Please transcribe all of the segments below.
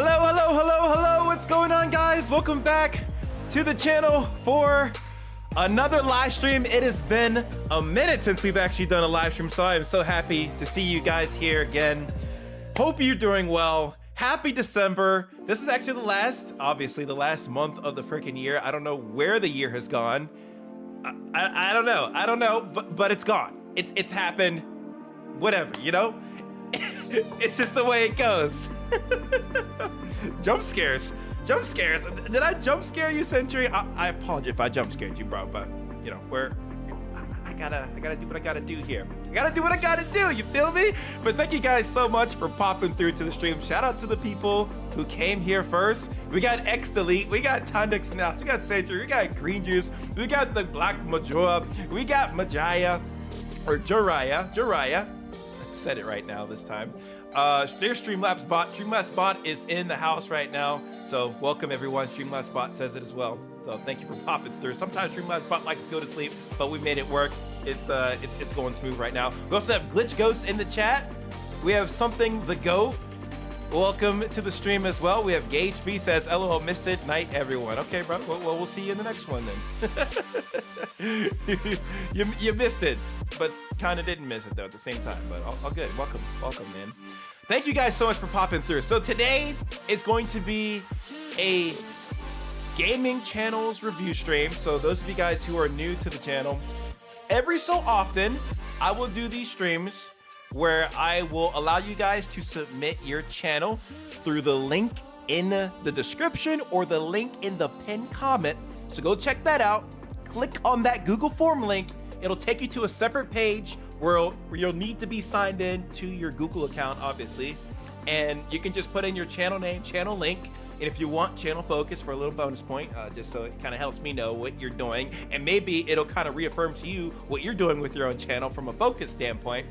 Hello, what's going on, guys? Welcome back to the channel for another live stream. It has been a minute since we've actually done a live stream, so I am so happy to see you guys here again. Hope you're doing well. Happy December. This is actually obviously the last month of the freaking year. I don't know where the year has gone. I don't know, but it's gone. It's happened. Whatever, you know? It's just the way it goes. Jump scares. Did I jump scare you, Century? I apologize if I jump scared you, bro, but you know, I gotta do what I gotta do here. I gotta do what I gotta do, you feel me? But thank you guys so much for popping through to the stream. Shout out to the people who came here first. We got X Delete, we got Tundix Now, we got Century, we got Green Juice, we got the Black Majora, we got Majaya, or Jiraiya. Said it right now this time. There's Streamlabs Bot. Streamlabs Bot is in the house right now, so welcome everyone. Streamlabs Bot says it as well, so thank you for popping through. Sometimes Streamlabs Bot likes to go to sleep, but we made it work. It's going smooth right now. We also have Glitch Ghost in the chat. We have Something the Goat. Welcome to the stream as well. We have Gage B says, LOL, missed it. Night, everyone. Okay, bro. Well, we'll see you in the next one then. you missed it, but kind of didn't miss it though at the same time. But all good. Welcome, man. Thank you guys so much for popping through. So today is going to be a gaming channels review stream. So those of you guys who are new to the channel, every so often I will do these streams where I will allow you guys to submit your channel through the link in the description or the link in the pinned comment. So go check that out. Click on that Google form link. It'll take you to a separate page where you'll need to be signed in to your Google account, obviously. And you can just put in your channel name, channel link, and if you want channel focus for a little bonus point, just so it kind of helps me know what you're doing, and maybe it'll kind of reaffirm to you what you're doing with your own channel from a focus standpoint.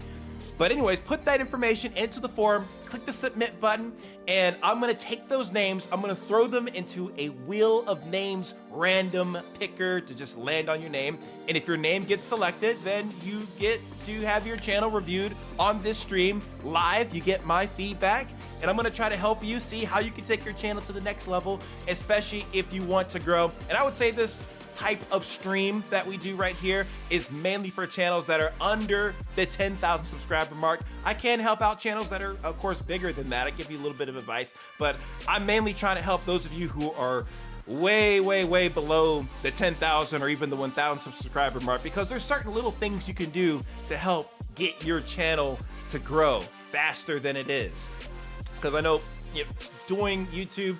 But anyways, put that information into the form, click the submit button, and I'm gonna take those names, I'm gonna throw them into a wheel of names random picker to just land on your name. And if your name gets selected, then you get to have your channel reviewed on this stream live. You get my feedback, and I'm gonna try to help you see how you can take your channel to the next level, especially if you want to grow. And I would say this type of stream that we do right here is mainly for channels that are under the 10,000 subscriber mark. I can help out channels that are, of course, bigger than that. I give you a little bit of advice, but I'm mainly trying to help those of you who are way below the 10,000 or even the 1,000 subscriber mark, because there's certain little things you can do to help get your channel to grow faster than it is. Because I know, you know, doing YouTube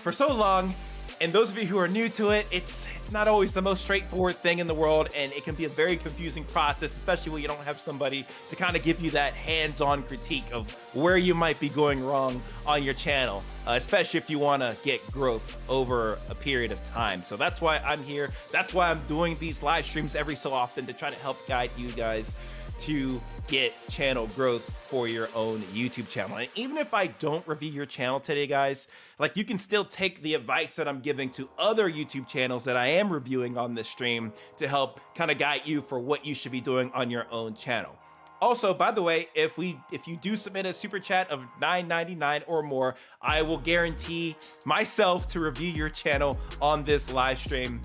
for so long, and those of you who are new to it, it's not always the most straightforward thing in the world, and it can be a very confusing process, especially when you don't have somebody to kind of give you that hands-on critique of where you might be going wrong on your channel, especially if you want to get growth over a period of time. So that's why I'm here. That's why I'm doing these live streams every so often, to try to help guide you guys to get channel growth for your own YouTube channel. And even if I don't review your channel today, guys, like, you can still take the advice that I'm giving to other YouTube channels that I am reviewing on this stream to help kind of guide you for what you should be doing on your own channel. Also, by the way, if you do submit a super chat of $9.99 or more, I will guarantee myself to review your channel on this live stream.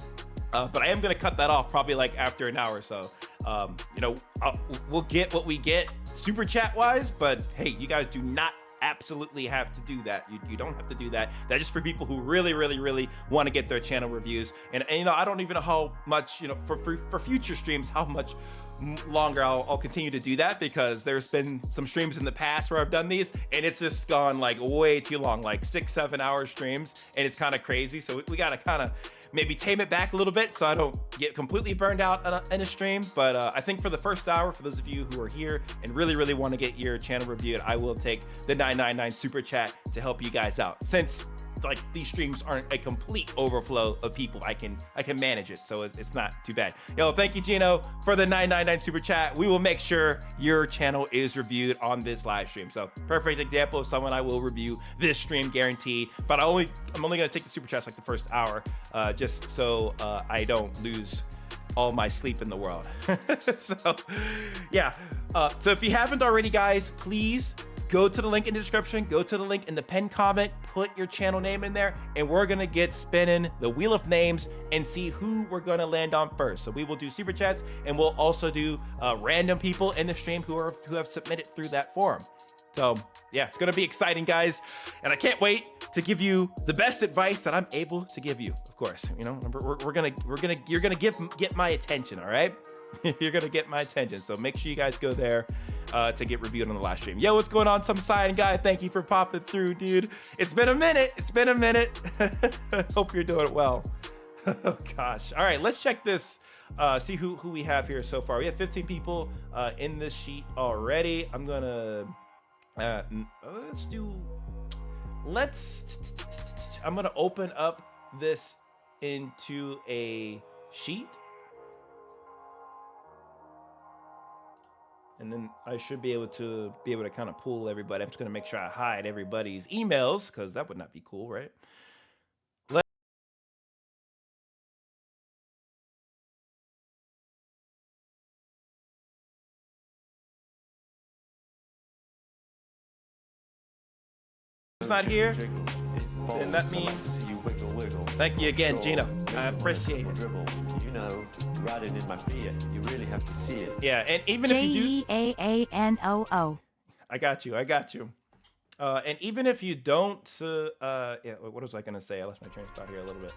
But I am gonna cut that off probably like after an hour or so. You know, we'll get what we get super chat wise, but hey, you guys do not absolutely have to do that. You don't have to do that. That's just for people who really want to get their channel reviews. And you know, I don't even know how much, you know, for future streams, how much longer I'll continue to do that, because there's been some streams in the past where I've done these and it's just gone like way too long, like 6-7 hour streams, and it's kind of crazy. So we gotta kind of maybe tame it back a little bit so I don't get completely burned out in a stream. But I think for the first hour, for those of you who are here and really want to get your channel reviewed, I will take the $9.99 super chat to help you guys out. Since like these streams aren't a complete overflow of people, I can manage it, so it's not too bad. Yo, thank you, Gino, for the $9.99 super chat. We will make sure your channel is reviewed on this live stream. So perfect example of someone I will review this stream, guaranteed. But I'm only gonna take the super chats like the first hour, just so I don't lose all my sleep in the world. So yeah, so if you haven't already, guys, please go to the link in the description, go to the link in the pinned comment, put your channel name in there, and we're gonna get spinning the wheel of names and see who we're gonna land on first. So we will do super chats, and we'll also do random people in the stream who have submitted through that forum. So yeah, it's gonna be exciting, guys, and I can't wait to give you the best advice that I'm able to give you. Of course, you know, you're gonna get my attention, all right? You're gonna get my attention, so make sure you guys go there to get reviewed on the live stream. Yo, what's going on, some side guy? Thank you for popping through, dude. It's been a minute. It's been a minute. Hope you're doing well. Oh gosh. All right, let's check this. See who we have here so far. We have 15 people in this sheet already. I'm gonna I'm gonna open up this into a sheet. And then I should be able to kind of pull everybody. I'm just gonna make sure I hide everybody's emails because that would not be cool, right? Not here, and that means you wiggle. Thank you again, Gino. I appreciate it. Dribble, you know, riding in my fear. You really have to see it. Yeah, and even if you do, Jeanoo. I got you. And even if you don't, yeah, what was I gonna say? I lost my train of thought here a little bit.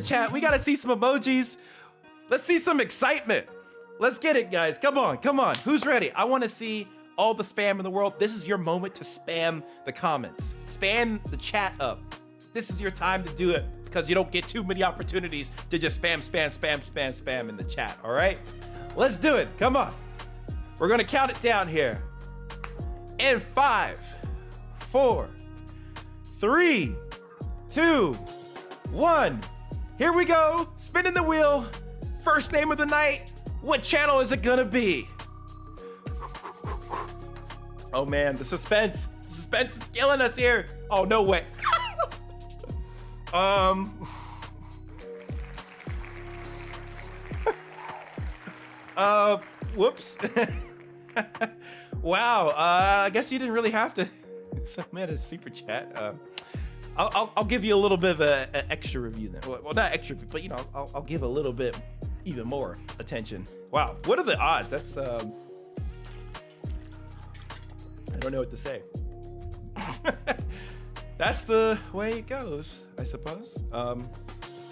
Chat, we gotta see some emojis. Let's see some excitement. Let's get it, guys. Come on. Who's ready? I want to see all the spam in the world. This is your moment to spam the comments. Spam the chat up. This is your time to do it because you don't get too many opportunities to just spam in the chat, all right? Let's do it. Come on. We're gonna count it down here. In 5, 4, 3, 2, 1. Here we go, spinning the wheel. First name of the night. What channel is it gonna be? Oh man, the suspense is killing us here. Oh, no way. Whoops. Wow, I guess you didn't really have to submit a super chat. I'll give you a little bit of an extra review then. Well, not extra, but you know, I'll give a little bit even more attention. Wow, what are the odds? That's I don't know what to say. That's the way it goes, I suppose.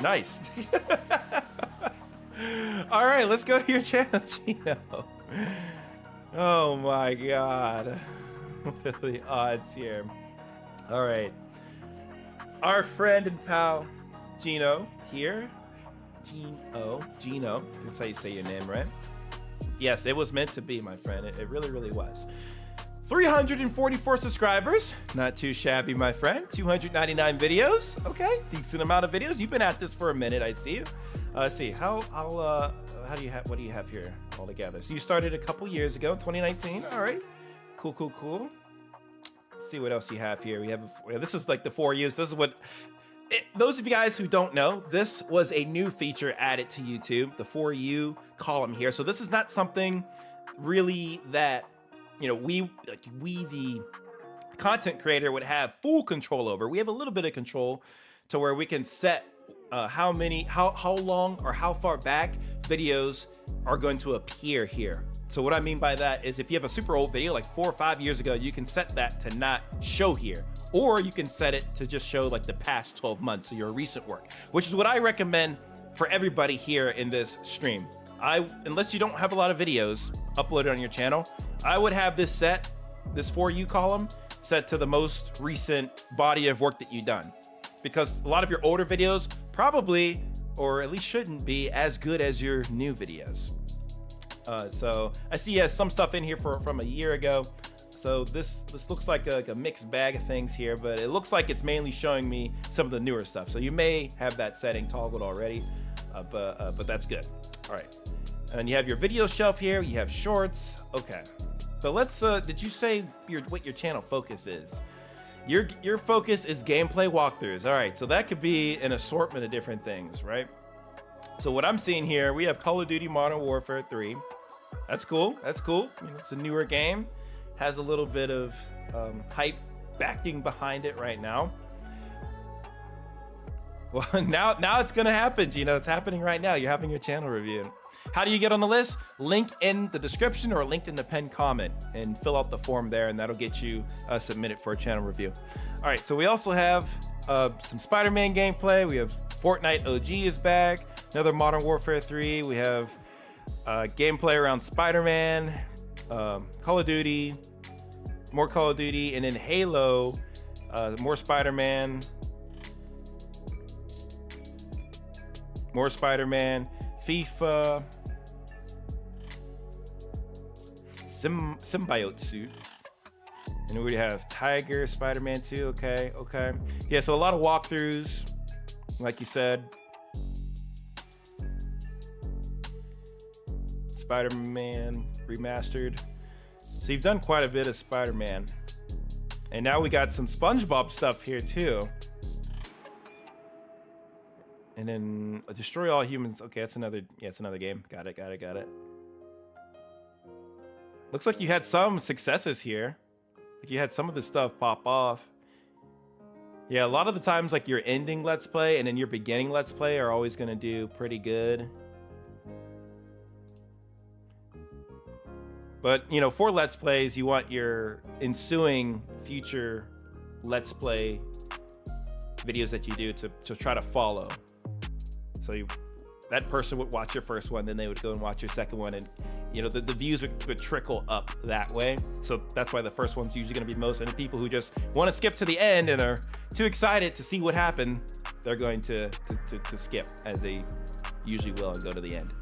Nice. All right, let's go to your channel, Gino. Oh my God. What are the odds here? All right. Our friend and pal, Gino, here. Gino. That's how you say your name, right? Yes, it was meant to be, my friend. It really, really was. 344 subscribers. Not too shabby, my friend. 299 videos. Okay, decent amount of videos. You've been at this for a minute, I see you. Let's see, what do you have here all together? So you started a couple years ago, 2019. All right, cool. Let's see what else you have here. We have, this is like the 4 years. This is what, those of you guys who don't know, this was a new feature added to YouTube, the For You column here. So this is not something really that, you know, we the content creator would have full control over. We have a little bit of control to where we can set how long or how far back videos are going to appear here. So what I mean by that is if you have a super old video, like 4 or 5 years ago, you can set that to not show here, or you can set it to just show like the past 12 months of your recent work, which is what I recommend for everybody here in this stream. Unless you don't have a lot of videos uploaded on your channel, I would have this set, this For You column, set to the most recent body of work that you've done, because a lot of your older videos probably, or at least shouldn't be, as good as your new videos. So I see he has some stuff in here from a year ago. So this looks like a mixed bag of things here, but it looks like it's mainly showing me some of the newer stuff. So you may have that setting toggled already, but that's good. All right, and you have your video shelf here. You have shorts. Okay, so let's. Did you say what your channel focus is? Your focus is gameplay walkthroughs. All right, so that could be an assortment of different things, right? So what I'm seeing here, we have Call of Duty Modern Warfare 3. That's cool. That's cool. I mean, it's a newer game. Has a little bit of hype backing behind it right now. Well, now it's gonna happen, Gino. It's happening right now. You're having your channel review. How do you get on the list? Link in the description or linked in the pinned comment, and fill out the form there, and that'll get you submitted for a channel review. All right, so we also have some Spider-Man gameplay. We have Fortnite OG is back. Another Modern Warfare 3. We have gameplay around Spider-Man, Call of Duty, more Call of Duty, and then Halo, more Spider-Man, more Spider-Man, FIFA, symbiote suit, and we have Tiger, Spider-Man 2. Okay. Yeah, so a lot of walkthroughs, like you said. Spider-Man remastered. So you've done quite a bit of Spider-Man, and now we got some SpongeBob stuff here too. And then Destroy All Humans. Okay, that's another. Yeah, it's another game. Got it. Looks like you had some successes here. Like you had some of this stuff pop off. Yeah, a lot of the times, like your ending Let's Play and then your beginning Let's Play are always gonna do pretty good. But, you know, for Let's Plays, you want your ensuing future Let's Play videos that you do to try to follow. So that person would watch your first one, then they would go and watch your second one, and, you know, the views would trickle up that way. So that's why the first one's usually going to be most. And the people who just want to skip to the end and are too excited to see what happened, they're going to skip, as they usually will, and go to the end.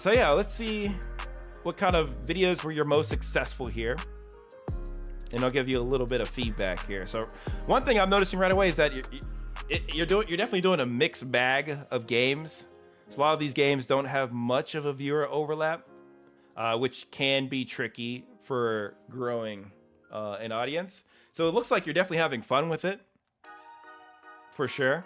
So yeah, let's see what kind of videos were your most successful here, and I'll give you a little bit of feedback here. So one thing I'm noticing right away is that you're definitely doing a mixed bag of games. So a lot of these games don't have much of a viewer overlap, which can be tricky for growing an audience. So it looks like you're definitely having fun with it, for sure.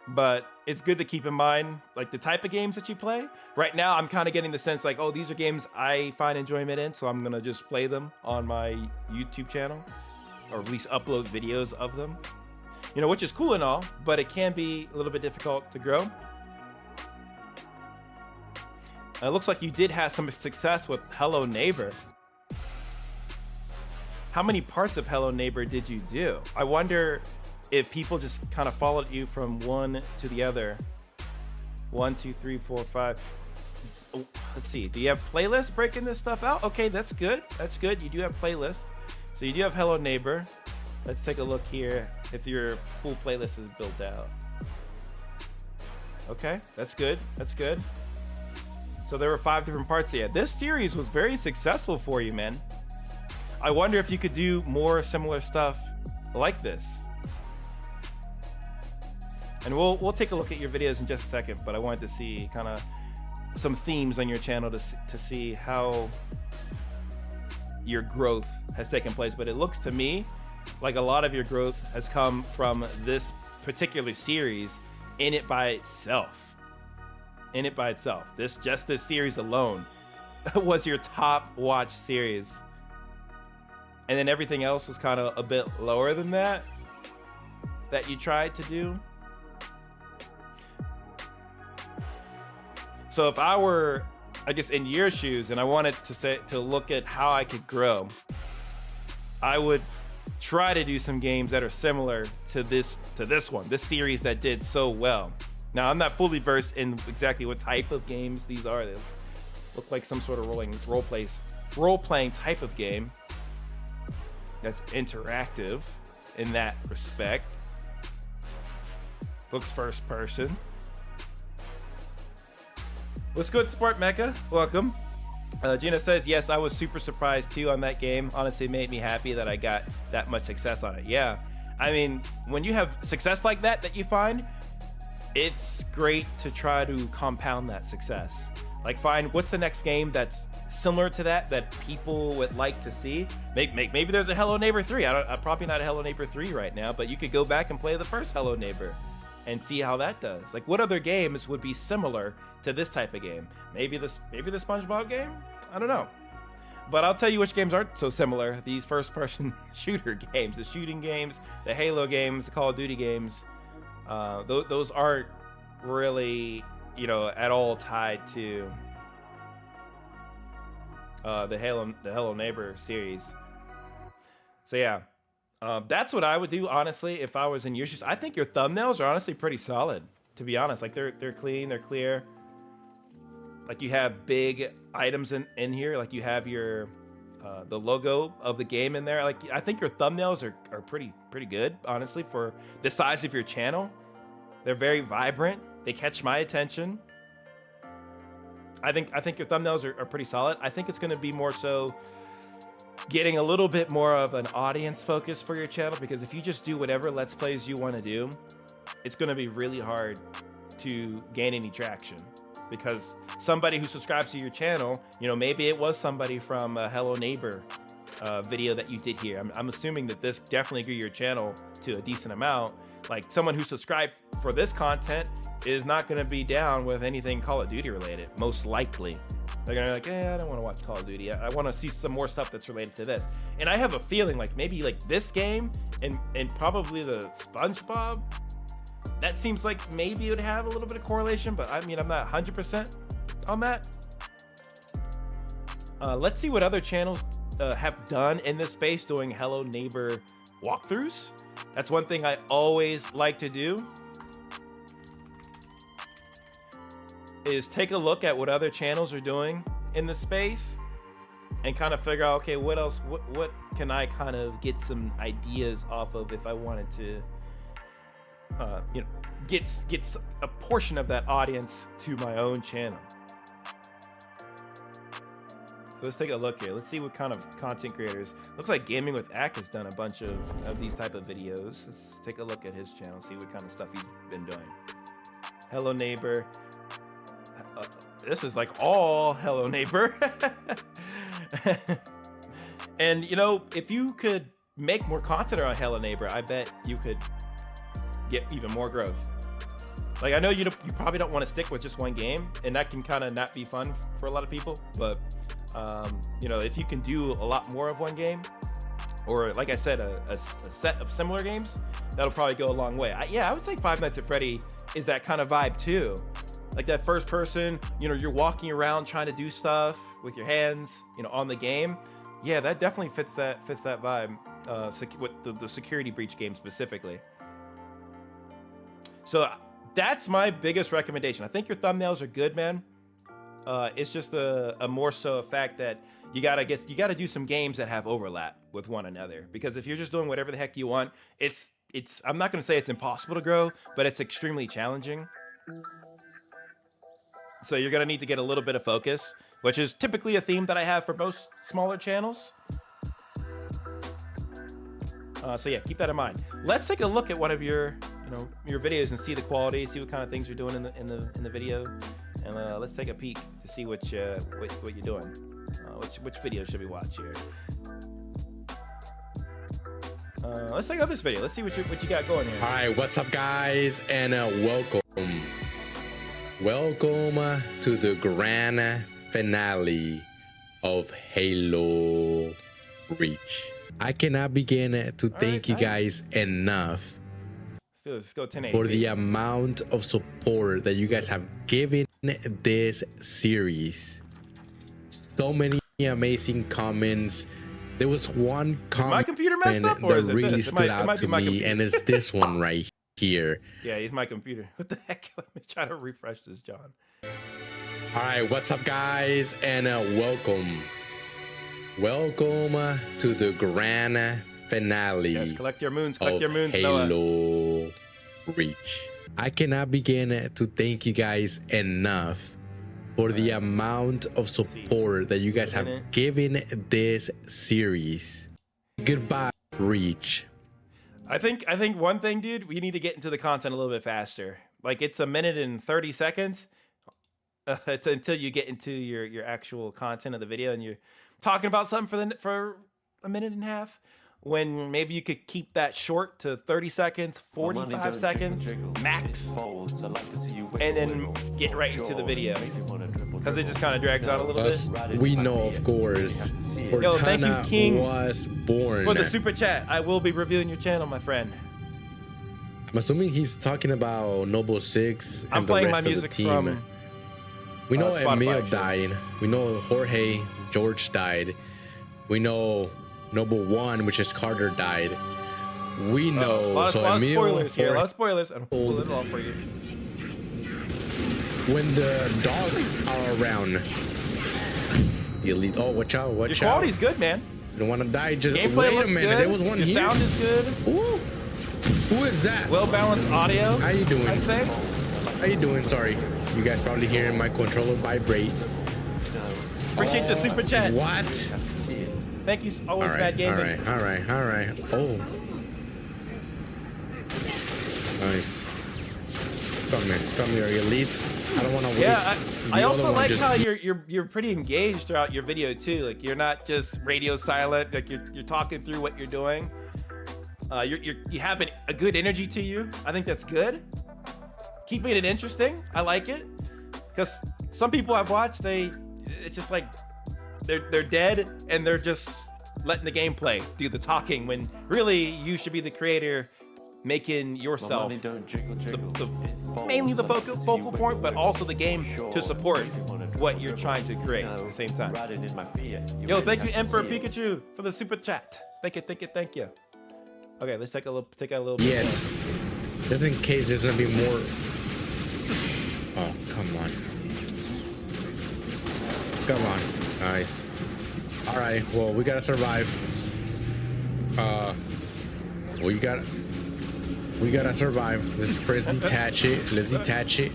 But it's good to keep in mind, like, the type of games that you play. Right now, I'm kind of getting the sense like, oh, these are games I find enjoyment in, so I'm gonna just play them on my YouTube channel, or at least upload videos of them. You know, which is cool and all, but it can be a little bit difficult to grow. It looks like you did have some success with Hello Neighbor. How many parts of Hello Neighbor did you do? I wonder if people just kind of followed you from one to the other. 1, 2, 3, 4, 5. Oh, let's see. Do you have playlists breaking this stuff out? Okay, that's good. That's good. You do have playlists. So you do have Hello Neighbor. Let's take a look here if your full playlist is built out. Okay, that's good. That's good. So there were 5 different parts here. This series was very successful for you, man. I wonder if you could do more similar stuff like this. And we'll take a look at your videos in just a second, but I wanted to see kind of some themes on your channel to see how your growth has taken place. But it looks to me like a lot of your growth has come from this particular series in it by itself. In it by itself. This series alone was your top watch series. And then everything else was kind of a bit lower than that you tried to do. So if I were, I guess, in your shoes and I wanted to look at how I could grow, I would try to do some games that are similar to this one, this series that did so well. Now, I'm not fully versed in exactly what type of games these are. They look like some sort of role-playing type of game. that's interactive in that respect. Looks first person. What's good, Sport Mecha? Welcome. Gino says, yes, I was super surprised too on that game. Honestly, it made me happy that I got that much success on it. Yeah, I mean, when you have success like that you find, it's great to try to compound that success. Like, find what's the next game that's similar to that people would like to see. Maybe there's a Hello Neighbor 3. I'm probably not a Hello Neighbor 3 right now, but you could go back and play the first Hello Neighbor and see how that does. Like, what other games would be similar to this type of game? Maybe the SpongeBob game? I don't know. But I'll tell you which games aren't so similar. These first-person shooter games, the shooting games, the Halo games, the Call of Duty games. Those aren't really, you know, at all tied to the Hello Neighbor series. So yeah. That's what I would do, honestly, if I was in your shoes. I think your thumbnails are honestly pretty solid, to be honest. Like, they're clean, they're clear. Like, you have big items in here. Like, you have your the logo of the game in there. Like, I think your thumbnails are pretty good, honestly, for the size of your channel. They're very vibrant. They catch my attention. I think your thumbnails are pretty solid. I think it's going to be more so getting a little bit more of an audience focus for your channel, because if you just do whatever Let's Plays you want to do, it's going to be really hard to gain any traction, because somebody who subscribes to your channel, you know, maybe it was somebody from a Hello Neighbor video that you did here. I'm assuming that this definitely grew your channel to a decent amount. Like, someone who subscribed for this content is not going to be down with anything Call of Duty related, most likely. They're gonna be like, I don't want to watch Call of Duty. I want to see some more stuff that's related to this. And I have a feeling like maybe like this game and probably the SpongeBob, that seems like maybe it would have a little bit of correlation, but I mean, I'm not 100% on that. Let's see what other channels have done in this space doing Hello Neighbor walkthroughs. That's one thing I always like to do, is take a look at what other channels are doing in the space and kind of figure out, okay, what else, what can I kind of get some ideas off of if I wanted to, you know, get a portion of that audience to my own channel. So let's take a look here. Let's see what kind of content creators. Looks like Gaming with Ack has done a bunch of these type of videos. Let's take a look at his channel, see what kind of stuff he's been doing. Hello Neighbor. This is like all Hello Neighbor. And you know, if you could make more content around Hello Neighbor, I bet you could get even more growth. Like, I know you probably don't want to stick with just one game, and that can kind of not be fun for a lot of people, but you know, if you can do a lot more of one game, or like I said, a set of similar games, that'll probably go a long way. I would say Five Nights at Freddy is that kind of vibe too. Like that first person, you know, you're walking around trying to do stuff with your hands, you know, on the game. Yeah, that definitely fits that vibe. With the security breach game specifically. So that's my biggest recommendation. I think your thumbnails are good, man. It's just a more so a fact that you gotta do some games that have overlap with one another. Because if you're just doing whatever the heck you want, it's I'm not gonna say it's impossible to grow, but it's extremely challenging. So you're gonna need to get a little bit of focus, which is typically a theme that I have for most smaller channels. So yeah, keep that in mind. Let's take a look at one of your videos and see the quality, see what kind of things you're doing in the video, and let's take a peek to see what you're doing. Which video should we watch here? Let's check out this video. Let's see what you got going here. All right, what's up, guys, and welcome to the grand finale of Halo Reach. I cannot begin to thank you guys enough let's go 1080p. for the amount of support that you guys have given this series. So many amazing comments. There was one comment my computer messed up, or that is it really this? stood out to me, and it's this one right here. Yeah, he's my computer. What the heck? Let me try to refresh this, John. All right, what's up, guys, and welcome to the grand finale Yes, collect your moons. Collect of your moons, Noah. Halo Reach. I cannot begin to thank you guys enough for the amount of support that you guys have given this series. Goodbye, Reach. I think one thing, dude, we need to get into the content a little bit faster. Like, it's a minute and 30 seconds. It's until you get into your actual content of the video and you're talking about something for a minute and a half. When maybe you could keep that short to 30 seconds, 45 seconds max, and then get right into the video, because it just kind of drags out a little bit. We know, of course, Yo, thank you, King, was born for the super chat. I will be reviewing your channel, my friend. I'm assuming he's talking about Noble 6 I'm and the playing my rest of the music team. from We know Spotify, Emil actually. died. We know Jorge George died. We know Noble 1, which is Carter, died. We know a lot of Emil, spoilers here. A lot of Jorge, spoilers. I'm pull it all for you. when the dogs are around, the elite. Oh, watch out! Watch Your out! quality's good, man. You don't want to die. Just Gameplay wait a looks minute. good. There was one Your here. sound is good. Ooh. Who is that? Well balanced audio. How you doing? I'd say. How you doing? Sorry, you guys probably hearing my controller vibrate. Appreciate the super chat. What? Thank you. Always All bad right, gaming. all right. Oh, nice. Come here, elite. I don't want to waste. Yeah, I the also other one like just- how you're pretty engaged throughout your video too. Like, you're not just radio silent. Like, you're talking through what you're doing. You have a good energy to you. I think that's good. Keeping it interesting. I like it, because some people I've watched, it's just like they're dead and they're just letting the gameplay do the talking, when really you should be the creator, making yourself mainly the focal point, but also the game to support what you're trying to create at the same time. Yo, thank you, Emperor Pikachu, for the super chat. Thank you. Okay, let's take a little bit. Yet, just in case there's gonna be more. Oh, come on, nice. All right, well, we gotta survive. We gotta survive. Let's press detach it. Let's detach it.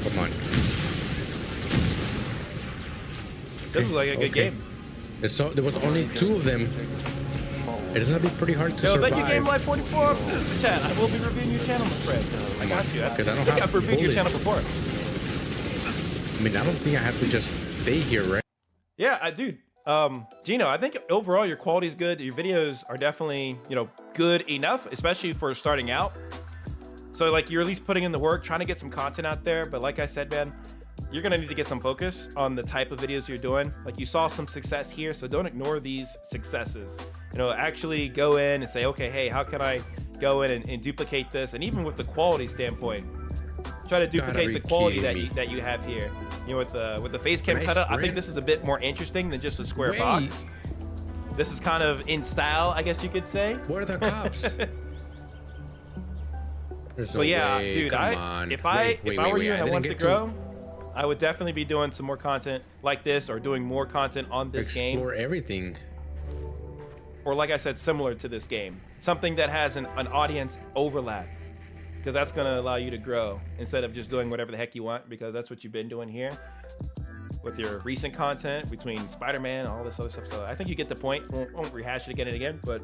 Come on. This is like a good game. There was only 2 of them. It's gonna be pretty hard to Yo, survive. thank you, Game Life 44, for the super chat. I will be reviewing your channel, my friend. I got you. Because I don't think have I've reviewed your channel bullets. before. I mean, I don't think I have to just stay here, right? Yeah, dude. Gino, I think overall your quality is good. Your videos are definitely, good enough, especially for starting out. So, like, you're at least putting in the work, trying to get some content out there. But like I said, man, you're gonna need to get some focus on the type of videos you're doing. Like, you saw some success here, so don't ignore these successes. Actually go in and say, okay, hey, how can I go in and duplicate this? And even with the quality standpoint, try to duplicate the quality that you have here. With the face cam cutout, I think this is a bit more interesting than just a square box. This is kind of in style, I guess you could say. Where are the cops? So yeah, dude, if I were you and I wanted to grow, I would definitely be doing some more content like this, or doing more content on this game. Explore everything. Or like I said, similar to this game. Something that has an audience overlap. Because that's going to allow you to grow instead of just doing whatever the heck you want, because that's what you've been doing here with your recent content between Spider-Man and all this other stuff. So I think you get the point. Won't rehash it again and again, but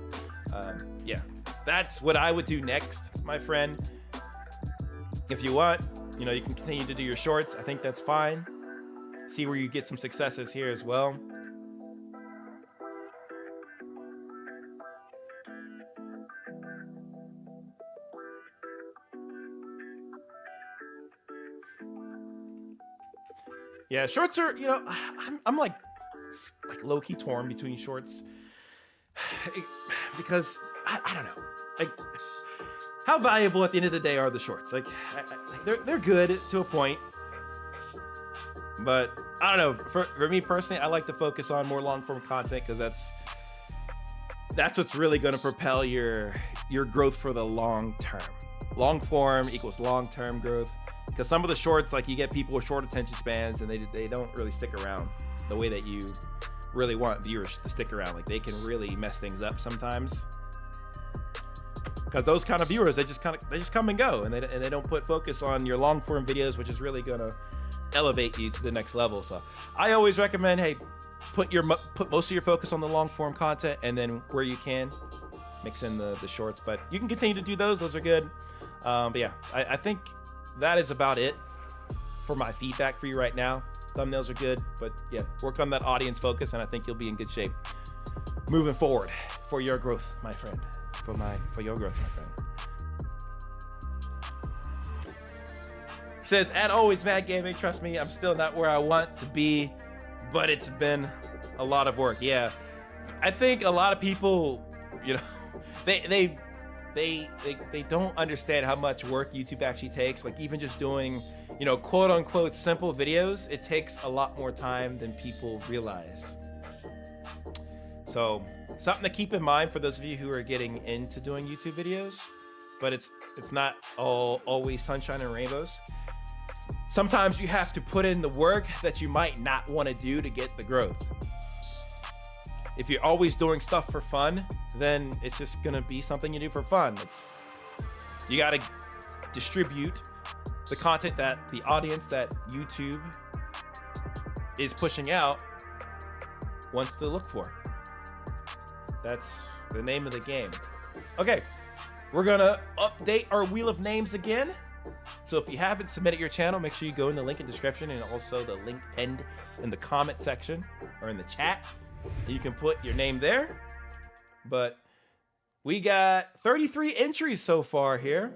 yeah, that's what I would do next, my friend. If you want, you can continue to do your shorts. I think that's fine. See where you get some successes here as well. Yeah, shorts are, I'm like low-key torn between shorts because I don't know, like, how valuable at the end of the day are the shorts? Like, they're good to a point, but I don't know. For me personally, I like to focus on more long-form content, because that's what's really going to propel your growth for the long term. Long form equals long-term growth. Because some of the shorts, like you get people with short attention spans and they don't really stick around the way that you really want viewers to stick around. Like they can really mess things up sometimes. Because those kind of viewers, they just come and go, and they don't put focus on your long form videos, which is really gonna elevate you to the next level. So I always recommend, hey, put most of your focus on the long form content, and then where you can mix in the shorts. But you can continue to do those are good. But yeah, I think that is about it for my feedback for you right now. Thumbnails are good, but yeah, work on that audience focus, and I think you'll be in good shape moving forward for your growth, my friend. For your growth, my friend. He says, "As always, Mad Gaming. Trust me, I'm still not where I want to be, but it's been a lot of work." Yeah, I think a lot of people, you know, they don't understand how much work YouTube actually takes. Like even just doing, you know, quote unquote simple videos, it takes a lot more time than people realize. So something to keep in mind for those of you who are getting into doing YouTube videos, but it's not always sunshine and rainbows. Sometimes you have to put in the work that you might not want to do to get the growth. If you're always doing stuff for fun, then it's just gonna be something you do for fun. You gotta distribute the content that the audience that YouTube is pushing out wants to look for. That's the name of the game. Okay, we're gonna update our wheel of names again. So if you haven't submitted your channel, make sure you go in the link in the description and also the link pinned in the comment section or in the chat. You can put your name there. But we got 33 entries so far here.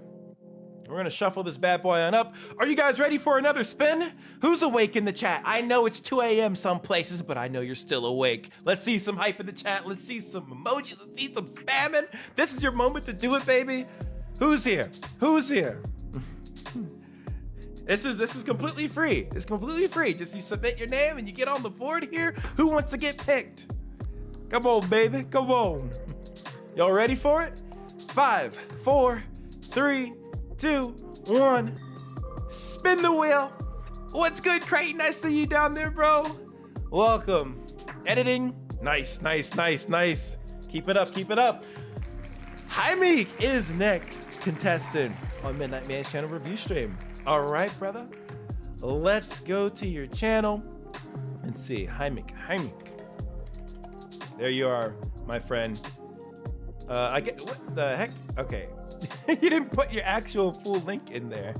We're gonna shuffle this bad boy on up. Are you guys ready for another spin? Who's awake in the chat? I know it's 2 a.m. some places, but I know you're still awake. Let's see some hype in the chat. Let's see some emojis. Let's see some spamming. This is your moment to do it, baby. Who's here? Who's here? This is completely free. It's completely free. Just you submit your name and you get on the board here. Who wants to get picked? Come on, baby. Come on. Y'all ready for it? 5, 4, 3, 2, 1. Spin the wheel. What's good, Creighton? I see you down there, bro. Welcome. Editing. Nice, nice, nice, nice. Keep it up, keep it up. Hi, Meek is next contestant on MidnightMan's channel review stream. All right, brother. Let's go to your channel and see. Hi, Meek. Hi, Meek. There you are, my friend. I get, what the heck? Okay. You didn't put your actual full link in there.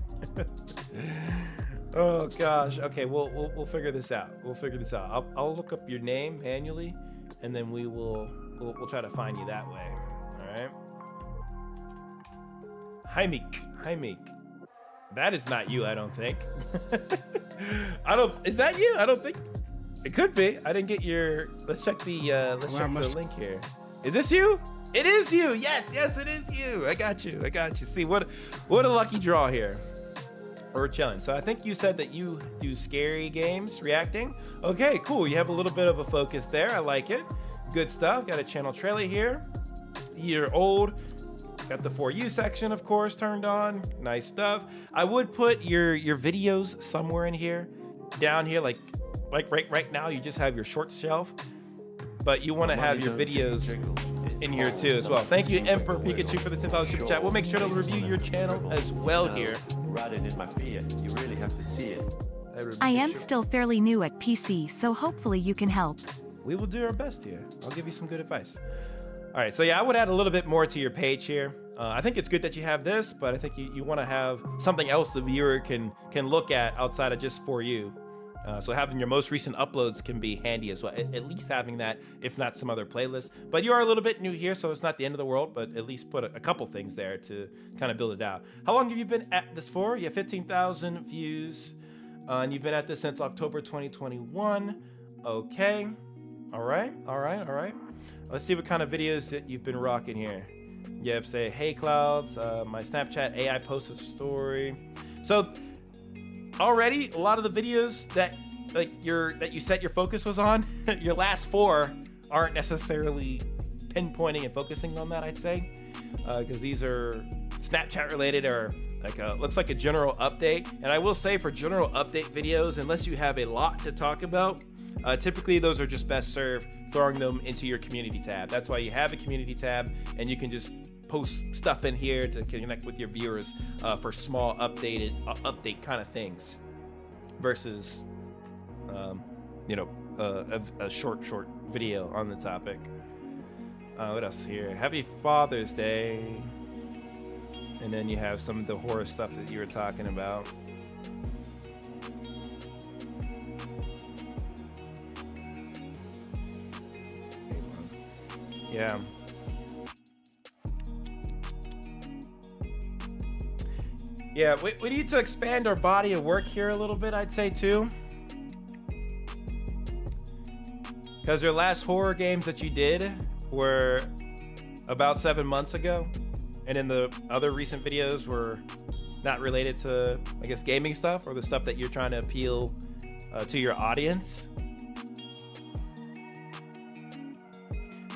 Oh gosh. Okay, we'll figure this out. We'll figure this out. I'll look up your name manually, and then we'll try to find you that way. All right. Hi, Meek. Hi, Meek. That is not you, I don't think. Is that you? I don't think. It could be. I didn't get your. Let's check the the link here. Is this you? It is you. Yes, yes, it is you. I got you. I got you. See, what a lucky draw here. We're chilling. So I think you said that you do scary games reacting. Okay, cool. You have a little bit of a focus there. I like it. Good stuff. Got a channel trailer here. You're old. Got the For You section, of course, turned on. Nice stuff. I would put your videos somewhere in here, down here, like right now. You just have your short shelf, but you want to have your videos in here too as well. Thank you, Emperor Pikachu, for the $10 super chat. We'll make sure to review your channel as well here. Rotted in my fear. You really have to see it. I am still fairly new at PC, so hopefully you can help. We will do our best here. I'll give you some good advice. All right, so yeah, I would add a little bit more to your page here. I think it's good that you have this, but I think you want to have something else the viewer can look at outside of just For You. So having your most recent uploads can be handy as well. At least having that, if not some other playlist. But you are a little bit new here, so it's not the end of the world, but at least put a couple things there to kind of build it out. How long have you been at this for? You have 15,000 views, and you've been at this since October 2021. Okay. All right, all right, all right. Let's see what kind of videos that you've been rocking here. You have, say, Hey Clouds, my Snapchat AI posted story. So already a lot of the videos that you said your focus was on, your last 4 aren't necessarily pinpointing and focusing on that, I'd say, because these are Snapchat related or like looks like a general update. And I will say, for general update videos, unless you have a lot to talk about, typically those are just best served throwing them into your community tab. That's why you have a community tab, and you can just post stuff in here to connect with your viewers for small update kind of things, versus you know, a short video on the topic. What else here? Happy Father's Day. And then you have some of the horror stuff that you were talking about. Yeah. Yeah, we need to expand our body of work here a little bit, I'd say, too. Because your last horror games that you did were about 7 months ago. And then the other recent videos were not related to, I guess, gaming stuff, or the stuff that you're trying to appeal to your audience.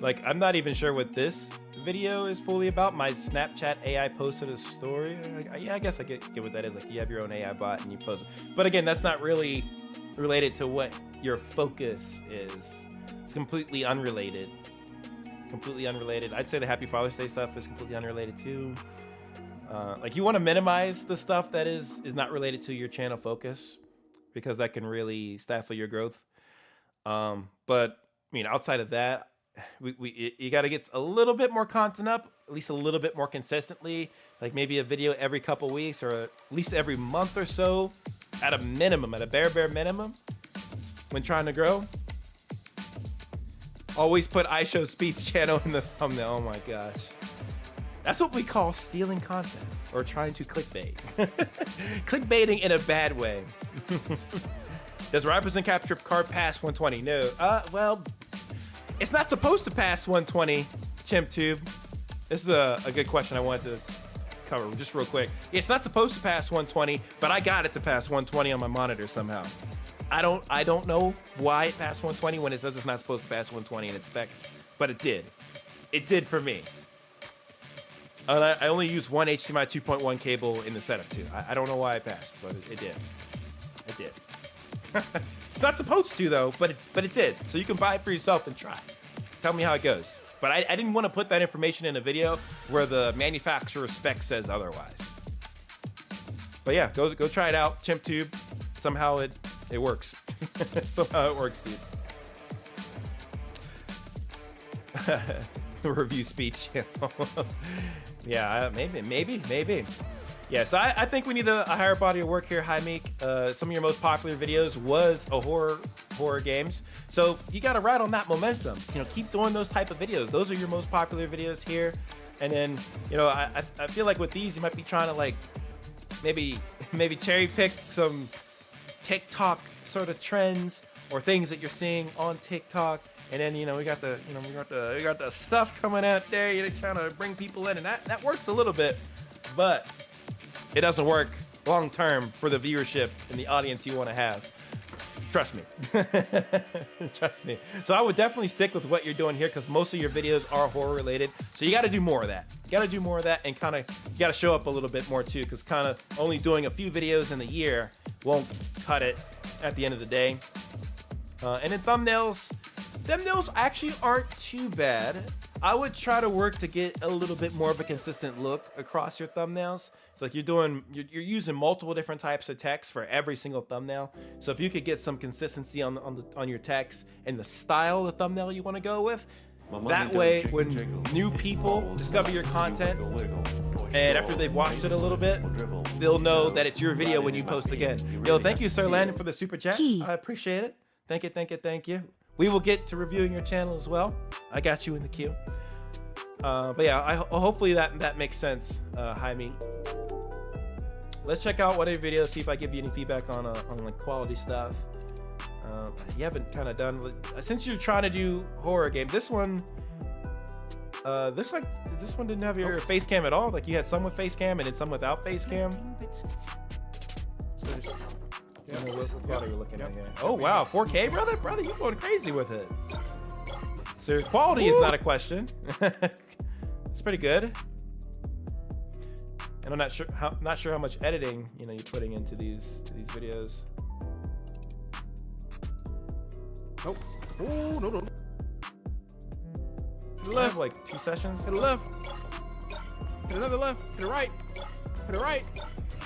Like, I'm not even sure what this video is fully about. My Snapchat AI posted a story. Yeah, I guess I get what that is. Like, you have your own AI bot and you post it. But again, that's not really related to what your focus is. It's completely unrelated. Completely unrelated. I'd say the Happy Father's Day stuff is completely unrelated too. Like, you want to minimize the stuff that is not related to your channel focus, because that can really stifle your growth. But I mean, outside of that, you got to get a little bit more content up, at least a little bit more consistently, like maybe a video every couple weeks, or at least every month or so, at a minimum, at a bare minimum, when trying to grow. Always put I Show Speed's channel in the thumbnail. Oh my gosh. That's what we call stealing content, or trying to clickbait. Clickbaiting in a bad way. Does Ryerson capture card pass 120? No. Well, it's not supposed to pass 120, ChimpTube. This is a good question I wanted to cover just real quick. It's not supposed to pass 120, but I got it to pass 120 on my monitor somehow. I don't know why it passed 120 when it says it's not supposed to pass 120 in its specs, but it did. It did for me. And I only used one HDMI 2.1 cable in the setup too. I don't know why it passed, but it did. It did. It's not supposed to though, but it did. So you can buy it for yourself and try. Tell me how it goes. But I didn't want to put that information in a video where the manufacturer spec says otherwise. But yeah, go try it out, ChimpTube. Somehow it works. Somehow it works, dude. Review speech channel. Yeah, maybe. Yeah, so I think we need a higher body of work here. Hi, Meek. Some of your most popular videos was a horror games. So you got to ride on that momentum. You know, keep doing those type of videos. Those are your most popular videos here. And then, you know, I feel like with these, you might be trying to like maybe cherry pick some TikTok sort of trends or things that you're seeing on TikTok, and then we got the stuff coming out there, trying to bring people in, and that works a little bit, but it doesn't work long term for the viewership and the audience you want to have. Trust me. Trust me. So I would definitely stick with what you're doing here, because most of your videos are horror related. So you got to do more of that. You got to do more of that, and kind of you got to show up a little bit more too, because kind of only doing a few videos in the year won't cut it at the end of the day. And then thumbnails actually aren't too bad. I would try to work to get a little bit more of a consistent look across your thumbnails. It's like you're using multiple different types of text for every single thumbnail. So if you could get some consistency on your text and the style of the thumbnail you want to go with, that way when new people discover your content, and after they've watched it a little bit, they'll know that it's your video when you post again. Yo, thank you, Sir Landon, for the super chat. I appreciate it. Thank you. We will get to reviewing your channel as well. I got you in the queue. But yeah, hopefully that makes sense, Jaime. Let's check out one of your videos, see if I give you any feedback on like quality stuff. You haven't kind of done, since you're trying to do horror game. This one, looks like this one didn't have your face cam at all. Like you had some with face cam and then some without face cam. What quality are we looking at here? Oh wow, 4K, brother, you're going crazy with it. So quality is not a question. It's pretty good. And I'm not sure how much editing you're putting into these videos. Nope. Oh, no. To the left, like 2 sessions. Hit the left. Hit another left. Hit the right. Hit the right.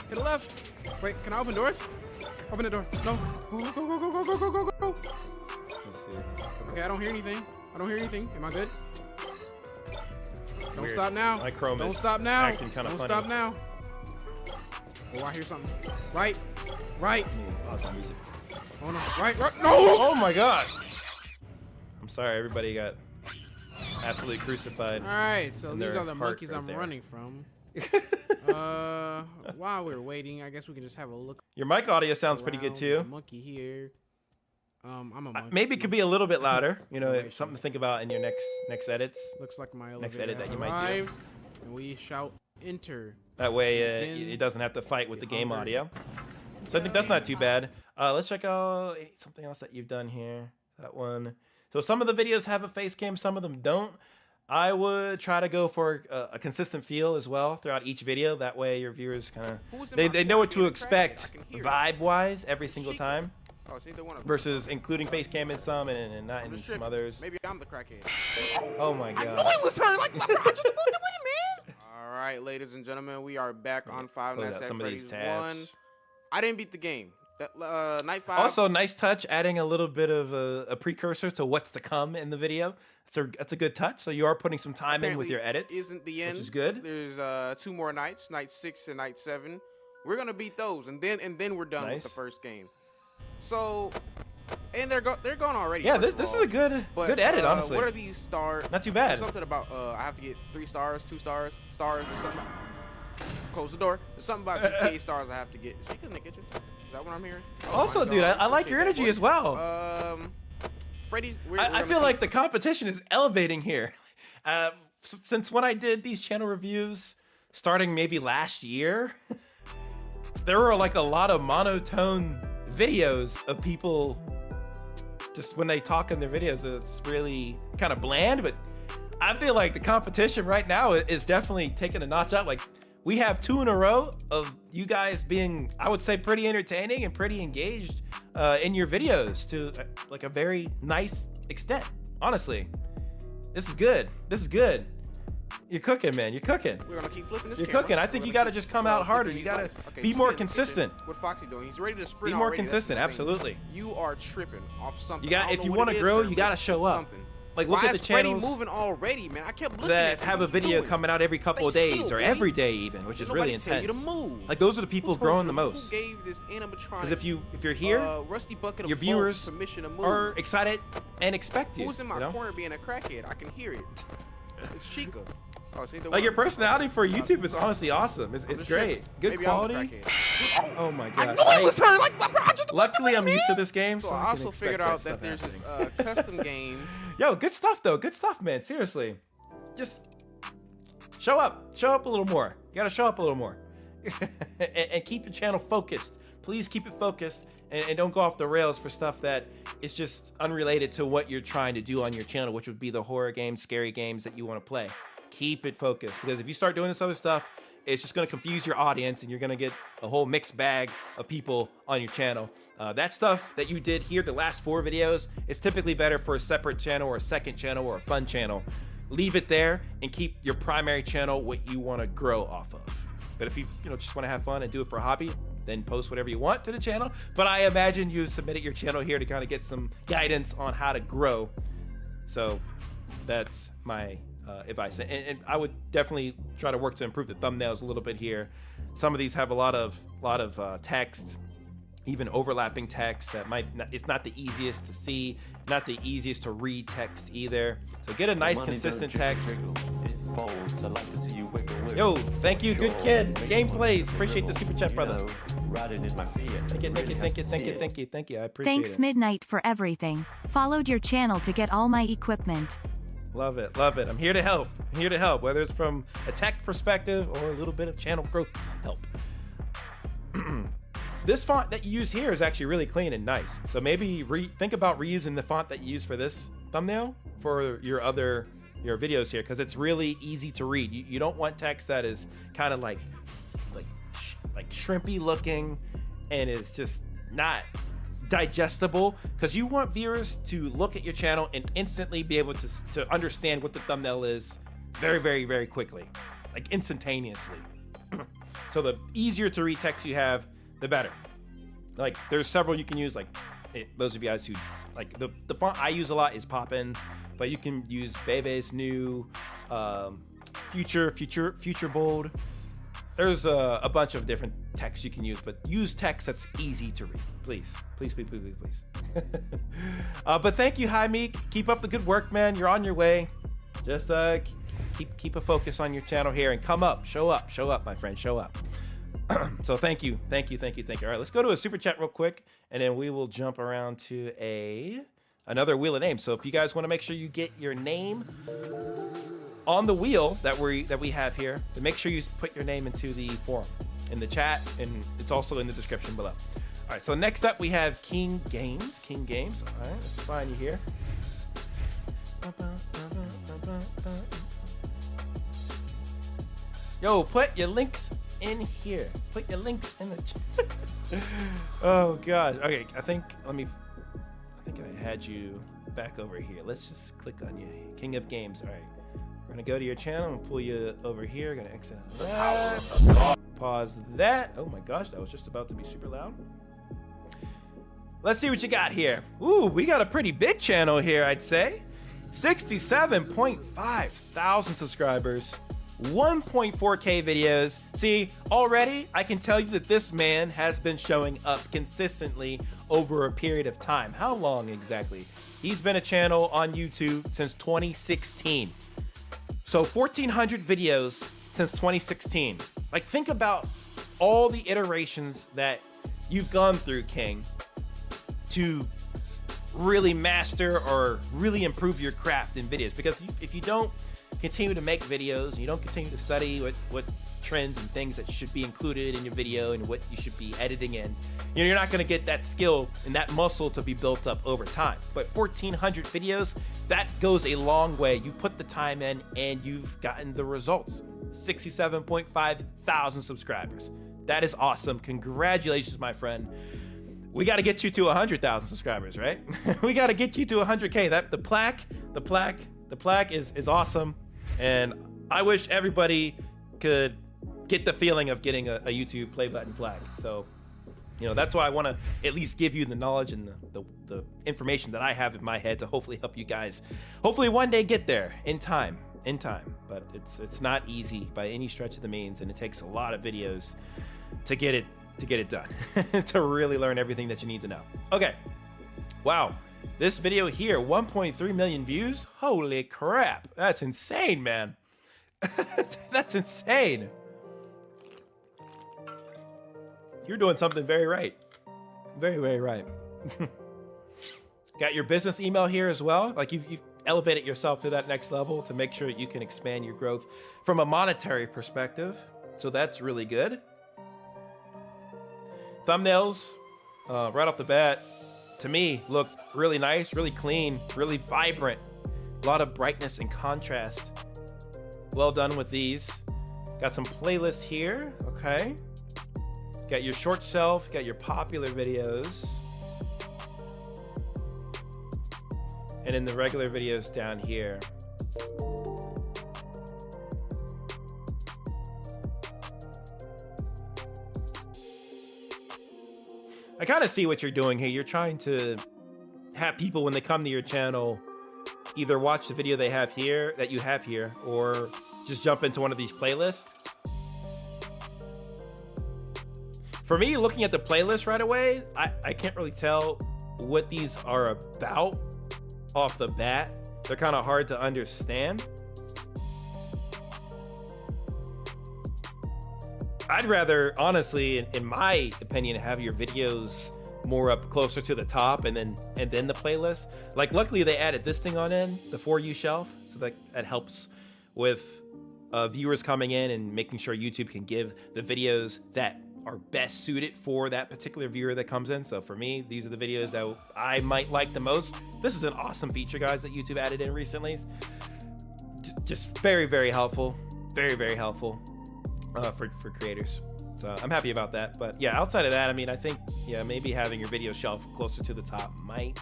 Hit the left. Wait, can I open doors? Open the door. No. Go. Let's see. Okay, I don't hear anything. Am I good? Don't Weird. stop now. My Chrome Don't is stop now. acting kinda Don't funny. stop now. Oh, I hear something. Right. Right. Pause my music. Oh no. Right. No. Oh my god. I'm sorry, everybody got absolutely crucified. All right. So And these their are the heart monkeys right I'm there. running from. While we're waiting, I guess we can just have a look. Your mic audio sounds pretty good around. There's a too. monkey here. I'm a monkey. Maybe it could be a little bit louder. Okay. Something to think about in your next edits. Looks like my Next elevator edit that has you might do. arrived, and we shout enter. That way, Then it doesn't have to fight with the game hunger. audio. So I think that's not too bad. Let's check out something else that you've done here. That one. So some of the videos have a face cam, some of them don't. I would try to go for a consistent feel as well throughout each video. That way your viewers kind of, they know what to expect vibe-wise every single time. Oh, it's either one of them. Versus including face cam in some and not in Just some tripping. others. Maybe I'm the crackhead. Oh my I god. knew it was her. Like, I just moved it with it, man. All right, ladies and gentlemen, we are back on Five Close Nights out at some of these Freddy's tabs. 1. I didn't beat the game. That night 5. Also, nice touch, adding a little bit of a precursor to what's to come in the video. That's a good touch. So you are putting some time in with your edits, Isn't the end? which is good. There's 2 more nights, night 6 and night 7. We're gonna beat those, and then we're done with Nice. the first game. So, and they're gone already. Yeah, first this of is all. a good But, edit, honestly. What are these stars? Not too bad. Something about I have to get 3 stars, 2 stars, or something. Close the door. There's something about GTA stars I have to get. Is she in the kitchen? Is that what I'm hearing? Oh Also, my dude, God, I like your appreciate energy that, as boy. well. Freddy's. I feel like the competition is elevating here. Since when I did these channel reviews, starting maybe last year, there were like a lot of monotone videos of people just when they talk in their videos. It's really kind of bland, but I feel like the competition right now is definitely taking a notch up. Like, we have 2 in a row of you guys being, I would say, pretty entertaining and pretty engaged in your videos to like a very nice extent. Honestly, this is good. This is good. You're cooking, man. You're cooking. We're gonna keep flipping this. You're camera. cooking. I think We're you gonna got to keep, just come out harder. flipping You these got to lights. Okay, be spin, more spin. consistent. What Foxy doing? He's ready to sprint. Be more already. That's consistent. the thing. Absolutely. You are tripping off something. You got. I don't If know you what want it to is, grow, sir, you got to but show up. something. Like, look Why at the is Freddy channels moving already, man? I kept looking that at you. have a What you video doing? coming out every couple of Stay days still, or boy. every day even, which is Did really nobody tell intense. you to move? Like, those are the people Who told growing you? the most. Who gave this animatronic? Because if you're here, Rusty bucket of your bolts viewers permission to move. are excited and expect you. Who's in my you know? corner being a crackhead? I can hear it. It's Chica. Oh, it's either Like, one. your personality for YouTube is honestly awesome. It's just great. tripping. Good Maybe quality. I'm the crackhead. Oh my I gosh. knew it was her. Like, bro, I just Luckily, I'm used to this game, So so I I can also expect figured out that stuff there's happening. this custom game. Yo, good stuff though. Good stuff, man. Seriously, just show up. Show up a little more. You gotta show up a little more, and keep your channel focused. Please keep it focused, and don't go off the rails for stuff that is just unrelated to what you're trying to do on your channel, which would be the horror games, scary games that you want to play. Keep it focused, because if you start doing this other stuff, it's just going to confuse your audience, and you're going to get a whole mixed bag of people on your channel. That stuff that you did here, the last 4 videos, is typically better for a separate channel or a second channel or a fun channel. Leave it there and keep your primary channel what you want to grow off of. But if you just want to have fun and do it for a hobby, then post whatever you want to the channel. But I imagine you submitted your channel here to kind of get some guidance on how to grow. So that's my advice, and I would definitely try to work to improve the thumbnails a little bit here. Some of these have a lot of text, even overlapping text that it's not the easiest to see, not the easiest to read text either. So get a nice consistent text. Yo, thank you, good kid. Gameplays, appreciate the super chat, brother. Thank you. I appreciate Thanks it. Midnight for everything. Followed your channel to get all my equipment. Love it, love it. I'm here to help. I'm here to help, whether it's from a tech perspective or a little bit of channel growth help. This font that you use here is actually really clean and nice. So maybe think about reusing the font that you use for this thumbnail for your videos here, because it's really easy to read. You don't want text that is kind of like like shrimpy looking and is just not digestible, because you want viewers to look at your channel and instantly be able to understand what the thumbnail is very, very, very quickly, like instantaneously. So the easier to read text you have, the better. Like there's several you can use, like those of you guys who like the font I use a lot is Poppins, but you can use Bebe's new, Future Bold. There's a bunch of different text you can use, but use text that's easy to read, please. But thank you, hi Meek. Keep up the good work, man. You're on your way. Just keep a focus on your channel here and come up, show up, my friend, show up. So thank you. All right, let's go to a super chat real quick, and then we will jump around to another wheel of names. So if you guys want to make sure you get your name on the wheel that we have here, then make sure you put your name into the forum in the chat, and it's also in the description below. All right, so next up we have King Games. All right, let's find you here. Yo, put your links in here. Put your links in the chat. Oh god. Okay, I think I had you back over here. Let's just click on you, King of Games. All right, we're gonna go to your channel and pull you over here. Gonna exit out of that. Pause that. Oh my gosh, that was just about to be super loud. Let's see what you got here. Ooh, we got a pretty big channel here, I'd say. 67.5 thousand subscribers, 1.4K videos. See, already I can tell you that this man has been showing up consistently over a period of time. How long exactly? He's been a channel on YouTube since 2016. So 1,400 videos since 2016. Like, think about all the iterations that you've gone through, King, to really master or really improve your craft in videos. Because if you don't continue to make videos and you don't continue to study what trends and things that should be included in your video and what you should be editing in, you know, you're not going to get that skill and that muscle to be built up over time. But 1,400 videos, that goes a long way. You put the time in and you've gotten the results. 67.5 thousand subscribers. That is awesome. Congratulations, my friend. We got to get you to 100,000 subscribers, right? We got to get you to 100K. The plaque is awesome. And I wish everybody could get the feeling of getting a YouTube play button plaque. So, you know, that's why I want to at least give you the knowledge and the information that I have in my head to hopefully help you guys hopefully one day get there in time. But it's not easy by any stretch of the means, and it takes a lot of videos to get it done, to really learn everything that you need to know. Okay, wow, this video here, 1.3 million views. Holy crap, that's insane, man. That's insane. You're doing something very right. Very right. Got your business email here as well. Like you've elevated yourself to that next level to make sure you can expand your growth from a monetary perspective. So that's really good. Thumbnails, right off the bat, to me, look really nice, really clean, really vibrant. A lot of brightness and contrast. Well done with these. Got some playlists here, okay. Got your short shelf, got your popular videos. And in the regular videos down here. I kind of see what you're doing here. You're trying to have people, when they come to your channel, either watch the video that you have here, or just jump into one of these playlists. For me, looking at the playlist right away, I can't really tell what these are about off the bat. They're kind of hard to understand. I'd rather, honestly, in my opinion, have your videos more up closer to the top and then the playlist. Like, luckily they added this thing on in, the For You shelf, so that helps with viewers coming in and making sure YouTube can give the videos that are best suited for that particular viewer that comes in. So for me, these are the videos that I might like the most. This is an awesome feature, guys, that YouTube added in recently. Just very helpful. Very helpful for creators. So I'm happy about that. But yeah, outside of that, I mean, I think, yeah, maybe having your video shelf closer to the top might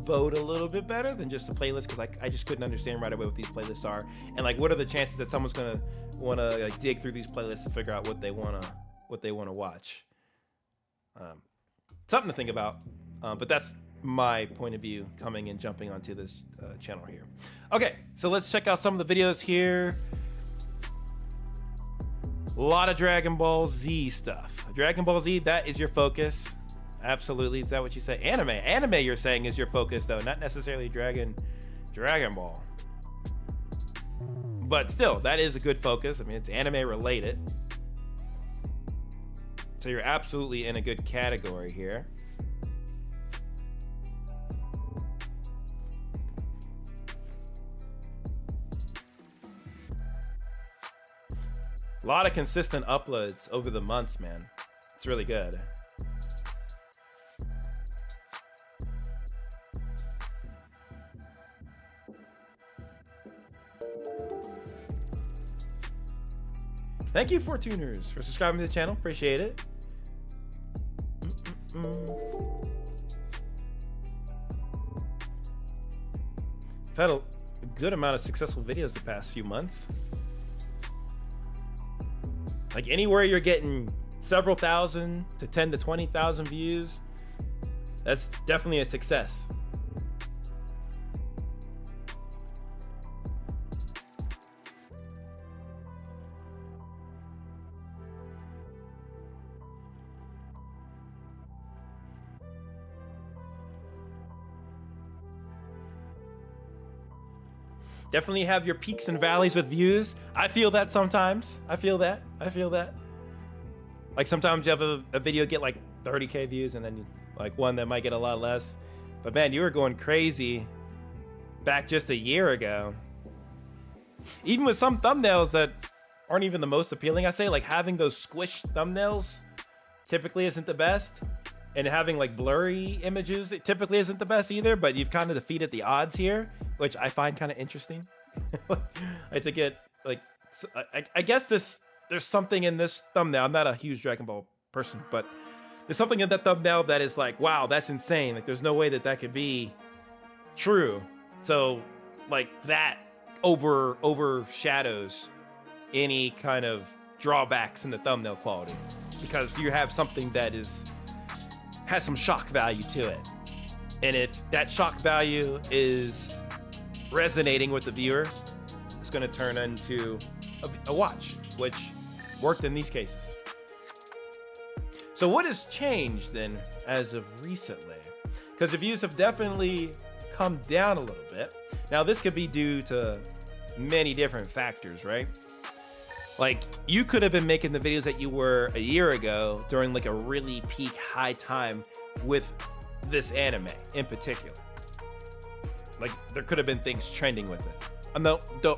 bode a little bit better than just a playlist, because I just couldn't understand right away what these playlists are, and like what are the chances that someone's gonna want to like dig through these playlists to figure out what they want to watch. Something to think about, but that's my point of view coming and jumping onto this channel here. Okay, so let's check out some of the videos here. A lot of Dragon Ball Z stuff. Dragon Ball Z, that is your focus. Absolutely. Is that what you say? Anime you're saying is your focus, though, not necessarily Dragon Ball. But still, that is a good focus. I mean, it's anime related. So you're absolutely in a good category here. A lot of consistent uploads over the months, man. It's really good. Thank you, Fortuners, for subscribing to the channel. Appreciate it. I've had a good amount of successful videos the past few months. Like anywhere you're getting several thousand to 10 to 20,000 views, that's definitely a success. Definitely have your peaks and valleys with views. I feel that sometimes. I feel that. Like sometimes you have a video get like 30K views, and then you, like one that might get a lot less. But man, you were going crazy back just a year ago. Even with some thumbnails that aren't even the most appealing, I say, like having those squished thumbnails typically isn't the best. And having like blurry images, it typically isn't the best either, but you've kind of defeated the odds here, which I find kind of interesting. I to get like, I guess there's something in this thumbnail. I'm not a huge Dragon Ball person, but there's something in that thumbnail that is like, wow, that's insane. Like there's no way that could be true. So like that overshadows any kind of drawbacks in the thumbnail quality, because you have something that has some shock value to it. And if that shock value is resonating with the viewer, it's going to turn into a watch, which worked in these cases. So what has changed then as of recently? Because the views have definitely come down a little bit. Now this could be due to many different factors, right? Like you could have been making the videos that you were a year ago during like a really peak high time with this anime in particular. Like there could have been things trending with it.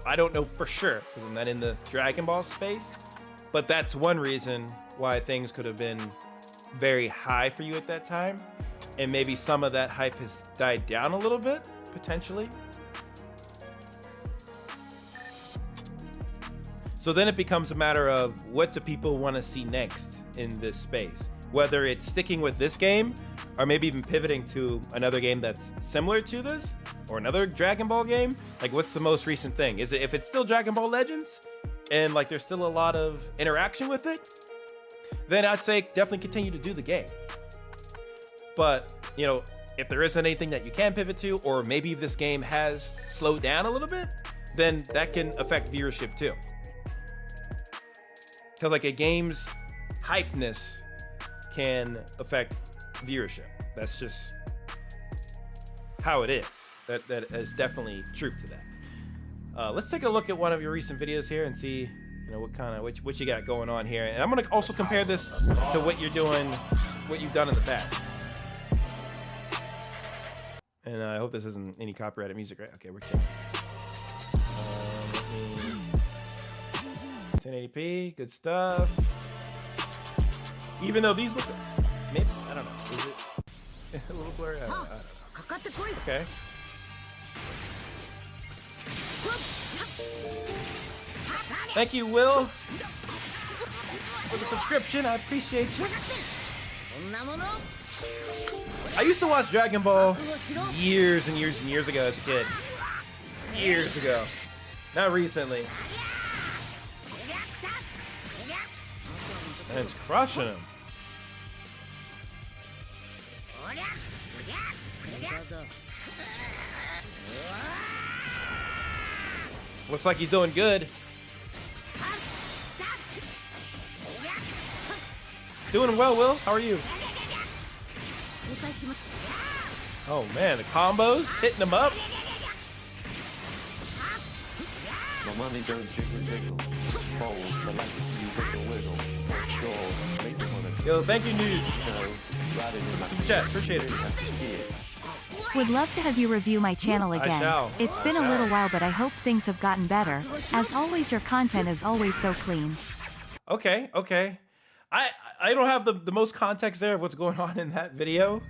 I don't know for sure because I'm not in the Dragon Ball space, but that's one reason why things could have been very high for you at that time. And maybe some of that hype has died down a little bit, potentially. So then it becomes a matter of what do people want to see next in this space? Whether it's sticking with this game or maybe even pivoting to another game that's similar to this or another Dragon Ball game. Like what's the most recent thing? Is it, if it's still Dragon Ball Legends and like there's still a lot of interaction with it, then I'd say definitely continue to do the game. But, you know, if there isn't anything that you can pivot to, or maybe this game has slowed down a little bit, then that can affect viewership too. Because like a game's hypeness can affect viewership. That's just how it is. That is definitely truth to that. Let's take a look at one of your recent videos here and see, you know, what you got going on here. And I'm gonna also compare this to what you're doing, what you've done in the past. And I hope this isn't any copyrighted music, right? Okay, we're chilling. 1080p, good stuff. Even though these look, maybe, I don't know, is it a little blurry? I don't know. Okay. Thank you, Will. for the subscription. I appreciate you. I used to watch Dragon Ball years and years and years ago as a kid. Years ago. Not recently. And it's crushing him. Looks like he's doing good. Doing well, Will. How are you? Oh man, the combos hitting him up. My money don't jiggle jiggle. Fold, the legacy wiggle wiggle. Jaws, make them wanna Yo, thank you, Nude. riding in my Super chat, appreciate it. I can see it. Would love to have you review my channel I again. shall. It's been a little while, but I hope things have gotten better. As always, your content is always so clean. Okay, okay. I don't have the most context there of what's going on in that video.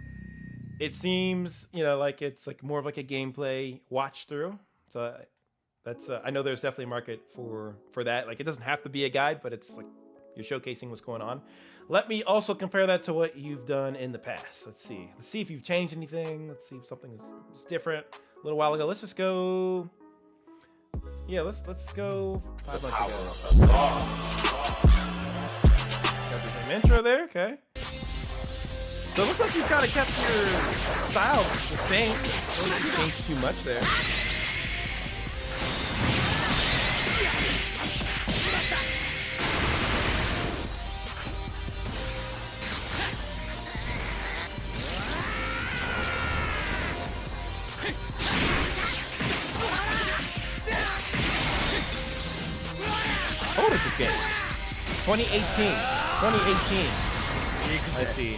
It seems, you know, like it's like more of like a gameplay watch through. So that's I know there's definitely a market for that. Like it doesn't have to be a guide, but it's like you're showcasing what's going on. Let me also compare that to what you've done in the past. Let's see if you've changed anything. Let's see if something is different a little while ago. Let's just go. Yeah, let's go 5 months ago. Got the same intro there, okay. So it looks like you kind of kept your style the same. Really didn't change too much there. How old is this game? 2018. 2018. I see.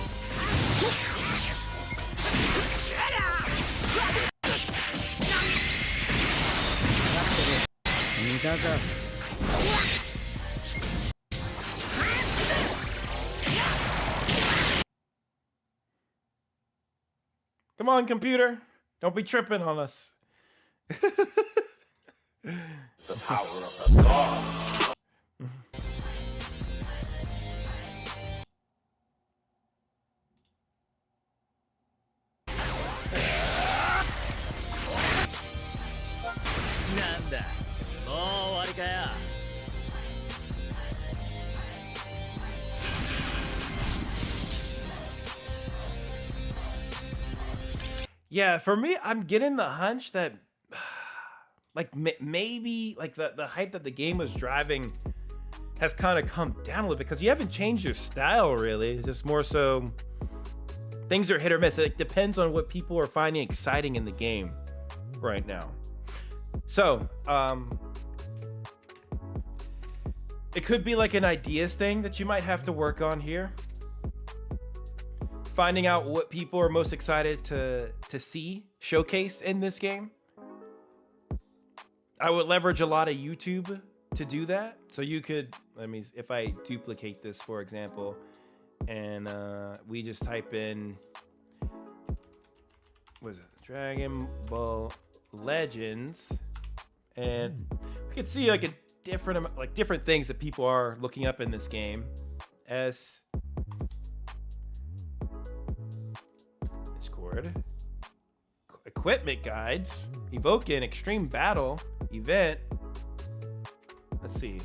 Come on, computer. Don't be tripping on us. The power of the gods. Yeah, for me, I'm getting the hunch that like maybe like the hype that the game was driving has kind of come down a little bit because you haven't changed your style really. It's just more so things are hit or miss. It depends on what people are finding exciting in the game right now. So, it could be like an ideas thing that you might have to work on here. Finding out what people are most excited to see showcased in this game. I would leverage a lot of YouTube to do that. So you could, let me, if I duplicate this, for example, and we just type in, what is it? Dragon Ball Legends, and we could see like a different, like different things that people are looking up in this game. Discord. Equipment guides. Evoke an extreme battle event. Let's see.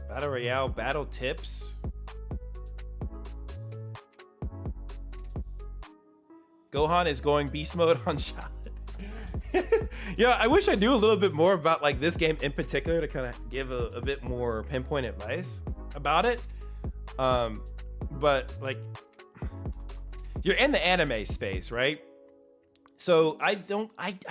Battle Royale battle tips. Gohan is going beast mode on shot. Yeah, I wish I knew a little bit more about like this game in particular to kind of give a bit more pinpoint advice about it. But like, you're in the anime space, right? So I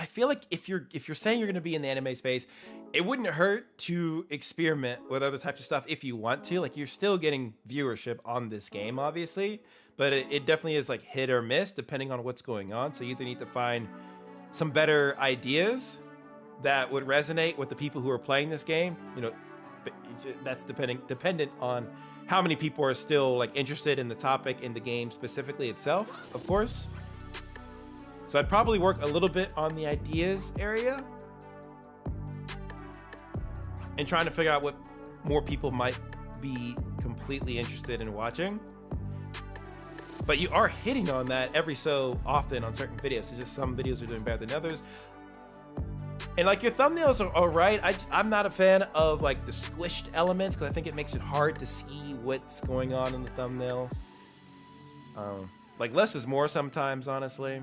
feel like if you're saying you're going to be in the anime space, it wouldn't hurt to experiment with other types of stuff if you want to. Like, you're still getting viewership on this game, obviously, but it definitely is like hit or miss depending on what's going on. So you either need to find some better ideas that would resonate with the people who are playing this game. You know, that's dependent on how many people are still like interested in the topic in the game specifically itself, of course. So I'd probably work a little bit on the ideas area and trying to figure out what more people might be completely interested in watching. But you are hitting on that every so often on certain videos. It's just some videos are doing better than others. And like your thumbnails are all right. I'm not a fan of like the squished elements because I think it makes it hard to see what's going on in the thumbnail. Like less is more sometimes, honestly.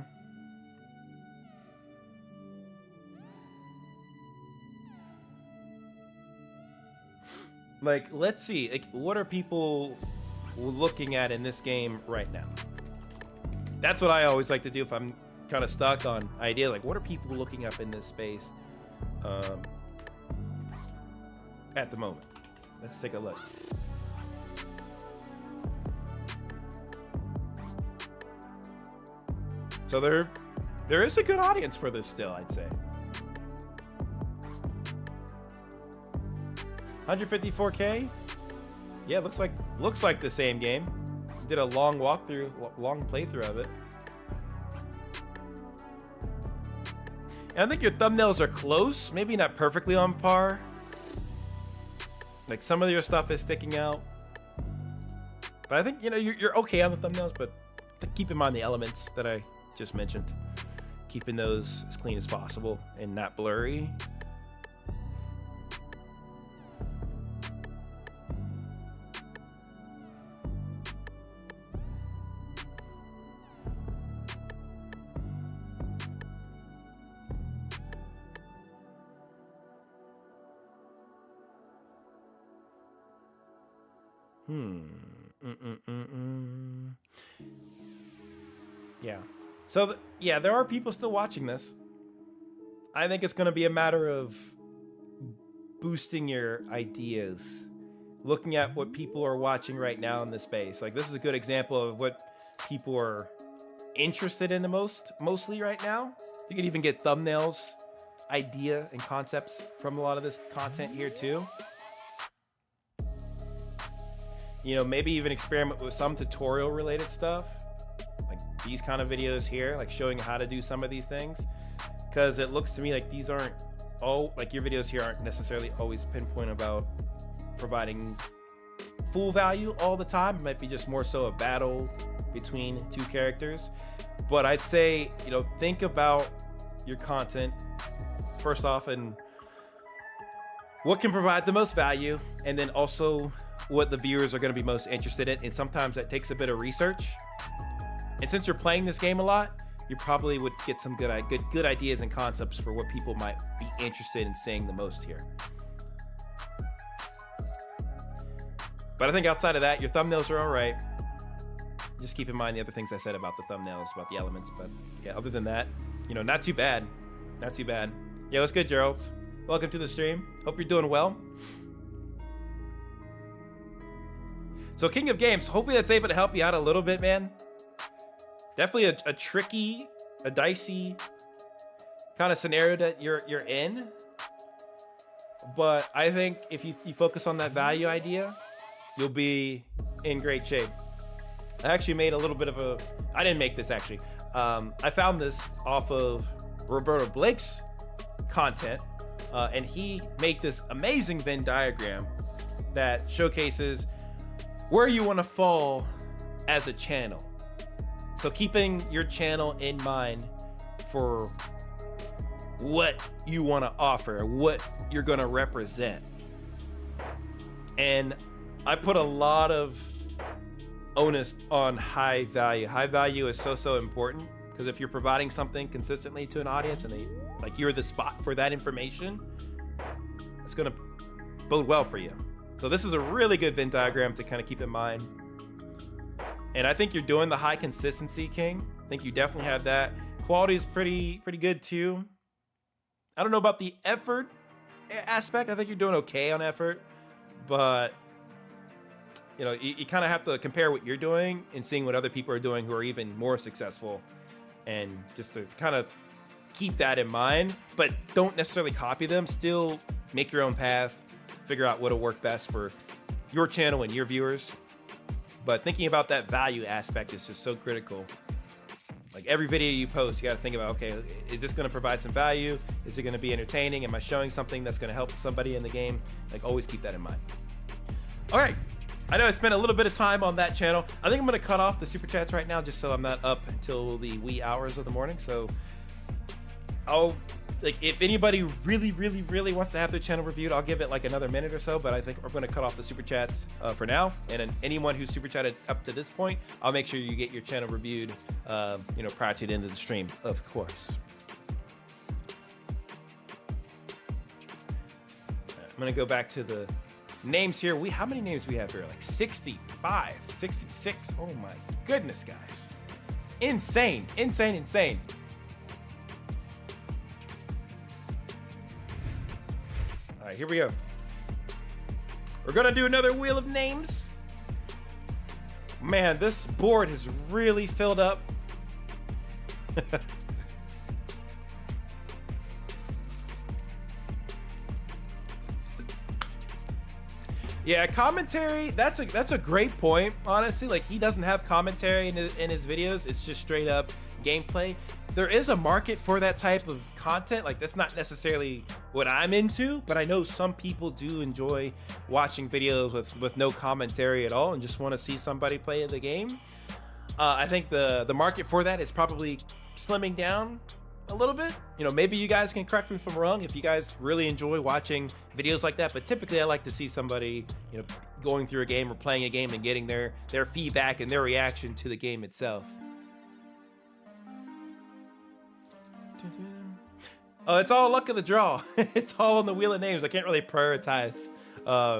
Like, let's see, like, what are people looking at in this game right now? That's what I always like to do if I'm kind of stuck on idea. Like, what are people looking up in this space at the moment? Let's take a look. So there is a good audience for this still, I'd say. 154K? Yeah, looks like the same game. Did a long walkthrough, long playthrough of it. And I think your thumbnails are close, maybe not perfectly on par. Like some of your stuff is sticking out. But I think, you know, you're okay on the thumbnails, but keep in mind the elements that I just mentioned. Keeping those as clean as possible and not blurry. Yeah. So, yeah, there are people still watching this. I think it's going to be a matter of boosting your ideas. Looking at what people are watching right now in this space. Like, this is a good example of what people are interested in the mostly right now. You can even get thumbnails, idea, and concepts from a lot of this content here, too. You know, maybe even experiment with some tutorial related stuff. Like these kind of videos here, like showing how to do some of these things. Because it looks to me like these aren't all, like your videos here aren't necessarily always pinpoint about providing full value all the time. It might be just more so a battle between two characters. But I'd say, you know, think about your content first off and what can provide the most value, and then also what the viewers are going to be most interested in. And sometimes that takes a bit of research. And since you're playing this game a lot, you probably would get some good ideas and concepts for what people might be interested in seeing the most here. But I think outside of that, your thumbnails are all right. Just keep in mind the other things I said about the thumbnails, about the elements. But yeah, other than that, you know, not too bad. Not too bad. Yeah, what's good, Gerald? Welcome to the stream. Hope you're doing well. So King of Games, hopefully that's able to help you out a little bit, man. Definitely a tricky, a dicey kind of scenario that you're in. But I think if you focus on that value idea, you'll be in great shape. I actually made a little bit of a, I didn't make this actually. I found this off of Roberto Blake's content. And he made this amazing Venn diagram that showcases where you want to fall as a channel. So keeping your channel in mind for what you want to offer, what you're going to represent. And I put a lot of onus on high value. High value is so important because if you're providing something consistently to an audience and they like you're the spot for that information, it's going to bode well for you. So this is a really good Venn diagram to kind of keep in mind. And I think you're doing the high consistency, King. I think you definitely have that. Quality is pretty good too. I don't know about the effort aspect. I think you're doing okay on effort, but you know, you kind of have to compare what you're doing and seeing what other people are doing who are even more successful, and just to kind of keep that in mind, but don't necessarily copy them. Still make your own path, figure out what'll work best for your channel and your viewers. But thinking about that value aspect is just so critical. Like every video you post, you got to think about, okay, is this going to provide some value? Is it going to be entertaining? Am I showing something that's going to help somebody in the game? Like always keep that in mind. All right. I know I spent a little bit of time on that channel. I think I'm going to cut off the super chats right now just so I'm not up until the wee hours of the morning. So I'll, like, if anybody really wants to have their channel reviewed, I'll give it like another minute or so, but I think we're going to cut off the super chats for now. And then anyone who's super chatted up to this point, I'll make sure you get your channel reviewed, you know, prior to the end of the stream, of course. I'm going to go back to the names here. How many names we have here? Like 65, 66. Oh my goodness, guys. Insane. All right, here we go. We're gonna do another wheel of names. Man, this board has really filled up. Yeah, commentary, that's a great point, honestly. Like, he doesn't have commentary in his videos. It's just straight up gameplay. There is a market for that type of content. Like, that's not necessarily what I'm into, but I know some people do enjoy watching videos with no commentary at all and just want to see somebody play the game. I think the market for that is probably slimming down a little bit. You know, maybe you guys can correct me if I'm wrong, if you guys really enjoy watching videos like that, but typically I like to see somebody, you know, going through a game or playing a game and getting their feedback and their reaction to the game itself. Oh, it's all luck of the draw. It's all on the wheel of names. I can't really prioritize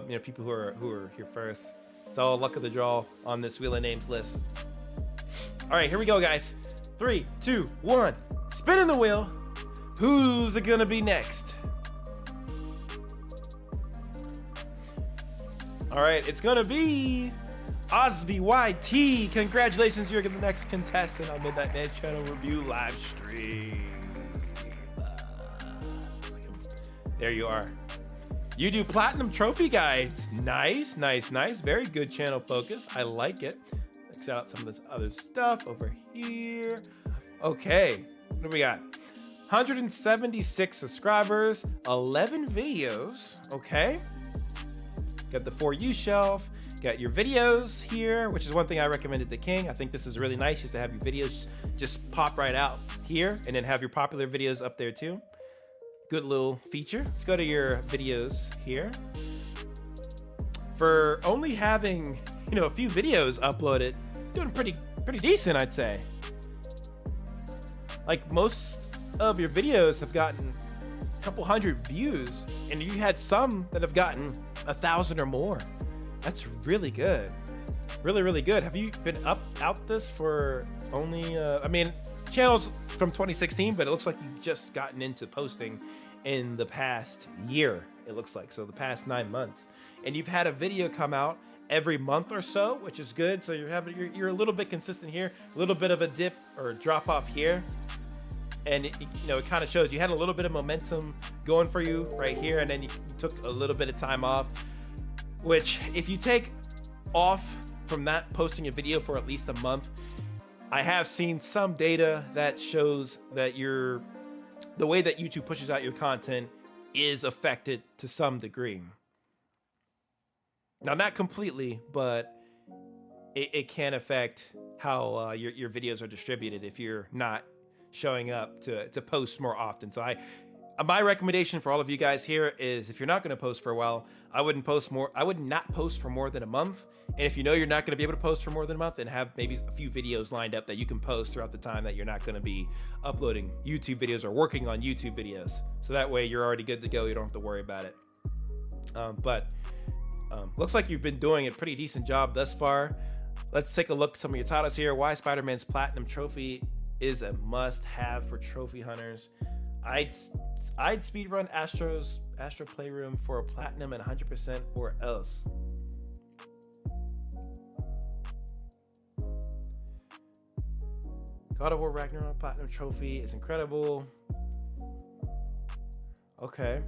you know, people who are here first. It's all luck of the draw on this wheel of names list. All right, here we go, guys. 3, 2, 1. Spinning the wheel. Who's it gonna be next? All right, it's gonna be Osby YT. Congratulations, you're the next contestant on MidnightMan channel review live stream. There you are. You do platinum trophy guides. Nice. Very good channel focus. I like it. Check out some of this other stuff over here. Okay. What do we got? 176 subscribers, 11 videos. Okay. Got the For You shelf. Got your videos here, which is one thing I recommended to King. I think this is really nice just to have your videos just pop right out here and then have your popular videos up there too. Good little feature. Let's go to your videos here. For only having, you know, a few videos uploaded, doing pretty decent, I'd say. Like, most of your videos have gotten a couple hundred views, and you had some that have gotten 1,000 or more. That's really good. Really good. Have you been out this for only I mean, channels from 2016, but it looks like you've just gotten into posting in the past year, it looks like. So the past 9 months. And you've had a video come out every month or so, which is good. So you're a little bit consistent here, a little bit of a dip or drop off here. And it, you know, it kind of shows you had a little bit of momentum going for you right here, and then you took a little bit of time off, which if you take off from that posting a video for at least a month, I have seen some data that shows that the way that YouTube pushes out your content is affected to some degree. Now, not completely, but it can affect how your videos are distributed if you're not showing up to post more often. So my recommendation for all of you guys here is, if you're not going to post for a while, I would not post for more than a month. And if you know you're not going to be able to post for more than a month, then have maybe a few videos lined up that you can post throughout the time that you're not going to be uploading YouTube videos or working on YouTube videos. So that way you're already good to go. You don't have to worry about it. But looks like you've been doing a pretty decent job thus far. Let's take a look at some of your titles here. Why Spider-Man's Platinum Trophy is a must-have for trophy hunters. I'd speedrun Astro Playroom for a platinum at 100% or else. God of War Ragnarok Platinum Trophy is incredible. Okay.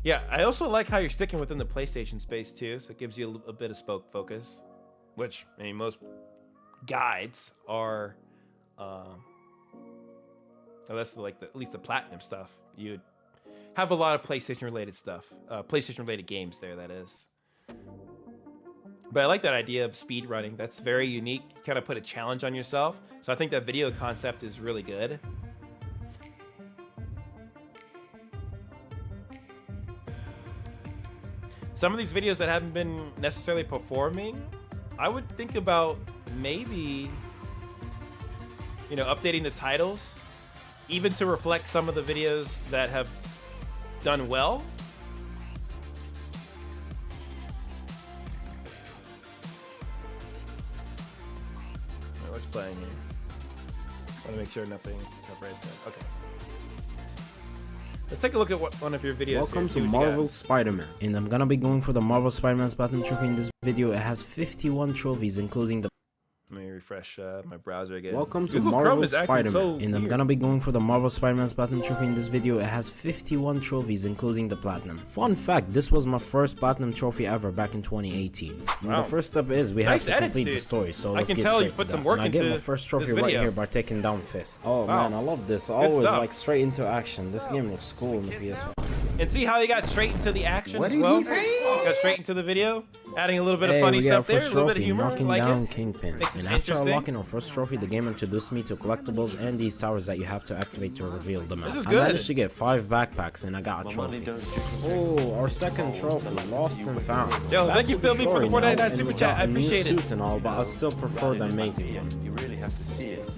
Yeah, I also like how you're sticking within the PlayStation space too, so it gives you a bit of focus, which, I mean, most guides are. That's like at least the platinum stuff. You have a lot of PlayStation related stuff, PlayStation related games there, that is. But I like that idea of speed running. That's very unique. You kind of put a challenge on yourself. So I think that video concept is really good. Some of these videos that haven't been necessarily performing, I would think about maybe, you know, updating the titles, even to reflect some of the videos that have done well. What's playing here? Want to make sure nothing copyrights. Okay. Let's take a look at one of your videos. Welcome here. to Marvel Spider-Man, and I'm gonna be going for the Marvel Spider-Man's Platinum Trophy in this video. It has 51 trophies, including the... Let me refresh my browser again. Welcome to Google Chrome Marvel is acting Spider-Man, so and I'm weird. gonna be going for the Marvel Spider-Man's Platinum Trophy in this video. It has 51 trophies, including the Platinum. Fun fact, this was my first Platinum Trophy ever back in 2018. Wow. The first step is we Nice have to edits, complete the dude. story, so I let's can get tell you straight put to some that. work And I get into my first trophy this right video. here by taking down Fist. Oh Wow. man, I love this. Always stuff. like straight into action. This game looks cool on the PS5. And see how he got straight into the action What as did well? he say? Got straight into the video, adding a little bit of Hey, funny we got stuff our there, a first little bit of trophy, humor. knocking Like down it. Kingpin. Makes it And after interesting. unlocking our first trophy, the game introduced me to collectibles and these towers that you have to activate to reveal the map. This is I good. managed to get 5 backpacks and I got a My money trophy. don't jiggle. Oh, our second trophy, lost and found. Yo, Back thank you, to the Philby, for the story now, 499 and super we chat. got I a new appreciate it. suit and all, but I still prefer the amazing one. You really have to see it.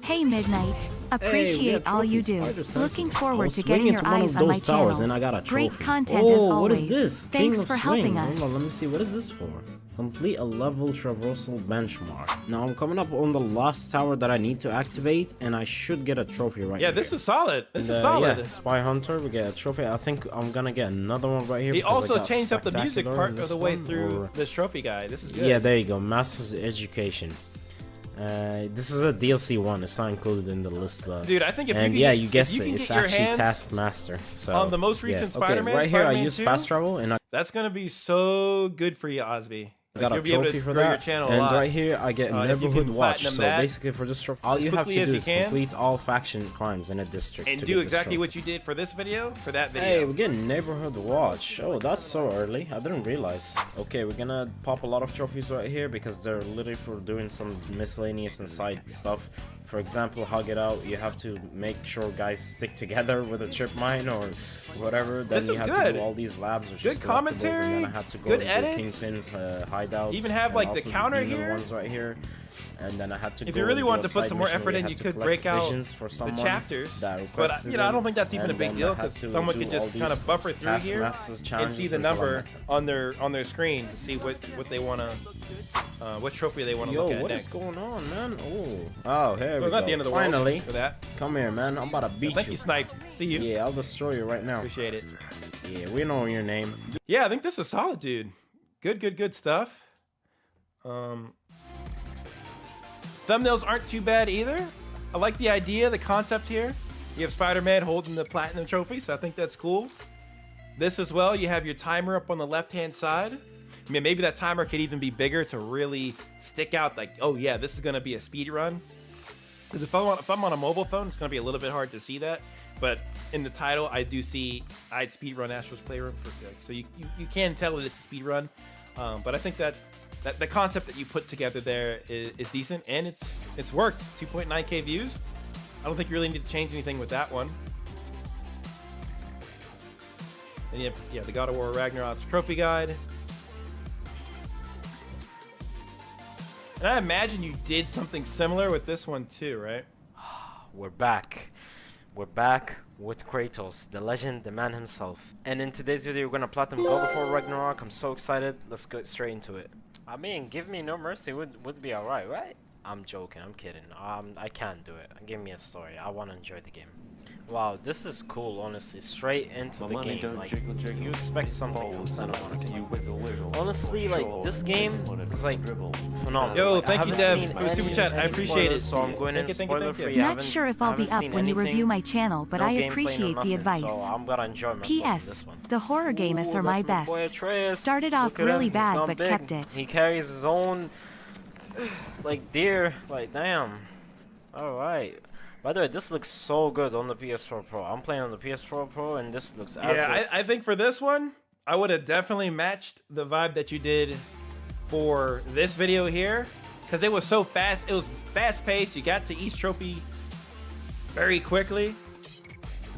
Hey Midnight, appreciate all you do. Looking forward to getting your eyes on my towers channel. and I got a trophy. Great content as Oh, what always. is this? Thanks King of for Swing. helping us. Hold on, let me see. What is this for? Complete a level traversal benchmark. Now I'm coming up on the last tower that I need to activate, and I should get a trophy right Yeah, here. this is solid. This is And, solid. Yeah, Spy Hunter, we get a trophy. I think I'm gonna get another one right here. He because I also got changed up the music Spectacular part in of this the way one, through or- this trophy guy. This is good. Yeah, there you go. Master's Education. This is a DLC one. It's not included in the list, but Dude, I think if and you can yeah, get- you if guessed you it. can It's get your actually hands Taskmaster. So on the most recent yeah. Spider-Man, Okay, right here I Spider-Man use 2, fast travel, and I That's gonna be so good for you, Osby. Like, got a you'll be able trophy to for grow your that. channel a And lot. right here I get if you Neighborhood can Watch. platinum So that basically for this trophy, all as you have quickly to as do you is can. complete all faction crimes in a district And to do get this exactly trophy. what you did for this video, for that video. Hey, we're getting Neighborhood Watch. Oh, that's so early. I didn't realize. Okay, we're gonna pop a lot of trophies right here because they're literally for doing some miscellaneous and side stuff. For example, Hug It Out, you have to make sure guys stick together with a trip mine or whatever. Then This you is have good. to do all these labs, which Good is collectibles, commentary, and then I had to go good into edits. Kingpin's hideouts. Even have, and like, the also counter demon here. ones right here. And then I had to If go you really and do wanted a to put side some more mission effort where in, had you to could collect break out visions for the someone chapters. that But requested you know, I don't them, think that's even a and big then deal I had because to someone do could all just kind these of buffer through here Taskmasters and see challenges the until I number met him. on their screen to see what they want to, what trophy they want to Yo, look at what is next. going on, man? Oh, here we Well, go. not the end of the Finally, world for that. come here, man. I'm about to beat Thank you. you, Snipe. See you. Yeah, I'll destroy you right now. Appreciate it. Yeah, we know your name. Yeah, I think this is solid, dude. Good stuff. Thumbnails aren't too bad either. I like the idea, the concept here. You have Spider-Man holding the platinum trophy, so I think that's cool. This as well, you have your timer up on the left-hand side. I mean, maybe that timer could even be bigger to really stick out like, oh yeah, this is gonna be a speed run. Because if I'm on a mobile phone, it's gonna be a little bit hard to see that. But in the title, I do see I'd speedrun Astro's Playroom, so you can tell that it's a speed run. But I think that the concept that you put together there is decent, and it's worked. 2.9K views. I don't think you really need to change anything with that one. And you have, yeah, the God of War Ragnarok's trophy guide. And I imagine you did something similar with this one too, right? We're back. We're back with Kratos, the legend, the man himself. And in today's video, we're gonna platinum God of War Ragnarok. I'm so excited. Let's get straight into it. I mean, Give Me No Mercy would be alright, right? I'm joking. I'm kidding. I can't do it. Give me a story. I want to enjoy the game. Wow, this is cool, honestly. Straight into My the money game. don't Like, jiggle, jiggle. you expect something from Falls Santa like Monica. you wiggle, wiggle. Honestly, like, Draws this and game wanna is, like, dribble. phenomenal. Yo, Like, I thank you, haven't Dev, seen for the super any- chat. I any appreciate spoilers, it. So I'm going in Thank you. spoiler free. Not sure if I'll be up when you review my channel, but I appreciate the advice. So I'm gonna enjoy myself in P.S. this one. The horror gamers are my That's my best. boy Atreus. Started off Look at really him, he's bad, gone but big. kept it. He carries his own, like, deer. Like, damn. All right. By the way, this looks so good on the PS4 Pro. I'm playing on the PS4 Pro, and this looks as Yeah, good. I think for this one, I would have definitely matched the vibe that you did for this video here, because it was so fast. It was fast paced. You got to each trophy very quickly.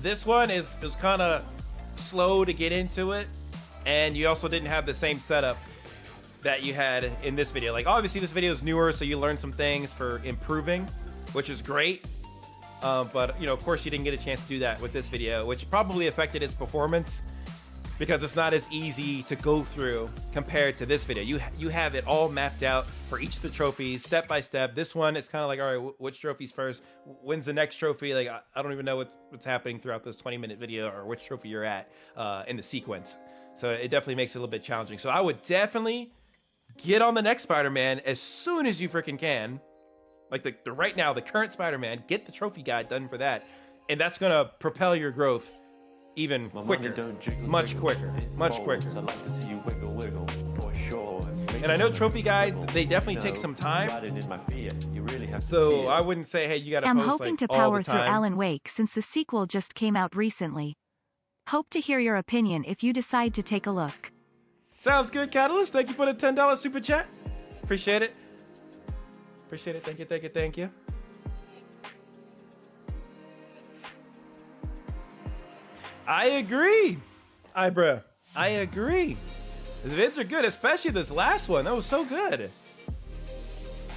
This one it was kind of slow to get into it, and you also didn't have the same setup that you had in this video. Like, obviously this video is newer, so you learned some things for improving, which is great. But you know, of course, you didn't get a chance to do that with this video, which probably affected its performance because it's not as easy to go through compared to this video. You have it all mapped out for each of the trophies, step by step. This one, it's kind of like, all right, which trophy's first? When's the next trophy? Like, I don't even know what's happening throughout this 20-minute video or which trophy you're at in the sequence. So it definitely makes it a little bit challenging. So I would definitely get on the next Spider-Man as soon as you freaking can. Like the right now, the current Spider-Man, get the trophy guide done for that. And that's gonna propel your growth even quicker, much quicker. I like to see you wiggle, wiggle, for sure. And I know trophy guides, they definitely take some time. So I wouldn't say, hey, you gotta I'm post hoping like to all power the through time. Alan Wake since the sequel just came out recently. Hope to hear your opinion if you decide to take a look. Sounds good, Catalyst. Thank you for the $10 super chat. Appreciate it. Appreciate it. Thank you, thank you, thank you. I agree, Ibra. I agree. The vids are good, especially this last one. That was so good.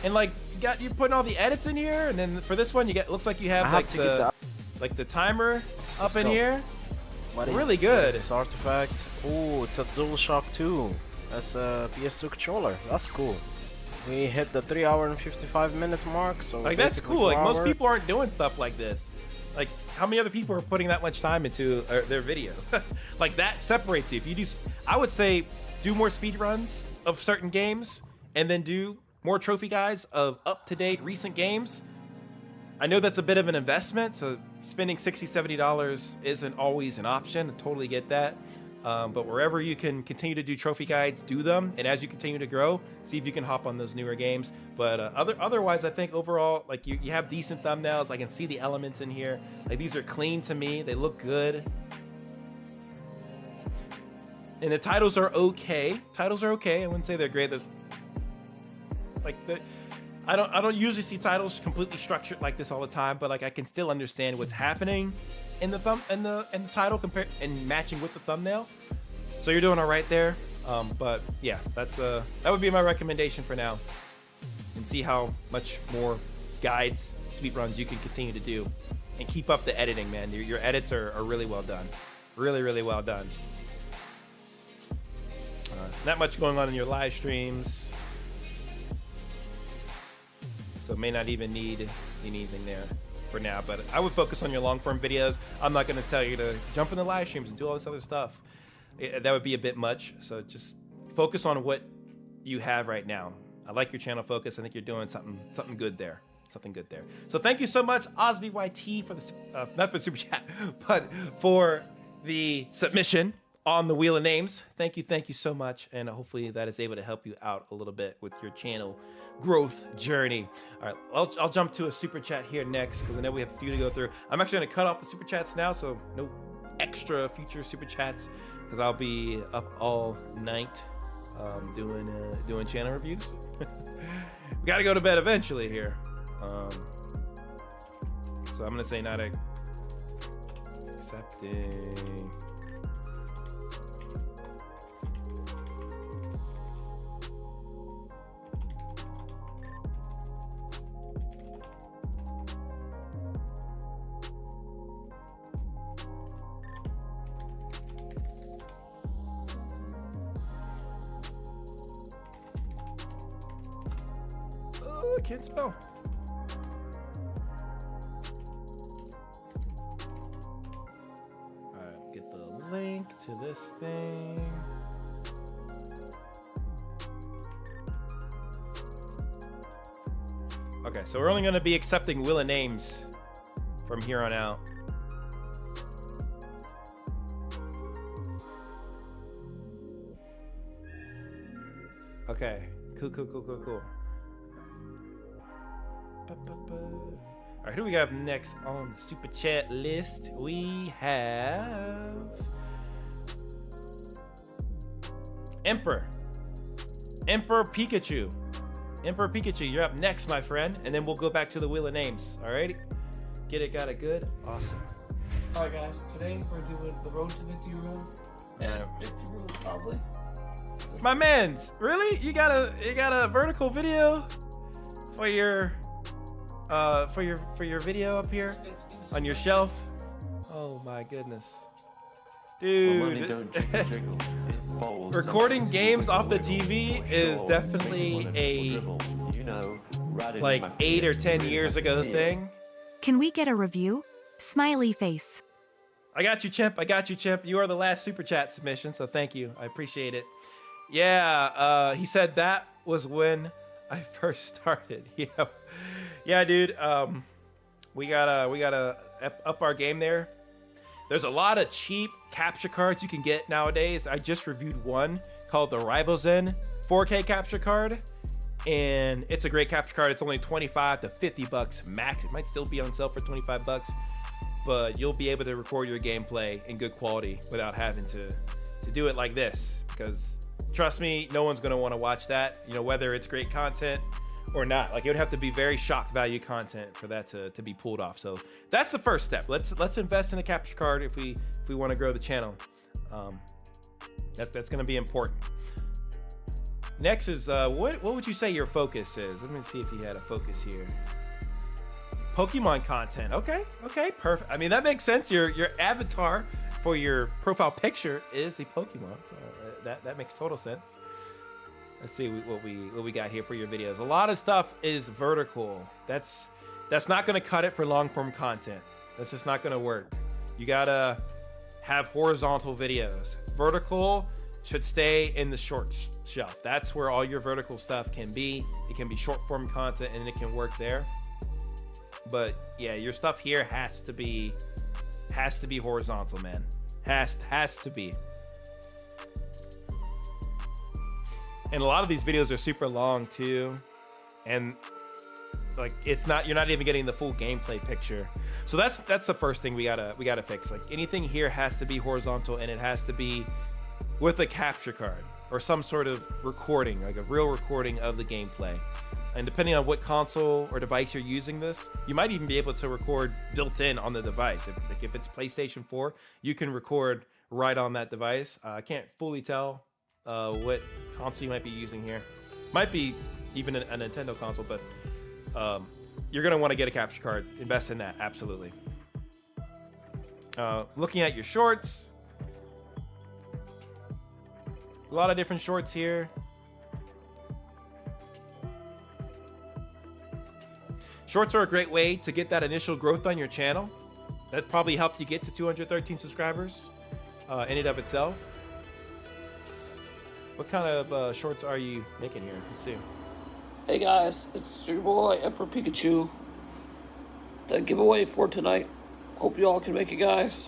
And like, you're putting all the edits in here, and then for this one, looks like you have like the timer up in here. Really good. This artifact. Oh, it's a DualShock 2. That's a PS2 controller. That's cool. We hit the 3 hour and 55 minute mark, so like that's basically cool. Like 4 most hour. people aren't doing stuff like this. Like how many other people are putting that much time into their video? Like that separates you. If you do, I would say do more speed runs of certain games, and then do more trophy guides of up-to-date recent games. I know that's a bit of an investment, so spending $60, $70 isn't always an option. I totally get that. But wherever you can continue to do trophy guides, do them. And as you continue to grow, see if you can hop on those newer games. But otherwise, I think overall, like you have decent thumbnails. I can see the elements in here. Like these are clean to me. They look good. And the titles are okay. Titles are okay. I wouldn't say they're great. There's like I don't usually see titles completely structured like this all the time, but like I can still understand what's happening in the title compared and matching with the thumbnail. So you're doing all right there. But yeah, that would be my recommendation for now. And see how much more guides, speedruns you can continue to do, and keep up the editing, man. Your edits are really well done, really well done. Not much going on in your live streams. So may not even need anything there for now, but I would focus on your long form videos. I'm not going to tell you to jump in the live streams and do all this other stuff. That would be a bit much. So just focus on what you have right now. I like your channel focus. I think you're doing something good there. Something good there. So thank you so much, Osby YT, for the not for the super chat, but for the submission on the Wheel of Names. Thank you so much, and hopefully that is able to help you out a little bit with your channel growth journey. All right, I'll jump to a super chat here next because I know we have a few to go through. I'm actually going to cut off the super chats now, so no extra future super chats because I'll be up all night doing channel reviews. We got to go to bed eventually here. So I'm going to say not accepting. I can't spell. Alright, get the link to this thing. Okay, so we're only going to be accepting Wheel of Names from here on out. Okay, cool. All right, who do we have next on the super chat list? We have Emperor. Emperor Pikachu. Emperor Pikachu, you're up next, my friend. And then we'll go back to the wheel of names. All right? Get it, got it good? Awesome. Alright guys, today we're doing the road to victory room. And victory room probably. My mans, really? You got a vertical video for your video up here on your shelf? Oh my goodness. Dude, recording games off the TV is definitely a like 8 or 10 years ago thing. Can we get a review? Smiley face. I got you, Chimp. I got you, Chimp. You are the last super chat submission, so thank you. I appreciate it. Yeah, he said that was when I first started. Yeah, dude. We gotta up our game there. There's a lot of cheap capture cards you can get nowadays. I just reviewed one called the Ribozen 4K capture card, and it's a great capture card. It's only 25 to 50 bucks max. It might still be on sale for 25 bucks, but you'll be able to record your gameplay in good quality without having to do it like this. Because trust me, no one's gonna want to watch that. You know, whether it's great content or not. Like, it would have to be very shock value content for that to be pulled off. So that's the first step. Let's invest in a capture card if we want to grow the channel. That's going to be important. Next is what would you say your focus is? Let me see if you had a focus here. Pokemon content. Okay, perfect. I mean, that makes sense. Your avatar for your profile picture is a Pokemon, so that makes total sense. Let's see what we got here for your videos. A lot of stuff is vertical. That's not gonna cut it for long form content. That's just not gonna work. You gotta have horizontal videos. Vertical should stay in the short shelf. That's where all your vertical stuff can be. It can be short form content and it can work there. But yeah, your stuff here has to be horizontal, man. Has to be. And a lot of these videos are super long too, and like you're not even getting the full gameplay picture. So that's the first thing we gotta fix. Like, anything here has to be horizontal, and it has to be with a capture card or some sort of recording, like a real recording of the gameplay. And depending on what console or device you're using this, you might even be able to record built in on the device. If it's PlayStation 4, you can record right on that device. I can't fully tell what console you might be using here. Might be even a Nintendo console, but you're gonna want to get a capture card. Invest in that, absolutely. Looking at your shorts, a lot of different shorts here. Shorts are a great way to get that initial growth on your channel. That probably helped you get to 213 subscribers in and of itself. What kind of shorts are you making here? Let's see. Hey guys, it's your boy Emperor Pikachu. The giveaway for tonight. Hope you all can make it, guys.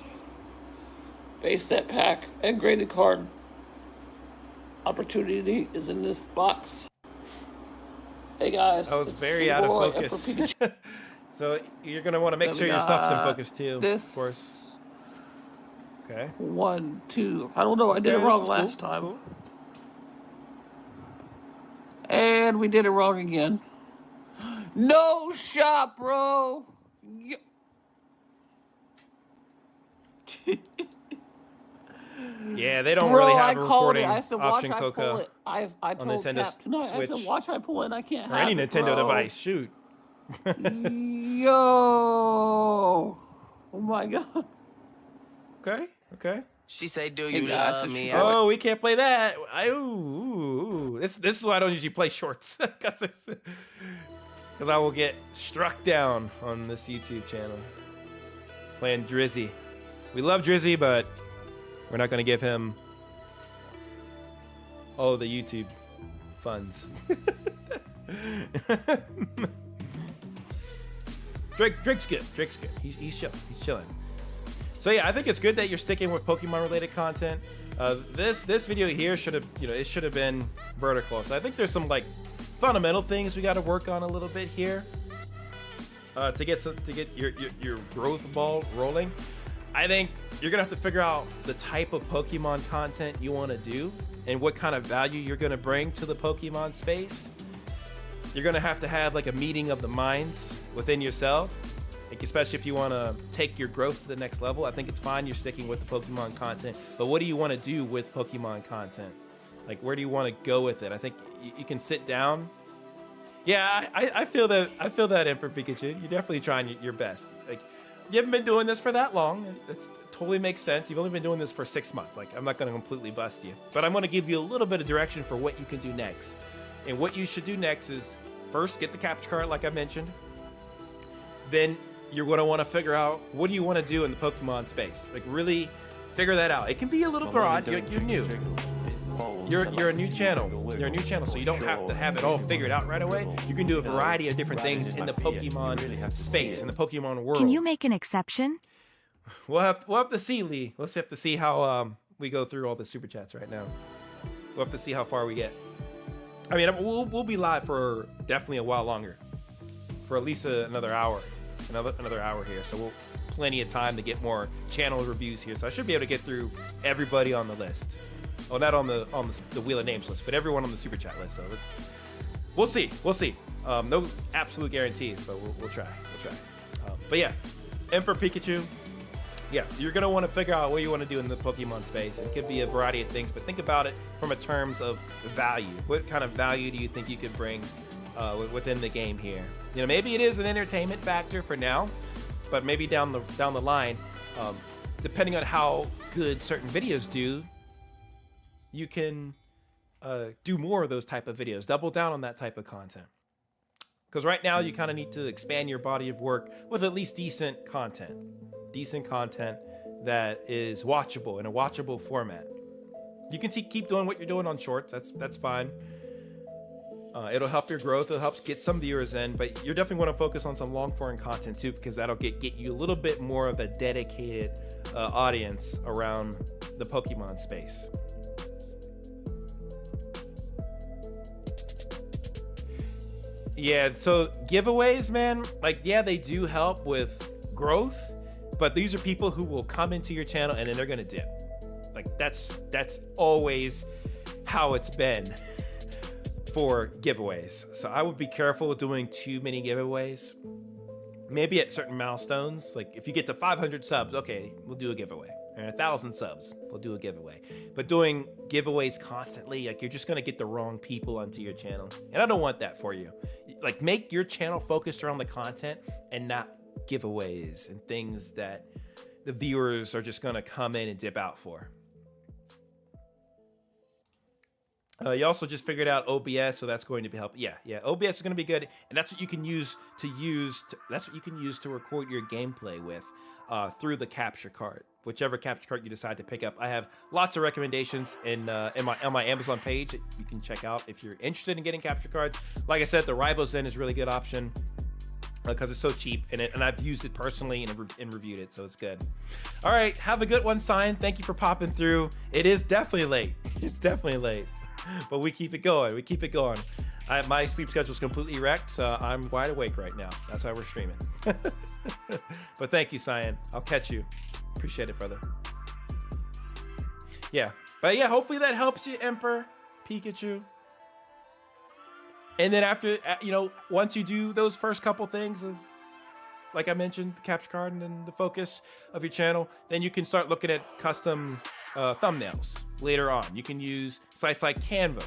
Base set pack and graded card opportunity is in this box. Hey guys, I was very out of focus. So you're gonna want to make sure your stuff's in focus too. This, of course. Okay. 1, 2. I don't know. I did it wrong last time. Cool. And we did it wrong again. No shot, bro. Yeah, they don't really have a recording I said, option, watch Coco. I pull it. I told Nintendo Cap tonight. Switch. I said, watch I pull it. And I can't Or have any it, Nintendo bro. device. Shoot. Yo. Oh my god. Okay. She say, "Do Hey, you guys, love me?" Oh, we can't play that. This is why I don't usually play shorts, because I will get struck down on this YouTube channel playing Drizzy. We love Drizzy, but we're not going to give him all the YouTube funds. Drake's good. He's chilling. So yeah, I think it's good that you're sticking with Pokemon related content. This video here should have been vertical. So I think there's some like fundamental things we got to work on a little bit here to get your growth ball rolling. I think you're gonna have to figure out the type of Pokemon content you want to do and what kind of value you're going to bring to the Pokemon space, you're going to have like a meeting of the minds within yourself. Like, especially if you want to take your growth to the next level. I think it's fine you're sticking with the Pokemon content, but what do you want to do with Pokemon content? Like, where do you want to go with it? I think you can sit down. Yeah, I feel that, Emperor Pikachu. You're definitely trying your best. Like, you haven't been doing this for that long. It totally makes sense. You've only been doing this for 6 months. Like, I'm not going to completely bust you, but I'm going to give you a little bit of direction for what you can do next. And what you should do next is first get the capture card, like I mentioned. Then you're going to want to figure out what do you want to do in the Pokemon space. Like, really figure that out. It can be a little broad. You're new. You're a new channel. You're a new channel, so you don't have to have it all figured out right away. You can do a variety of different things in the Pokemon space, in the Pokemon world. Can you make an exception? We'll have to see, Lee. Let's have to see how we go through all the super chats right now. We'll have to see how far we get. I mean, we'll be live for definitely a while longer, for at least another hour, another hour here. So we'll plenty of time to get more channel reviews here. So I should be able to get through everybody on the list. Well, not on the Wheel of Names list, but everyone on the super chat list. So we'll see. No absolute guarantees, but we'll try. But yeah, Emperor Pikachu. Yeah, you're gonna want to figure out what you want to do in the Pokemon space. It could be a variety of things, but think about it from a terms of value. What kind of value do you think you could bring within the game here? You know, maybe it is an entertainment factor for now, but maybe down the line, depending on how good certain videos do, you can do more of those type of videos. Double down on that type of content. Because right now you kind of need to expand your body of work with at least decent content that is watchable in a watchable format. You can keep doing what you're doing on shorts. That's fine. It'll help your growth. It'll help get some viewers in, but you're definitely want to focus on some long form content too, because that'll get you a little bit more of a dedicated audience around the Pokemon space. Yeah, so giveaways, man, like, yeah, they do help with growth, but these are people who will come into your channel and then they're gonna dip. Like, that's always how it's been for giveaways. So I would be careful doing too many giveaways. Maybe at certain milestones, like if you get to 500 subs, okay, we'll do a giveaway. Or 1,000 subs, we'll do a giveaway. But doing giveaways constantly, like, you're just gonna get the wrong people onto your channel. And I don't want that for you. Like, make your channel focused around the content and not giveaways and things that the viewers are just gonna come in and dip out for. You also just figured out OBS, so that's going to be helpful. Yeah, OBS is going to be good, and that's what you can use to record your gameplay with through the capture card, whichever capture card you decide to pick up. I have lots of recommendations on my Amazon page that you can check out if you're interested in getting capture cards. Like I said, the Ribozen is a really good option because it's so cheap, and I've used it personally and reviewed it, so it's good. All right, have a good one, Sign. Thank you for popping through. It is definitely late. It's definitely late. But we keep it going. My sleep schedule is completely wrecked, so I'm wide awake right now. That's why we're streaming. But thank you, Cyan. I'll catch you. Appreciate it, brother. Yeah. But yeah, hopefully that helps you, Emperor Pikachu. And then after, once you do those first couple things of, like I mentioned, the capture card and then the focus of your channel, then you can start looking at custom thumbnails later on. You can use sites like Canva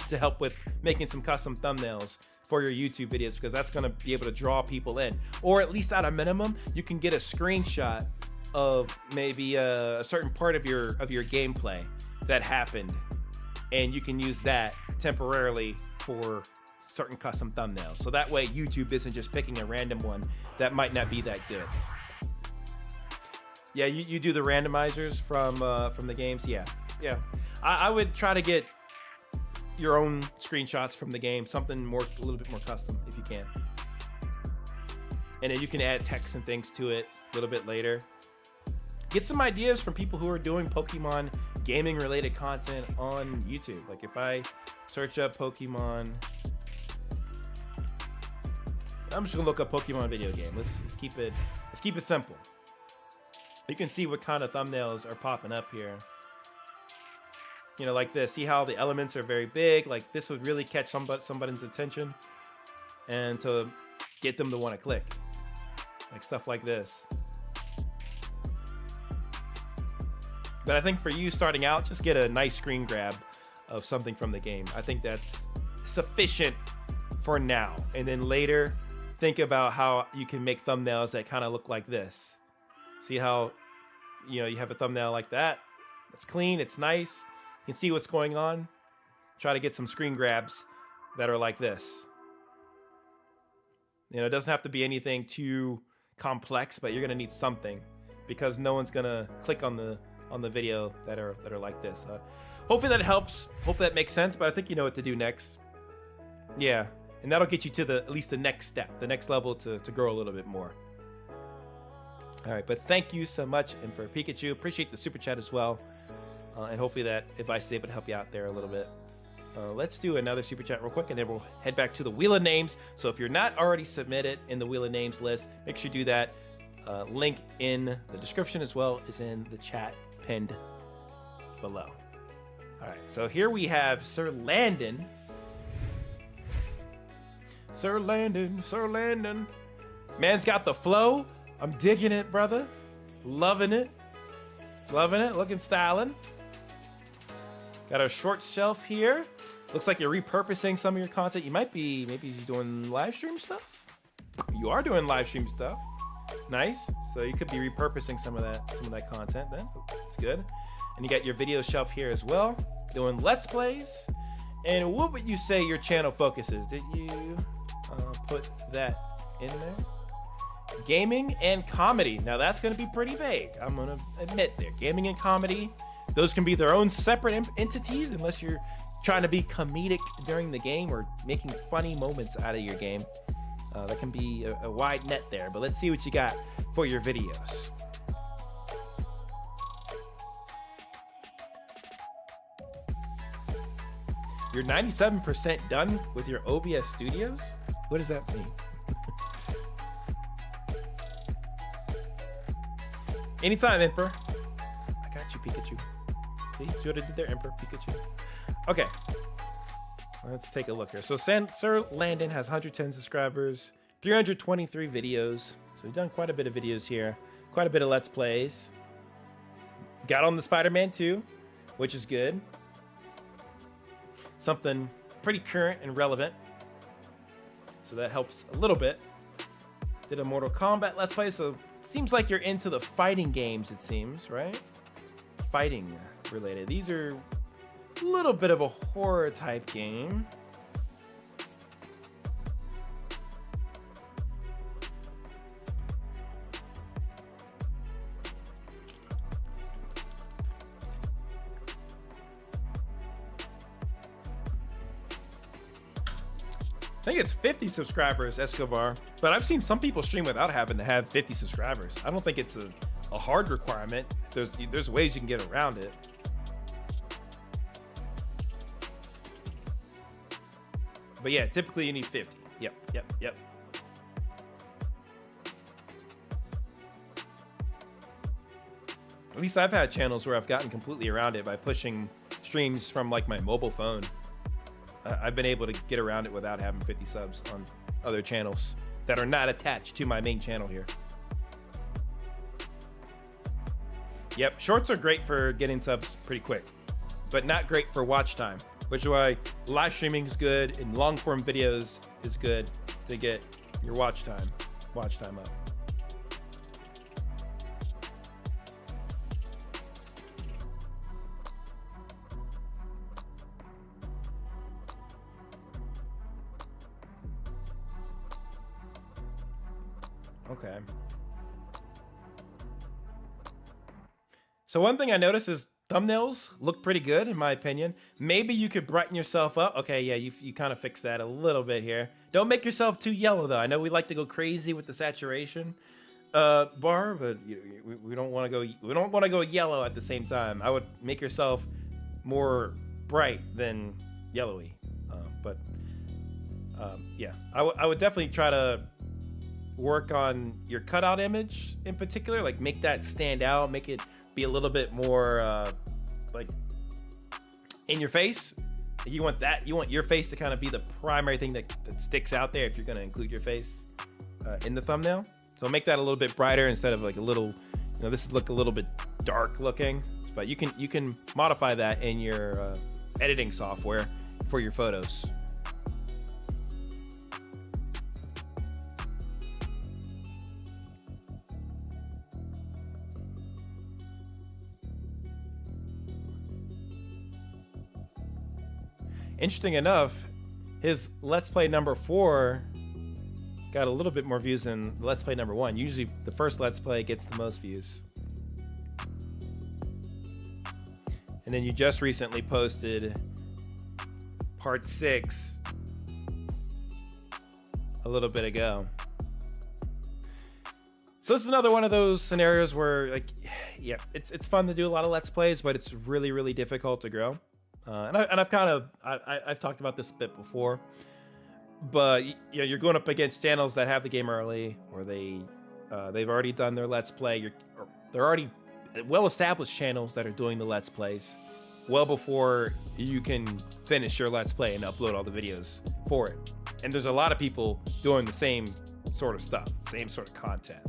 to help with making some custom thumbnails for your YouTube videos, because that's going to be able to draw people in. Or at least at a minimum, you can get a screenshot of maybe a certain part of your gameplay that happened, and you can use that temporarily for certain custom thumbnails. So that way YouTube isn't just picking a random one that might not be that good. Yeah, you do the randomizers from the games. Yeah. I would try to get your own screenshots from the game, something a little bit more custom if you can. And then you can add text and things to it a little bit later. Get some ideas from people who are doing Pokemon gaming related content on YouTube. Like if I search up Pokemon, I'm just gonna look up Pokemon video game. Let's keep it simple. You can see what kind of thumbnails are popping up here. You know, like this. See how the elements are very big? Like this would really catch somebody's attention and to get them to want to click. Like stuff like this. But I think for you starting out, just get a nice screen grab of something from the game. I think that's sufficient for now. And then later, think about how you can make thumbnails that kind of look like this. See how, you know, you have a thumbnail like that. It's clean, it's nice. You can see what's going on. Try to get some screen grabs that are like this. You know, it doesn't have to be anything too complex, but you're gonna need something because no one's gonna click on the video that are like this. Hopefully that helps. Hopefully that makes sense. But I think you know what to do next. Yeah, and that'll get you to at least the next step, the next level to grow a little bit more. All right, but thank you so much, Emperor Pikachu. Appreciate the super chat as well, and hopefully that advice is able to help you out there a little bit. Let's do another super chat real quick, and then we'll head back to the Wheel of Names. So if you're not already submitted in the Wheel of Names list, make sure you do that. Link in the description as well as in the chat pinned below. All right, so here we have Sir Landon. Sir Landon. Man's got the flow. I'm digging it, brother. Loving it. Looking styling. Got a short shelf here. Looks like you're repurposing some of your content. You might be maybe doing live stream stuff. You are doing live stream stuff. Nice. So you could be repurposing some of that content then. It's good. And you got your video shelf here as well. Doing Let's Plays. And what would you say your channel focuses? Did you put that in there? Gaming and comedy. Now that's going to be pretty vague. I'm going to admit there. Gaming and comedy, those can be their own separate entities unless you're trying to be comedic during the game or making funny moments out of your game. That can be a wide net there, but let's see what you got for your videos. You're 97% done with your OBS studios? What does that mean? Anytime, Emperor. I got you, Pikachu. See what I did there, Emperor Pikachu? Okay. Let's take a look here. So Sir Landon has 110 subscribers, 323 videos. So we've done quite a bit of videos here. Quite a bit of Let's Plays. Got on the Spider-Man 2, which is good. Something pretty current and relevant. So that helps a little bit. Did a Mortal Kombat Let's Play, so it seems like you're into the fighting games, it seems, right? Fighting related. These are a little bit of a horror type game. I think it's 50 subscribers, Escobar. But I've seen some people stream without having to have 50 subscribers. I don't think it's a hard requirement. There's ways you can get around it. But yeah, typically you need 50. Yep. At least I've had channels where I've gotten completely around it by pushing streams from like my mobile phone. I've been able to get around it without having 50 subs on other channels that are not attached to my main channel here. Yep, shorts are great for getting subs pretty quick, but not great for watch time, which is why live streaming is good and long form videos is good to get your watch time up. Okay. So one thing I noticed is thumbnails look pretty good in my opinion. Maybe you could brighten yourself up. Okay, yeah, you kind of fixed that a little bit here. Don't make yourself too yellow though. I know we like to go crazy with the saturation bar, but we don't want to go yellow at the same time. I would make yourself more bright than yellowy. Yeah, I would definitely try to work on your cutout image in particular, like make that stand out, make it be a little bit more like in your face. You want your face to kind of be the primary thing that sticks out there if you're going to include your face in the thumbnail. So make that a little bit brighter instead of like a little, this look a little bit dark looking, but you can modify that in your editing software for your photos. Interesting enough, his Let's Play number 4 got a little bit more views than Let's Play number 1. Usually the first Let's Play gets the most views. And then you just recently posted part 6 a little bit ago. So this is another one of those scenarios where, like, yeah, it's fun to do a lot of Let's Plays, but it's really, really difficult to grow. And I've talked about this a bit before, but you're going up against channels that have the game early, or they've already done their Let's Play. They're already well-established channels that are doing the Let's Plays well before you can finish your Let's Play and upload all the videos for it. And there's a lot of people doing the same sort of stuff, same sort of content,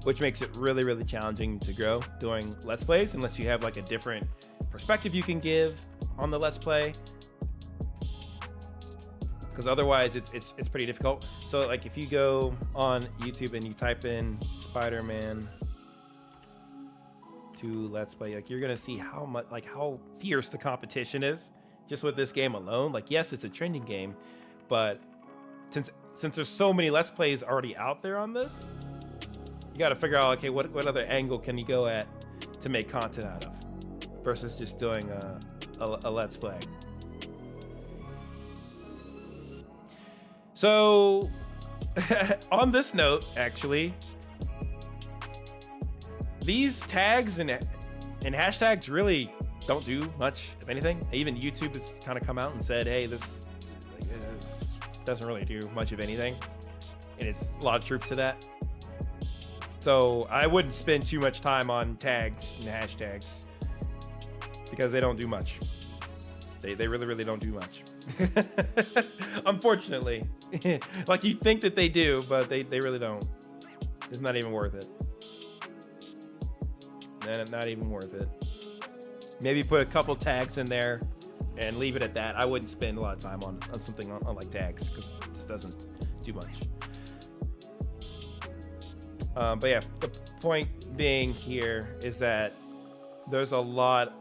which makes it really, really challenging to grow doing Let's Plays unless you have like a different perspective you can give on the Let's Play, because otherwise it's pretty difficult. So like if you go on YouTube and you type in Spider-Man 2 Let's Play, like you're gonna see how much, like how fierce the competition is just with this game alone. Like, yes, it's a trending game, but since there's so many Let's Plays already out there on this, you got to figure out, okay, what other angle can you go at to make content out of, versus just doing a Let's Play. So on this note, actually, these tags and hashtags really don't do much of anything. Even YouTube has kind of come out and said, hey, this doesn't really do much of anything, and it's a lot of truth to that. So I wouldn't spend too much time on tags and hashtags, because they don't do much. They really, really don't do much. Unfortunately. Like, you think that they do, but they really don't. It's not even worth it. Not even worth it. Maybe put a couple tags in there and leave it at that. I wouldn't spend a lot of time on something on like tags, because it just doesn't do much. But yeah, the point being here is that there's a lot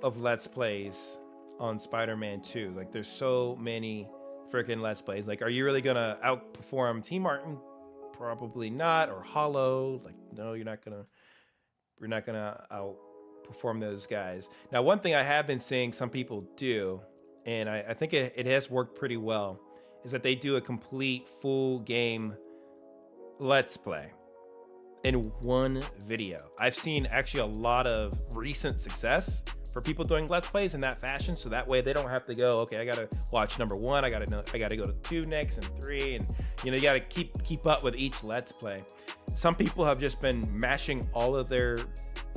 of Let's Plays on Spider-Man 2. Like, there's so many freaking Let's Plays. Like, are you really gonna outperform Team Martin? Probably not. Or Hollow? Like, no, you're not gonna outperform those guys. Now, one thing I have been seeing some people do, and I think it has worked pretty well, is that they do a complete full game Let's Play in one video. I've seen actually a lot of recent success for people doing Let's Plays in that fashion, so that way they don't have to go, okay, I gotta watch number 1, I gotta go to 2 next and 3, and you gotta keep up with each Let's Play. Some people have just been mashing all of their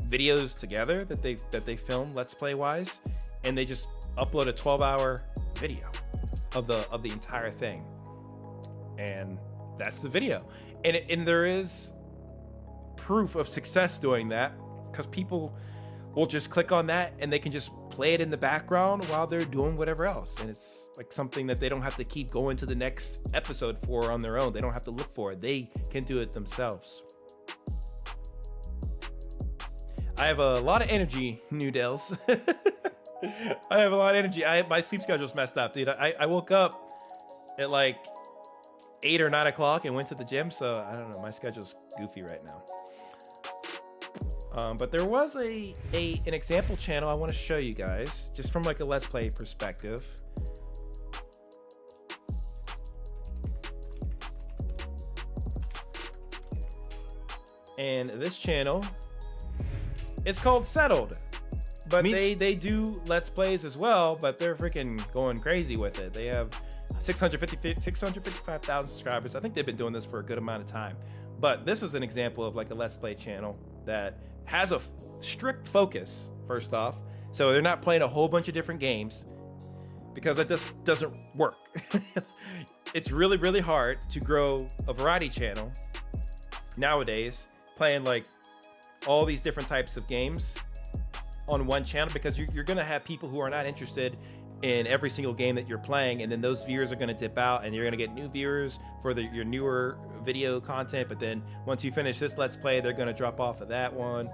videos together that they film Let's Play wise, and they just upload a 12-hour video of the entire thing, and that's the video. And there is proof of success doing that, because people will just click on that and they can just play it in the background while they're doing whatever else, and it's like something that they don't have to keep going to the next episode for on their own. They don't have to look for it. They can do it themselves. I have a lot of energy, Noodles. I have a lot of energy. My sleep schedule's messed up, dude. I woke up at like 8 or 9 o'clock and went to the gym, so I don't know, my schedule's goofy right now. But there was an example channel I want to show you guys, just from like a Let's Play perspective. And this channel, it's called Settled, but they do Let's Plays as well, but they're freaking going crazy with it. They have 655,000 subscribers. I think they've been doing this for a good amount of time. But this is an example of like a Let's Play channel that has a strict focus, first off. So they're not playing a whole bunch of different games, because that just doesn't work. It's really, really hard to grow a variety channel nowadays, playing like all these different types of games on one channel, because you're gonna have people who are not interested in every single game that you're playing, and then those viewers are gonna dip out, and you're gonna get new viewers for your newer video content. But then once you finish this Let's Play, they're gonna drop off of that one.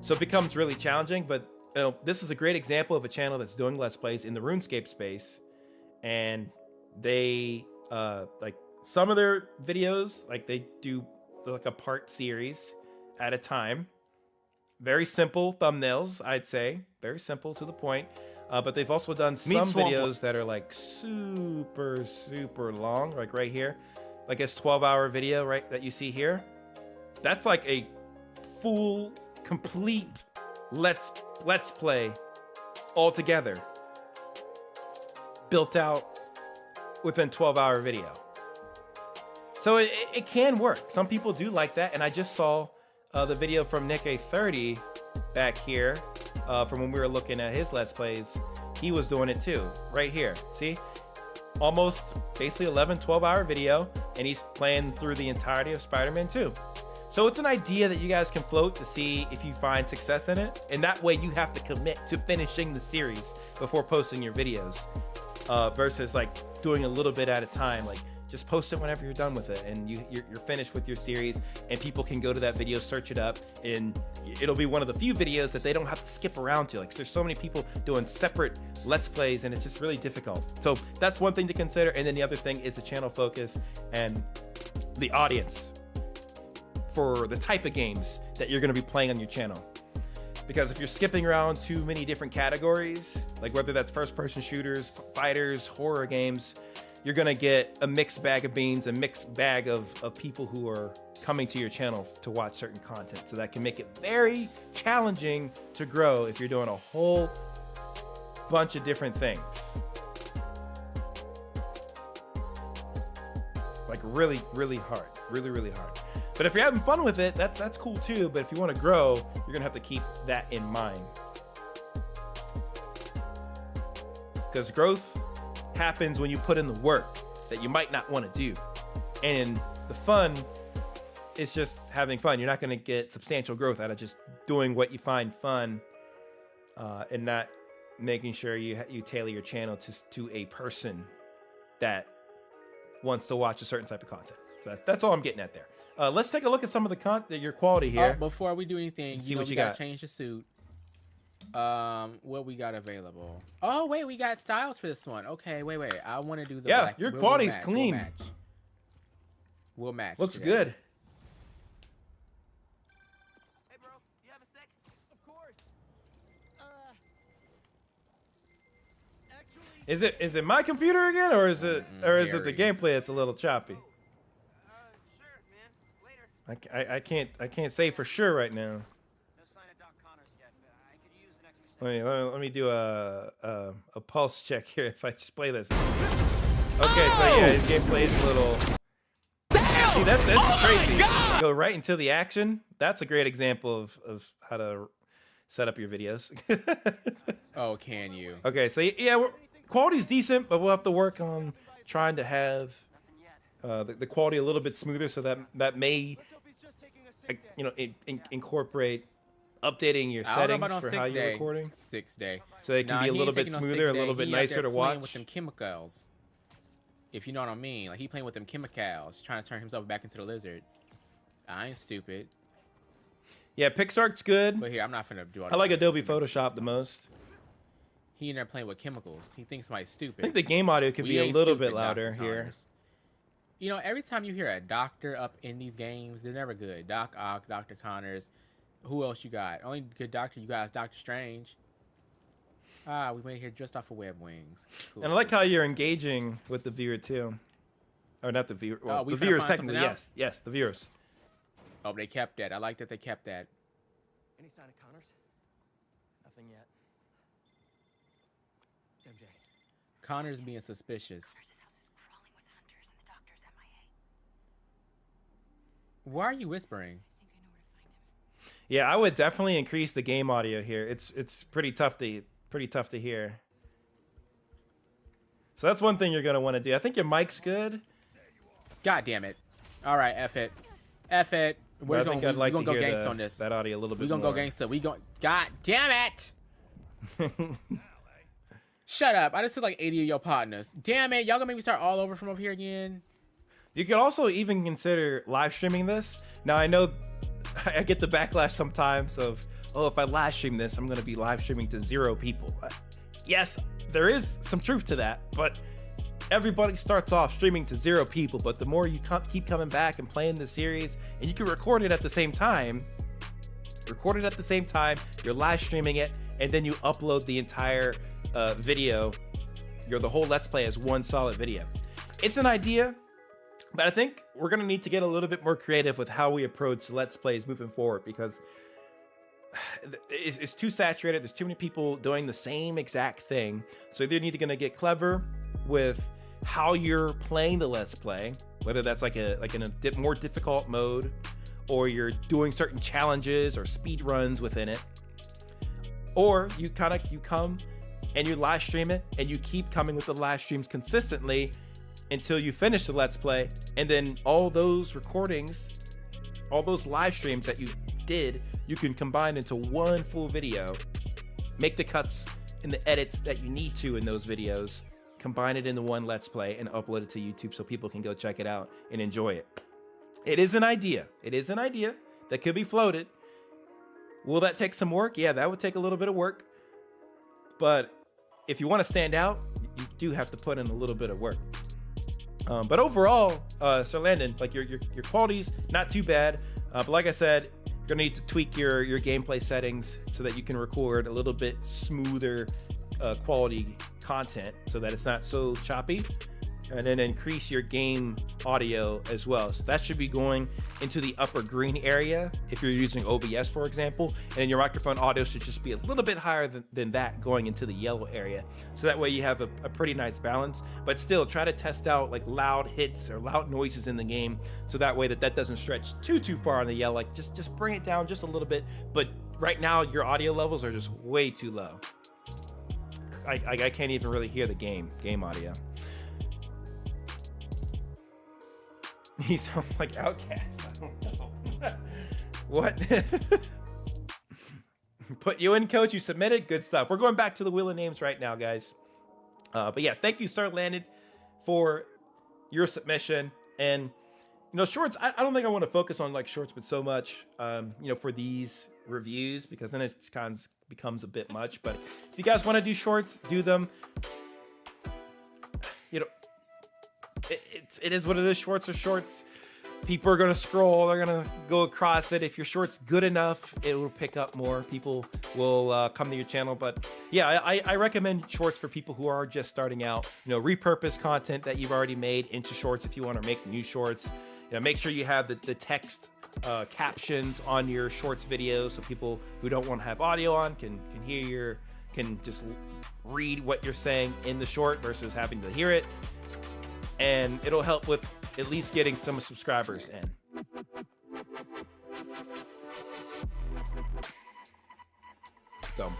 So it becomes really challenging. But you know, this is a great example of a channel that's doing Let's Plays in the RuneScape space, and they like some of their videos, like they do like a part series at a time. Very simple thumbnails, I'd say, very simple to the point. But they've also done some videos that are like super long, like right here, like this 12-hour video, right, that you see here. That's like a full, complete let's play all together, built out within 12-hour video. So it can work. Some people do like that, and I just saw the video from Nick A30 back here from when we were looking at his Let's Plays. He was doing it too, right here. See? Almost basically 12-hour video, and he's playing through the entirety of Spider-Man 2. So it's an idea that you guys can float to see if you find success in it, and that way you have to commit to finishing the series before posting your videos, versus like doing a little bit at a time. Like, just post it whenever you're done with it, and you're finished with your series, and people can go to that video, search it up, and it'll be one of the few videos that they don't have to skip around to. Like, there's so many people doing separate Let's Plays, and it's just really difficult. So that's one thing to consider. And then the other thing is the channel focus and the audience for the type of games that you're going to be playing on your channel. Because if you're skipping around too many different categories, like whether that's first-person shooters, fighters, horror games, you're gonna get a mixed bag of beans, a mixed bag of people who are coming to your channel to watch certain content. So that can make it very challenging to grow if you're doing a whole bunch of different things. Like really, really hard, really hard. But if you're having fun with it, that's cool too. But if you want to grow, you're gonna have to keep that in mind. Because growth happens when you put in the work that you might not want to do, and the fun is just having fun. You're not going to get substantial growth out of just doing what you find fun, and not making sure you tailor your channel to a person that wants to watch a certain type of content. So that's all I'm getting at there. Let's take a look at some of the your quality here. Before we do anything, see what you got. Change the suit. What we got available? Oh wait, we got styles for this one. Okay, wait. I want to do the black. Your quality is clean. We'll match. Looks today. good. Hey bro, you have a sec? Of course. Actually, Is it my computer again, or is it the gameplay that's a little choppy? sure, man. Later. I can't say for sure right now. No sign of Doc Connors yet, but I could use an extra second. Let me do a pulse check here if I just play this. Okay, so yeah, his gameplay is a little. See, this is crazy. Go right into the action. That's a great example of how to set up your videos. Oh, can you? Okay, so yeah, quality's decent, but we'll have to work on trying to have the quality a little bit smoother, so that may, incorporate updating your settings for how you're recording. 6 day. So they can be a little bit smoother, a little bit nicer to watch. With them chemicals, if you know what I mean. Like, he playing with them chemicals, trying to turn himself back into the lizard. I ain't stupid. Yeah, PixArt's good. But here, I'm not finna do all I like this. Adobe Photoshop the most. He in there playing with chemicals. He thinks somebody's stupid. I think the game audio could be a ain't little stupid, bit louder Dr. here. Connors. You know, every time you hear a doctor up in these games, they're never good. Doc Ock, Dr. Connors. Who else you got? Only good doctor you got is Doctor Strange. We made here just off of web wings. Cool. And I like how you're engaging with the viewer too. Or not the viewer. Well, we the finna viewers find technically, something out? yes, the viewers. Oh, they kept that. I like that they kept that. Any sign of Connors? Nothing yet. It's MJ. Connor's being suspicious. Why are you whispering? Yeah, I would definitely increase the game audio here. It's pretty tough to hear. So that's one thing you're gonna want to do. I think your mic's good. God damn it! All right, F it, F it. We're I think I'd like to go hear gangsta on this. that audio a little bit We're gonna more. go gangsta. We going. God damn it! Shut up! I just took like 80 of your partners. Damn it! Y'all gonna make me start all over from over here again? You could also even consider live streaming this. Now I know I get the backlash sometimes of, oh, if I live stream this, I'm gonna be live streaming to 0 people. Yes, there is some truth to that, but everybody starts off streaming to 0 people. But the more you keep coming back and playing the series, and you can record it at the same time, you're live streaming it, and then you upload the entire video, the whole Let's Play as one solid video. It's an idea, but I think we're gonna need to get a little bit more creative with how we approach Let's Plays moving forward, because it's too saturated. There's too many people doing the same exact thing. So either you're gonna get clever with how you're playing the Let's Play, whether that's like in a more difficult mode, or you're doing certain challenges or speed runs within it, or you come and you live stream it, and you keep coming with the live streams consistently until you finish the Let's Play, and then all those recordings, all those live streams that you did, you can combine into one full video, make the cuts and the edits that you need to in those videos, combine it into one Let's Play, and upload it to YouTube so people can go check it out and enjoy it. It is an idea. It is an idea that could be floated. Will that take some work? Yeah, that would take a little bit of work. But if you want to stand out, you do have to put in a little bit of work. But overall, Sir Landon, like your quality's not too bad. But like I said, you're gonna need to tweak your gameplay settings so that you can record a little bit smoother quality content, so that it's not so choppy, and then increase your game audio as well. So that should be going into the upper green area if you're using OBS, for example, and then your microphone audio should just be a little bit higher than that, going into the yellow area. So that way you have a pretty nice balance, but still try to test out like loud hits or loud noises in the game, so that way that doesn't stretch too far on the yellow. Like just bring it down just a little bit. But right now your audio levels are just way too low. I can't even really hear the game audio. He sounds like Outcast. I don't know. What? Put you in, coach. You submitted. Good stuff. We're going back to the wheel of names right now, guys. But yeah, thank you, Sir Landon, for your submission. And shorts. I don't think I want to focus on like shorts, but so much, for these reviews, because then it kind of becomes a bit much. But if you guys want to do shorts, do them. It is what it is. Shorts are shorts. People are gonna scroll. They're gonna go across it. If your short's good enough, it will pick up more. People will come to your channel. But yeah, I recommend shorts for people who are just starting out. Repurpose content that you've already made into shorts if you want to make new shorts. Make sure you have the text captions on your shorts videos, so people who don't want to have audio on can just read what you're saying in the short versus having to hear it. And it'll help with at least getting some subscribers in. So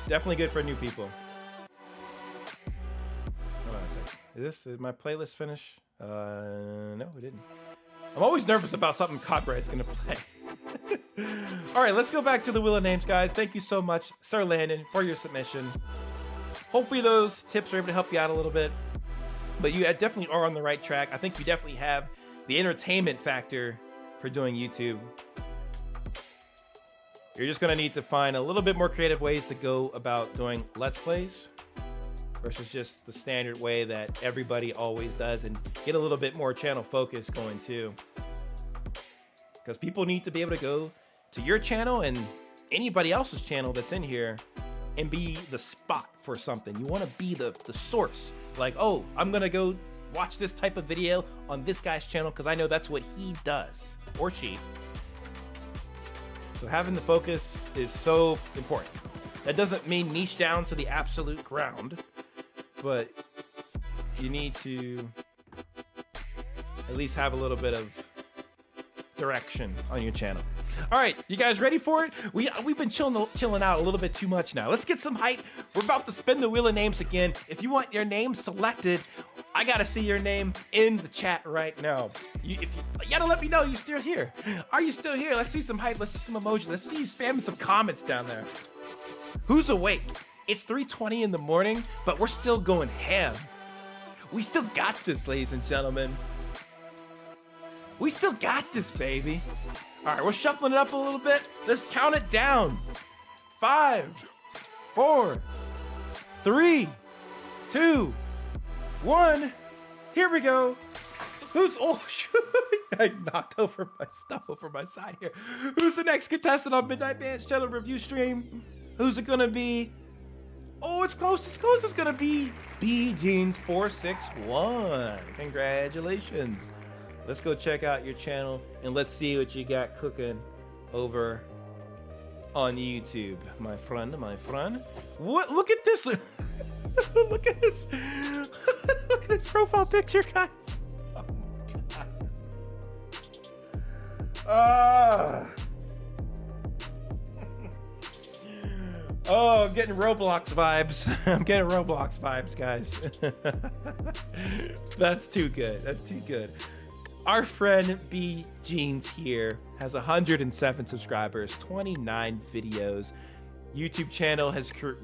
definitely good for new people. Hold on a second. Is my playlist finish? No, it didn't. I'm always nervous about something copyright's gonna play. All right, let's go back to the wheel of names, guys. Thank you so much, Sir Landon, for your submission. Hopefully those tips are able to help you out a little bit. But you definitely are on the right track. I think you definitely have the entertainment factor for doing YouTube. You're just gonna need to find a little bit more creative ways to go about doing Let's Plays versus just the standard way that everybody always does, and get a little bit more channel focus going too. Because people need to be able to go to your channel and anybody else's channel that's in here and be the spot for something. You want to be the source. Like, oh, I'm gonna go watch this type of video on this guy's channel because I know that's what he does, or she. So having the focus is so important. That doesn't mean niche down to the absolute ground, but you need to at least have a little bit of direction on your channel. All right, you guys ready for it? We've been chilling out a little bit too much now. Let's get some hype. We're about to spin the wheel of names again. If you want your name selected, I gotta see your name in the chat right now. You gotta let me know you're still here. Are you still here? Let's see some hype. Let's see some emoji. Let's see you spamming some comments down there. Who's awake? It's 3:20 in the morning, but we're still going ham. We still got this, ladies and gentlemen. We still got this, baby. All right, we're shuffling it up a little bit. Let's count it down. 5, 4, 3, 2, 1. Here we go. Oh, shoot. I knocked over my stuff over my side here. Who's the next contestant on MidnightMan's channel review stream? Who's it gonna be? Oh, it's close. It's close. It's gonna be BJeans461. Congratulations. Let's go check out your channel and let's see what you got cooking over on YouTube, my friend. What? Look at this. Look at this. Look at this profile picture, guys. Oh my God. Oh, I'm getting Roblox vibes. I'm getting Roblox vibes, guys. That's too good. That's too good. Our friend B Jeans here has 107 subscribers, 29 videos. YouTube channel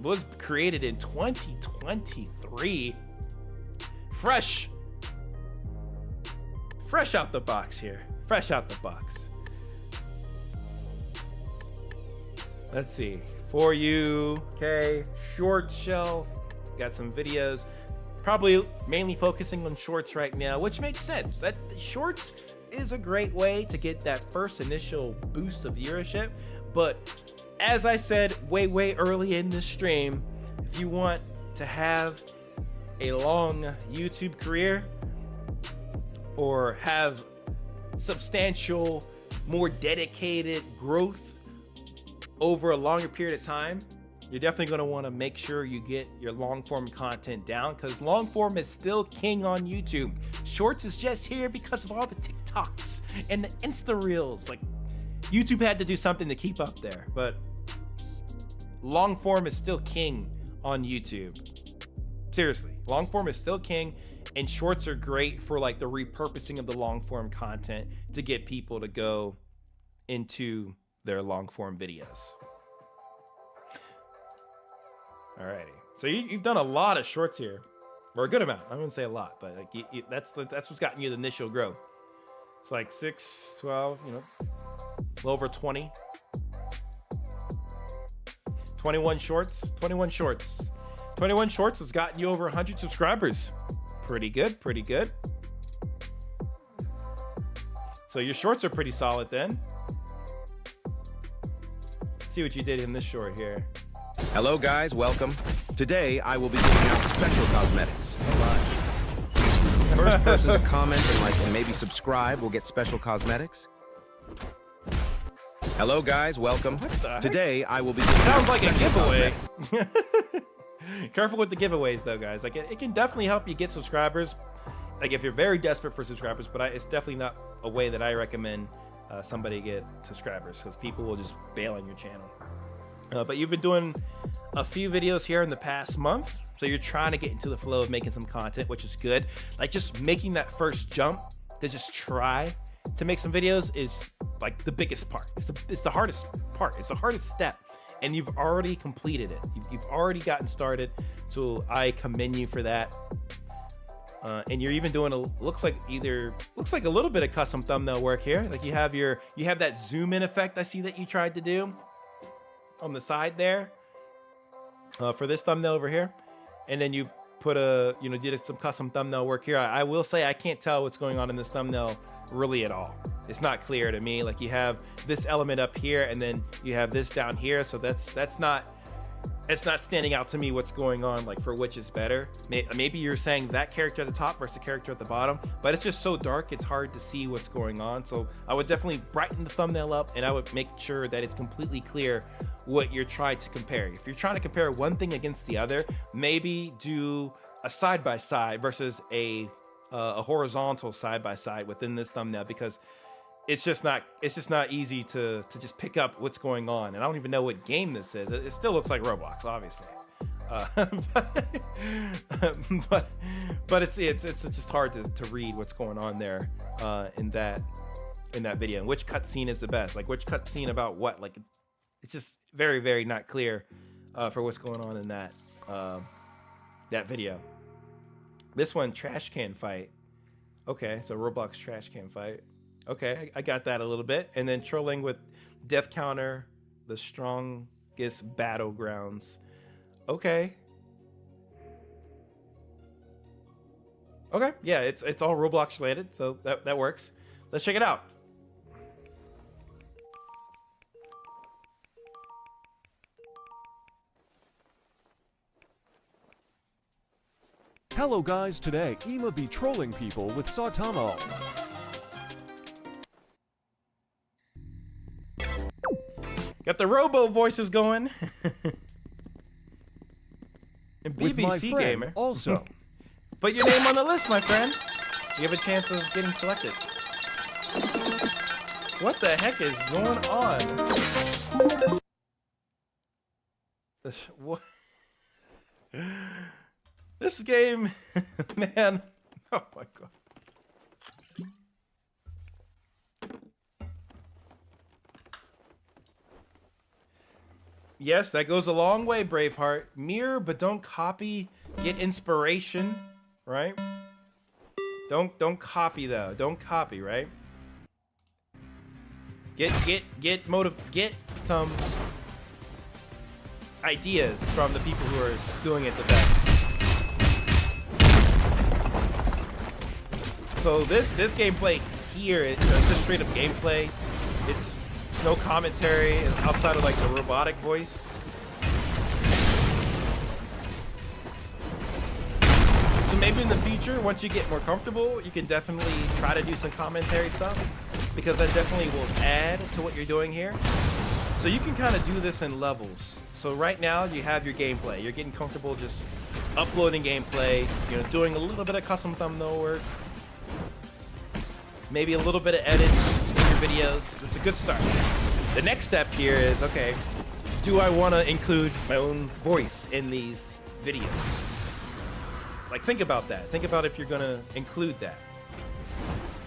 was created in 2023. Fresh out the box here. Fresh out the box. Let's see. For you, okay, short shelf, got some videos, probably mainly focusing on shorts right now, which makes sense. That shorts is a great way to get that first initial boost of viewership. But as I said way early in the stream, if you want to have a long YouTube career or have substantial, more dedicated growth over a longer period of time, you're definitely going to want to make sure you get your long form content down, because long form is still king on YouTube. Shorts is just here because of all the TikToks and the Insta Reels. Like, YouTube had to do something to keep up there, but long form is still king on YouTube. Seriously, long form is still king, and shorts are great for like the repurposing of the long form content to get people to go into their long form videos. Alrighty, so you've done a lot of shorts here, or a good amount. I wouldn't say a lot, but like that's what's gotten you the initial growth. It's like 6, 12, you know, a little over 20. 21 shorts. 21 shorts has gotten you over 100 subscribers. Pretty good. So your shorts are pretty solid then. See what you did in this short here. Hello guys, welcome. Today I will be giving out special cosmetics. First person to comment and like and maybe subscribe will get special cosmetics. Hello guys, welcome. Today I will be giving Sounds out like a giveaway. cosmetics. Careful with the giveaways though, guys. Like it can definitely help you get subscribers, like if you're very desperate for subscribers, but it's definitely not a way that I recommend somebody get subscribers, because people will just bail on your channel. But you've been doing a few videos here in the past month, so you're trying to get into the flow of making some content, which is good. Like just making that first jump to just try to make some videos is like the biggest part. It's the hardest part. It's the hardest step, and you've already completed it. You've already gotten started, so I commend you for that. And you're even doing looks like a little bit of custom thumbnail work here. Like you have that zoom in effect I see that you tried to do on the side there for this thumbnail over here, and then you put did some custom thumbnail work here. I will say I can't tell what's going on in this thumbnail really at all. It's not clear to me. Like you have this element up here, and then you have this down here, so that's not standing out to me what's going on, like for which is better. Maybe you're saying that character at the top versus the character at the bottom, but it's just so dark it's hard to see what's going on. So I would definitely brighten the thumbnail up, and I would make sure that it's completely clear what you're trying to compare. If you're trying to compare one thing against the other, maybe do a side-by-side versus a horizontal side-by-side within this thumbnail, because it's just not easy to just pick up what's going on. And I don't even know what game this is. It still looks like Roblox, obviously. But it's just hard to read what's going on there in that video. And which cutscene is the best? Like which cutscene about what? Like it's just very, very not clear for what's going on in that video. This one, trash can fight. Okay, so Roblox trash can fight. Okay, I got that a little bit. And then trolling with death counter, the strongest battlegrounds. Okay. Okay, yeah, it's all Roblox related, so that works. Let's check it out. Hello guys, today Ima be trolling people with Saitama. Got the Robo voices going. And With my BBC friend Gamer. also. Put your name on the list, my friend. You have a chance of getting selected. What the heck is going on? What? This game, man. Oh my god. Yes, that goes a long way, Braveheart. Mirror, but don't copy. Get inspiration, right? Don't copy though. Don't copy, right? Get some ideas from the people who are doing it the best. So this gameplay here, it's just straight up gameplay. It's no commentary outside of like the robotic voice. So maybe in the future, once you get more comfortable, you can definitely try to do some commentary stuff, because that definitely will add to what you're doing here. So you can kind of do this in levels. So right now you have your gameplay. You're getting comfortable just uploading gameplay, you know, doing a little bit of custom thumbnail work, maybe a little bit of edits in your videos. It's a good start. The next step here is, okay, do I want to include my own voice in these videos? Like, think about that. Think about if you're going to include that.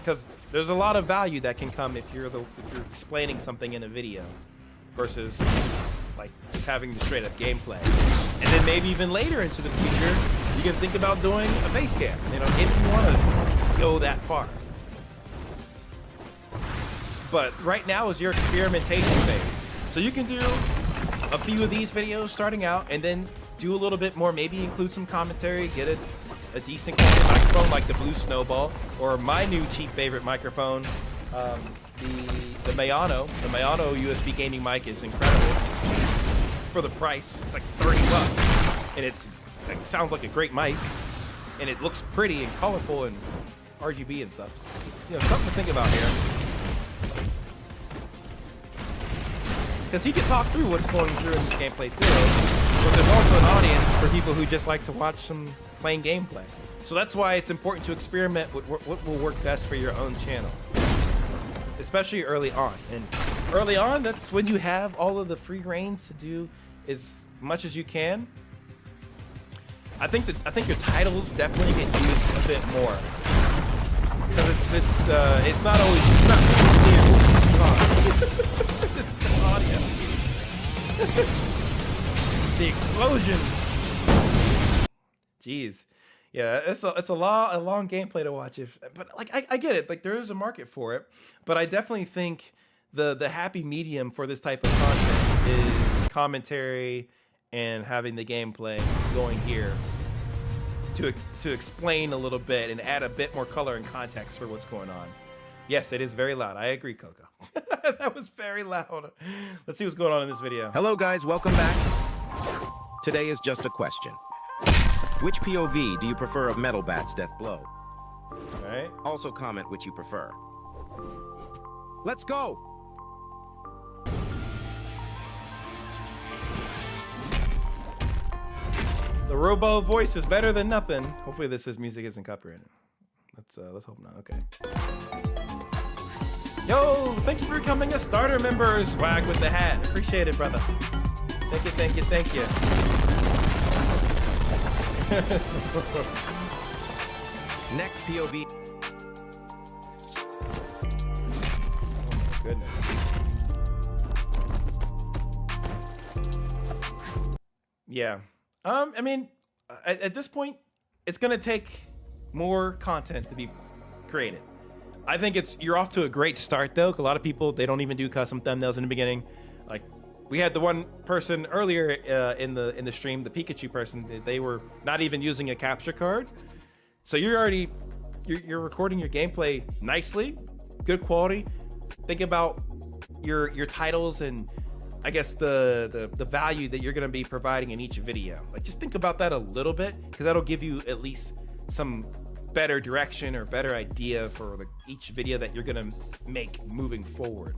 Because there's a lot of value that can come if you're explaining something in a video versus like just having the straight up gameplay. And then maybe even later into the future, you can think about doing a face cam, you know, if you want to go that far. But right now is your experimentation phase. So you can do a few of these videos starting out and then do a little bit more, maybe include some commentary, get a decent quality microphone like the Blue Snowball, or my new cheap favorite microphone, the Mayano. The Mayano USB gaming mic is incredible for the price. It's like $30 and it sounds like a great mic, and it looks pretty and colorful and RGB and stuff. You know, something to think about here. Because he can talk through what's going through in this gameplay too, but there's also an audience for people who just like to watch some plain gameplay. So that's why it's important to experiment with what will work best for your own channel, especially early on. And early on, that's when you have all of the free reins to do as much as you can. I think your titles definitely get used a bit more, because it's not always clear. Audio. The explosions. Jeez, yeah, it's a long gameplay to watch. But like I get it, like there is a market for it, but I definitely think the happy medium for this type of content is commentary and having the gameplay going here to explain a little bit and add a bit more color and context for what's going on. Yes, it is very loud. I agree, Coco. That was very loud. Let's see what's going on in this video. Hello guys, welcome back. Today is just a question. Which POV do you prefer of Metal Bat's death blow? All right. Also comment which you prefer. Let's go! The Robo voice is better than nothing. Hopefully this music isn't copyrighted. Let's hope not. Okay. Yo, thank you for becoming a starter member. Swag with the hat. Appreciate it, brother. Thank you, thank you, thank you. Next POV. Oh my goodness. Yeah. I mean, at this point, it's gonna take more content to be created. I think you're off to a great start though. 'Cause a lot of people, they don't even do custom thumbnails in the beginning. Like we had the one person earlier in the stream, the Pikachu person, they were not even using a capture card. So you're recording your gameplay nicely, good quality. Think about your titles and I guess the value that you're gonna be providing in each video. Like just think about that a little bit, because that'll give you at least some better direction or better idea for each video that you're gonna make moving forward.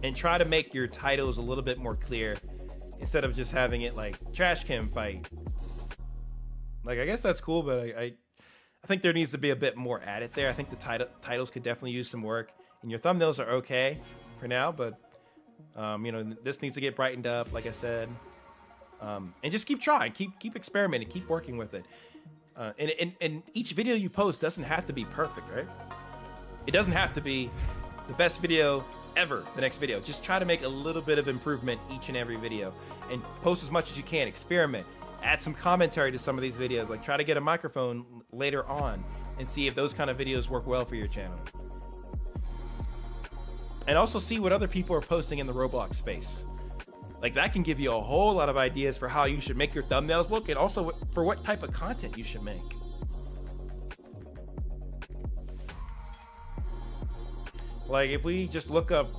And try to make your titles a little bit more clear instead of just having it like trash can fight. Like I guess that's cool, but I think there needs to be a bit more added there. I think the titles could definitely use some work, and your thumbnails are okay for now, but you know, this needs to get brightened up, like I said. And just keep trying, keep experimenting, keep working with it. And each video you post doesn't have to be perfect, right? It doesn't have to be the best video ever, the next video. Just try to make a little bit of improvement each and every video, and post as much as you can, experiment. Add some commentary to some of these videos, like try to get a microphone later on and see if those kind of videos work well for your channel. And also see what other people are posting in the Roblox space. Like that can give you a whole lot of ideas for how you should make your thumbnails look, and also for what type of content you should make. Like if we just look up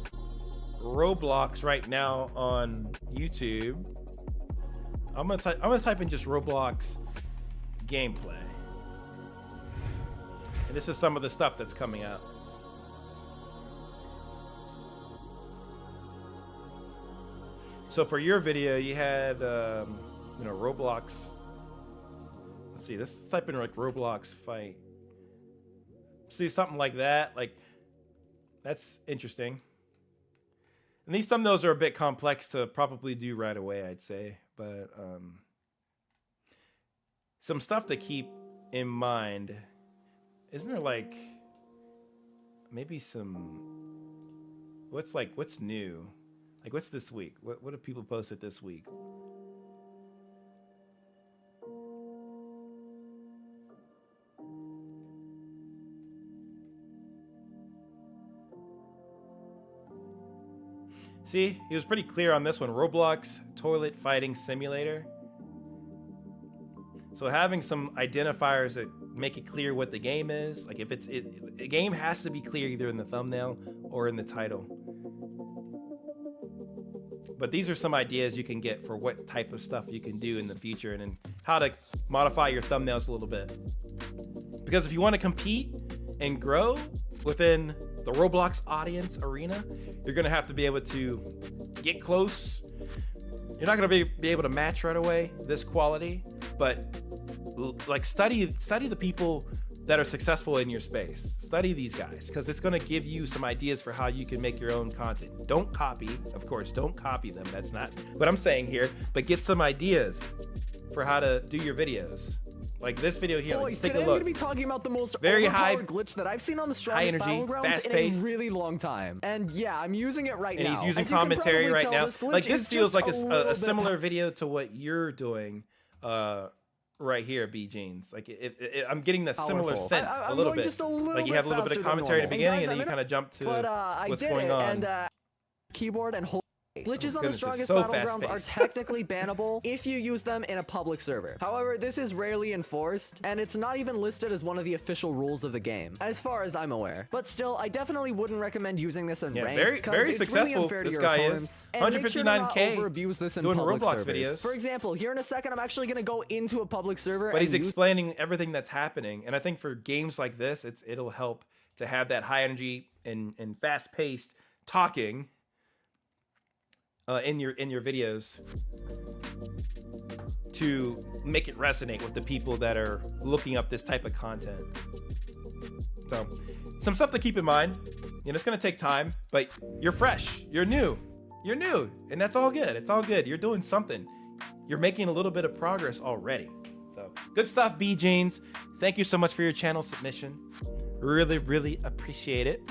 Roblox right now on YouTube, I'm gonna type in just Roblox gameplay, and this is some of the stuff that's coming out. So for your video, you had, you know, Roblox. Let's see, let's type in like Roblox fight. See something like that. Like, that's interesting. And these thumbnails are a bit complex to probably do right away, I'd say. But some stuff to keep in mind. Isn't there like maybe some? What's new? Like, what's this week? What have people posted this week? See, he was pretty clear on this one. Roblox toilet fighting simulator. So having some identifiers that make it clear what the game is. Like if the game has to be clear either in the thumbnail or in the title. But these are some ideas you can get for what type of stuff you can do in the future, and then how to modify your thumbnails a little bit. Because if you want to compete and grow within the Roblox audience arena, you're going to have to be able to get close. You're not going to be able to match right away this quality, but like study the people that are successful in your space. Study these guys, because it's going to give you some ideas for how you can make your own content. Don't copy, of course, don't copy them. That's not what I'm saying here, but get some ideas for how to do your videos. Like this video here, let's take a look. I'm going to be talking about the most very high glitch that I've seen on the strongest battlegrounds in a really long time. And yeah, I'm using it right now. And he's using commentary right now. Like this feels like a similar video to what you're doing right here, B Jeans. Like I'm getting the similar sense a little bit. Like you have a little bit of commentary at the beginning, and then you kind of jump to what's going on. And keyboard and hold. Glitches on the strongest battlegrounds are technically bannable if you use them in a public server. However, this is rarely enforced, and it's not even listed as one of the official rules of the game, as far as I'm aware. But still, I definitely wouldn't recommend using this in ranked, very successful. Really this guy is 159K doing Roblox videos. For example, here in a second, I'm actually going to go into a public server. But he's explaining everything that's happening, and I think for games like this, it'll help to have that high energy and fast-paced talking. In your videos to make it resonate with the people that are looking up this type of content. So some stuff to keep in mind. You know, it's gonna take time, but you're fresh, you're new, and that's all good. It's all good. You're doing something. You're making a little bit of progress already. So good stuff, B Jeans. Thank you so much for your channel submission. Really appreciate it.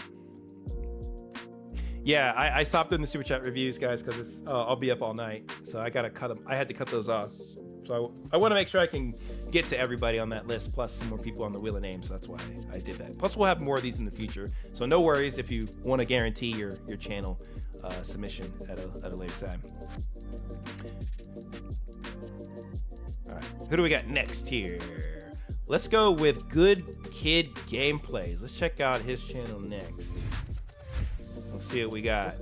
Yeah, I stopped doing the super chat reviews, guys, because I'll be up all night, so I gotta cut them. I had to cut those off. So I want to make sure I can get to everybody on that list, plus some more people on the Wheel of Names. So that's why I did that. Plus, we'll have more of these in the future. So no worries if you want to guarantee your channel submission at a later time. All right, who do we got next here? Let's go with Good Kid Gameplays. Let's check out his channel next. Let's see what we got.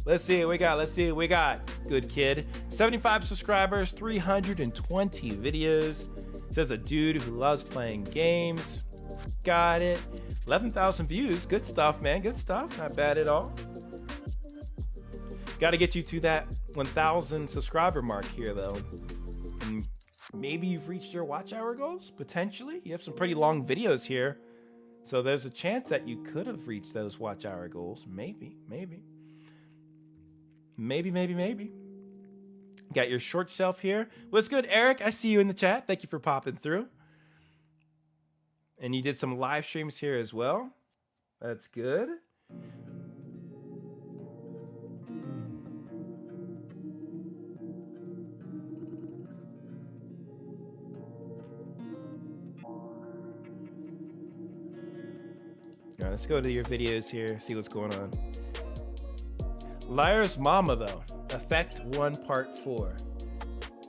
Let's see what we got. Good Kid. 75 subscribers, 320 videos. Says a dude who loves playing games. Got it. 11,000 views. Good stuff, man. Good stuff. Not bad at all. Got to get you to that 1,000 subscriber mark here, though. And maybe you've reached your watch hour goals, potentially. You have some pretty long videos here. So there's a chance that you could have reached those watch hour goals. Maybe. Got your short shelf here. What's good, Eric? I see you in the chat. Thank you for popping through. And you did some live streams here as well. That's good. All right, let's go to your videos here, see what's going on. Liar's Mama, though. Effect 1 Part 4.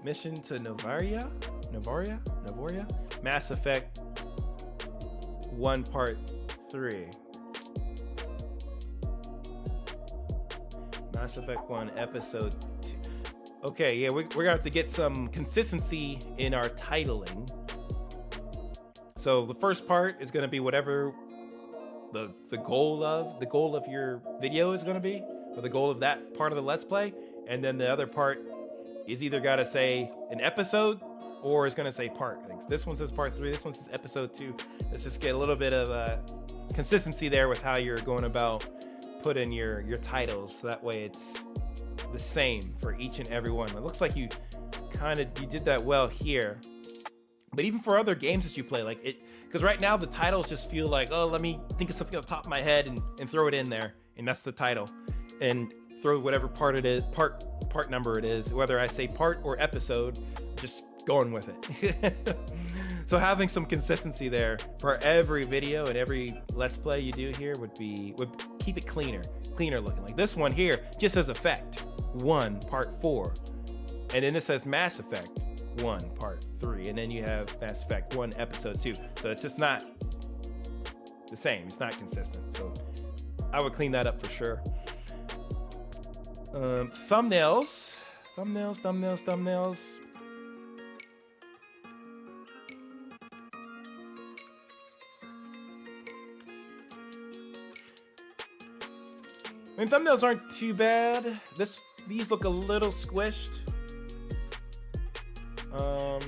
Mission to Novaria? Mass Effect 1 Part 3. Mass Effect 1 Episode 2. Okay, yeah, we're gonna have to get some consistency in our titling. So the first part is gonna be whatever the goal of your video is gonna be, or the goal of that part of the Let's Play, and then the other part is either gotta say an episode or it's gonna say part. Like this one says part 3, this one says episode 2. Let's just get a little bit of consistency there with how you're going about putting your titles, so that way it's the same for each and every one. It looks like you did that well here. But even for other games that you play, like it, because right now the titles just feel like, oh, let me think of something off the top of my head and throw it in there, and that's the title, and throw whatever part it is, part number it is, whether I say part or episode, just going with it. So having some consistency there for every video and every Let's Play you do here would keep it cleaner looking. Like this one here just says Effect 1 Part 4, and then it says Mass Effect 1 Part 3, and then you have Mass Effect 1 Episode 2. So it's just not the same. It's not consistent. So I would clean that up for sure. Thumbnails. I mean, thumbnails aren't too bad. These look a little squished. I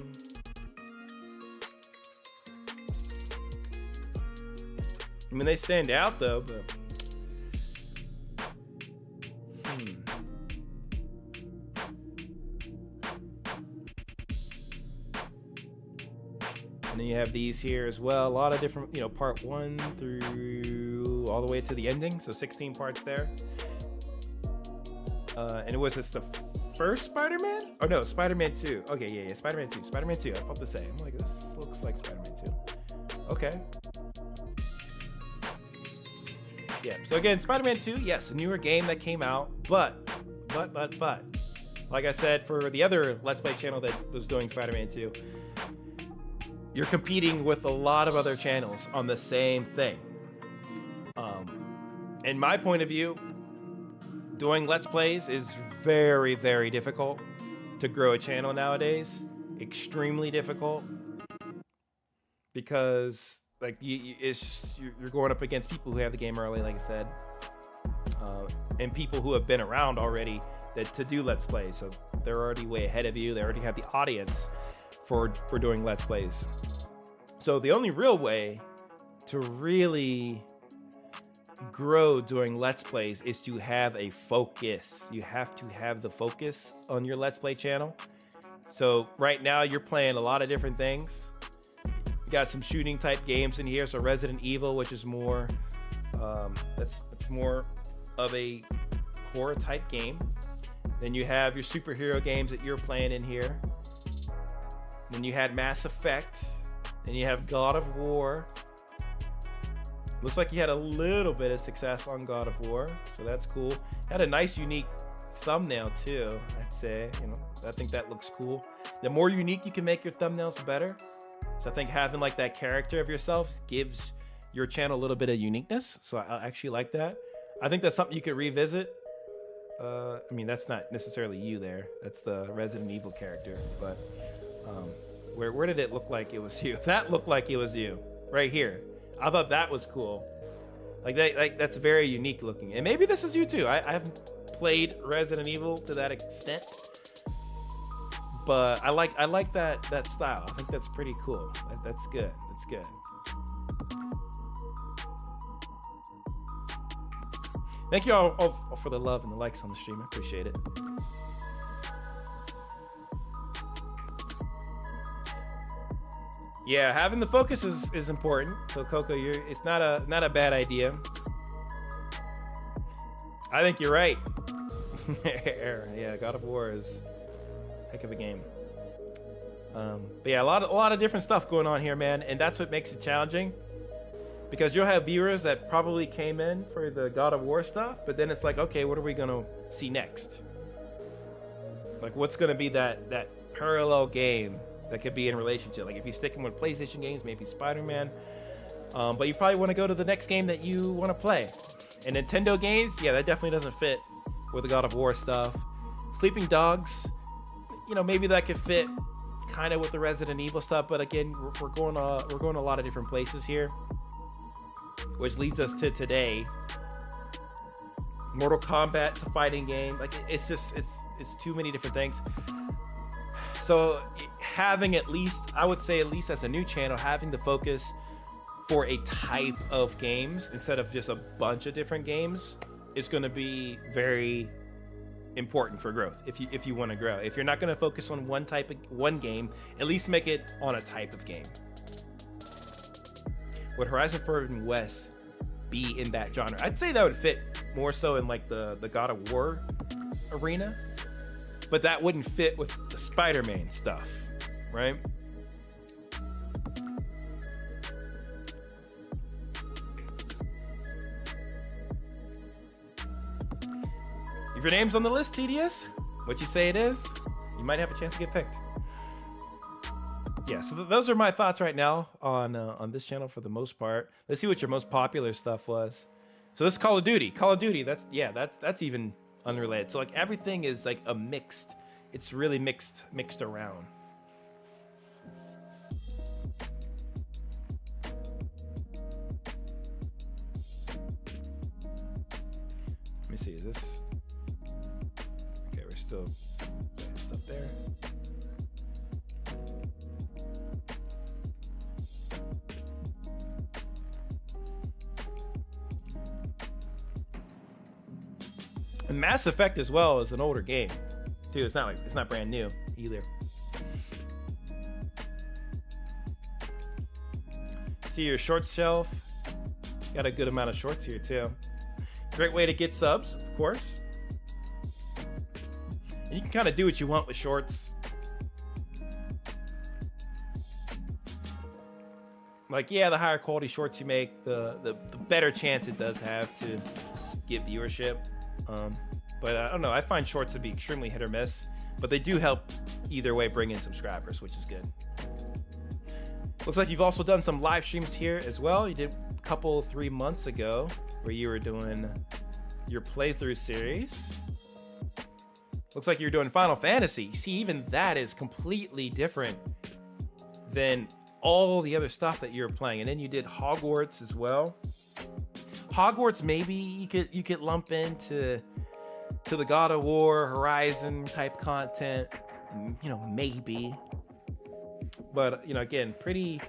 mean, they stand out though, but And then you have these here as well. A lot of different, part 1 through all the way to the ending. So 16 parts there. And was this the first Spider-Man? Oh no, Spider-Man 2. Okay, yeah, Spider-Man 2. Spider-Man 2. I was about to say. I'm like, this looks like Spider-Man 2. Okay. Yeah. So again, Spider-Man 2. Yes, a newer game that came out, but, like I said, for the other Let's Play channel that was doing Spider-Man 2, you're competing with a lot of other channels on the same thing. In my point of view, doing Let's Plays is very, very difficult to grow a channel nowadays. Extremely difficult. Because like you're going up against people who have the game early, like I said. And people who have been around already to do Let's Plays. So they're already way ahead of you. They already have the audience for doing Let's Plays. So the only real way to really grow during Let's Plays is to have a focus. You have to have the focus on your Let's Play channel. So right now you're playing a lot of different things. You got some shooting type games in here. So Resident Evil, which is more, that's more of a horror type game. Then you have your superhero games that you're playing in here. Then you had Mass Effect. Then you have God of War. Looks like you had a little bit of success on God of War, so that's cool. Had a nice, unique thumbnail too, I'd say. You know, I think that looks cool. The more unique you can make your thumbnails, the better. So I think having like that character of yourself gives your channel a little bit of uniqueness. So I actually like that. I think that's something you could revisit. I mean, that's not necessarily you there. That's the Resident Evil character. But where did it look like it was you? That looked like it was you right here. I thought that was cool. Like that's very unique looking. And maybe this is you too. I haven't played Resident Evil to that extent, but I like that style. I think that's pretty cool. That's good. That's good. Thank you all for the love and the likes on the stream. I appreciate it. Yeah, having the focus is important. So Coco, it's not a bad idea. I think you're right. Yeah, God of War is a heck of a game. But yeah, a lot of different stuff going on here, man, and that's what makes it challenging. Because you'll have viewers that probably came in for the God of War stuff, but then it's like, okay, what are we gonna see next? Like, what's gonna be that parallel game that could be in relationship? Like if you stick in with PlayStation games, maybe Spider-Man, but you probably want to go to the next game that you want to play. And Nintendo games, yeah, that definitely doesn't fit with the God of War stuff. Sleeping Dogs, you know, maybe that could fit kind of with the Resident Evil stuff, but again, we're going a lot of different places here, which leads us to today. Mortal Kombat's a fighting game. Like it's too many different things. So having at least, I would say at least as a new channel, having the focus for a type of games instead of just a bunch of different games is going to be very important for growth. If you want to grow, if you're not going to focus on one game, at least make it on a type of game. Would Horizon Forbidden West be in that genre? I'd say that would fit more so in like the God of War arena. But that wouldn't fit with the Spider-Man stuff, right? If your name's on the list, TDS, what you say it is, you might have a chance to get picked. Yeah, so those are my thoughts right now on this channel for the most part. Let's see what your most popular stuff was. So this is Call of Duty. Call of Duty, that's even unrelated. So like everything is like a mixed, it's really mixed around. Let me see, is this, okay, we're still stuff there. And Mass Effect as well is an older game too. It's not brand new either. See your shorts shelf. Got a good amount of shorts here too. Great way to get subs, of course. And you can kind of do what you want with shorts. Like, yeah, the higher quality shorts you make, the better chance it does have to get viewership. But I don't know, I find shorts to be extremely hit or miss, but they do help either way bring in subscribers, which is good. Looks like you've also done some live streams here as well. You did a couple 3 months ago where you were doing your playthrough series. Looks like you're doing Final Fantasy. See, even that is completely different than all the other stuff that you're playing. And then you did Hogwarts as well. Hogwarts, maybe you could lump into the God of War, Horizon type content, you know, maybe. But, you know, again, pretty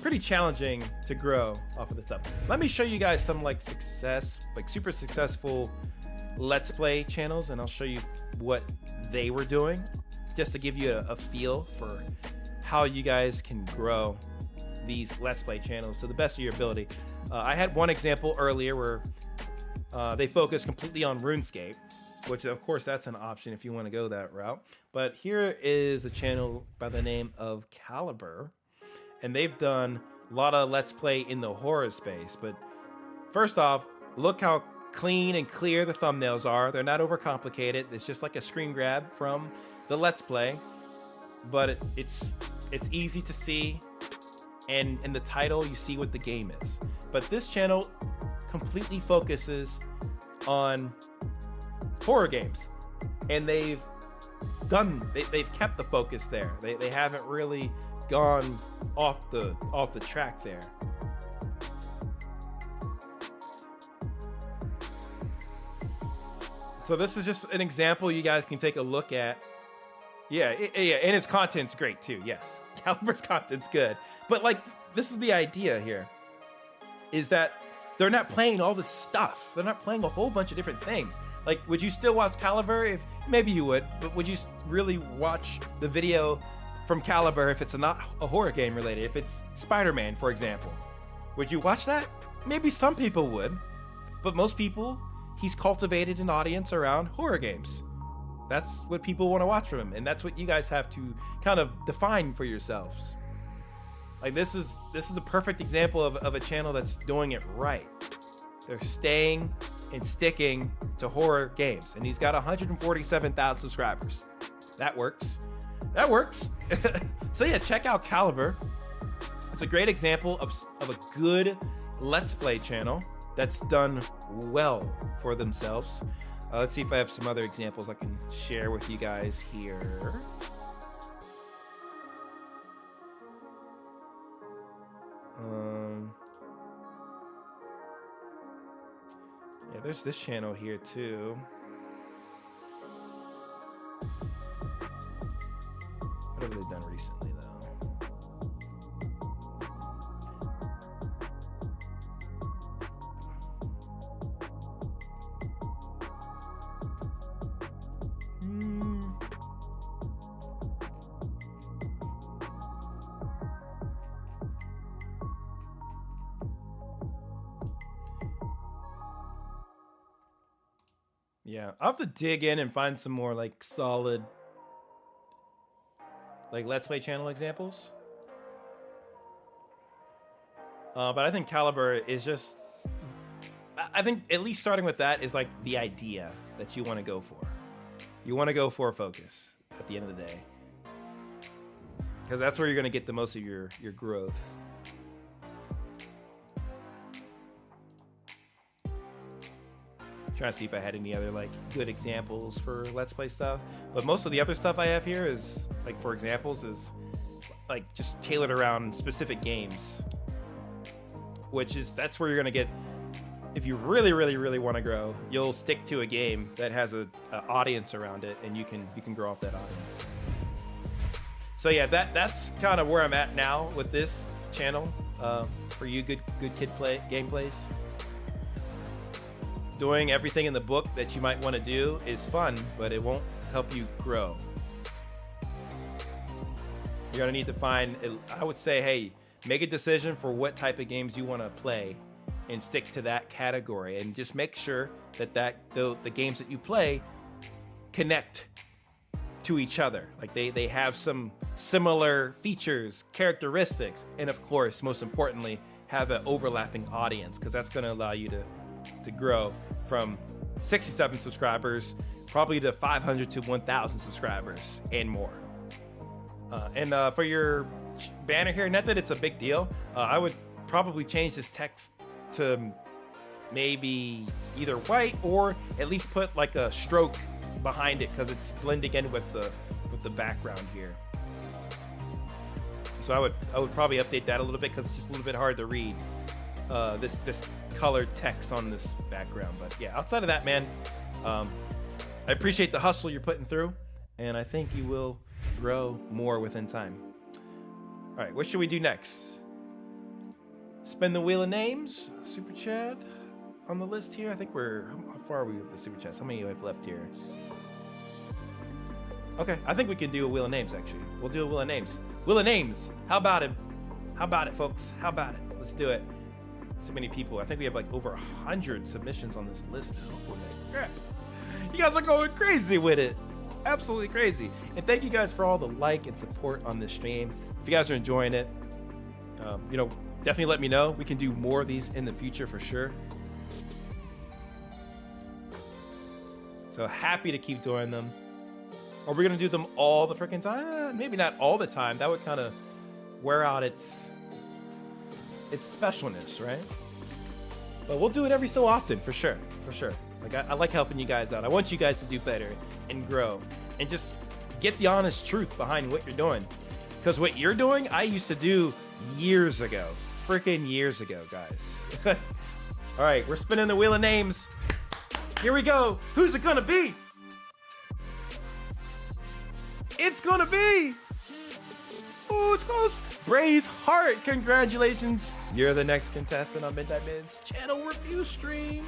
pretty challenging to grow off of this stuff. Let me show you guys some like super successful Let's Play channels, and I'll show you what they were doing, just to give you a feel for how you guys can grow these Let's Play channels to the best of your ability. I had one example earlier where they focus completely on RuneScape, which of course that's an option if you want to go that route. But here is a channel by the name of Caliber, and they've done a lot of Let's Play in the horror space. But first off, look how clean and clear the thumbnails are. They're not overcomplicated. It's just like a screen grab from the Let's Play, but it's easy to see, and in the title you see what the game is. But this channel completely focuses on horror games, and they've kept the focus there. They haven't really gone off the track there. So this is just an example you guys can take a look at. Yeah, and his content's great too. Yes, Caliber's content's good, but like this is the idea here, is that they're not playing all this stuff. They're not playing a whole bunch of different things. Like, would you still watch Caliber? If maybe you would, but would you really watch the video from Caliber if it's not a horror game related? If it's Spider-Man, for example, would you watch that? Maybe some people would, but most people, he's cultivated an audience around horror games. That's what people want to watch from him, and that's what you guys have to kind of define for yourselves. Like this is a perfect example of a channel that's doing it right. They're staying and sticking to horror games, and he's got 147,000 subscribers. That works. That works. So yeah, check out Caliber. It's a great example of a good Let's Play channel that's done well for themselves. Let's see if I have some other examples I can share with you guys here. Yeah, there's this channel here too. What have they done recently though? Yeah, I'll have to dig in and find some more like solid like Let's Play channel examples. But I think Caliber is just, I think at least starting with that is like the idea that you want to go for. You want to go for focus at the end of the day, because that's where you're going to get the most of your growth. Trying to see if I had any other like good examples for Let's Play stuff, but most of the other stuff I have here is like, for examples, is like just tailored around specific games, which is, that's where you're gonna get, if you really want to grow, you'll stick to a game that has a audience around it, and you can grow off that audience. So yeah, that's kind of where I'm at now with this channel. For you good kid gameplays. Doing everything in the book that you might want to do is fun, but it won't help you grow. You're gonna need to find, I would say, hey, make a decision for what type of games you want to play and stick to that category, and just make sure that the games that you play connect to each other. Like they have some similar features, characteristics, and of course, most importantly, have an overlapping audience, because that's going to allow you to grow from 67 subscribers probably to 500 to 1,000 subscribers and more. And for your banner here, not that it's a big deal, I would probably change this text to maybe either white, or at least put like a stroke behind it, because it's blending in with the background here. So I would probably update that a little bit, because it's just a little bit hard to read this colored text on this background. But yeah, outside of that, man, I appreciate the hustle you're putting through, and I think you will grow more within time. All right, what should we do next? spin the wheel of names. Super chat on the list here. I think we're, how far are we with the super chats? How many do I have left here? Okay, I think we can do a wheel of names actually. We'll do a wheel of names. Wheel of names. How about it? How about it, folks? How about it? Let's do it. So many people. I think we have like over 100 submissions on this list now. Holy crap. You guys are going crazy with it. Absolutely crazy. And thank you guys for all the like and support on this stream. If you guys are enjoying it, you know, definitely let me know. We can do more of these in the future for sure. So happy to keep doing them. Are we gonna do them all the freaking time? Maybe not all the time. That would kind of wear out its specialness, right? But we'll do it every so often for sure, for sure. Like I like helping you guys out. I want you guys to do better and grow and just get the honest truth behind what you're doing. Because what you're doing, I used to do years ago, freaking years ago, guys. All right, we're spinning the wheel of names. Here we go. Who's it gonna be? It's gonna be. Oh, it's close. Braveheart, congratulations. You're the next contestant on MidnightMan's channel review stream.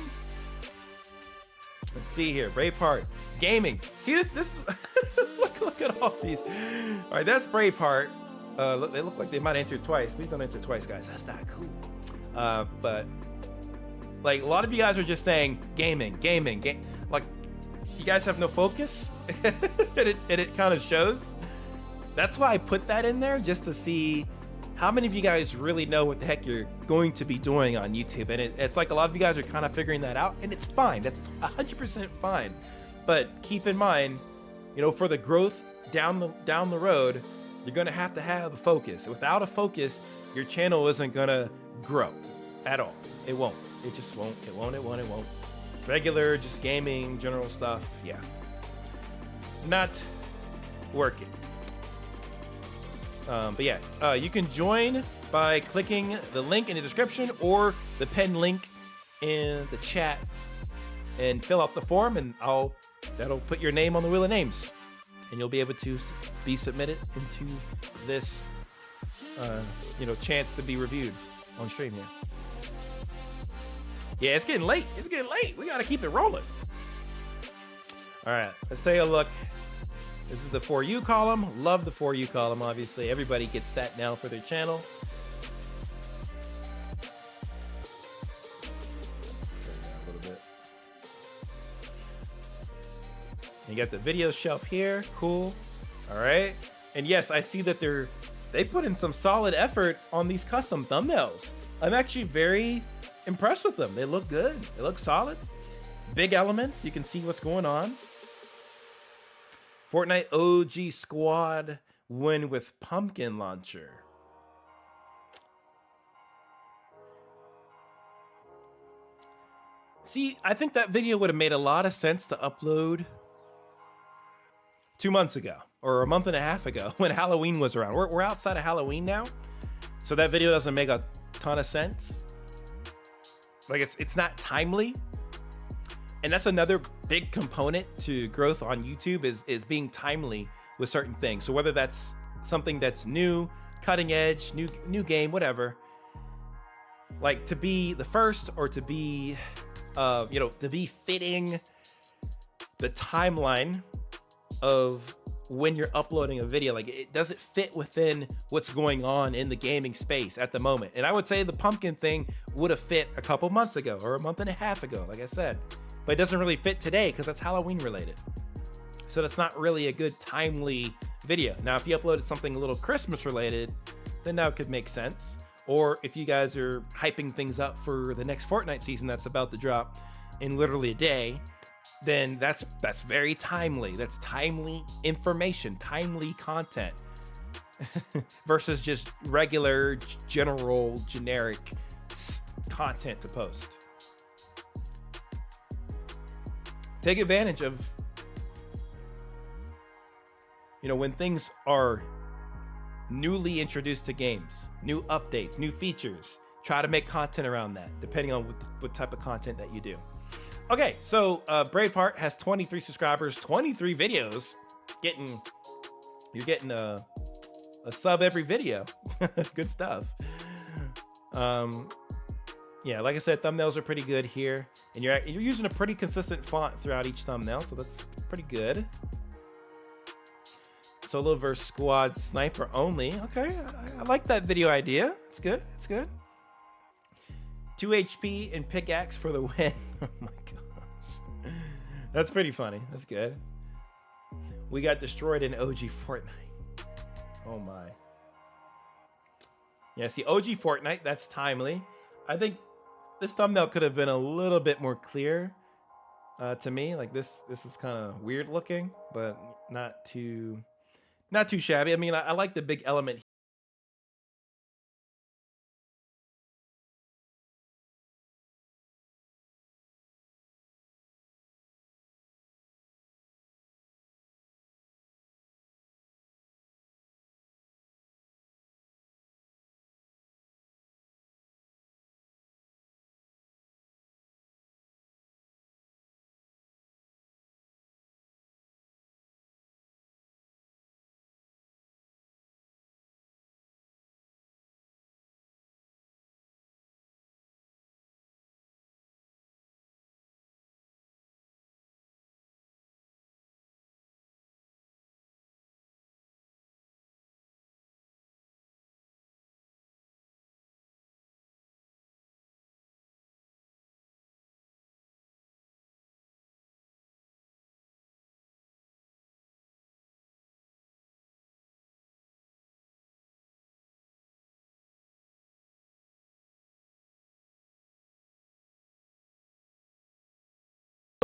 Let's see here. Braveheart, gaming. See this look at all these. All right, that's Braveheart. Look, they look like they might enter twice. Please don't enter twice, guys. That's not cool. But like a lot of you guys are just saying gaming. Like you guys have no focus, and it kind of shows. That's why I put that in there, just to see how many of you guys really know what the heck you're going to be doing on YouTube. And it's like a lot of you guys are kind of figuring that out, and it's fine. That's 100% fine. But keep in mind, you know, for the growth down the road, you're gonna have a focus. Without a focus, your channel isn't gonna grow at all. It won't. It just won't. It won't. Regular, just gaming, general stuff, yeah. Not working. But yeah, you can join by clicking the link in the description or the pinned link in the chat and fill out the form, and that'll put your name on the wheel of names, and you'll be able to be submitted into this, you know, chance to be reviewed on stream here. Yeah, it's getting late. We gotta keep it rolling. All right, let's take a look. This is the For You column. Love the For You column, obviously. Everybody gets that now for their channel. Turn it down a little bit. You got the video shelf here. Cool. All right. And yes, I see that they put in some solid effort on these custom thumbnails. I'm actually very impressed with them. They look good. They look solid. Big elements. You can see what's going on. Fortnite OG squad win with pumpkin launcher. See, I think that video would have made a lot of sense to upload 2 months ago or a month and a half ago when Halloween was around. We're outside of Halloween now, so that video doesn't make a ton of sense. Like it's not timely. And that's another big component to growth on YouTube is being timely with certain things. So whether that's something that's new, cutting edge, new game, whatever, like to be the first or to be, you know, to be fitting the timeline of when you're uploading a video, like it doesn't fit within what's going on in the gaming space at the moment. And I would say the pumpkin thing would have fit a couple months ago or a month and a half ago, like I said. But it doesn't really fit today because that's Halloween related. So that's not really a good timely video. Now, if you uploaded something a little Christmas related, then that could make sense. Or if you guys are hyping things up for the next Fortnite season that's about to drop in literally a day, then that's very timely. That's timely information, timely content versus just regular, general, generic content to post. Take advantage of, you know, when things are newly introduced to games, new updates, new features. Try to make content around that, depending on what type of content that you do. Okay, so Braveheart has 23 subscribers, 23 videos. You're getting a sub every video. Good stuff. Yeah, like I said, thumbnails are pretty good here, and you're using a pretty consistent font throughout each thumbnail, so that's pretty good. Solo versus squad sniper only. Okay, I like that video idea. It's good. It's good. 2 HP and pickaxe for the win. Oh my gosh, that's pretty funny. That's good. We got destroyed in OG Fortnite. Oh my. Yeah, see, OG Fortnite, that's timely. I think this thumbnail could have been a little bit more clear to me. Like this is kind of weird looking, but not too shabby. I mean, I like the big element.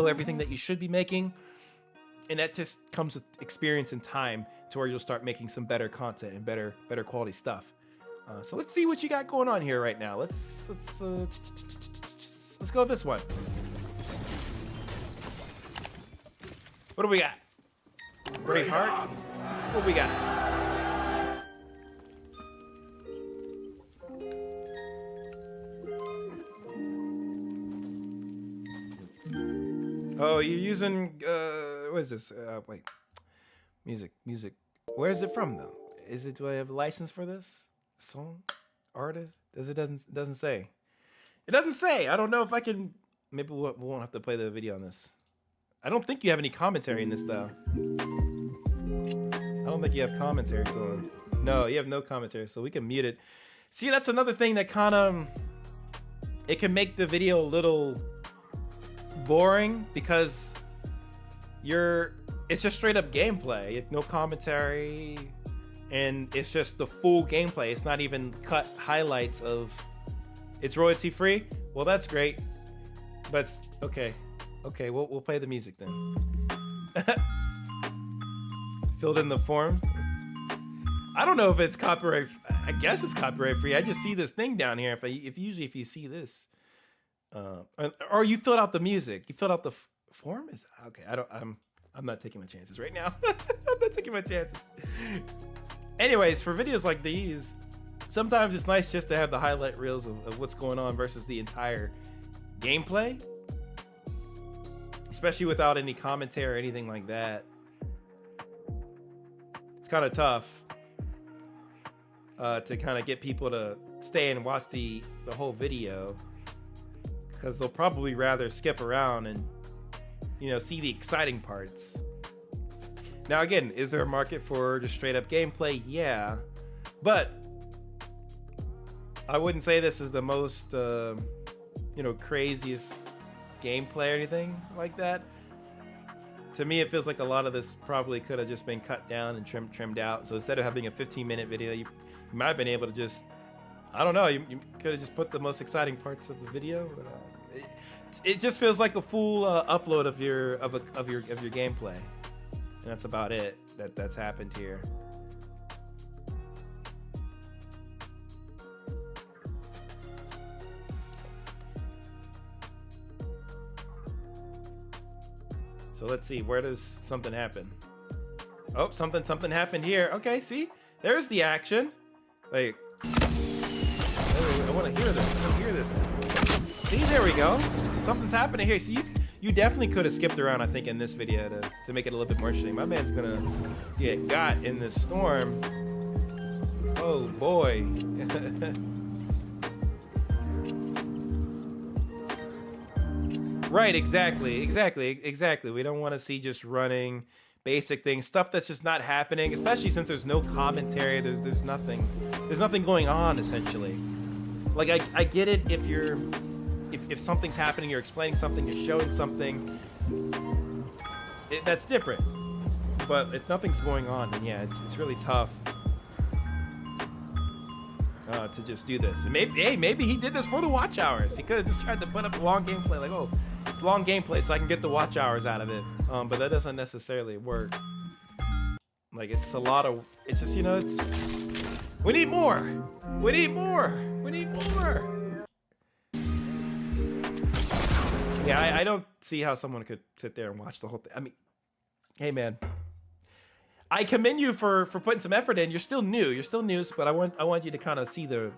Everything that you should be making, and that just comes with experience and time to where you'll start making some better content and better quality stuff. So let's see what you got going on here right now. Let's go with this one. What do we got? Braveheart. What do we got? Oh, you're using what is this? Wait, music. Where is it from though? Do I have a license for this song? Artist? It doesn't say. It doesn't say. I don't know if I can. Maybe we won't have to play the video on this. I don't think you have any commentary in this though. I don't think you have commentary going. No, you have no commentary, so we can mute it. See, that's another thing that kind of it can make the video a little boring because it's just straight up gameplay, no commentary, and it's just the full gameplay. It's not even cut highlights of. It's royalty free. Well, that's great, but okay, we'll play the music then. Filled in the form. I don't know if it's copyright. I guess it's copyright free. I just see this thing down here. If you see this. Or you filled out the music. You filled out the form. Is okay. I'm not taking my chances right now. I'm not taking my chances. Anyways, for videos like these, sometimes it's nice just to have the highlight reels of what's going on versus the entire gameplay, especially without any commentary or anything like that. It's kind of tough to kind of get people to stay and watch the whole video, because they'll probably rather skip around and, see the exciting parts. Now, again, is there a market for just straight up gameplay? Yeah, but I wouldn't say this is the most, craziest gameplay or anything like that. To me, it feels like a lot of this probably could have just been cut down and trimmed out. So instead of having a 15-minute video, you might have been able to just, I don't know, you could have just put the most exciting parts of the video. But, it just feels like a full upload of your gameplay, and that's about it. That's happened here. So let's see, where does something happen? Oh, something happened here. Okay, see, there's the action. Like, I want to hear this. See, there we go. Something's happening here. See, you definitely could have skipped around, I think, in this video to make it a little bit more interesting. My man's gonna get got in this storm. Oh boy. Right, exactly. We don't want to see just running basic things, stuff that's just not happening, especially since there's no commentary, there's nothing going on essentially. Like I get it if something's happening, you're explaining something, you're showing something, that's different. But if nothing's going on, then yeah, it's really tough to just do this. And maybe he did this for the watch hours. He could have just tried to put up a long gameplay, like, oh, it's long gameplay so I can get the watch hours out of it. But that doesn't necessarily work. Like, it's a lot of, it's just, you know, it's, we need more. We need more. We need more. Yeah, I don't see how someone could sit there and watch the whole thing. I mean, hey man, I commend you for putting some effort in. You're still new, but I want you to kind of see the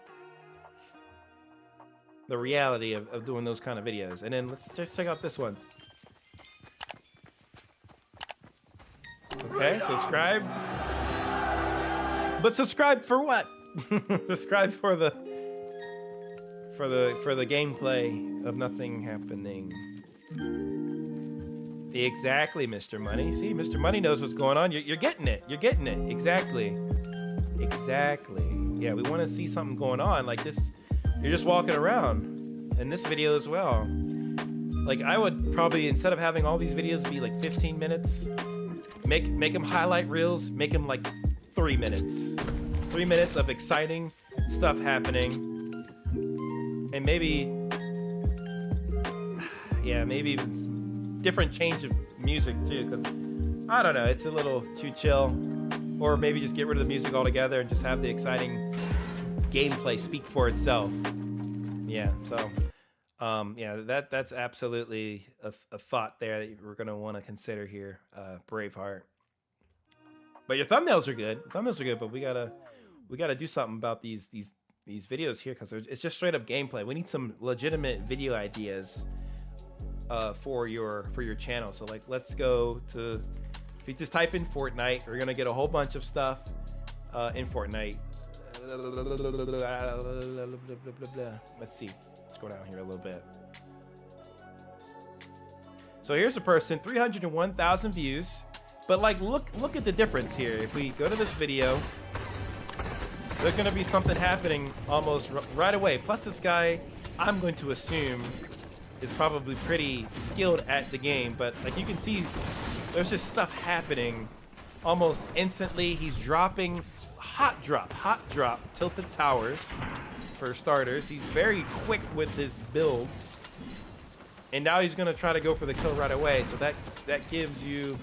reality of doing those kind of videos. And then let's just check out this one. Okay, subscribe. But subscribe for what? Subscribe for the gameplay of nothing happening. Exactly, Mr. Money. See, Mr. Money knows what's going on. You're getting it. You're getting it. Exactly. Yeah, we want to see something going on like this. You're just walking around in this video as well. Like, I would probably, instead of having all these videos be like 15 minutes, make them highlight reels, make them like 3 minutes. 3 minutes of exciting stuff happening. And maybe, yeah, maybe it's different change of music too, because I don't know, it's a little too chill. Or maybe just get rid of the music altogether and just have the exciting gameplay speak for itself. Yeah, so yeah, that's absolutely a thought there that we're gonna want to consider here, Braveheart. But your thumbnails are good. But we gotta do something about these videos here, because it's just straight up gameplay. We need some legitimate video ideas for your channel. So like, let's go to, if you just type in Fortnite, we're gonna get a whole bunch of stuff in Fortnite. Let's see, let's go down here a little bit. So here's a person, 301,000 views, but like, look at the difference here. If we go to this video, there's gonna be something happening almost right away. Plus this guy, I'm going to assume, is probably pretty skilled at the game, but like you can see, there's just stuff happening almost instantly. He's dropping hot drop tilted towers for starters. He's very quick with his builds, and now he's gonna try to go for the kill right away. So that gives you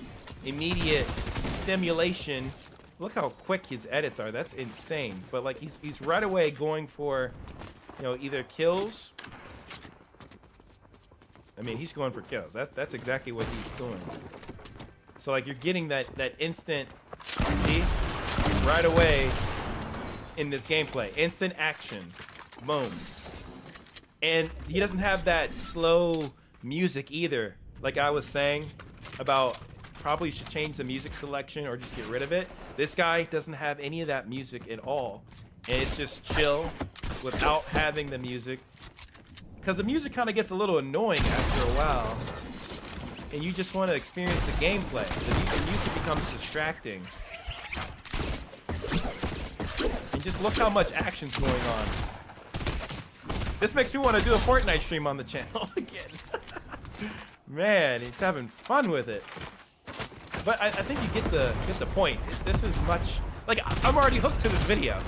immediate stimulation. Look how quick his edits are. That's insane. But like, he's right away going for, you know, either kills. I mean, he's going for kills. That's exactly what he's doing. So like, you're getting that instant, see, right away in this gameplay, instant action, boom. And he doesn't have that slow music either. Like I was saying about, probably should change the music selection or just get rid of it. This guy doesn't have any of that music at all, and it's just chill without having the music. Because the music kind of gets a little annoying after a while, and you just want to experience the gameplay. The music becomes distracting. And just look how much action's going on. This makes me want to do a Fortnite stream on the channel again. Man, he's having fun with it. But I think you get the point. This is much, like, I'm already hooked to this video.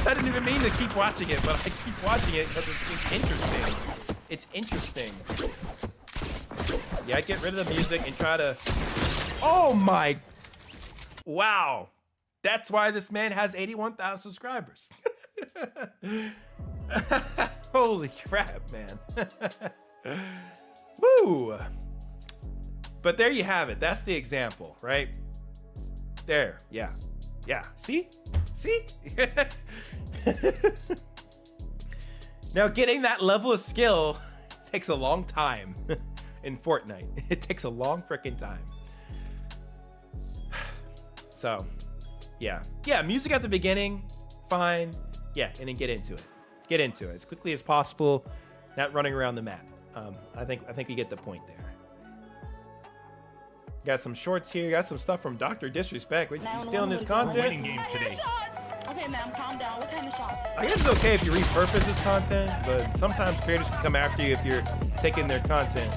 I didn't even mean to keep watching it, but I keep watching it because it's just interesting. It's interesting. Yeah, I get rid of the music and try to... Oh my... Wow. That's why this man has 81,000 subscribers. Holy crap, man. Woo! But there you have it. That's the example, right? There, yeah. Yeah, see? See? Now, getting that level of skill takes a long time in Fortnite. It takes a long freaking time. So, yeah. Yeah, music at the beginning, fine. Yeah, and then get into it. Get into it as quickly as possible, not running around the map. I think we get the point there. Got some shorts here. Got some stuff from Dr. Disrespect. You stealing his content? Okay, ma'am, calm down. What kind of shots? I guess it's okay if you repurpose his content, but sometimes creators can come after you if you're taking their content.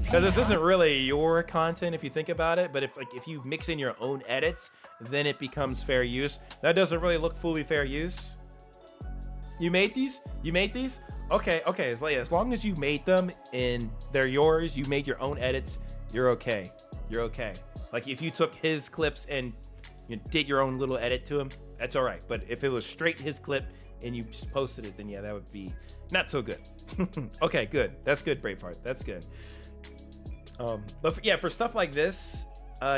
Because this isn't really your content if you think about it, but if you mix in your own edits, then it becomes fair use. That doesn't really look fully fair use. You made these? You made these? Okay. As long as you made them and they're yours, you made your own edits, you're okay. You're okay. Like if you took his clips and you did your own little edit to him, that's all right. But if it was straight his clip and you just posted it, then yeah, that would be not so good. Okay, good. That's good, Braveheart. That's good. But for stuff like this,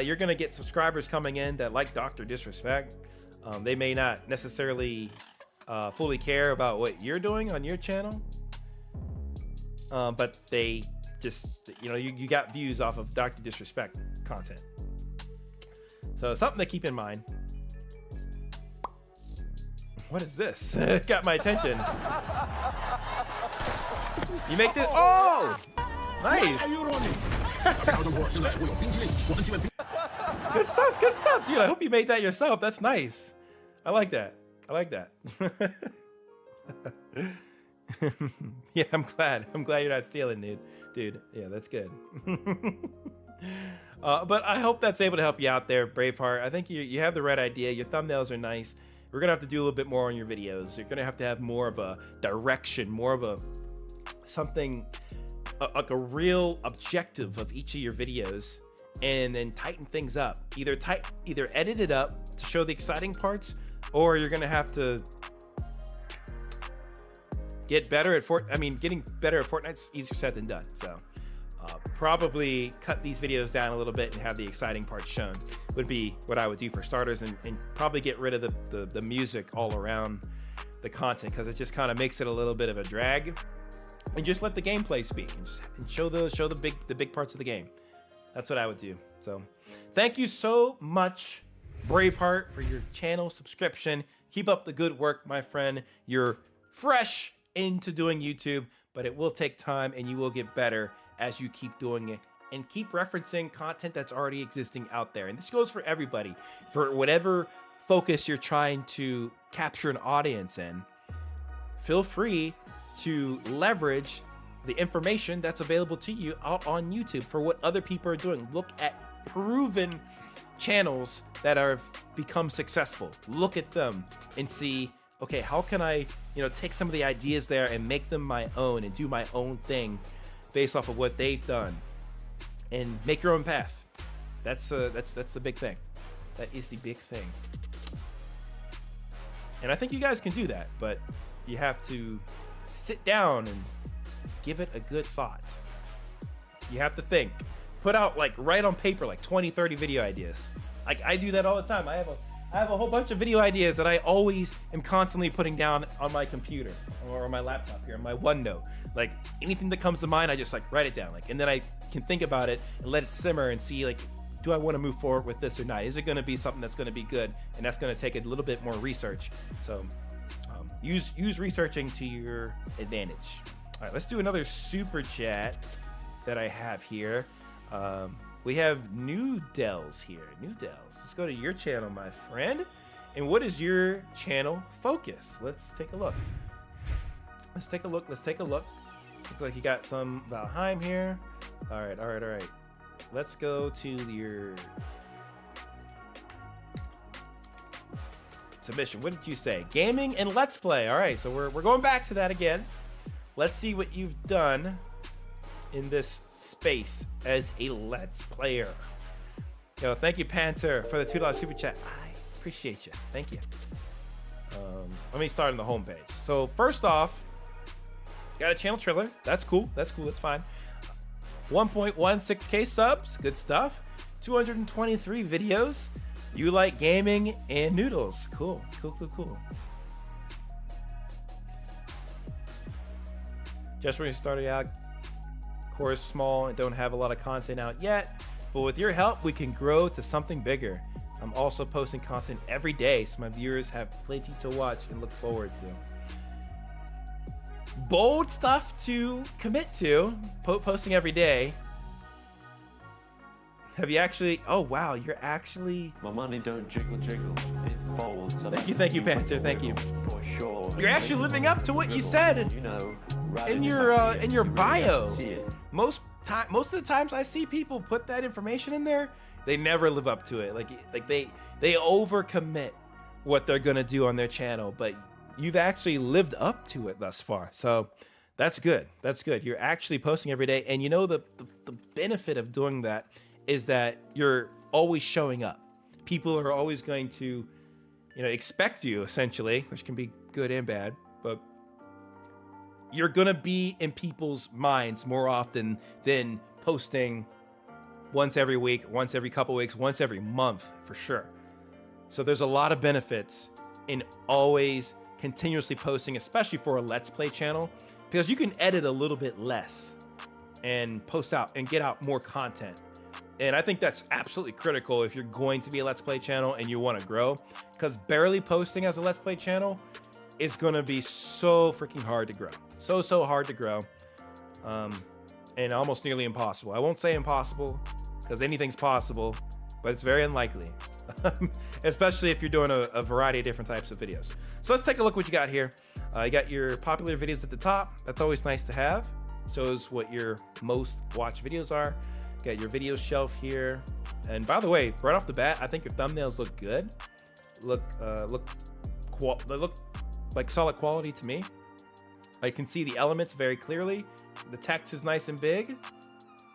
you're gonna get subscribers coming in that like Dr. Disrespect. They may not necessarily fully care about what you're doing on your channel, but they just, you got views off of Dr. Disrespect content. So something to keep in mind. What is this? It got my attention. You make this? Oh, nice. Good stuff, dude. I hope you made that yourself. That's nice. I like that. Yeah, I'm glad you're not stealing, dude. Yeah, that's good. But I hope that's able to help you out there, Braveheart. I think you have the right idea. Your thumbnails are nice. We're gonna have to do a little bit more on your videos. You're gonna have more of a direction, more of something like a real objective of each of your videos, and then tighten things up. Either edit it up to show the exciting parts, or you're gonna have to get better at getting better at Fortnite's easier said than done. So probably cut these videos down a little bit and have the exciting parts shown would be what I would do for starters, and probably get rid of the music all around the content, because it just kind of makes it a little bit of a drag, and just let the gameplay speak and show the big parts of the game. That's what I would do. So thank you so much, Braveheart, for your channel subscription. Keep up the good work, my friend. You're fresh into doing YouTube, but it will take time and you will get better as you keep doing it and keep referencing content that's already existing out there. And this goes for everybody, for whatever focus you're trying to capture an audience in. Feel free to leverage the information that's available to you out on YouTube for what other people are doing. Look at proven channels that have become successful. Look at them and see, okay, how can I, take some of the ideas there and make them my own and do my own thing based off of what they've done, and make your own path. That's the big thing. That is the big thing. And I think you guys can do that, but you have to sit down and give it a good thought. You have to think. Put out, write on paper 20, 30 video ideas. I do that all the time. I have a whole bunch of video ideas that I always am constantly putting down on my computer or on my laptop here, on my OneNote. Anything that comes to mind, I just write it down. And then I can think about it and let it simmer and see, do I want to move forward with this or not? Is it going to be something that's going to be good? And that's going to take a little bit more research. So use researching to your advantage. All right, let's do another super chat that I have here. We have Noodles here. Noodles. Let's go to your channel, my friend. And what is your channel focus? Let's take a look. Let's take a look. Looks like you got some Valheim here. All right. Let's go to your submission. What did you say? Gaming and Let's Play. All right, so we're going back to that again. Let's see what you've done in this space as a Let's Player. Yo, thank you, Panther, for the $2 super chat. I appreciate you. Thank you. Let me start on the homepage. So first off, got a channel trailer. That's cool. That's fine. 1.16k subs. Good stuff. 223 videos. You like gaming and noodles. Cool. Just when you started out, of course, small and don't have a lot of content out yet, but with your help, we can grow to something bigger. I'm also posting content every day, so my viewers have plenty to watch and look forward to. bold stuff to commit to. Posting every day. Have you actually? Oh wow, you're actually. My money don't jiggle jiggle, it folds. Thank you, Panther. Thank you. For sure. You're actually living up to what you said You know, in your bio. Most of the times I see people put that information in there, they never live up to it. Like they overcommit what they're gonna do on their channel, but you've actually lived up to it thus far. So that's good. That's good. You're actually posting every day, and you know the benefit of doing that is that you're always showing up. People are always going to, expect you essentially, which can be good and bad, but you're gonna be in people's minds more often than posting once every week, once every couple weeks, once every month for sure. So there's a lot of benefits in always continuously posting, especially for a Let's Play channel, because you can edit a little bit less and post out and get out more content. And I think that's absolutely critical if you're going to be a Let's Play channel and you want to grow, because barely posting as a Let's Play channel is going to be so freaking hard to grow. So hard to grow. And almost nearly impossible. I won't say impossible because anything's possible, but it's very unlikely. Especially if you're doing a variety of different types of videos. So let's take a look what you got here. You got your popular videos at the top. That's always nice to have. Shows what your most watched videos are. Got your video shelf here. And by the way, right off the bat, I think your thumbnails look good. They look like solid quality to me. I can see the elements very clearly. The text is nice and big.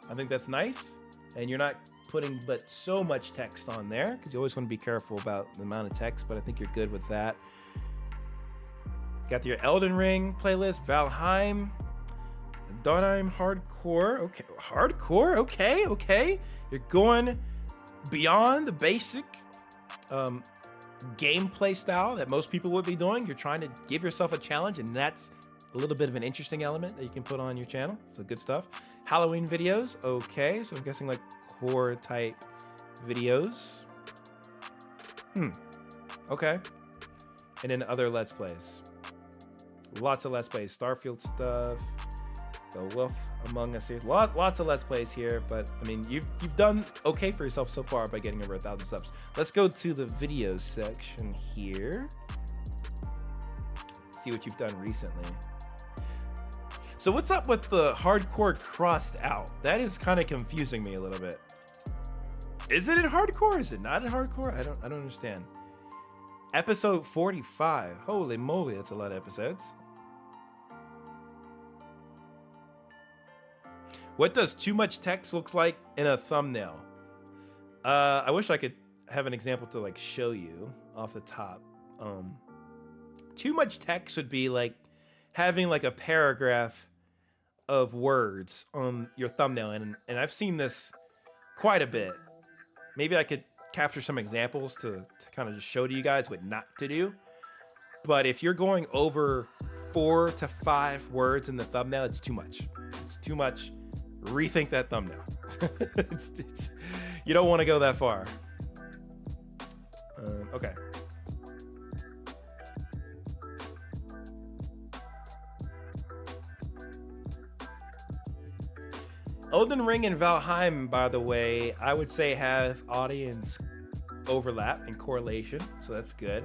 I think that's nice. And you're not putting but so much text on there, because you always want to be careful about the amount of text, but I think you're good with that. Got your Elden Ring playlist, Valheim, Donheim Hardcore. Okay, Hardcore. Okay. You're going beyond the basic gameplay style that most people would be doing. You're trying to give yourself a challenge, and that's a little bit of an interesting element that you can put on your channel. So good stuff. Halloween videos. Okay, so I'm guessing like horror type videos. Okay. And then other Let's Plays. Lots of Let's Plays. Starfield stuff. The Wolf Among Us series. Lots of Let's Plays here, but I mean, you've done okay for yourself so far by getting over 1,000 subs. Let's go to the videos section here. See what you've done recently. So what's up with the hardcore crossed out? That is kind of confusing me a little bit. Is it in hardcore? Is it not in hardcore? I don't understand. Episode 45. Holy moly, that's a lot of episodes. What does too much text look like in a thumbnail? I wish I could have an example to like show you off the top. Too much text would be like having like a paragraph of words on your thumbnail, and I've seen this quite a bit. Maybe I could capture some examples to kind of just show to you guys what not to do. But if you're going over 4 to 5 words in the thumbnail, it's too much. It's too much. Rethink that thumbnail. You don't want to go that far. Okay. Elden Ring and Valheim, by the way, I would say have audience overlap and correlation, so that's good.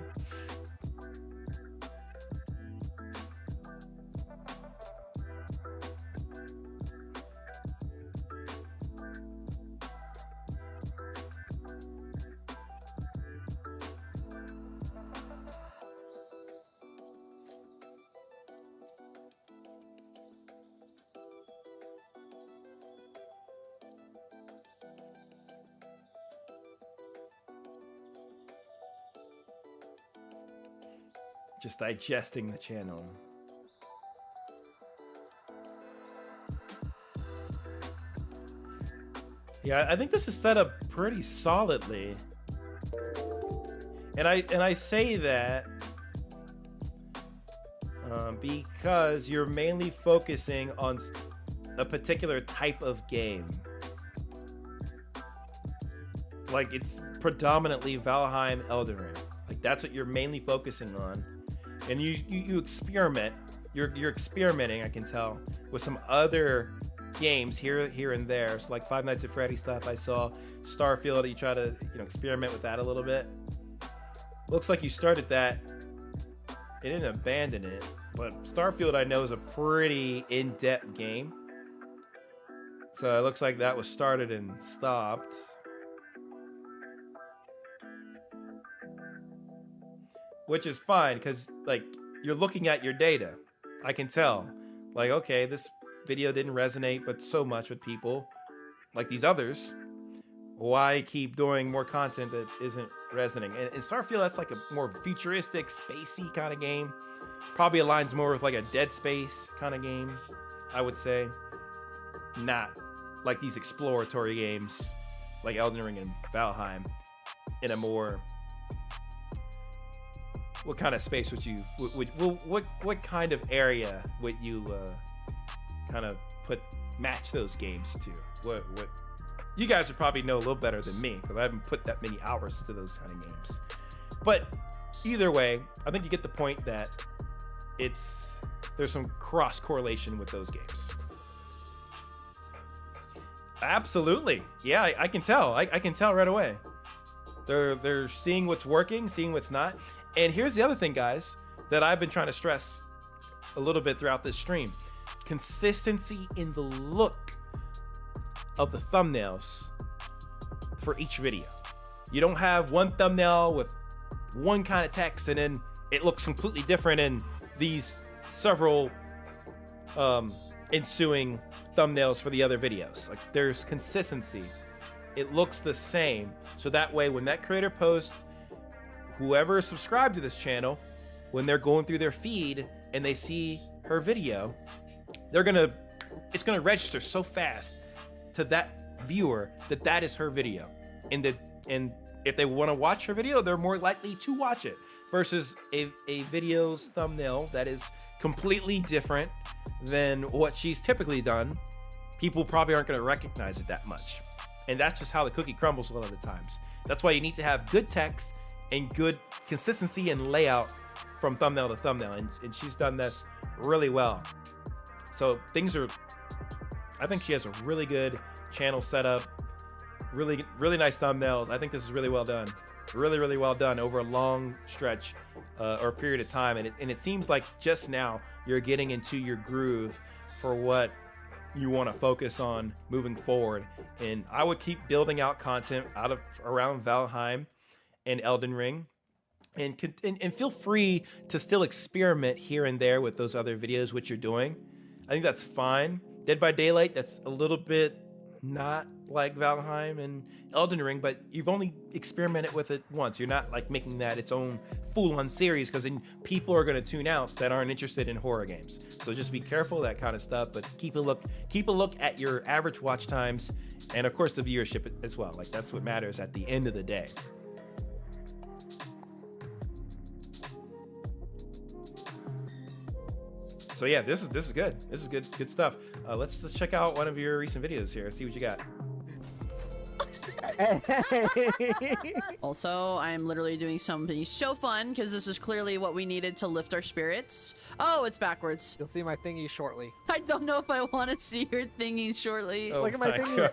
Just digesting the channel. Yeah, I think this is set up pretty solidly. And I say that because you're mainly focusing on a particular type of game. Like, it's predominantly Valheim, Elden Ring. Like, that's what you're mainly focusing on. And you experiment you're experimenting, I can tell, with some other games here and there. So like Five Nights at Freddy stuff I saw, Starfield, you try to experiment with that a little bit. Looks like you started that. It didn't abandon it, but Starfield I know is a pretty in-depth game. So it looks like that was started and stopped. Which is fine, because like you're looking at your data. I can tell. Like, okay, this video didn't resonate but so much with people like these others. Why keep doing more content that isn't resonating? And in Starfield, that's like a more futuristic, spacey kind of game. Probably aligns more with like a Dead Space kind of game, I would say. Not like these exploratory games like Elden Ring and Valheim in a more... What kind of space would you... What kind of area would you kind of match those games to? What you guys would probably know a little better than me, because I haven't put that many hours into those kind of games. But either way, I think you get the point that there's some cross correlation with those games. Absolutely, yeah, I can tell. I can tell right away. They're seeing what's working, seeing what's not. And here's the other thing, guys, that I've been trying to stress a little bit throughout this stream: consistency in the look of the thumbnails for each video. You don't have one thumbnail with one kind of text and then it looks completely different in these several ensuing thumbnails for the other videos. Like, there's consistency. It looks the same, so that way when that creator posts, whoever is subscribed to this channel, when they're going through their feed and they see her video, it's gonna register so fast to that viewer that is her video, and if they want to watch her video, they're more likely to watch it, versus a video's thumbnail that is completely different than what she's typically done. People probably aren't going to recognize it that much, and that's just how the cookie crumbles a lot of the times. That's why you need to have good text and good consistency and layout from thumbnail to thumbnail, and she's done this really well. So I think she has a really good channel setup, really nice thumbnails. I think this is really well done, really well done over a long stretch or period of time. And it seems like just now you're getting into your groove for what you want to focus on moving forward. And I would keep building out content around Valheim and Elden Ring, and feel free to still experiment here and there with those other videos, which you're doing. I think that's fine. Dead by Daylight, that's a little bit not like Valheim and Elden Ring, but you've only experimented with it once. You're not like making that its own full-on series, because then people are going to tune out that aren't interested in horror games. So just be careful of that kind of stuff, but keep a look at your average watch times, and of course the viewership as well. Like, that's what matters at the end of the day. So yeah, this is good. This is good stuff. Let's just check out one of your recent videos here. See what you got. Also, I'm literally doing something so fun, because this is clearly what we needed to lift our spirits. Oh, it's backwards. You'll see my thingy shortly. I don't know if I want to see your thingy shortly. Look at my thingy.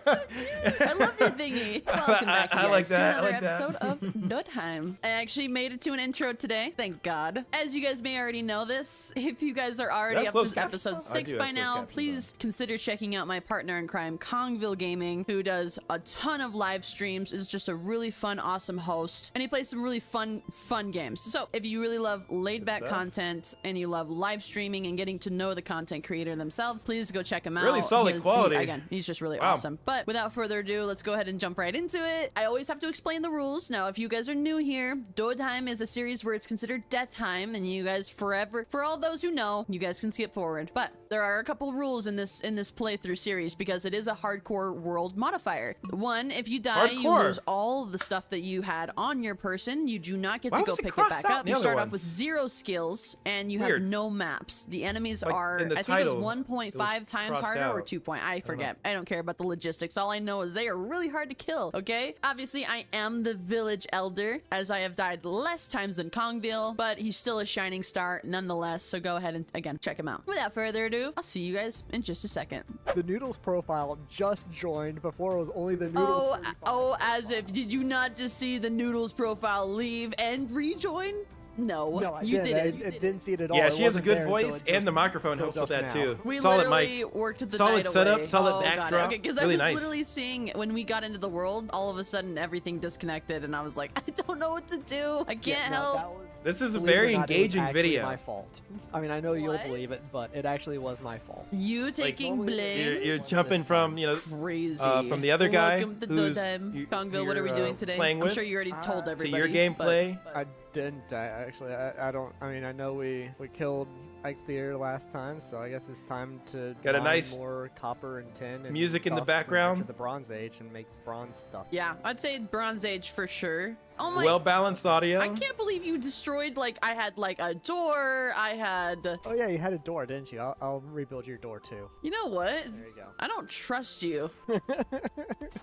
I love your thingy. Welcome back, you guys, to another like episode of Nudheim. I actually made it to an intro today, thank God. As you guys may already know this, if you guys are already up to episode 6 by now, please consider checking out my partner in crime, Kongville Gaming, who does a ton of live streams, is just a really fun, awesome host, and he plays some really fun games. So if you really love laid-back content and you love live streaming and getting to know the content creator themselves, please go check him out. Really solid quality. Again, he's just really awesome. But without further ado, let's go ahead and jump right into it. I always have to explain the rules. Now, if you guys are new here, Dodheim is a series where it's considered Deathheim, and you guys for all those who know, you guys can skip forward. But there are a couple rules in this playthrough series, because it is a hardcore world modifier. One, if you die you lose all the stuff that you had on your person. You do not get to go pick it back up. You start off with 0 skills, and you have no maps. The enemies are, I think it was 1.5 times harder or 2 point. I forget. I don't care about the logistics. All I know is they are really hard to kill, okay? Obviously, I am the village elder, as I have died less times than Kongville, but he's still a shining star nonetheless, so go ahead and, again, check him out. Without further ado, I'll see you guys in just a second. The Noodles profile just joined. Before it was only the Noodles. Oh, as if, did you not just see the Noodles profile leave and rejoin? No, you didn't. I didn't see it at all. Yeah, she has a good voice, and the microphone helps with that too. We solid literally mic, worked the solid night setup, away. solid backdrop. Okay, because really I was nice. literally seeing when we got into the world, all of a sudden everything disconnected, and I was like, I don't know what to do. I can't help. This is a very engaging video. My fault. I mean, I know you'll believe it, but it actually was my fault. You taking blame? You're jumping from, you know, crazy from the other guy Welcome to who's Kongville. What are we doing today? I'm sure you already told everybody. To your gameplay. I didn't. I don't. I mean, I know we killed Ike Theater last time, so I guess it's time to got a mine nice more copper and tin and music in the stuff background. into the Bronze Age and make bronze stuff. Yeah, I'd say Bronze Age for sure. Oh my! Well balanced audio. I can't believe you destroyed, like, I had like a door. I had. Oh yeah, you had a door, didn't you? I'll rebuild your door too. You know what? There you go. I don't trust you.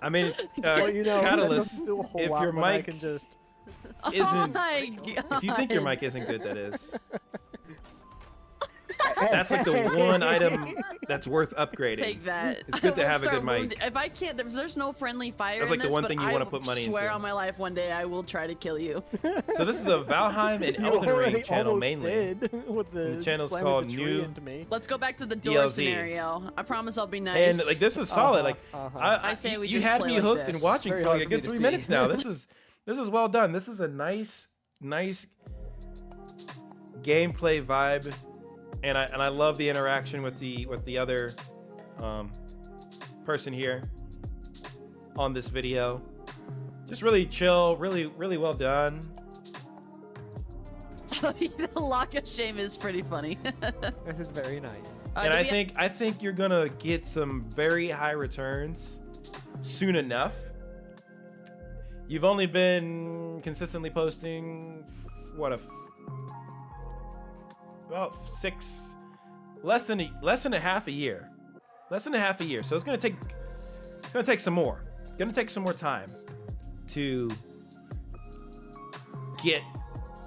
I mean, well, you know, Catalyst, if your mic can just isn't, oh my God. if you think your mic isn't good, that is. That's like the one item that's worth upgrading. Take that. It's good to I will have a good start mic. If I can't, there's no friendly fire. That's like in the one this, thing you but want to put money I swear into. on my life, one day I will try to kill you. So this is a Valheim and You Elden Ring already channel almost mainly. did with the channel's slamming called the tree New into me. Let's go back to the door DLZ. scenario. I promise I'll be nice. And like this is solid. Like I say we you just had play me like hooked this. and watching Very for like a hard for me good to 3 see. minutes now. This is well done. This is a nice gameplay vibe, and I love the interaction with the other person here on this video. Just really chill, really well done. The lock of shame is pretty funny. This is very nice. And I think you're gonna get some very high returns soon enough. You've only been consistently posting about less than a half a year. So it's gonna take some more. It's gonna take some more time to get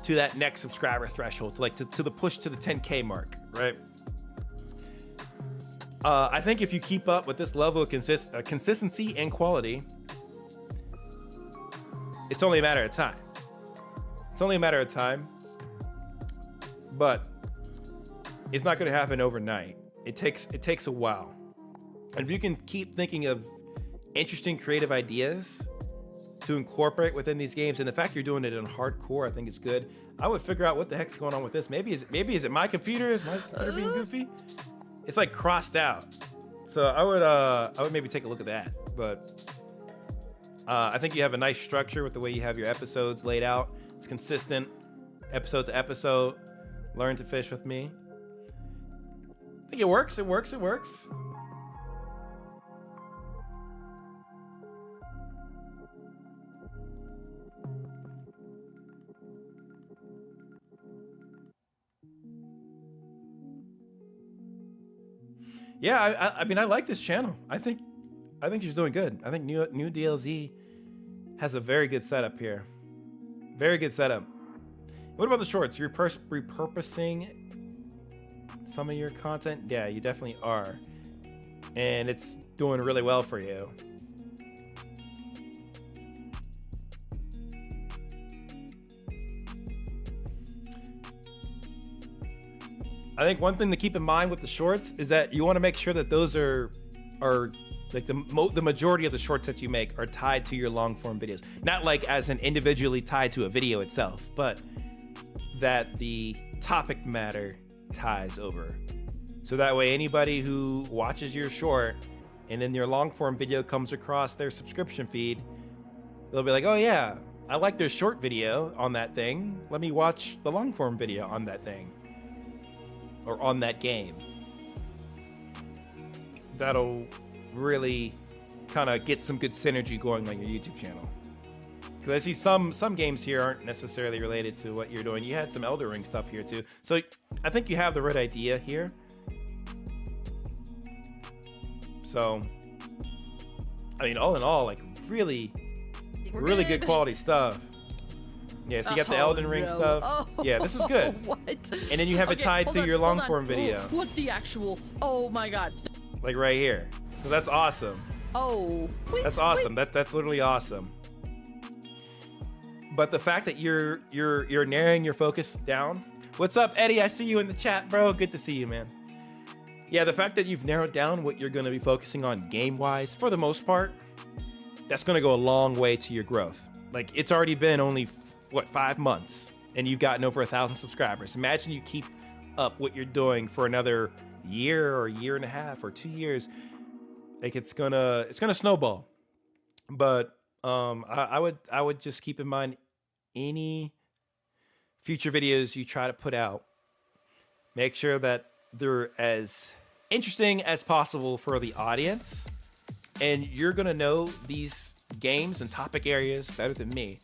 to that next subscriber threshold, to the push to the 10K mark, right? I think if you keep up with this level of consistency and quality, it's only a matter of time. But it's not going to happen overnight. It takes a while. And if you can keep thinking of interesting creative ideas to incorporate within these games, and the fact you're doing it in hardcore, I think it's good. I would figure out what the heck's going on with this. Maybe is it my computer? Is my computer being goofy? It's like crossed out. So I would maybe take a look at that. But I think you have a nice structure with the way you have your episodes laid out. It's consistent, episode to episode. Learn to fish with me. I think it works. Yeah, I mean, I like this channel. I think she's doing good. I think new DLZ has a very good setup here. Very good setup. What about the shorts? You're repurposing some of your content? Yeah, you definitely are. And it's doing really well for you. I think one thing to keep in mind with the shorts is that you want to make sure that those are like the majority of the shorts that you make are tied to your long form videos. Not like as an individually tied to a video itself, but that the topic matter ties over. So that way anybody who watches your short and then your long form video comes across their subscription feed, they'll be like, oh yeah, I like their short video on that thing. Let me watch the long form video on that thing. Or on that game. That'll really kind of get some good synergy going on your YouTube channel. Because I see some games here aren't necessarily related to what you're doing. You had some Elden Ring stuff here too. So I think you have the right idea here. So, I mean, all in all, like really good quality stuff. Yeah, so you got the Elden Ring stuff. Oh, yeah, this is good. What? And then you have it tied to your long form video. What the actual? Oh my god. Like right here. So that's awesome. Oh. That's awesome. That's literally awesome. But the fact that you're narrowing your focus down. What's up, Eddie? I see you in the chat, bro. Good to see you, man. Yeah, the fact that you've narrowed down what you're going to be focusing on game-wise, for the most part, that's going to go a long way to your growth. Like, it's already been only, what, 5 months, and you've gotten over 1,000 subscribers. Imagine you keep up what you're doing for another year or year and a half or 2 years. Like, it's gonna snowball. But I would just keep in mind any future videos you try to put out, make sure that they're as interesting as possible for the audience, and you're gonna know these games and topic areas better than me.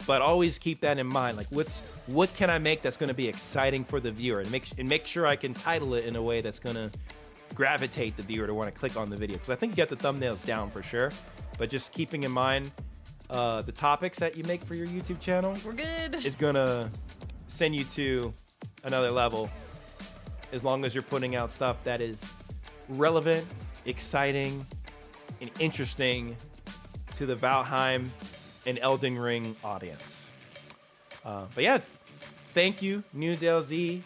But always keep that in mind. Like, what can I make that's gonna be exciting for the viewer, and make sure I can title it in a way that's gonna gravitate the viewer to want to click on the video. Because I think you got the thumbnails down for sure, but just keeping in mind the topics that you make for your YouTube channel, we're good, is gonna send you to another level. As long as you're putting out stuff that is relevant, exciting, and interesting to the Valheim and Elden Ring audience. But yeah, thank you, Newdale Z,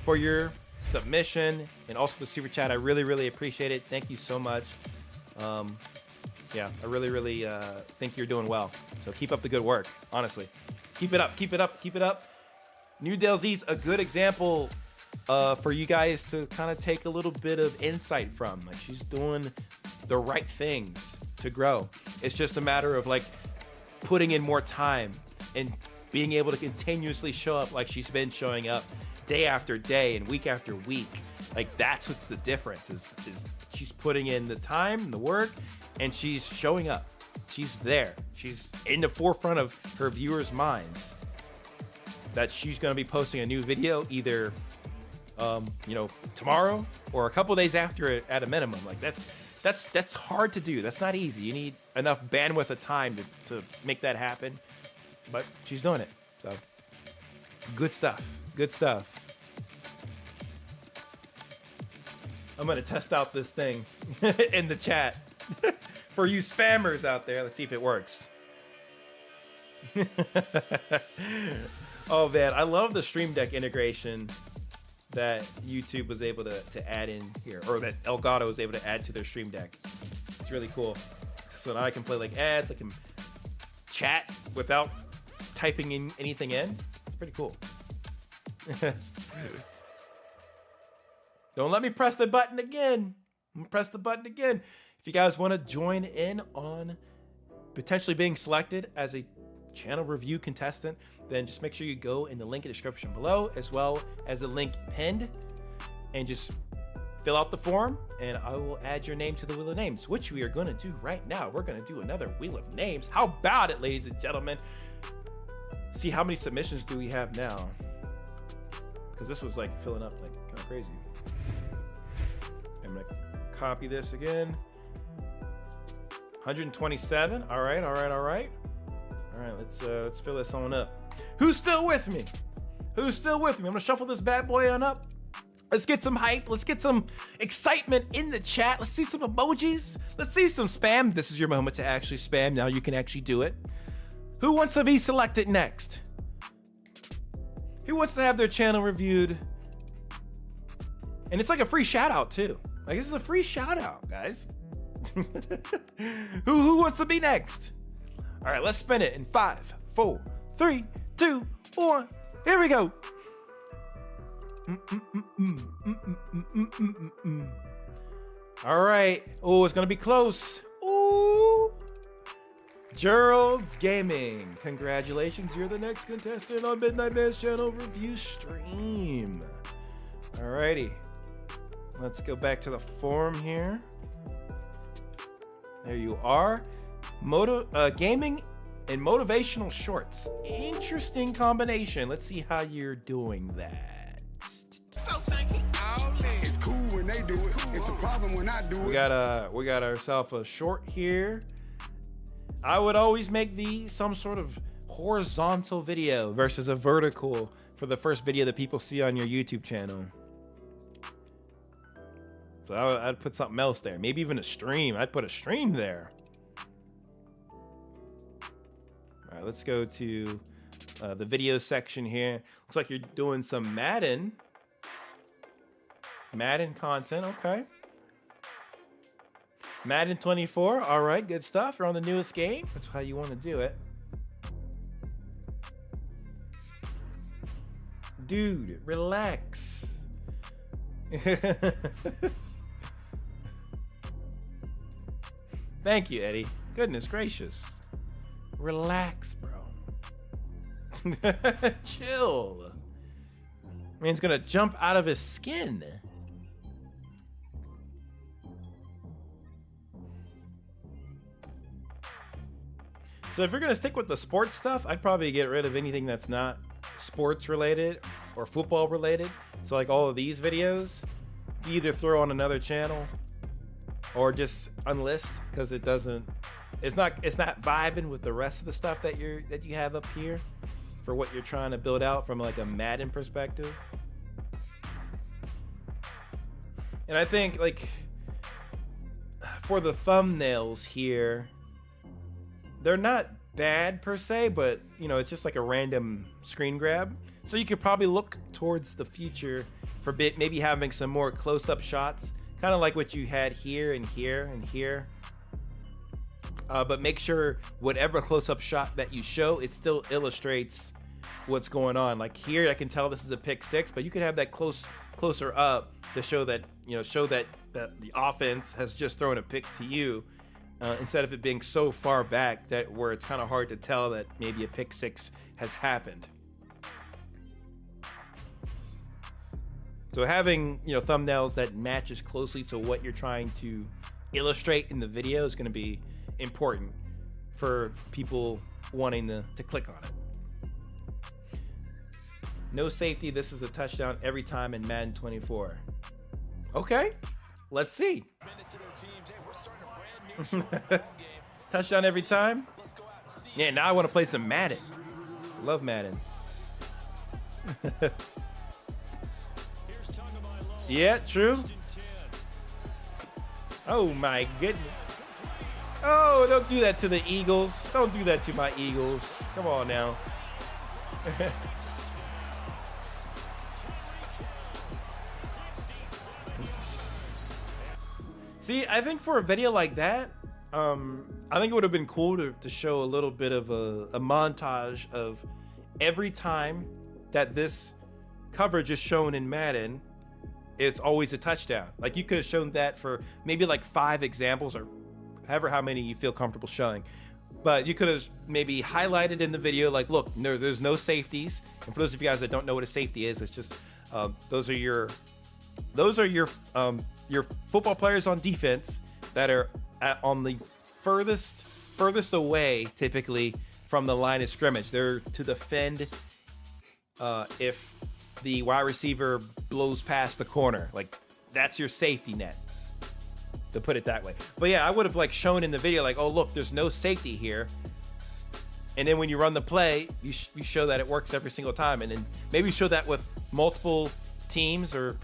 for your submission and also the super chat. I really appreciate it. Thank you so much. Yeah, I really think you're doing well. So keep up the good work. Honestly, keep it up. Newdale Z's a good example for you guys to kind of take a little bit of insight from. Like, she's doing the right things to grow. It's just a matter of like putting in more time and being able to continuously show up like she's been showing up day after day and week after week. Like, that's what's the difference is she's putting in the time, the work, and she's showing up. She's there. She's in the forefront of her viewers' minds that she's going to be posting a new video either tomorrow or a couple days after it at a minimum. Like, that's hard to do. That's not easy. You need enough bandwidth of time to make that happen. But she's doing it. So good stuff. I'm gonna test out this thing in the chat for you spammers out there. Let's see if it works. Oh man, I love the Stream Deck integration that YouTube was able to add in here, or that Elgato was able to add to their Stream Deck. It's really cool. So now I can play like ads, I can chat without typing in anything in. It's pretty cool. Don't let me press the button again. I'm gonna press the button again. If you guys want to join in on potentially being selected as a channel review contestant, then just make sure you go in the link in the description below, as well as the link pinned, and just fill out the form, and I will add your name to the Wheel of Names, which we are going to do right now. We're going to do another Wheel of Names. How about it, ladies and gentlemen? See, how many submissions do we have now? Because this was like filling up like kind of crazy. I'm going to copy this again. 127. All right. All right, let's fill this on up. Who's still with me? I'm gonna shuffle this bad boy on up. Let's get some hype. Let's get some excitement in the chat. Let's see some emojis. Let's see some spam. This is your moment to actually spam. Now you can actually do it. Who wants to be selected next? Who wants to have their channel reviewed? And it's like a free shout out too. Like, this is a free shout out, guys. Who wants to be next? All right, let's spin it in 5, 4, 3, 2, 1. Here we go. All right. Oh, it's gonna be close. Ooh. Gerald's Gaming. Congratulations, you're the next contestant on MidnightMan's channel review stream. Alrighty. Let's go back to the form here. There you are. Gaming and motivational shorts. Interesting combination. Let's see how you're doing that. It's cool when they do it. It's a problem when I do it. We got ourselves a short here. I would always make these some sort of horizontal video versus a vertical for the first video that people see on your YouTube channel. So I'd put something else there. Maybe even a stream. I'd put a stream there. All right, let's go to the video section here. Looks like you're doing some Madden content. Okay. Madden 24. All right, good stuff. You're on the newest game. That's how you want to do it. Dude, relax. Thank you, Eddie. Goodness gracious. Relax, bro. Chill. Man's gonna jump out of his skin. So if you're gonna stick with the sports stuff, I'd probably get rid of anything that's not sports related or football related. So like all of these videos, you either throw on another channel or just unlist, because it's not vibing with the rest of the stuff that you have up here for what you're trying to build out from like a Madden perspective. And I think like for the thumbnails here, they're not bad per se, but you know, it's just like a random screen grab. So you could probably look towards the future for maybe having some more close-up shots, kind of like what you had here and here and here. But make sure whatever close-up shot that you show, it still illustrates what's going on. Like here, I can tell this is a pick 6, but you could have that closer up to show that, you know, that the offense has just thrown a pick to you. Instead of it being so far back that where it's kind of hard to tell that maybe a pick 6 has happened. So having, you know, thumbnails that matches closely to what you're trying to illustrate in the video is going to be important for people wanting to click on it. No safety. This is a touchdown every time in Madden 24. Okay, let's see. Touchdown every time. Yeah, now I want to play some Madden. Love Madden. Yeah, true. Oh my goodness. Oh, don't do that to the Eagles. Don't do that to my Eagles. Come on now. See, I think for a video like that, I think it would have been cool to show a little bit of a montage of every time that this coverage is shown in Madden, it's always a touchdown. Like you could have shown that for maybe like 5 examples or however how many you feel comfortable showing. But you could have maybe highlighted in the video, like, look, there's no safeties. And for those of you guys that don't know what a safety is, it's just those are your football players on defense that are on the furthest away, typically from the line of scrimmage. They're to defend if the wide receiver blows past the corner. Like that's your safety net, to put it that way. But yeah, I would have like shown in the video, like, oh look, there's no safety here. And then when you run the play, you show that it works every single time. And then maybe show that with multiple teams, or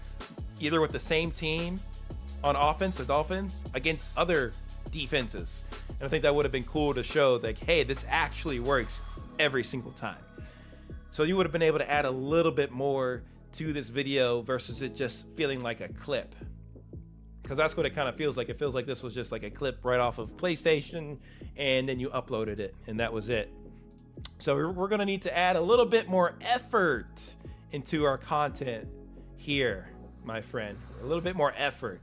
either with the same team on offense, the Dolphins, against other defenses. And I think that would have been cool to show, like, hey, this actually works every single time. So you would have been able to add a little bit more to this video versus it just feeling like a clip. Because that's what it kind of feels like. It feels like this was just like a clip right off of PlayStation, and then you uploaded it, and that was it. So we're going to need to add a little bit more effort into our content here, my friend. A little bit more effort.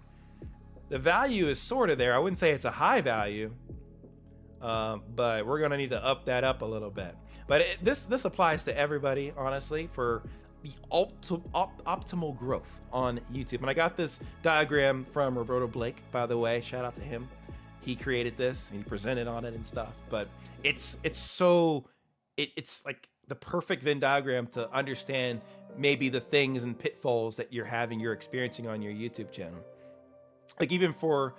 The value is sort of there. I wouldn't say it's a high value, but we're going to need to up that up a little bit. But this applies to everybody, honestly, for the optimal growth on YouTube. And I got this diagram from Roberto Blake, by the way. Shout out to him. he created this and he presented on it and stuff. But it's like the perfect Venn diagram to understand maybe the things and pitfalls that you're experiencing on your YouTube channel. Like even for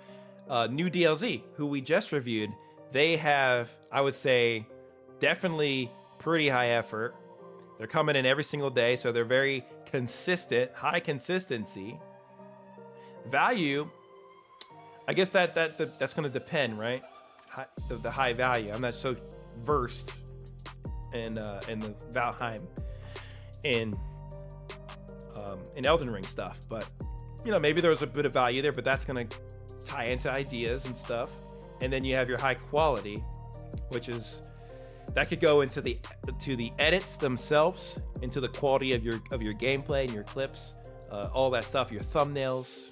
New DLZ, who we just reviewed, they have, I would say, definitely pretty high effort. They're coming in every single day, so they're very consistent, high consistency. Value, I guess that's going to depend, right? The high value. I'm not so versed in the Valheim in Elden Ring stuff, but you know, maybe there was a bit of value there, but that's going to tie into ideas and stuff. And then you have your high quality, which is that could go into the edits themselves, into the quality of your gameplay and your clips, all that stuff, your thumbnails.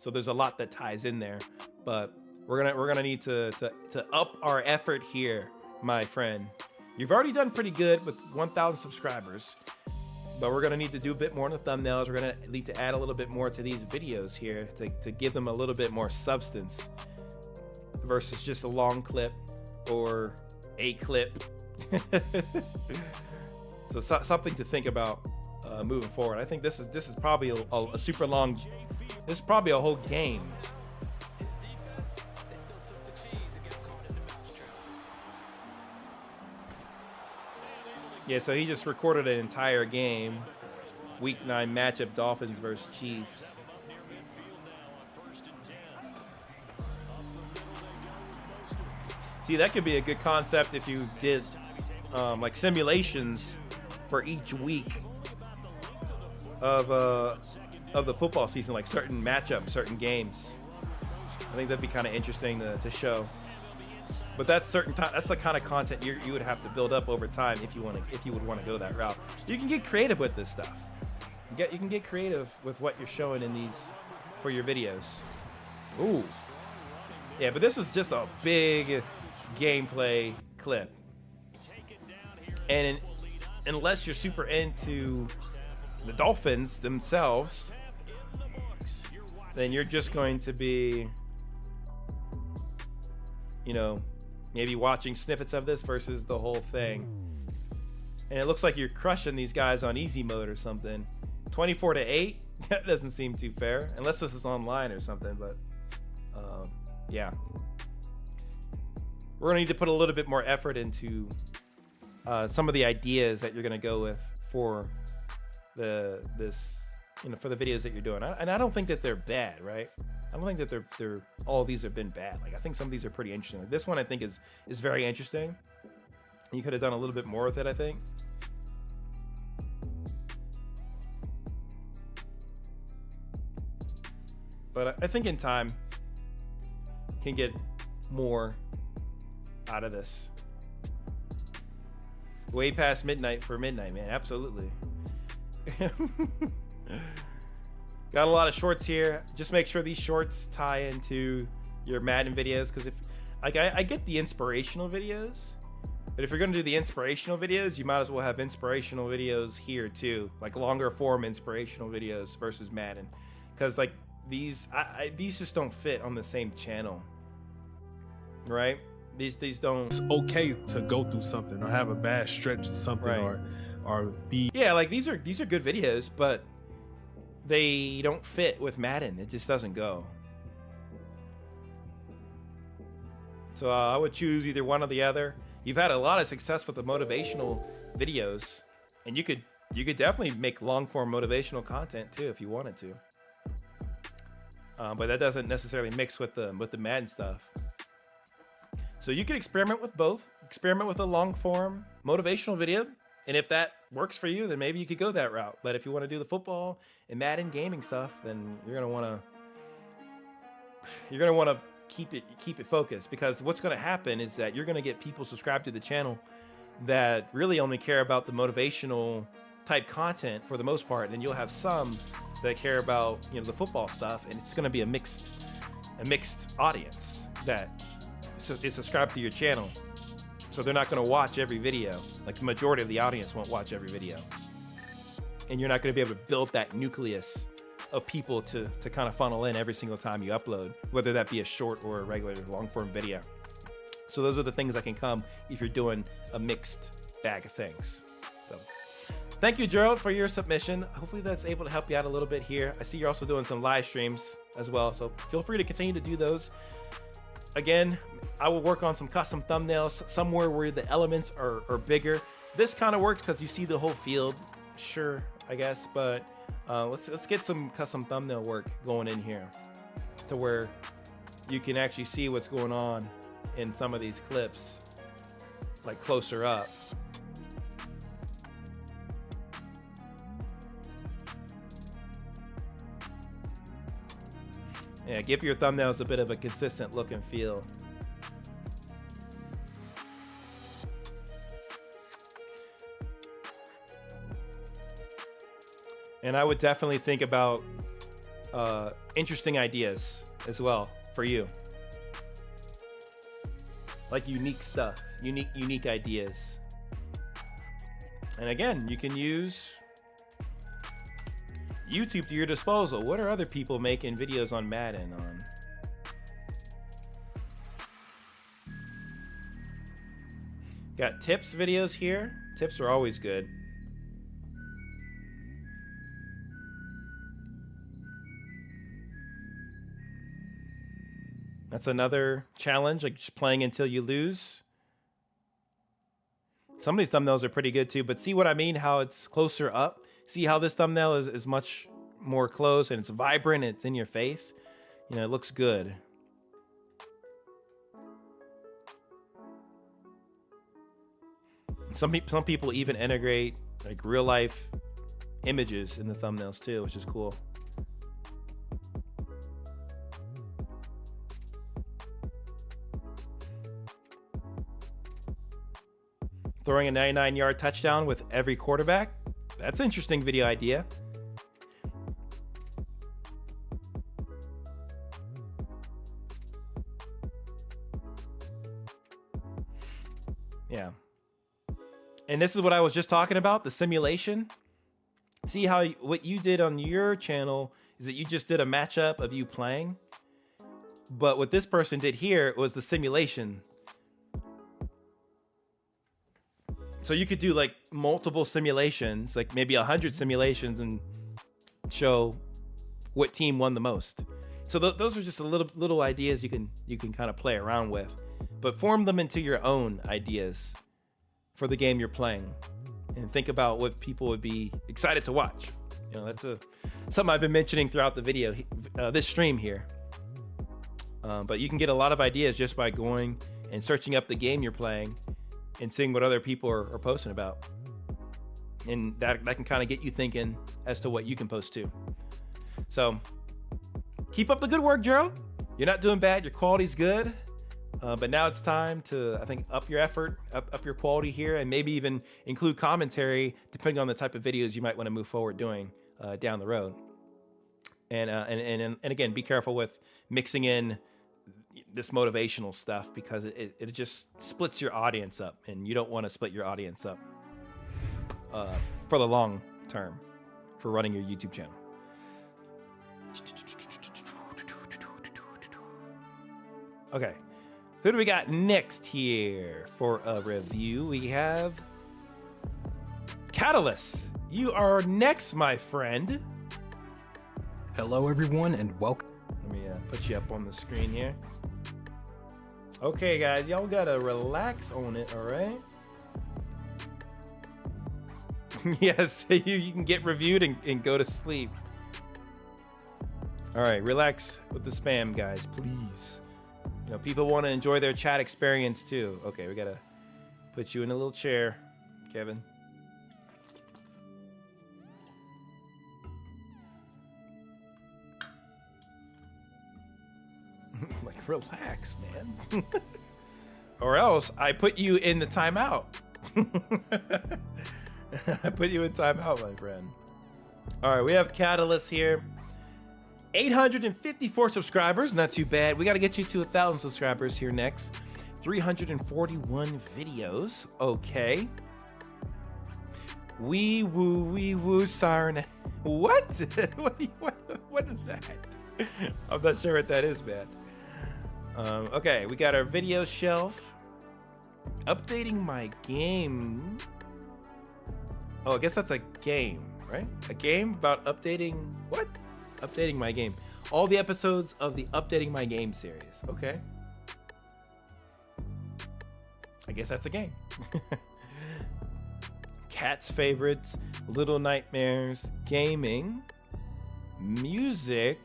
So there's a lot that ties in there, but we're gonna need to up our effort here, my friend. You've already done pretty good with 1,000 subscribers, but we're gonna need to do a bit more on the thumbnails. We're gonna need to add a little bit more to these videos here to give them a little bit more substance versus just a long clip or a clip. So something to think about moving forward. I think this is probably a super long. This is probably a whole game. Yeah, so he just recorded an entire game. Week 9 matchup, Dolphins versus Chiefs. See, that could be a good concept if you did like simulations for each week of the football season, like certain matchups, certain games. I think that'd be kind of interesting to show. But that's the kind of content you would have to build up over time if you would want to go that route. You can get creative with this stuff. You can get creative with what you're showing in these for your videos. Ooh. Yeah, but this is just a big gameplay clip. And unless you're super into the Dolphins themselves, then you're just going to be, you know, maybe watching snippets of this versus the whole thing. And it looks like you're crushing these guys on easy mode or something. 24-8? That doesn't seem too fair, unless this is online or something, but yeah. We're gonna need to put a little bit more effort into some of the ideas that you're gonna go with for for the videos that you're doing. And I don't think that they're bad, right? I don't think that they're all of these have been bad. Like, I think some of these are pretty interesting. Like, this one I think is very interesting. You could have done a little bit more with it, I think. But I think in time can get more out of this. Way past midnight for MidnightMan, absolutely. Got a lot of shorts here. Just make sure these shorts tie into your Madden videos, because if I get the inspirational videos, but if you're gonna do the inspirational videos, you might as well have inspirational videos here too, like longer form inspirational videos versus Madden, because like these just don't fit on the same channel, right? These don't. It's okay to go through something or have a bad stretch of something, right? or be. Yeah, like these are good videos, but they don't fit with Madden. It just doesn't go. So I would choose either one or the other. You've had a lot of success with the motivational videos, and you could definitely make long form motivational content too if you wanted to. But that doesn't necessarily mix with the Madden stuff. So you could experiment with both. Experiment with a long form motivational video, and if that works for you, then maybe you could go that route. But if you want to do the football and Madden gaming stuff, then you're gonna want to keep it focused, because what's going to happen is that you're going to get people subscribed to the channel that really only care about the motivational type content for the most part, and then you'll have some that care about, you know, the football stuff, and it's going to be a mixed audience that is subscribed to your channel. So they're not going to watch every video. Like, the majority of the audience won't watch every video, and you're not going to be able to build that nucleus of people to kind of funnel in every single time you upload, whether that be a short or a regular long form video. So those are the things that can come if you're doing a mixed bag of things. So thank you, Gerald, for your submission. Hopefully that's able to help you out a little bit here. I see you're also doing some live streams as well, so feel free to continue to do those. Again, I will work on some custom thumbnails somewhere where the elements are bigger. This kind of works because you see the whole field, sure, I guess, but let's get some custom thumbnail work going in here to where you can actually see what's going on in some of these clips, like closer up. Yeah, give your thumbnails a bit of a consistent look and feel. And I would definitely think about interesting ideas as well for you. Like unique stuff, unique ideas. And again, you can use YouTube to your disposal. What are other people making videos on Madden on? Got tips videos here. Tips are always good. That's another challenge, like just playing until you lose. Some of these thumbnails are pretty good too, but see what I mean? How it's closer up. See how this thumbnail is much more close and it's vibrant and it's in your face. You know, it looks good. Some people even integrate like real life images in the thumbnails too, which is cool. Throwing a 99-yard touchdown with every quarterback. That's an interesting video idea. Yeah. And this is what I was just talking about, the simulation. See how what you did on your channel is that you just did a matchup of you playing. But what this person did here was the simulation. So you could do like multiple simulations, like maybe 100 simulations, and show what team won the most. So those are just a little ideas you can kind of play around with, but form them into your own ideas for the game you're playing, and think about what people would be excited to watch. You know, that's something I've been mentioning throughout the video, this stream here. But you can get a lot of ideas just by going and searching up the game you're playing and seeing what other people are posting about. And that can kind of get you thinking as to what you can post too. So keep up the good work, Gerald. You're not doing bad. Your quality's good. But now it's time to, I think, up your effort, up your quality here, and maybe even include commentary depending on the type of videos you might want to move forward doing down the road. And again, be careful with mixing in this motivational stuff, because it just splits your audience up, and you don't want to split your audience up for the long term for running your YouTube channel. Okay, who do we got next here for a review? We have Catalyst. You are next, my friend. Hello, everyone, and welcome. Let me put you up on the screen here. Okay, guys, y'all gotta relax on it, all right? Yes, you can get reviewed and go to sleep. All right, relax with the spam, guys, please. You know, people want to enjoy their chat experience too. Okay, we gotta put you in a little chair, Kevin. Like, relax, man. Or else I put you in the timeout. I put you in timeout, my friend. All right, we have Catalyst here. 854 subscribers, not too bad. We got to get you to 1,000 subscribers here next. 341 videos. Okay. Wee woo, siren. What? What? What is that? I'm not sure what that is, man. Okay, we got our video shelf. Updating my game. Oh, I guess that's a game, right? A game about updating what? Updating my game. All the episodes of the Updating My Game series. Okay. I guess that's a game. Cat's favorites, Little Nightmares, gaming, music.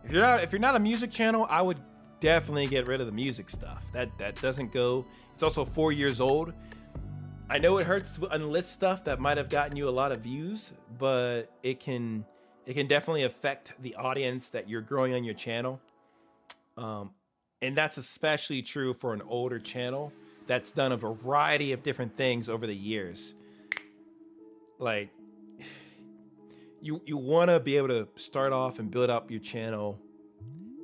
If you're not a music channel, I would definitely get rid of the music stuff. That doesn't go. It's also 4 years old. I know it hurts to unlist stuff that might have gotten you a lot of views, but it can definitely affect the audience that you're growing on your channel. And that's especially true for an older channel that's done a variety of different things over the years. Like, you want to be able to start off and build up your channel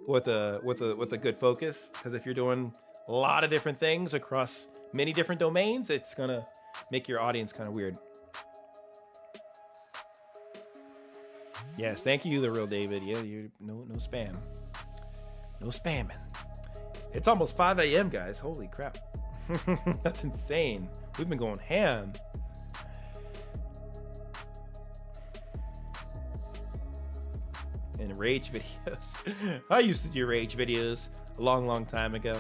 with a good focus, because if you're doing a lot of different things across many different domains, it's gonna make your audience kind of weird. Yes, thank you, the real David. Yeah, you no spam, no spamming. It's almost 5 a.m. guys. Holy crap. That's insane. We've been going ham. And rage videos. I used to do rage videos a long time ago.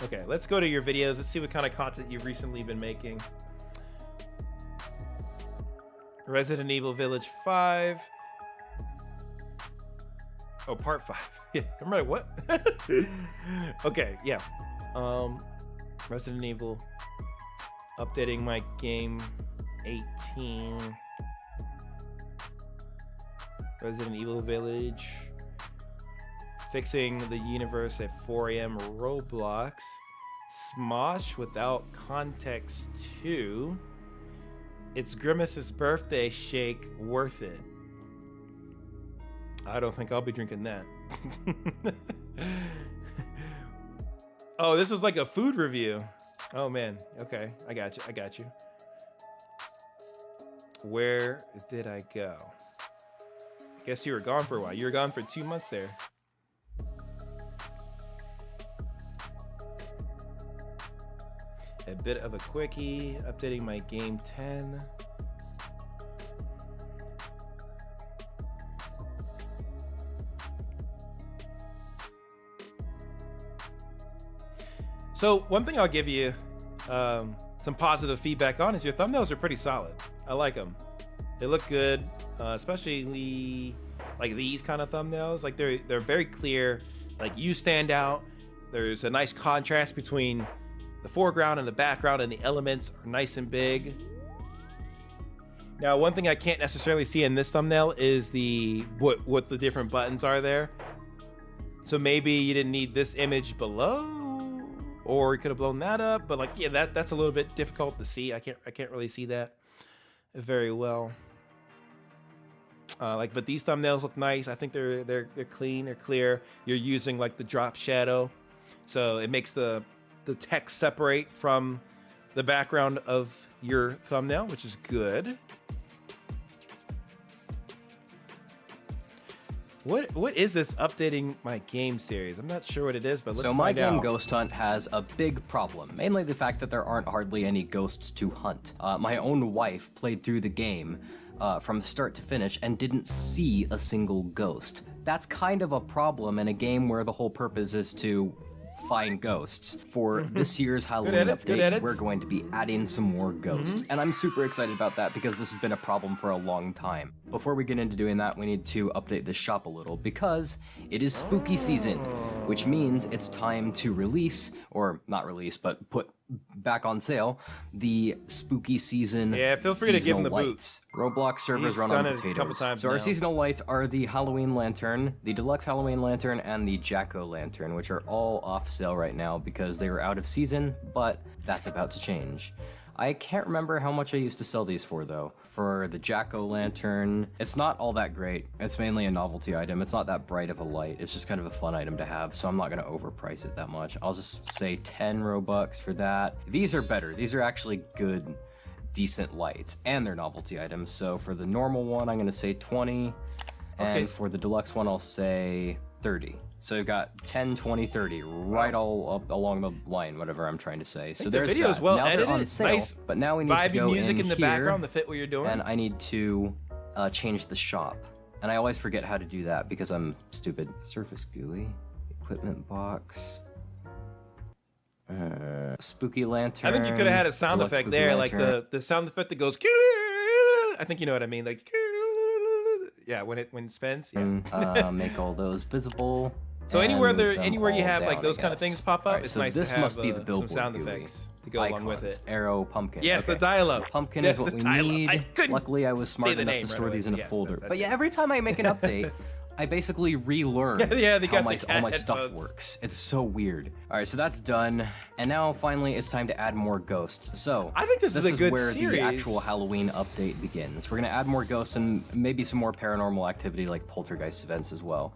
Okay, let's go to your videos. Let's see what kind of content you've recently been making. Resident Evil Village 5. Oh, part 5. Yeah, I'm right. What? Okay, yeah. Resident Evil. Updating my game 18. Resident Evil Village. Fixing the universe at 4 a.m. Roblox. Smosh without context 2. It's Grimace's birthday shake worth it. I don't think I'll be drinking that. Oh, this was like a food review. Oh man, okay, I got you. Where did I go? Guess you were gone for a while. You were gone for 2 months there. A bit of a quickie, updating my game 10. So one thing I'll give you some positive feedback on is your thumbnails are pretty solid. I like them. They look good, especially like these kind of thumbnails. Like they're very clear. Like you stand out. There's a nice contrast between the foreground and the background, and the elements are nice and big. Now, one thing I can't necessarily see in this thumbnail is what the different buttons are there. So maybe you didn't need this image below, or you could have blown that up. But like, yeah, that's a little bit difficult to see. I can't really see that very well. But these thumbnails look nice. I think they're clean, they're clear. You're using like the drop shadow, so it makes the text separate from the background of your thumbnail, which is good. What is this updating my game series? I'm not sure what it is, but let's find out. So my game Ghost Hunt has a big problem, mainly the fact that there aren't hardly any ghosts to hunt. My own wife played through the game from start to finish and didn't see a single ghost. That's kind of a problem in a game where the whole purpose is to find ghosts. For this year's Halloween update, we're going to be adding some more ghosts. And I'm super excited about that because this has been a problem for a long time. Before we get into doing that, we need to update the shop a little because it is spooky season, which means it's time to release, or not release, but put back on sale, the spooky season. Yeah, feel free to give him the lights. Roblox servers run on potatoes. So our seasonal lights are the Halloween lantern, the deluxe Halloween lantern, and the Jack-o'-lantern, which are all off sale right now because they were out of season, but that's about to change. I can't remember how much I used to sell these for though. For the Jack-o'-lantern, it's not all that great. It's mainly a novelty item. It's not that bright of a light. It's just kind of a fun item to have, so I'm not gonna overprice it that much. I'll just say 10 Robux for that. These are better. These are actually good decent lights, and they're novelty items. So for the normal one, I'm gonna say 20, and for the deluxe one, I'll say 30. So you've got 10, 20, 30, right all up along the line, whatever I'm trying to say. So there's the video's that. well Now edited, they're on sale, nice but now we need to vibey go music in the here, background to fit what you're doing. and I need to change the shop. And I always forget how to do that because I'm stupid. Surface GUI, equipment box, spooky lantern. I think you could have had a sound deluxe effect spooky there, lantern. like the sound effect that goes. I think you know what I mean, like yeah, when it spins. Yeah. Make all those visible. So and anywhere move them anywhere you all have like down, those I kind of guess. things pop up, Alright, it's so nice this to have must be the some billboard sound GUI. effects to go along with it. Arrow, pumpkin. Yes, okay. the dial-up. Pumpkin Yes, is what the we dial-up. need. I couldn't Luckily, I was say smart the enough name to right store away, these in a but yes, folder. that's But yeah, it. every time I make an update, I basically relearn Yeah, they got how the all my cat stuff headphones. works. It's so weird. All right, so that's done, and now finally it's time to add more ghosts. So I think this is a good where series. the actual Halloween update begins. We're gonna add more ghosts and maybe some more paranormal activity like poltergeist events as well.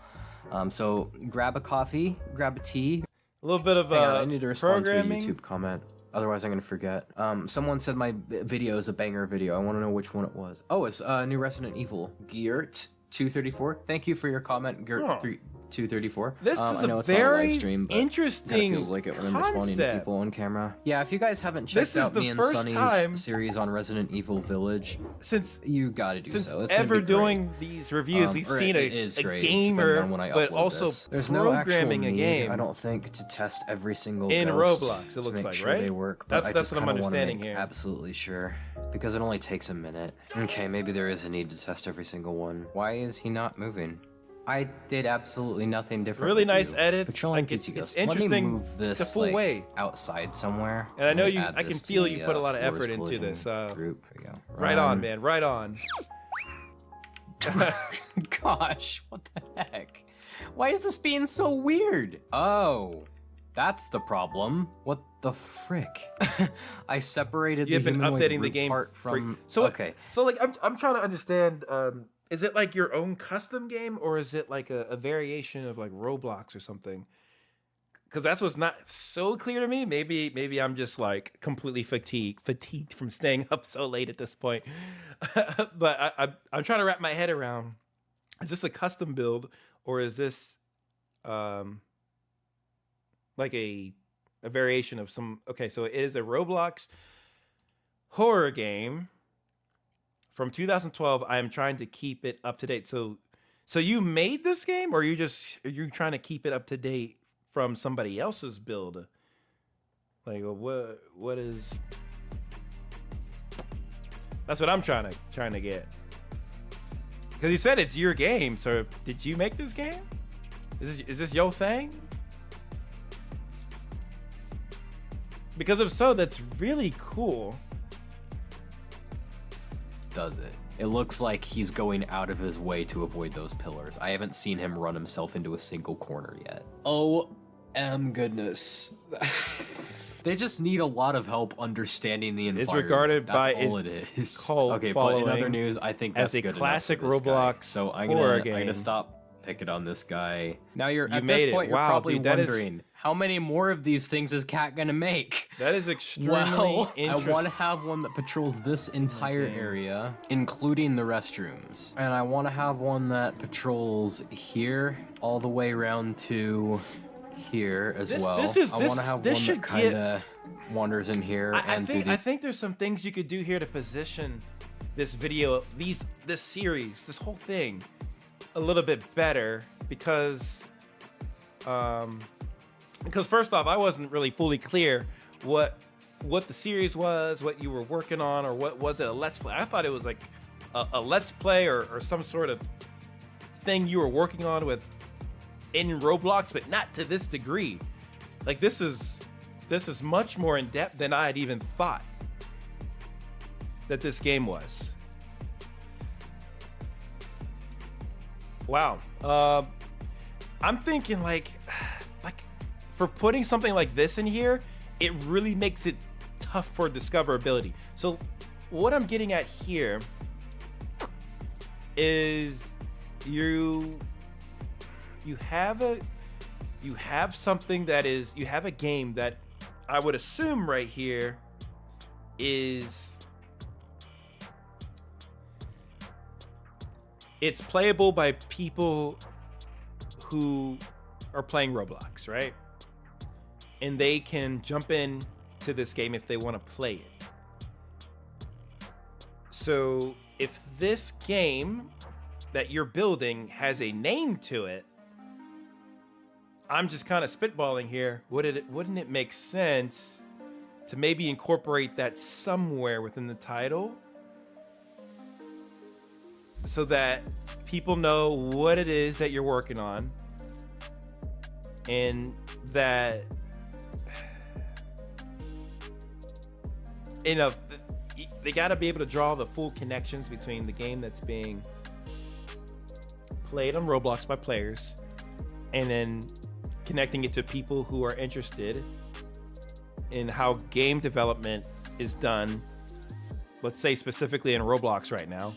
So grab a coffee, grab a tea. A little bit of Hang on, I need to respond programming. to a YouTube comment. Otherwise, I'm gonna forget. Someone said my video is a banger video. I want to know which one it was. Oh, it's new Resident Evil. Geert 234. Thank you for your comment, Geert 234. This I is know a it's not a very live stream, but interesting it feels like it when I'm responding to concept. people on camera. Yeah, if you guys haven't This checked is out the me and first Sunny's time series on Resident Evil Village, since you gotta do since so. It's gonna ever be great. doing these reviews, we've Or seen it a is great, gamer, depending on when I but upload also this. There's no actual programming a need, game. I don't think, to test every single In ghost Roblox, it to looks make like, sure right? They work, but That's I just what I'm kinda wanna understanding make here. absolutely sure because it only takes a minute. Okay, maybe there is a need to test every single one. Why is he not moving? I did absolutely nothing different. Really with nice you. edits. Patrolling Like, it's PT Ghost. interesting Let me move this the full like, way. outside somewhere. And I know Let me you. add I can this to feel the, you put a lot of Floors effort into Collision this. group. There you go. Right on, man. Right on. Gosh, what the heck? Why is this being so weird? Oh, that's the problem. What the frick? I separated You've the been humanoid updating the root game part from. So okay. So like I'm trying to understand. Is it like your own custom game, or is it like a variation of like Roblox or something? Because that's what's not so clear to me. Maybe I'm just like completely fatigued from staying up so late at this point. But I'm trying to wrap my head around: is this a custom build, or is this like a variation of some? Okay, so it is a Roblox horror game from 2012. I am trying to keep it up to date. So you made this game, or are you trying to keep it up to date from somebody else's build? Like what is? That's what I'm trying to get. Because you said it's your game. So did you make this game? Is this your thing? Because if so, that's really cool. Does it? It looks like he's going out of his way to avoid those pillars. I haven't seen him run himself into a single corner yet. Oh, goodness. They just need a lot of help understanding the environment. It's regarded That's by all its it is. cult Okay, but in other following news, I think that's as a good enough classic for this guy. Roblox So I'm horror gonna game. stop picking on this guy. Now You at made this it. point you're Wow, probably dude, that is- wondering how many more of these things is Cat gonna make? That is extremely Well, I interesting. want to have one that patrols this entire area, including the restrooms. And I want to have one that patrols here all the way around to here as well. I want to have one that kind of wanders in here and through the... I think there's some things you could do here to position this video, this series, this whole thing a little bit better because first off, I wasn't really fully clear what the series was, what you were working on, or what was it, a Let's Play. I thought it was like a Let's Play or some sort of thing you were working on in Roblox, but not to this degree. Like this is much more in depth than I had even thought that this game was. Wow. I'm thinking like for putting something like this in here, it really makes it tough for discoverability. So what I'm getting at here is you have something that is, you have a game that I would assume right here is it's playable by people who are playing Roblox, right? And they can jump in to this game if they want to play it. So if this game that you're building has a name to it, I'm just kind of spitballing here. Wouldn't it make sense to maybe incorporate that somewhere within the title so that people know what it is that you're working on, and that, you know, they got to be able to draw the full connections between the game that's being played on Roblox by players and then connecting it to people who are interested in how game development is done, let's say specifically in Roblox right now.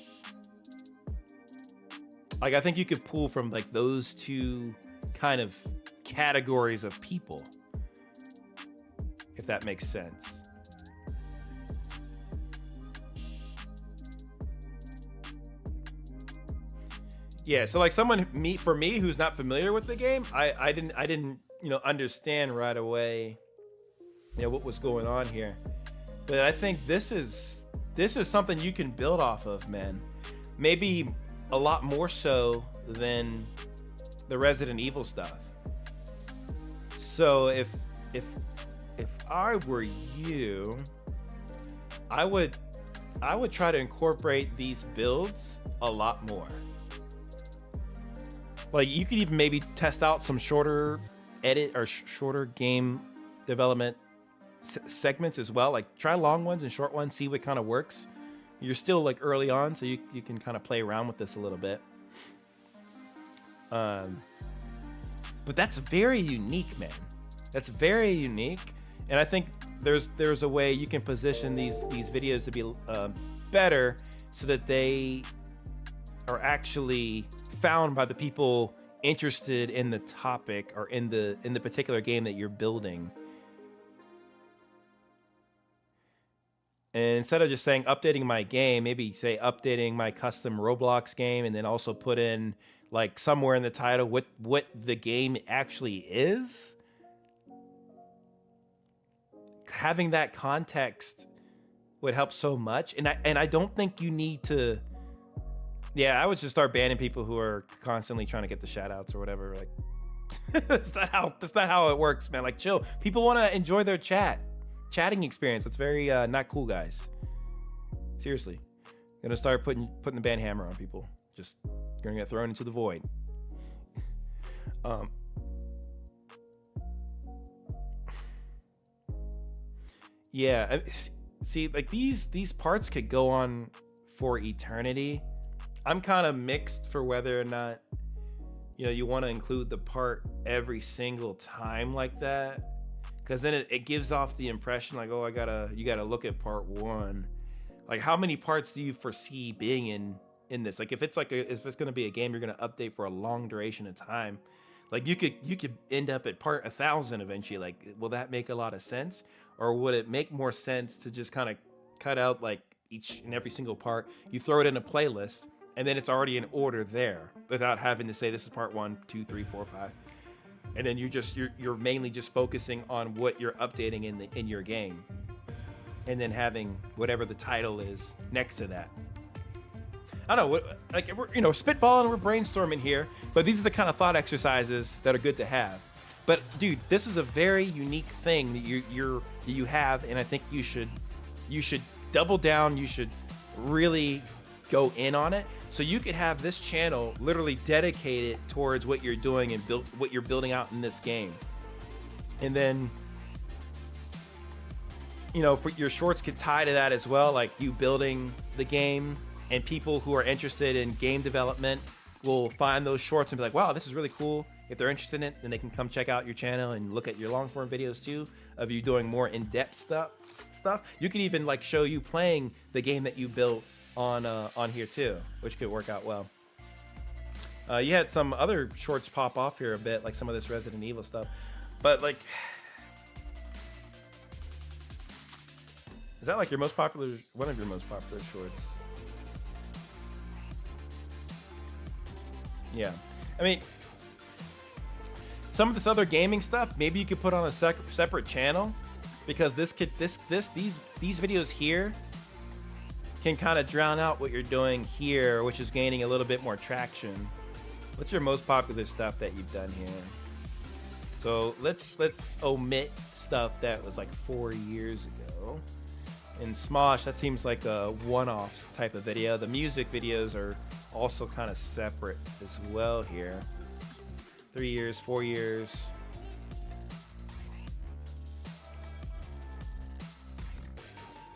Like, I think you could pull from like those two kind of categories of people, if that makes sense. Yeah, so like for me who's not familiar with the game, I didn't understand right away what was going on here. But I think this is something you can build off of, man. Maybe a lot more so than the Resident Evil stuff. So if I were you, I would try to incorporate these builds a lot more. Like, you could even maybe test out some shorter edit or shorter game development segments as well. Like, try long ones and short ones, see what kind of works. You're still like early on, so you can kind of play around with this a little bit. But that's very unique, man. That's very unique, and I think there's a way you can position these videos to be better, so that they are actually found by the people interested in the topic or in the particular game that you're building. And instead of just saying updating my game, maybe say updating my custom Roblox game, and then also put in like somewhere in the title what the game actually is. Having that context would help so much. And I don't think you need to. Yeah, I would just start banning people who are constantly trying to get the shout outs or whatever. Like, that's not how it works, man. Like, chill. People want to enjoy their chatting experience. That's very not cool, guys. Seriously, gonna start putting the ban hammer on people. Just gonna get thrown into the void. Yeah, see, like these parts could go on for eternity. I'm kind of mixed for whether or not you want to include the part every single time like that, because then it gives off the impression like, oh, you gotta look at part one. Like, how many parts do you foresee being in this? Like, if it's gonna be a game you're gonna update for a long duration of time, like you could end up at part 1,000 eventually. Like, will that make a lot of sense, or would it make more sense to just kind of cut out like each and every single part, you throw it in a playlist, and then it's already in order there without having to say this is part 1, 2, 3, 4, 5, and then you're mainly just focusing on what you're updating in your game, and then having whatever the title is next to that. I don't know, like, we're spitballing, we're brainstorming here, but these are the kind of thought exercises that are good to have. But dude, this is a very unique thing that you have, and I think you should double down. You should really go in on it, so you could have this channel literally dedicated towards what you're doing and what you're building out in this game. And then for your shorts could tie to that as well, like you building the game, and people who are interested in game development will find those shorts and be like, wow, this is really cool. If they're interested in it, then they can come check out your channel and look at your long form videos too, of you doing more in-depth stuff. You could even like show you playing the game that you built on here too, which could work out well. You had some other shorts pop off here a bit, like some of this Resident Evil stuff, but like, is that like one of your most popular shorts? Yeah, I mean, some of this other gaming stuff, maybe you could put on a separate channel, because these videos here can kind of drown out what you're doing here, which is gaining a little bit more traction. What's your most popular stuff that you've done here? So let's omit stuff that was like 4 years ago. In Smosh, that seems like a one-off type of video. The music videos are also kind of separate as well here. 3 years, 4 years.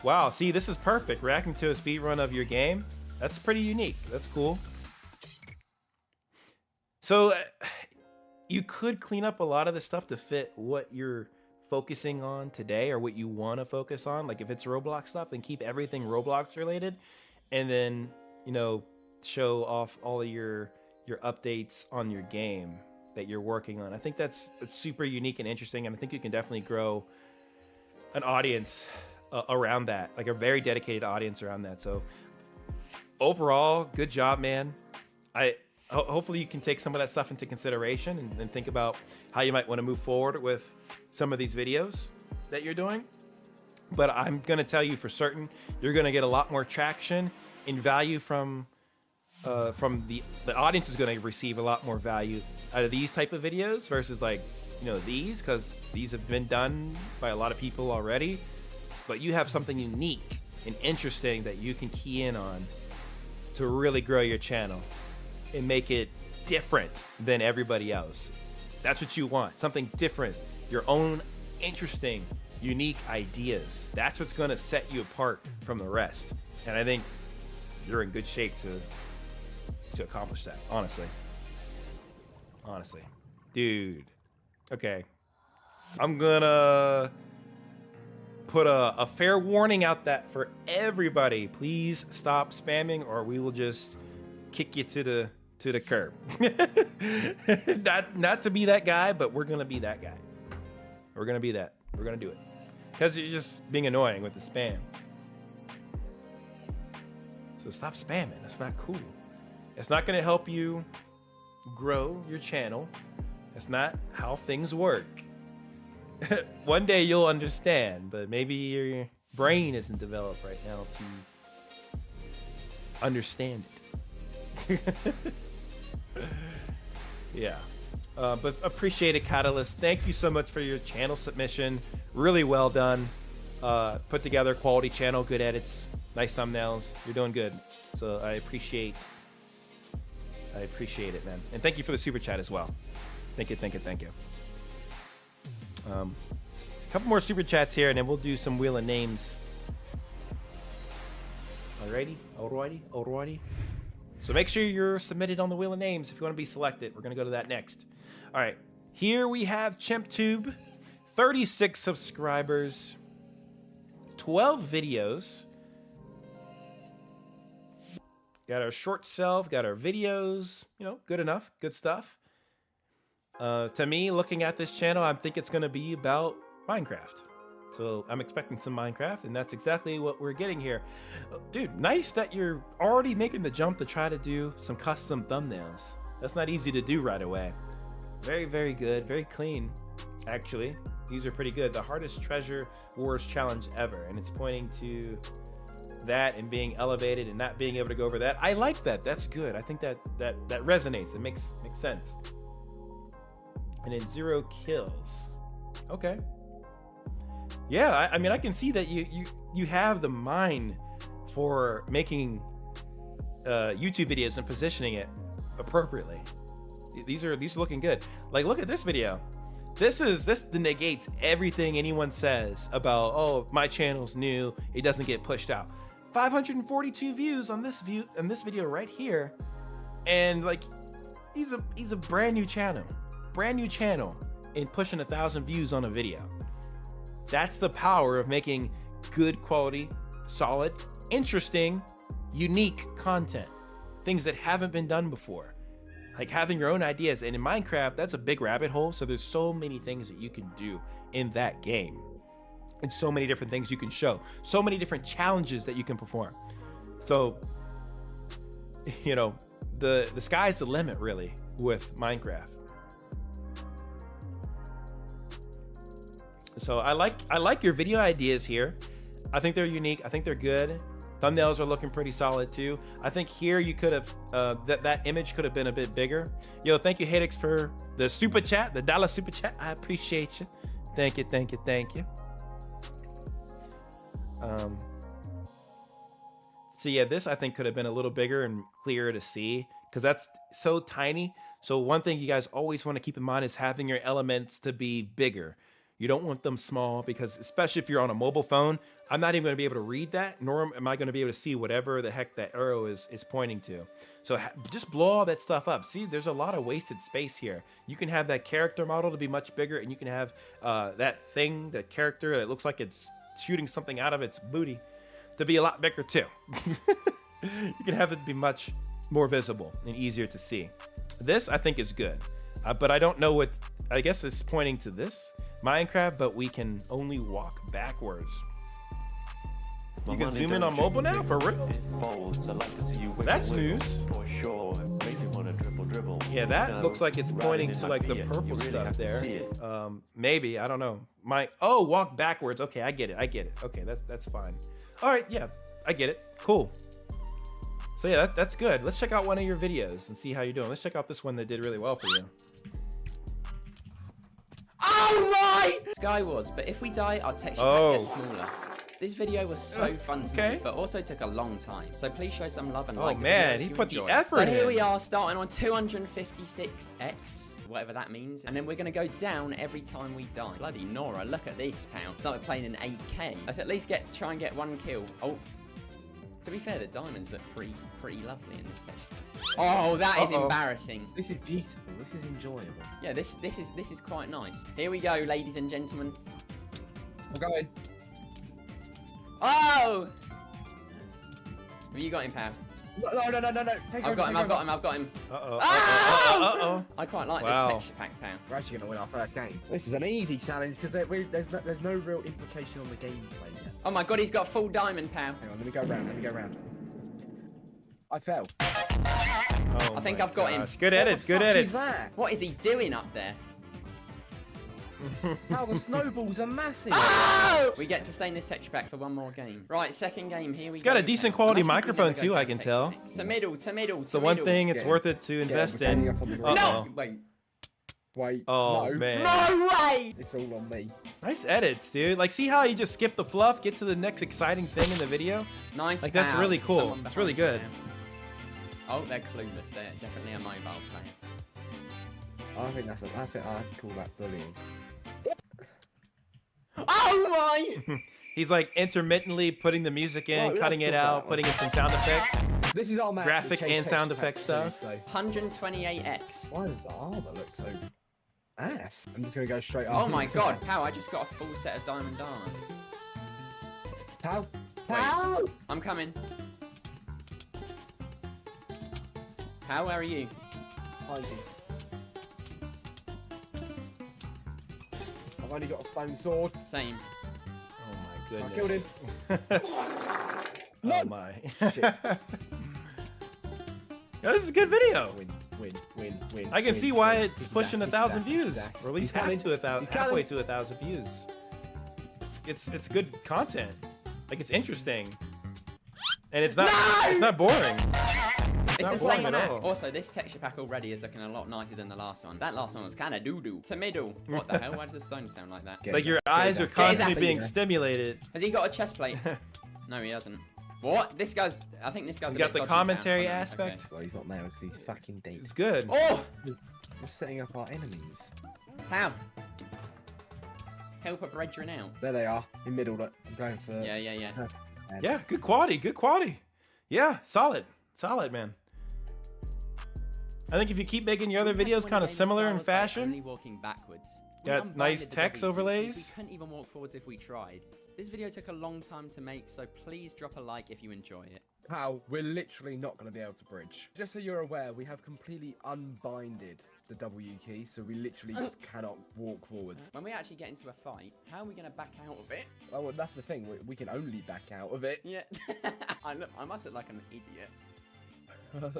Wow, see, this is perfect. Reacting to a speed run of your game. That's pretty unique. That's cool. So you could clean up a lot of the stuff to fit what you're focusing on today, or what you want to focus on. Like if it's Roblox stuff, then keep everything Roblox related, and then, you know, show off all of your updates on your game that you're working on. I think that's super unique and interesting, and I think you can definitely grow an audience around that, like a very dedicated audience around that. So overall, good job, man. Hopefully you can take some of that stuff into consideration and think about how you might want to move forward with some of these videos that you're doing. But I'm going to tell you for certain, you're going to get a lot more traction in value from the audience is going to receive a lot more value out of these type of videos versus, like, you know, these, because these have been done by a lot of people already. But you have something unique and interesting that you can key in on to really grow your channel and make it different than everybody else. That's what you want, something different, your own interesting, unique ideas. That's what's gonna set you apart from the rest. And I think you're in good shape to accomplish that, honestly. Honestly. Dude. Okay. I'm gonna put a fair warning out that for everybody, please stop spamming or we will just kick you to the curb. not to be that guy, but we're gonna be that guy. We're gonna be that. We're gonna do it because you're just being annoying with the spam. So stop spamming. That's not cool. It's not gonna help you grow your channel. That's not how things work. One day you'll understand, but maybe your brain isn't developed right now to understand it. Yeah. But appreciate it, Catalyst. Thank you so much for your channel submission. Really well done. Put together quality channel, good edits, nice thumbnails. You're doing good. So I appreciate it, man. And thank you for the super chat as well. Thank you. A couple more super chats here, and then we'll do some wheel of names. Alrighty. So make sure you're submitted on the wheel of names if you want to be selected. We're gonna go to that next. All right, here we have ChimpTube, 36 subscribers, 12 videos. Got our short self, got our videos, you know, good enough, good stuff. To me, looking at this channel, I think it's gonna be about Minecraft. So I'm expecting some Minecraft, and that's exactly what we're getting here. Dude, nice that you're already making the jump to try to do some custom thumbnails. That's not easy to do right away. Very, very good, very clean, actually. These are pretty good. The hardest treasure wars challenge ever, and it's pointing to that and being elevated and not being able to go over that. I like that. That's good. I think that resonates. It makes sense. And then 0 kills. Okay. Yeah, I mean, I can see that you have the mind for making YouTube videos and positioning it appropriately. These are looking good. Like, look at this video. This negates everything anyone says about, oh, my channel's new, it doesn't get pushed out. 542 views on this video right here, and like, he's a brand new channel, and pushing 1,000 views on a video. That's the power of making good quality, solid, interesting, unique content. Things that haven't been done before. Like having your own ideas. And in Minecraft, that's a big rabbit hole. So there's so many things that you can do in that game. And so many different things you can show. So many different challenges that you can perform. So, you know, the sky's the limit really with Minecraft. So I like your video ideas here. I think they're unique. I think they're good. Thumbnails are looking pretty solid too. I think here you could have that image could have been a bit bigger. Yo, thank you Hadix for the super chat, the dollar super chat. I appreciate you. Thank you, thank you, thank you. So yeah, this I think could have been a little bigger and clearer to see because that's so tiny. So one thing you guys always want to keep in mind is having your elements to be bigger. You don't want them small because especially if you're on a mobile phone, I'm not even going to be able to read that, nor am I going to be able to see whatever the heck that arrow is pointing to. So just blow all that stuff up. See, there's a lot of wasted space here. You can have that character model to be much bigger, and you can have that character that looks like it's shooting something out of its booty to be a lot bigger too. You can have it be much more visible and easier to see. This I think is good, but I don't know what, I guess it's pointing to this Minecraft, but we can only walk backwards. You can zoom in on mobile now, for real? That's news. For sure. Makes me want to dribble. Yeah, that looks like it's pointing to like the purple stuff there. Maybe, I don't know. Walk backwards. Okay, I get it. Okay, that's fine. All right, yeah, I get it. Cool. So yeah, that's good. Let's check out one of your videos and see how you're doing. Let's check out this one that did really well for you. Oh my! Skywars, but if we die, our texture pack gets smaller. This video was so fun to make, but also took a long time. So please show some love and like the video if he you put the enjoyed. effort in. So here we are, starting on 256x, whatever that means. And then we're going to go down every time we die. Bloody Nora, look at this, pal. It's like we're playing in 8K. Let's at least try and get one kill. Oh, to be fair, the diamonds look pretty lovely in this section. Oh, that is embarrassing. This is beautiful. This is enjoyable. Yeah, this is quite nice. Here we go, ladies and gentlemen. I'm going. Oh! Have you got him, pal? No. I've got him. Uh-oh. Oh! I quite like this texture pack, pal. We're actually going to win our first game. This is an easy challenge because there's no real implication on the gameplay yet. Oh my god, he's got full diamond, pal. Hang on, let me go round. I fell. I think I've got him. Good edits, good edits. What is he doing up there? How the snowballs are massive. Oh! We get to stay in this texture pack for one more game. Right, second game, here we go. It's got a decent quality microphone too, I can tell. To middle. So one thing it's worth it to invest in. No! Wait. Oh, no. man. No way! It's all on me. Nice edits, dude. Like, see how you just skip the fluff, get to the next exciting thing in the video? Nice. Like, that's really cool. It's really good. Oh, they're clueless. They're definitely a mobile player. I think I'd call that bullying. Oh my! He's like intermittently putting the music in, cutting it out, putting in some sound effects. This is our match. Graphic and sound effect stuff. 128x. Why does the armor look so ass? I'm just gonna go straight up. Oh my god, Pow, I just got a full set of diamond armor. Pow! Wait, I'm coming. Pow, where are you? Hiding. I've only got a stone sword. Same. Oh my goodness. I killed him. No. Oh my. Shit. This is a good video. Win. I can see why it's pushing 1,000 views, or at least halfway to 1,000 views. It's good content. Like, it's interesting, and it's not boring. It's the same map. Also, this texture pack already is looking a lot nicer than the last one. That last one was kind of doo-doo. To middle. What the hell? Why does the stone sound like that? Like your eyes are constantly being stimulated. Has he got a chest plate? No, he hasn't. What? I think this guy's He's got the commentary aspect. Well, he's not now because he's fucking deep. It's good. Oh! We're setting up our enemies. How? Help a brethren out. There they are. In middle. Look. I'm going for... Yeah. Yeah, good quality. Yeah, solid, man. I think if you keep making your other videos kind of similar in fashion, only walking backwards. Got nice text overlays. We couldn't even walk forwards if we tried. This video took a long time to make, so please drop a like if you enjoy it. Pal, we're literally not going to be able to bridge. Just so you're aware, we have completely unbinded the W key, so we literally just cannot walk forwards. When we actually get into a fight, how are we going to back out of it? Oh, well, that's the thing. We can only back out of it. Yeah. I must look like an idiot. I'm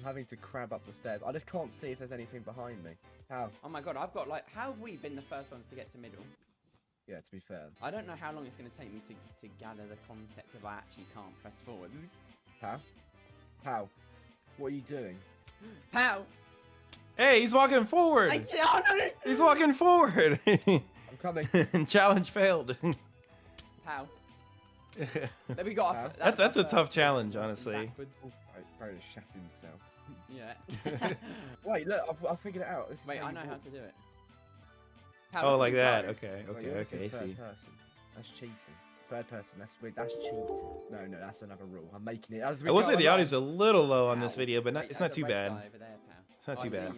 having to crab up the stairs. I just can't see if there's anything behind me. How? Oh my god, I've got like, how have we been the first ones to get to middle? Yeah, to be fair. I don't know how long it's going to take me to gather the concept of I actually can't press forwards. How? How? What are you doing? How? Hey, he's walking forward. He's walking forward. I'm coming. Challenge failed. How? There we go. That's a tough challenge, honestly. Bro just shat himself. Yeah. Wait, look, I've figured it out. Wait, I know how to do it. Oh, like that. Okay, Wait, okay, third see. person. That's cheating. Third person, that's weird. That's cheating. No, that's another rule. I'm making it. I will say the audio's a little low on this video, but it's not too bad. It's not too bad.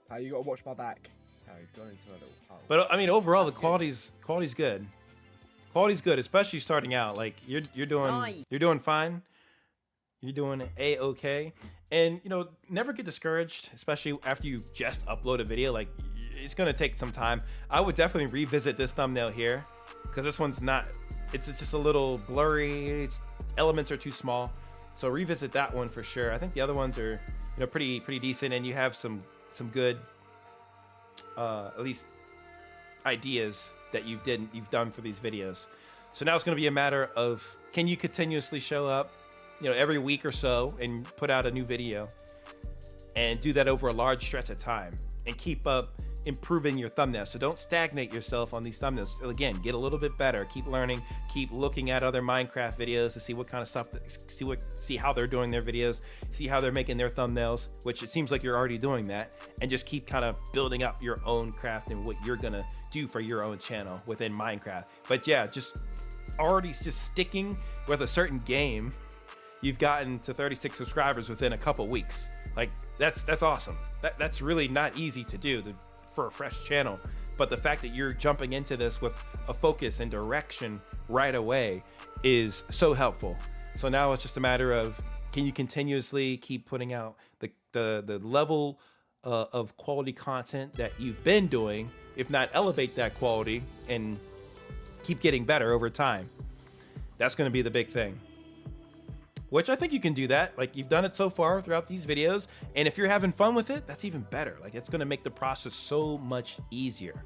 How you gotta watch my back? How he's gone into a little hole. But I mean, overall, the quality's good. Quality's good, especially starting out. Like you're doing fine. You're doing a-okay, and you know, never get discouraged, especially after you just upload a video. Like it's gonna take some time. I would definitely revisit this thumbnail here because this one's not. It's just a little blurry. Elements are too small, so revisit that one for sure. I think the other ones are, you know, pretty decent, and you have some good, at least ideas that you've done for these videos. So now it's going to be a matter of, can you continuously show up, you know, every week or so and put out a new video and do that over a large stretch of time and keep up improving your thumbnails. So don't stagnate yourself on these thumbnails. Again, get a little bit better, keep learning, keep looking at other Minecraft videos to see what kind of stuff, see how they're doing their videos, see how they're making their thumbnails, which it seems like you're already doing that, and just keep kind of building up your own craft and what you're gonna do for your own channel within Minecraft. But yeah, just sticking with a certain game, you've gotten to 36 subscribers within a couple weeks. Like that's awesome. That's really not easy to do for a fresh channel, but the fact that you're jumping into this with a focus and direction right away is so helpful. So now it's just a matter of, can you continuously keep putting out the level of quality content that you've been doing, if not elevate that quality and keep getting better over time. That's going to be the big thing, which I think you can do that. Like you've done it so far throughout these videos, and if you're having fun with it, that's even better. Like it's going to make the process so much easier.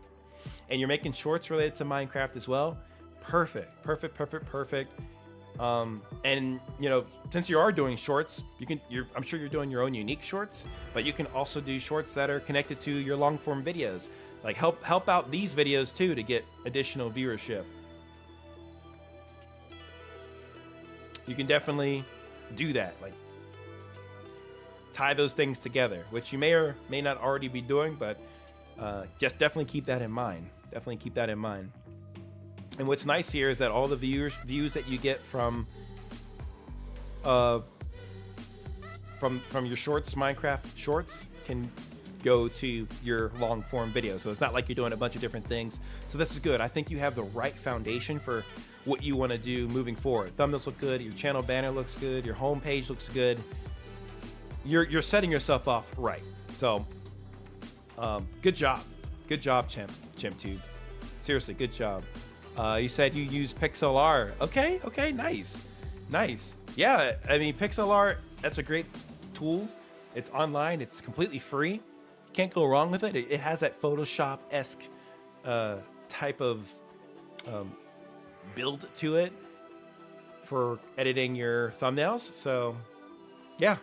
And you're making shorts related to Minecraft as well. Perfect. And you know, since you are doing shorts, I'm sure you're doing your own unique shorts, but you can also do shorts that are connected to your long form videos. Like help out these videos too to get additional viewership. You can definitely do that, like tie those things together, which you may or may not already be doing, but just definitely keep that in mind. And what's nice here is that all the views that you get from your shorts, Minecraft shorts, can go to your long form video. So it's not like you're doing a bunch of different things. So this is good. I think you have the right foundation for what you want to do moving forward. Thumbnails look good, your channel banner looks good, your homepage looks good. You're setting yourself off right. So good job, ChimpTube. Seriously, good job. You said you use pixel art. Okay, nice. Yeah, I mean, pixel art, that's a great tool. It's online, it's completely free. You can't go wrong with it. It has that Photoshop-esque type of build to it for editing your thumbnails. So yeah,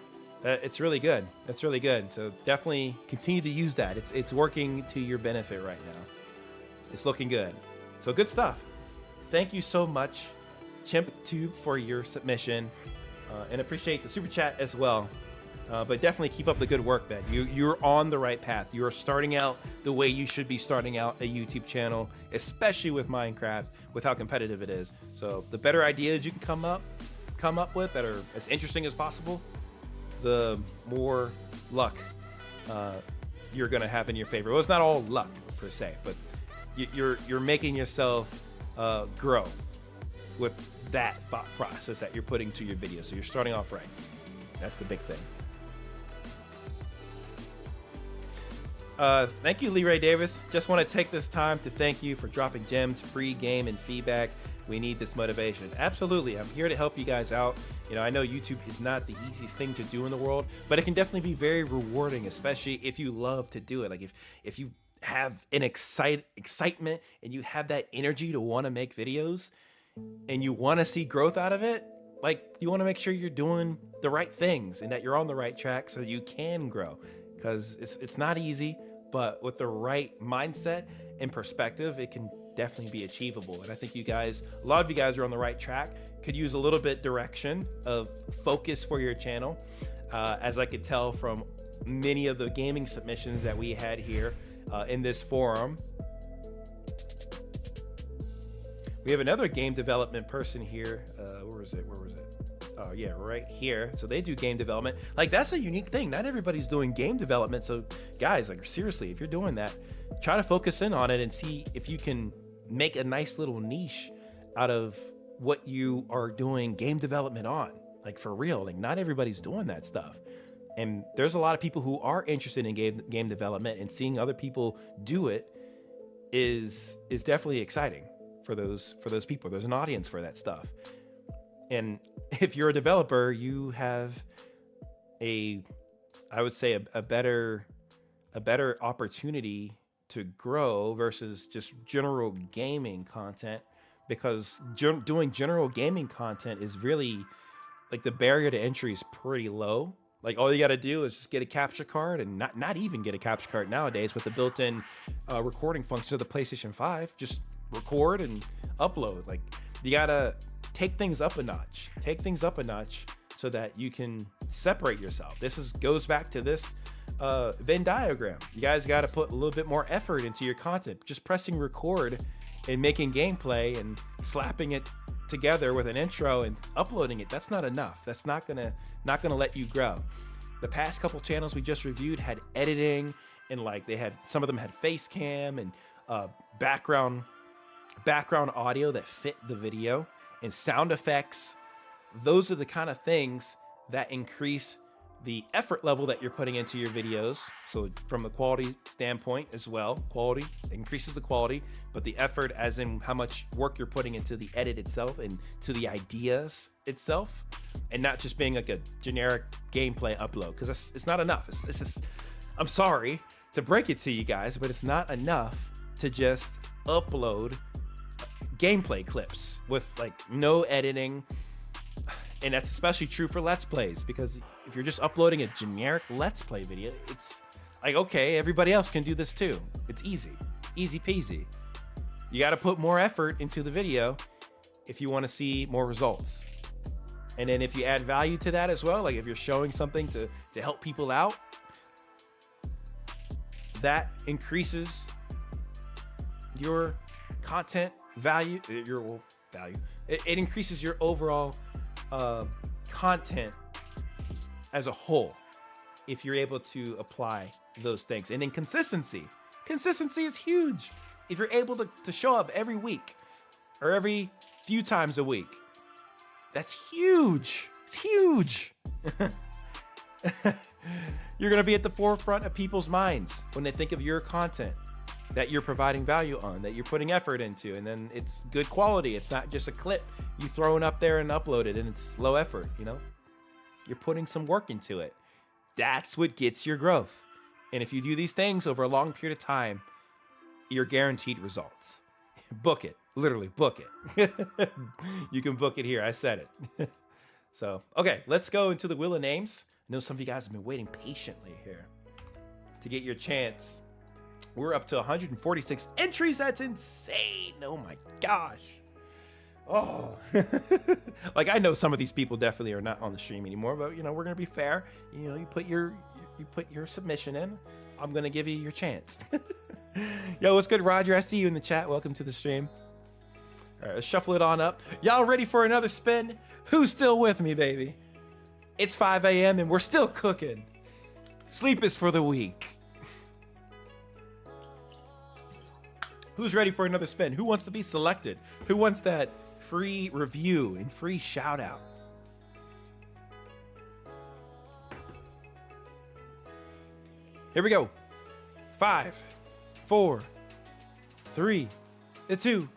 it's really good. So definitely continue to use that. It's working to your benefit right now. It's looking good. So good stuff. Thank you so much, ChimpTube, for your submission, and appreciate the super chat as well. But definitely keep up the good work, man. You're on the right path. You're starting out the way you should be starting out a YouTube channel, especially with Minecraft, with how competitive it is. So the better ideas you can come up with that are as interesting as possible, the more luck you're gonna have in your favor. Well, it's not all luck per se, but you're making yourself grow with that thought process that you're putting to your video. So you're starting off right. That's the big thing. Thank you, Lee Ray Davis. Just want to take this time to thank you for dropping gems, free game, and feedback. We need this motivation. Absolutely. I'm here to help you guys out. You know, I know YouTube is not the easiest thing to do in the world, but it can definitely be very rewarding, especially if you love to do it. Like if you have an excitement and you have that energy to want to make videos and you want to see growth out of it, like you want to make sure you're doing the right things and that you're on the right track so you can grow, because it's not easy, but with the right mindset and perspective, it can definitely be achievable. And I think you guys, a lot of you guys are on the right track, could use a little bit direction of focus for your channel. As I could tell from many of the gaming submissions that we had here in this forum. We have another game development person here. Where was it? Oh yeah, right here. So they do game development. Like, that's a unique thing. Not everybody's doing game development. So guys, like, seriously, if you're doing that, try to focus in on it and see if you can make a nice little niche out of what you are doing game development on. Like, for real, like, not everybody's doing that stuff. And there's a lot of people who are interested in game development, and seeing other people do it is definitely exciting for those people. There's an audience for that stuff. And if you're a developer, you have I would say a better opportunity to grow versus just general gaming content, because doing general gaming content is really, like, the barrier to entry is pretty low. Like, all you got to do is just get a capture card, and not even get a capture card nowadays with the built-in recording function of the PlayStation 5. Just record and upload. Like, you got to take things up a notch. So that you can separate yourself. This goes back to this Venn diagram. You guys got to put a little bit more effort into your content. Just pressing record and making gameplay and slapping it together with an intro and uploading it, that's not enough. That's not gonna let you grow. The past couple channels we just reviewed had editing, and like some of them had face cam and background audio that fit the video, and sound effects. Those are the kind of things that increase the effort level that you're putting into your videos. So from the quality standpoint as well, quality increases the quality, but the effort, as in how much work you're putting into the edit itself and to the ideas itself, and not just being like a generic gameplay upload, because it's not enough. It's just, I'm sorry to break it to you guys, but it's not enough to just upload gameplay clips with like no editing. And that's especially true for Let's Plays, because if you're just uploading a generic Let's Play video, it's like, okay, everybody else can do this too. It's easy peasy. You got to put more effort into the video if you want to see more results. And then if you add value to that as well, like if you're showing something to help people out, that increases your content value, It increases your overall content as a whole if you're able to apply those things. And then consistency is huge. If you're able to show up every week or every few times a week, that's huge. It's huge. You're gonna be at the forefront of people's minds when they think of your content that you're providing value on, that you're putting effort into, and then it's good quality. It's not just a clip you throwing up there and upload it and it's low effort, you know? You're putting some work into it. That's what gets your growth. And if you do these things over a long period of time, you're guaranteed results. Book it. Literally book it. You can book it here. I said it. So, okay, let's go into the Wheel of Names. I know some of you guys have been waiting patiently here to get your chance. We're up to 146 entries. That's insane. Oh my gosh. Oh, like, I know some of these people definitely are not on the stream anymore, but you know, we're gonna be fair. You know, you put your submission in, I'm gonna give you your chance. Yo, what's good, Roger? I see you in the chat. Welcome to the stream. All right, let's shuffle it on up. Y'all ready for another spin? Who's still with me, baby? It's 5 a.m. and we're still cooking. Sleep is for the weak. Who's ready for another spin? Who wants to be selected? Who wants that free review and free shout out? Here we go. 5, 4, 3, 2,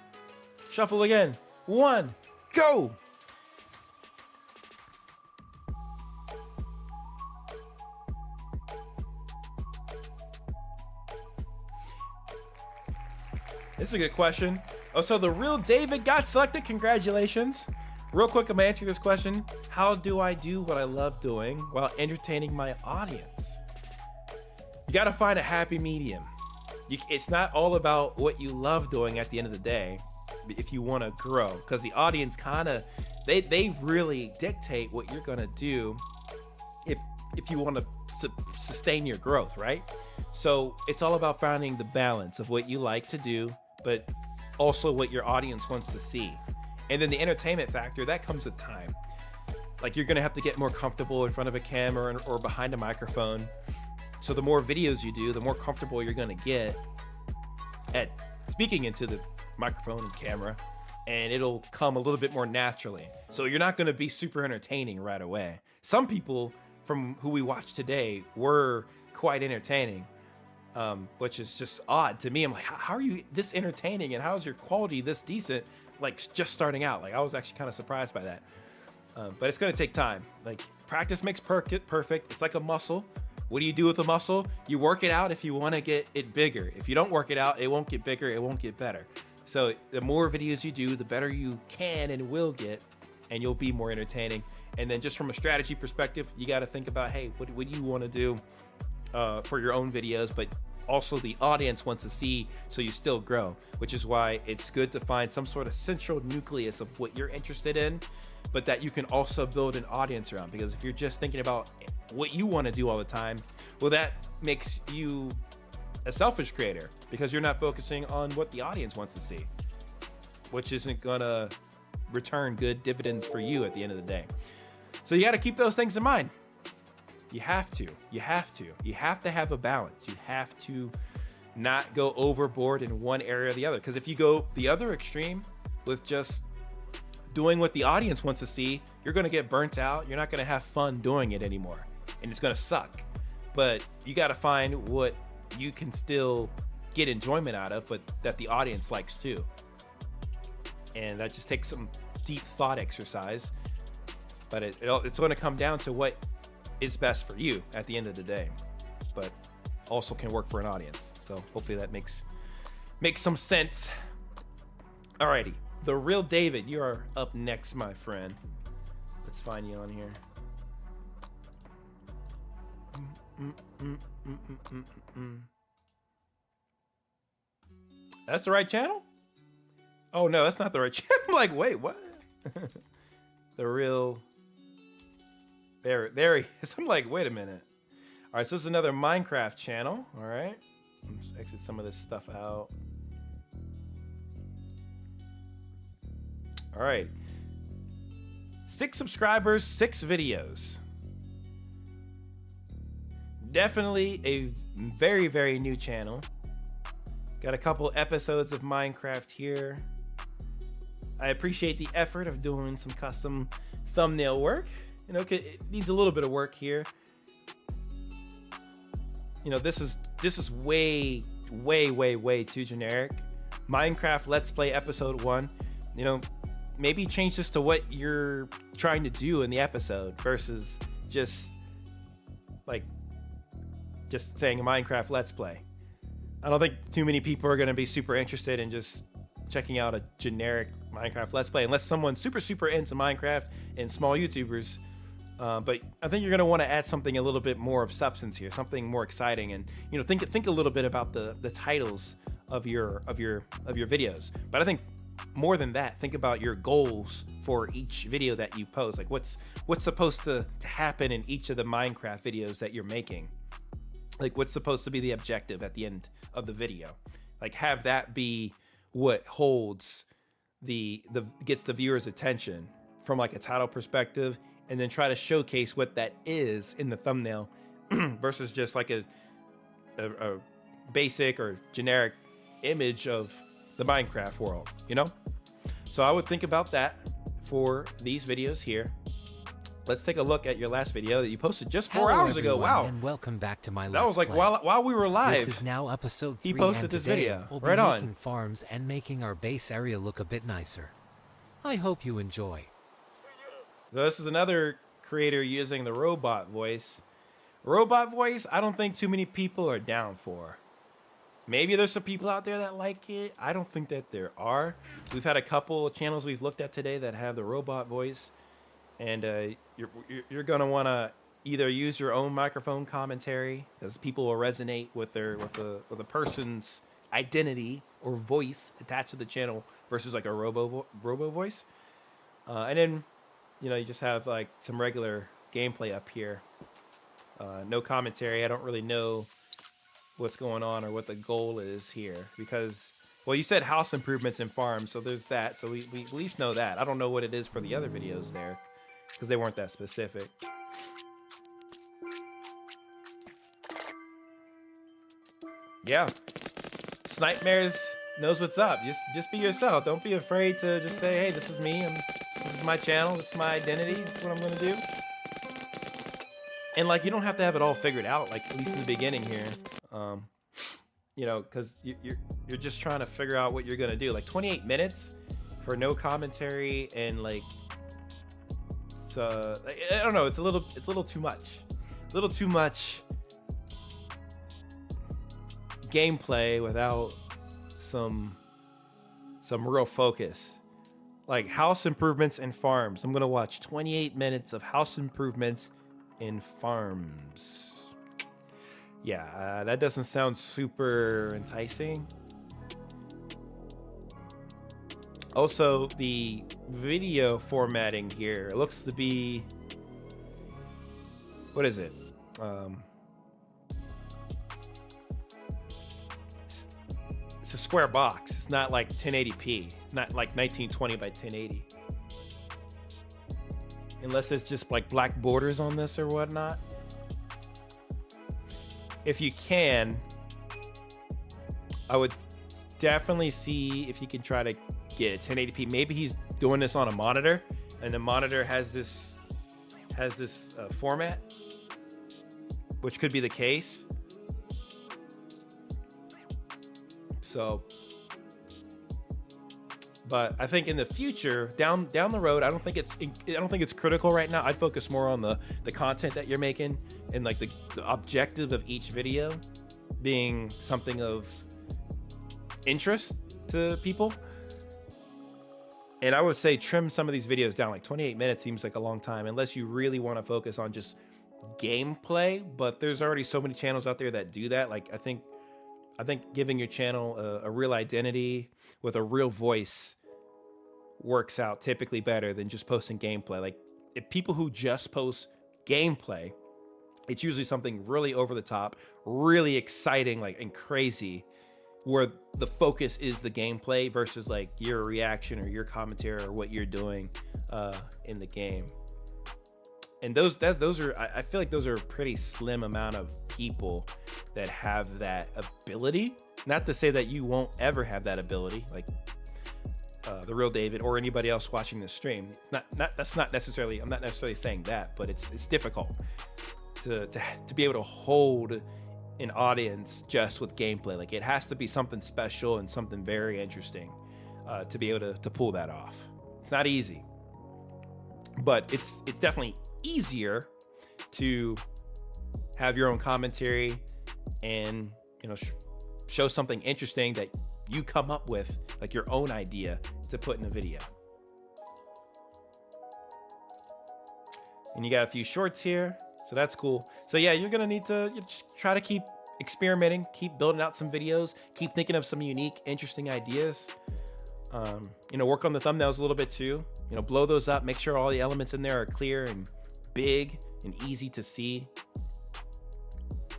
shuffle again, 1, go! This is a good question. Oh, so the real David got selected. Congratulations. Real quick, I'm gonna answer this question. How do I do what I love doing while entertaining my audience? You gotta find a happy medium. It's not all about what you love doing at the end of the day if you wanna grow, because the audience kinda, they really dictate what you're gonna do if you wanna sustain your growth, right? So it's all about finding the balance of what you like to do, but also what your audience wants to see. And then the entertainment factor, that comes with time. Like, you're gonna have to get more comfortable in front of a camera or behind a microphone. So the more videos you do, the more comfortable you're gonna get at speaking into the microphone and camera, and it'll come a little bit more naturally. So you're not gonna be super entertaining right away. Some people from who we watched today were quite entertaining, which is just odd to me. I'm like, how are you this entertaining and how is your quality this decent, like just starting out? Like, I was actually kind of surprised by that. But it's gonna take time. Like, practice makes perfect. It's like a muscle. What do you do with a muscle? You work it out if you want to get it bigger. If you don't work it out, it won't get bigger, it won't get better. So the more videos you do, the better you can and will get, and you'll be more entertaining. And then just from a strategy perspective, you got to think about, hey, what do you want to do for your own videos, but also the audience wants to see, so you still grow, which is why it's good to find some sort of central nucleus of what you're interested in, but that you can also build an audience around. Because if you're just thinking about what you want to do all the time, well, that makes you a selfish creator, because you're not focusing on what the audience wants to see, which isn't gonna return good dividends for you at the end of the day. So you got to keep those things in mind. You have to have a balance. You have to not go overboard in one area or the other. Because if you go the other extreme with just doing what the audience wants to see, you're going to get burnt out. You're not going to have fun doing it anymore, and it's going to suck. But you got to find what you can still get enjoyment out of, but that the audience likes too. And that just takes some deep thought exercise. But it's going to come down to what is best for you at the end of the day, but also can work for an audience. So hopefully that makes some sense. Alrighty, the real David, you are up next, my friend. Let's find you on here. That's the right channel? Oh no, that's not the right channel. I'm like, wait, what? The real. There he is. I'm like, wait a minute. All right, so this is another Minecraft channel. All right, let's exit some of this stuff out. All right, 6 subscribers, 6 videos. Definitely a very, very new channel. Got a couple episodes of Minecraft here. I appreciate the effort of doing some custom thumbnail work. You know, it needs a little bit of work here. You know, this is way too generic. Minecraft Let's Play Episode 1. You know, maybe change this to what you're trying to do in the episode versus just saying a Minecraft Let's Play. I don't think too many people are going to be super interested in just checking out a generic Minecraft Let's Play, unless someone's super into Minecraft and small YouTubers. But I think you're going to want to add something a little bit more of substance here, something more exciting, and you know, think a little bit about the titles of your videos. But I think more than that, think about your goals for each video that you post. Like what's supposed to happen in each of the Minecraft videos that you're making. Like what's supposed to be the objective at the end of the video. Like have that be what holds gets the viewer's attention from like a title perspective, and then try to showcase what that is in the thumbnail versus just like a basic or generic image of the Minecraft world, you know? So I would think about that for these videos here. let's take a look at your last video that you posted just 4 hours ago. Wow. And welcome back to my That was like while we were live. This is now episode 3. He posted and this today video. We'll Right be on. making farms and making our base area look a bit nicer. I hope you enjoy. So this is another creator using the robot voice. Robot voice, I don't think too many people are down for. Maybe there's some people out there that like it. I don't think that there are. We've had a couple of channels we've looked at today that have the robot voice, and you're gonna want to either use your own microphone commentary, because people will resonate with a person's identity or voice attached to the channel versus like a robo voice, and then you just have like some regular gameplay up here. No commentary. I don't really know what's going on or what the goal is here, because, well, you said house improvements and farms, so there's that. So we at least know that. I don't know what it is for the other videos there, because they weren't that specific. Yeah, Snipemares knows what's up. Just be yourself. Don't be afraid to just say, hey, this is me. This is my channel. This is my identity. This is what I'm gonna do. And like, you don't have to have it all figured out, like at least in the beginning here, because you're just trying to figure out what you're gonna do. Like 28 minutes for no commentary, and like, I don't know, it's a little too much, gameplay without some real focus. Like house improvements and farms. I'm gonna watch 28 minutes of house improvements in farms. Yeah, that doesn't sound super enticing. Also, the video formatting here looks to be, what is it? It's a square box. It's not like 1080p, not like 1920 by 1080. Unless it's just like black borders on this or whatnot. If you can, I would definitely see if you can try to get it 1080p. Maybe he's doing this on a monitor, and the monitor has this format, which could be the case. So, but I think in the future, down the road, I don't think it's critical right now. I'd focus more on the content that you're making, and like the objective of each video being something of interest to people. And I would say trim some of these videos down. Like 28 minutes seems like a long time, unless you really want to focus on just gameplay. But there's already so many channels out there that do that. Like I think giving your channel a real identity with a real voice works out typically better than just posting gameplay. Like if people who just post gameplay, it's usually something really over the top, really exciting, like, and crazy, where the focus is the gameplay versus like your reaction or your commentary or what you're doing in the game. And those are, I feel like those are a pretty slim amount of people that have that ability. Not to say that you won't ever have that ability, like the real David or anybody else watching this stream. That's not necessarily, I'm not necessarily saying that, but it's difficult to be able to hold an audience just with gameplay. Like it has to be something special and something very interesting to be able to pull that off. It's not easy, but it's definitely easier to have your own commentary and show something interesting that you come up with, like your own idea to put in a video. And you got a few shorts here, so that's cool. So yeah, you're gonna need to just try to keep experimenting, keep building out some videos, keep thinking of some unique, interesting ideas. Work on the thumbnails a little bit too. Blow those up, make sure all the elements in there are clear and big and easy to see.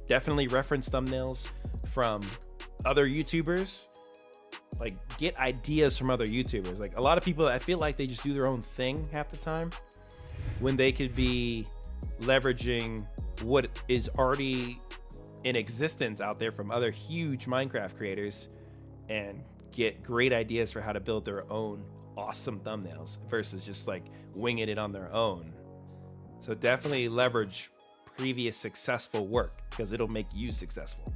Definitely reference thumbnails from other YouTubers. Like get ideas from other YouTubers. Like a lot of people, I feel like they just do their own thing half the time when they could be leveraging what is already in existence out there from other huge Minecraft creators and get great ideas for how to build their own awesome thumbnails versus just like winging it on their own. So definitely leverage previous successful work because it'll make you successful.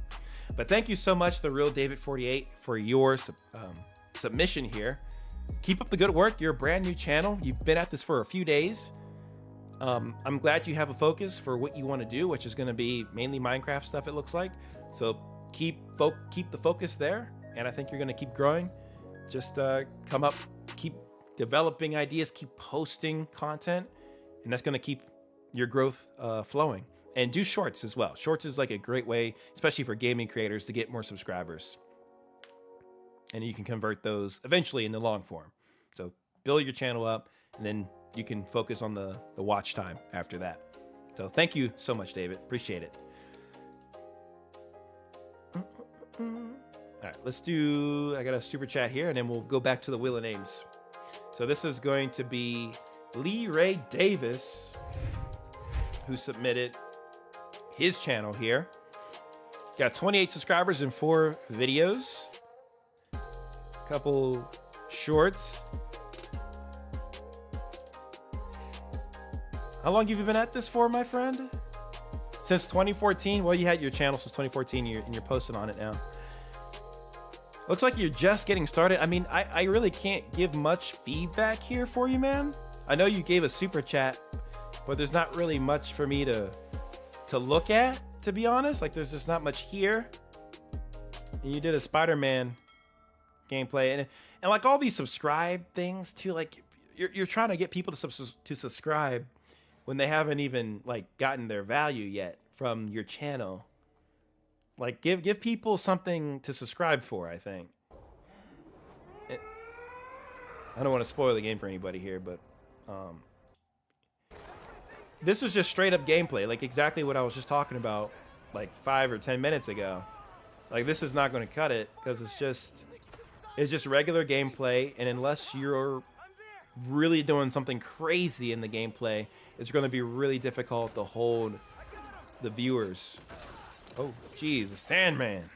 But thank you so much, The Real David 48, for your submission here. Keep up the good work. You're a brand new channel. You've been at this for a few days. I'm glad you have a focus for what you want to do, which is going to be mainly Minecraft stuff, it looks like. So keep the focus there, and I think you're going to keep growing. Just come up, keep developing ideas, keep posting content, and that's going to keep your growth flowing. And do shorts as well. Shorts is like a great way, especially for gaming creators, to get more subscribers. And you can convert those eventually into long form. So build your channel up, and then you can focus on the watch time after that. So thank you so much, David. Appreciate it. All right, let's do, I got a super chat here, and then we'll go back to the Wheel of Names. So this is going to be Lee Ray Davis, who submitted his channel here. Got 28 subscribers and 4 videos. Couple shorts. How long have you been at this for, my friend? Since 2014? Well, you had your channel since 2014 and you're posting on it now. Looks like you're just getting started. I mean, I really can't give much feedback here for you, man. I know you gave a super chat, but there's not really much for me to look at, to be honest. Like, there's just not much here. And you did a Spider-Man gameplay, and like all these subscribe things too, like you're trying to get people to subscribe when they haven't even like gotten their value yet from your channel. Like, give people something to subscribe for, I think. I don't want to spoil the game for anybody here, but this is just straight up gameplay, like exactly what I was just talking about like 5 or 10 minutes ago. Like, this is not going to cut it because it's just regular gameplay, and unless you're really doing something crazy in the gameplay, it's going to be really difficult to hold the viewers. Oh, geez, the Sandman.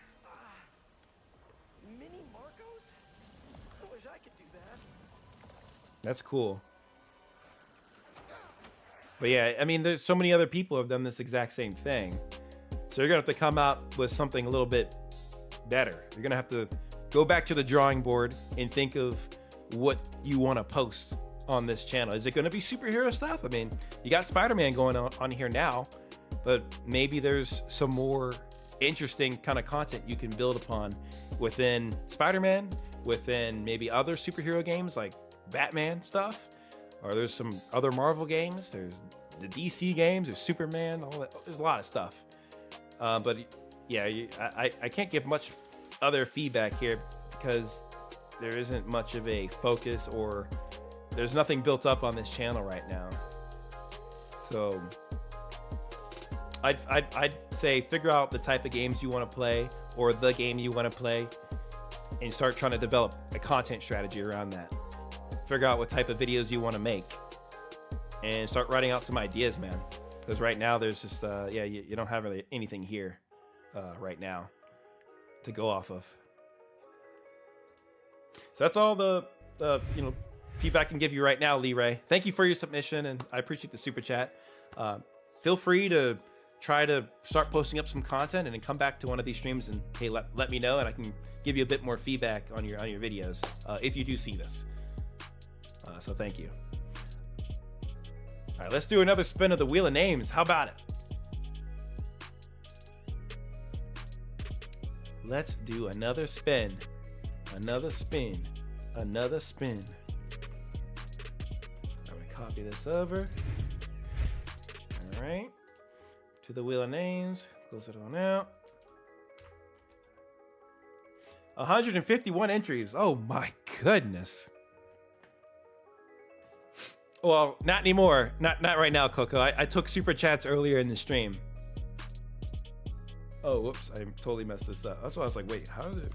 Mini Marcos? I wish I could do that. That's cool. But yeah, I mean, there's so many other people who have done this exact same thing. So you're going to have to come out with something a little bit better. You're going to have to go back to the drawing board and think of what you want to post on this channel. Is it going to be superhero stuff? I mean, you got Spider-Man going on here now, but maybe there's some more interesting kind of content you can build upon within Spider-Man, within maybe other superhero games like Batman stuff, or there's some other Marvel games. There's the DC games, there's Superman, all that. There's a lot of stuff. But yeah, I can't give much other feedback here because there isn't much of a focus, or there's nothing built up on this channel right now. So I'd say figure out the type of games you want to play, or the game you want to play, and start trying to develop a content strategy around that. Figure out what type of videos you want to make, and start writing out some ideas, man. Because right now there's just yeah, you don't have really anything here right now to go off of. So that's all the feedback I can give you right now, Lee Ray. Thank you for your submission, and I appreciate the super chat. Feel free to try to start posting up some content and then come back to one of these streams and hey, let me know, and I can give you a bit more feedback on your videos if you do see this. So thank you. All right, let's do another spin of the Wheel of Names. How about it? Let's do another spin. Another spin. Another spin. I'm gonna copy this over. All right. To the Wheel of Names. Close it on out. 151 entries. Oh my goodness. Well, not anymore. Not right now, Coco. I took super chats earlier in the stream. Oh, whoops. I totally messed this up. That's why I was like, wait, how is it?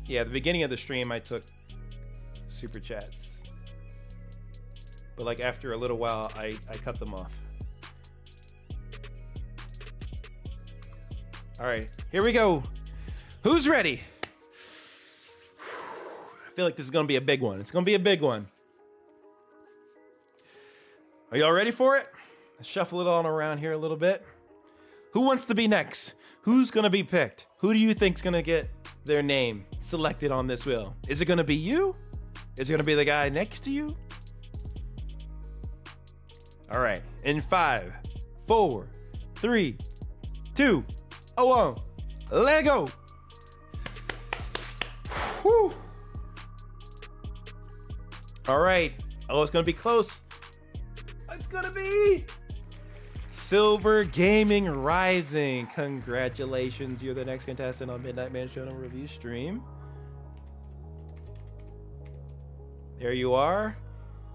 Yeah, at the beginning of the stream, I took super chats. But like after a little while, I cut them off. All right, here we go. Who's ready? feel like this is gonna be a big one. It's gonna be a big one. Are y'all ready for it? Let's shuffle it on around here a little bit. Who wants to be next? Who's gonna be picked? Who do you think's gonna get their name selected on this wheel? Is it gonna be you? Is it gonna be the guy next to you? All right, in 5, 4, 3, 2, 1, let go. Whew. All right, oh, it's gonna be close. It's gonna be Silver Gaming Rising. Congratulations, you're the next contestant on MidnightMan channel review stream. There you are.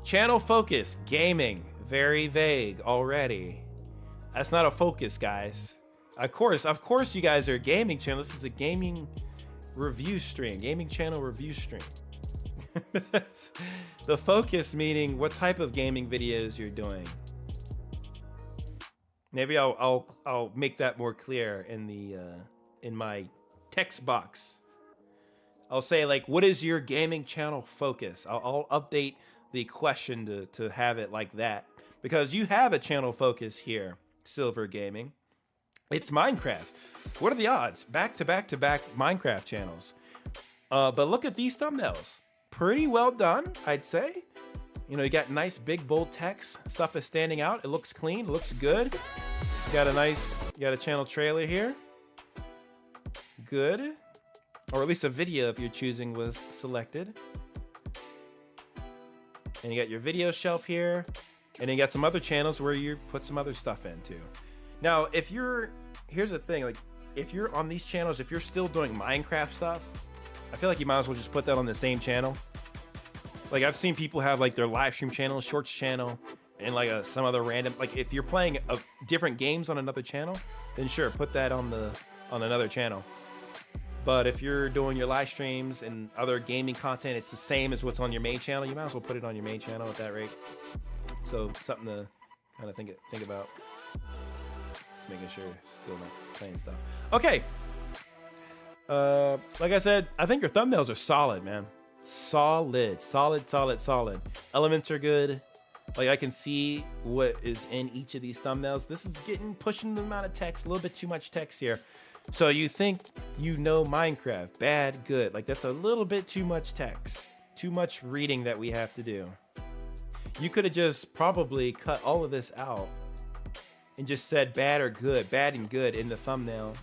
Channel focus, gaming. Very vague already. That's not a focus, guys. Of course you guys are a gaming channel. This is a gaming review stream, gaming channel review stream. The focus meaning what type of gaming videos you're doing. Maybe I'll make that more clear in the in my text box. I'll say like, what is your gaming channel focus? I'll update the question to have it like that, because you have a channel focus here, Silver Gaming. It's Minecraft. What are the odds? Back to back to back Minecraft channels. But look at these thumbnails. Pretty well done, I'd say. You know, you got nice big bold text. Stuff is standing out. It looks clean. It looks good. You got a channel trailer here. Good. Or at least a video if you're choosing was selected. And you got your video shelf here. And then you got some other channels where you put some other stuff into. Now, here's the thing, like if you're on these channels, if you're still doing Minecraft stuff, I feel like you might as well just put that on the same channel. Like I've seen people have like their live stream channel, shorts channel, and like some other random, like if you're playing different games on another channel, then sure, put that on another channel. But if you're doing your live streams and other gaming content, it's the same as what's on your main channel, you might as well put it on your main channel at that rate. So something to kind of think about. Just making sure still not playing stuff. Okay. Like I said, I think your thumbnails are solid, man. Solid. Elements are good. Like I can see what is in each of these thumbnails. This is pushing the amount of text, a little bit too much text here. So you think you know Minecraft, bad, good. Like that's a little bit too much text, too much reading that we have to do. You could have just probably cut all of this out and just said bad or good, bad and good in the thumbnail.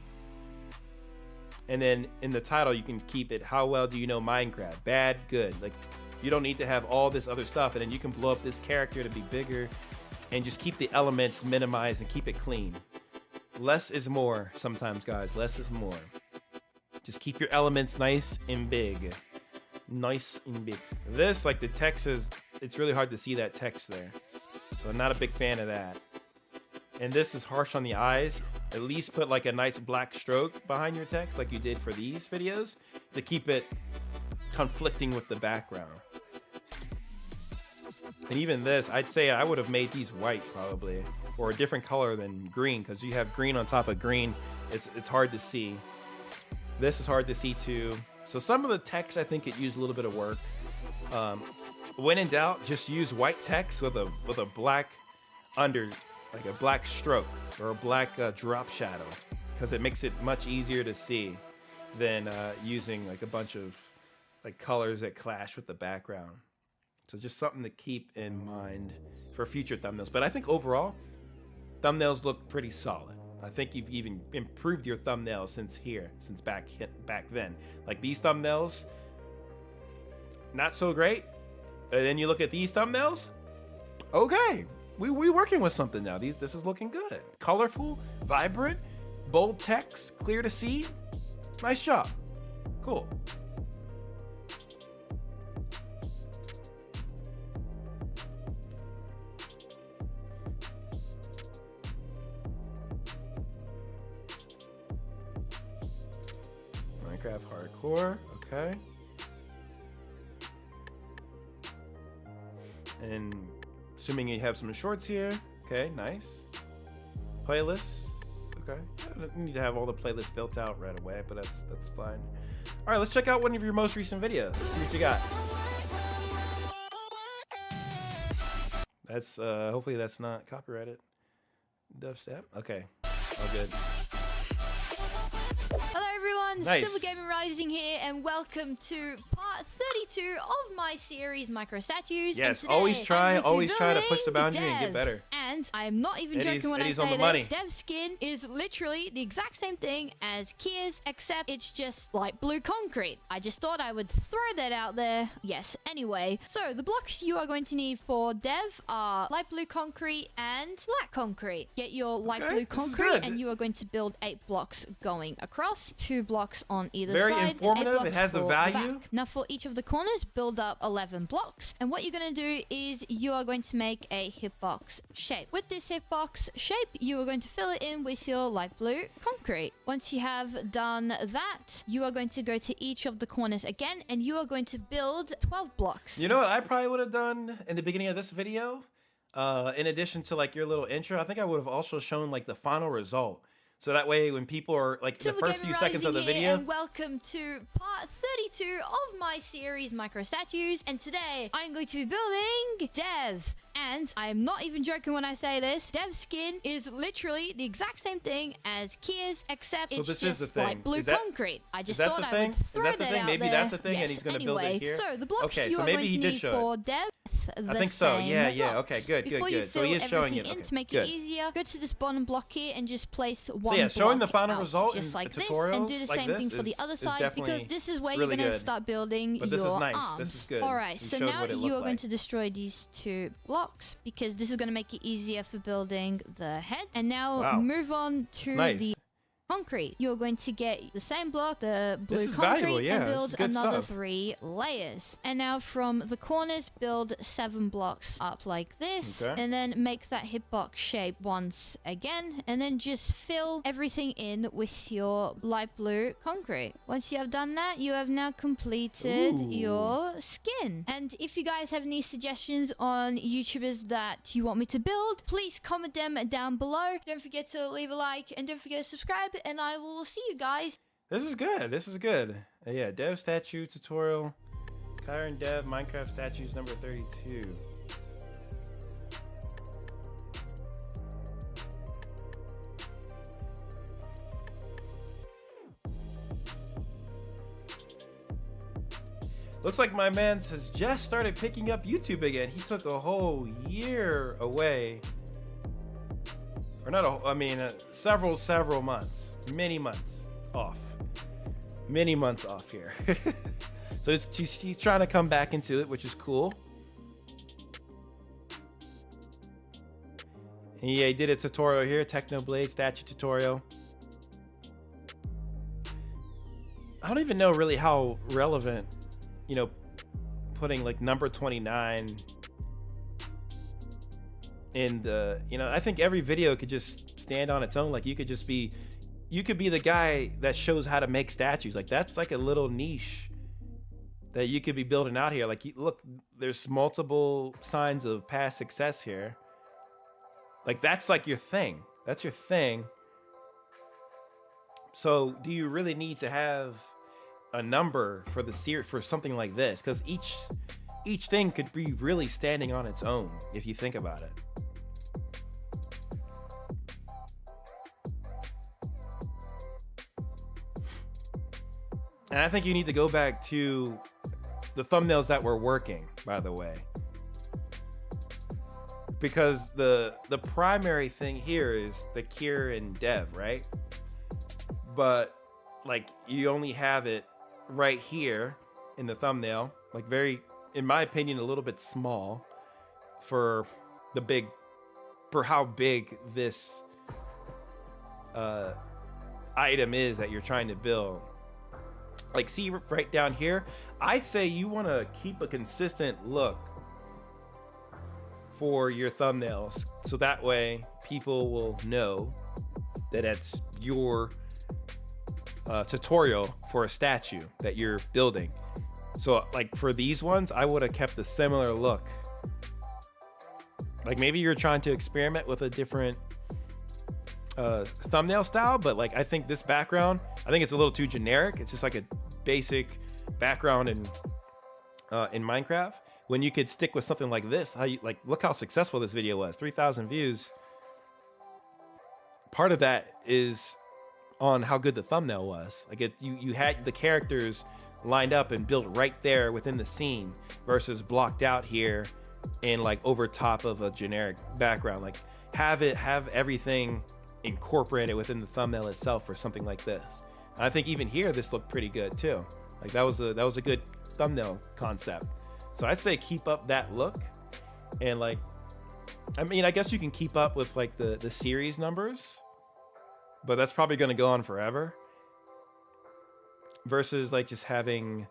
And then in the title, you can keep it, how well do you know Minecraft? Bad, good. Like you don't need to have all this other stuff. And then you can blow up this character to be bigger and just keep the elements minimized and keep it clean. Less is more sometimes, guys. Less is more. Just keep your elements nice and big. Nice and big. This, like the text is, it's really hard to see that text there. So I'm not a big fan of that. And this is harsh on the eyes. At least put like a nice black stroke behind your text like you did for these videos to keep it conflicting with the background. And even this, I'd say I would have made these white probably, or a different color than green, because you have green on top of green. It's hard to see. This is hard to see too. So some of the text, I think it used a little bit of work. When in doubt, just use white text with a black like a black stroke or a black drop shadow, because it makes it much easier to see than using like a bunch of like colors that clash with the background. So just something to keep in mind for future thumbnails. But I think overall, thumbnails look pretty solid. I think you've even improved your thumbnails since back then. Like these thumbnails, not so great. And then you look at these thumbnails, okay, we working with something now. This is looking good. Colorful, vibrant, bold text, clear to see. Nice job. Cool. Minecraft hardcore, okay. And assuming you have some shorts here, okay, nice. Playlists, okay. don't need to have all the playlists built out right away, but that's fine. All right, let's check out one of your most recent videos. Let's see what you got. That's hopefully that's not copyrighted. Dubstep. Okay, all good. Hello everyone, Nice. Silver Gaming Rising here, and welcome to part 32 of my series Micro Statues. Yes, and today always try I'm going to push the building boundary and get Dev. better. And I am not even Eddie's- joking when Eddie's I on say the money. this. Dev's skin is literally the exact same thing as Kia's, except it's just light blue concrete. I just thought I would throw that out there. Yes, anyway. So the blocks you are going to need for Dev are light blue concrete and black concrete. Get your light Okay, blue this is concrete good. and you are going to build 8 blocks going across, 2 blocks on either Very side, and 8 informative. It blocks has a for the value. back. Now for each of the corners, build up 11 blocks, and what you're going to do is you are going to make a hitbox shape. With this hitbox shape, you are going to fill it in with your light blue concrete. Once you have done that, you are going to go to each of the corners again, and you are going to build 12 blocks. You know what I probably would have done in the beginning of this video? In addition to like your little intro, I think I would have also shown like the final result. So that way when people are like in the first few seconds of the Rising here, video. and welcome to part 32 of my series Micro Statues, and today I'm going to be building Dev. And I'm not even joking when I say this. Dev's skin is literally the exact same thing as Kia's, except So it's this is the just thing. light blue Is that- concrete. I is just that thought the I thing? would Is throw that the that thing? out Maybe there. that's the thing, and Yes, he's gonna anyway, build it here? So the blocks Okay, you so are maybe going he to did need show it. for Dev. I think so. Yeah, yeah. blocks. Okay, good, Before good, you good. So fill he is showing everything it. in, Okay, to make good. it easier, go to this bottom block here and just place one yeah, showing the block final out, result just in like this, tutorials and do the like same this thing for the is- other is side, because definitely this is where really you're going to good. start building But your this is nice. arms. This is good. All right, You so showed now what it you looked are going like. to destroy these 2 blocks, because this is going to make it easier for building the head. And now Wow. move on to nice. the concrete. You're going to get the same block, the blue This is concrete, valuable, yeah, and this build is good another stuff. 3 layers. And now from the corners, build 7 blocks up like this, Okay. and then make that hitbox shape once again, and then just fill everything in with your light blue concrete. Once you have done that, you have now completed Ooh. your skin. And if you guys have any suggestions on YouTubers that you want me to build, please comment them down below. Don't forget to leave a like, and don't forget to subscribe, and I will see you guys. This is good. This is good. Yeah, Dev statue tutorial. Kyron Dev Minecraft statues number 32. Looks like my man has just started picking up YouTube again. He took a whole year away. Or not a whole, I mean, several months. Many months off. Many months off here. So he's trying to come back into it, which is cool. And yeah, he did a tutorial here, Technoblade statue tutorial. I don't even know really how relevant, you know, putting like number 29 in the, you know, I think every video could just stand on its own. Like you could just be, you could be the guy that shows how to make statues. Like that's like a little niche that you could be building out here. Like look, there's multiple signs of past success here. Like that's like your thing. That's your thing. So do you really need to have a number for the series for something like this? Because each thing could be really standing on its own if you think about it. And I think you need to go back to the thumbnails that were working, by the way. Because the primary thing here is the Kier and Dev, right? But like you only have it right here in the thumbnail, like very, in my opinion, a little bit small for the big, for how big this item is that you're trying to build. Like see right down here, I'd say you want to keep a consistent look for your thumbnails, so that way people will know that it's your tutorial for a statue that you're building. So like for these ones, I would have kept a similar look. Like maybe you're trying to experiment with a different thumbnail style, but like I think this background, I think it's a little too generic. It's just like a basic background in Minecraft. When you could stick with something like this, how you like look how successful this video was, 3,000 views. Part of that is on how good the thumbnail was. Like you had the characters lined up and built right there within the scene versus blocked out here and like over top of a generic background. Like have everything incorporated within the thumbnail itself for something like this. And I think even here this looked pretty good too. Like that was a good thumbnail concept. So I'd say keep up that look, and like, I mean, I guess you can keep up with like the series numbers, but that's probably going to go on forever. Versus like just having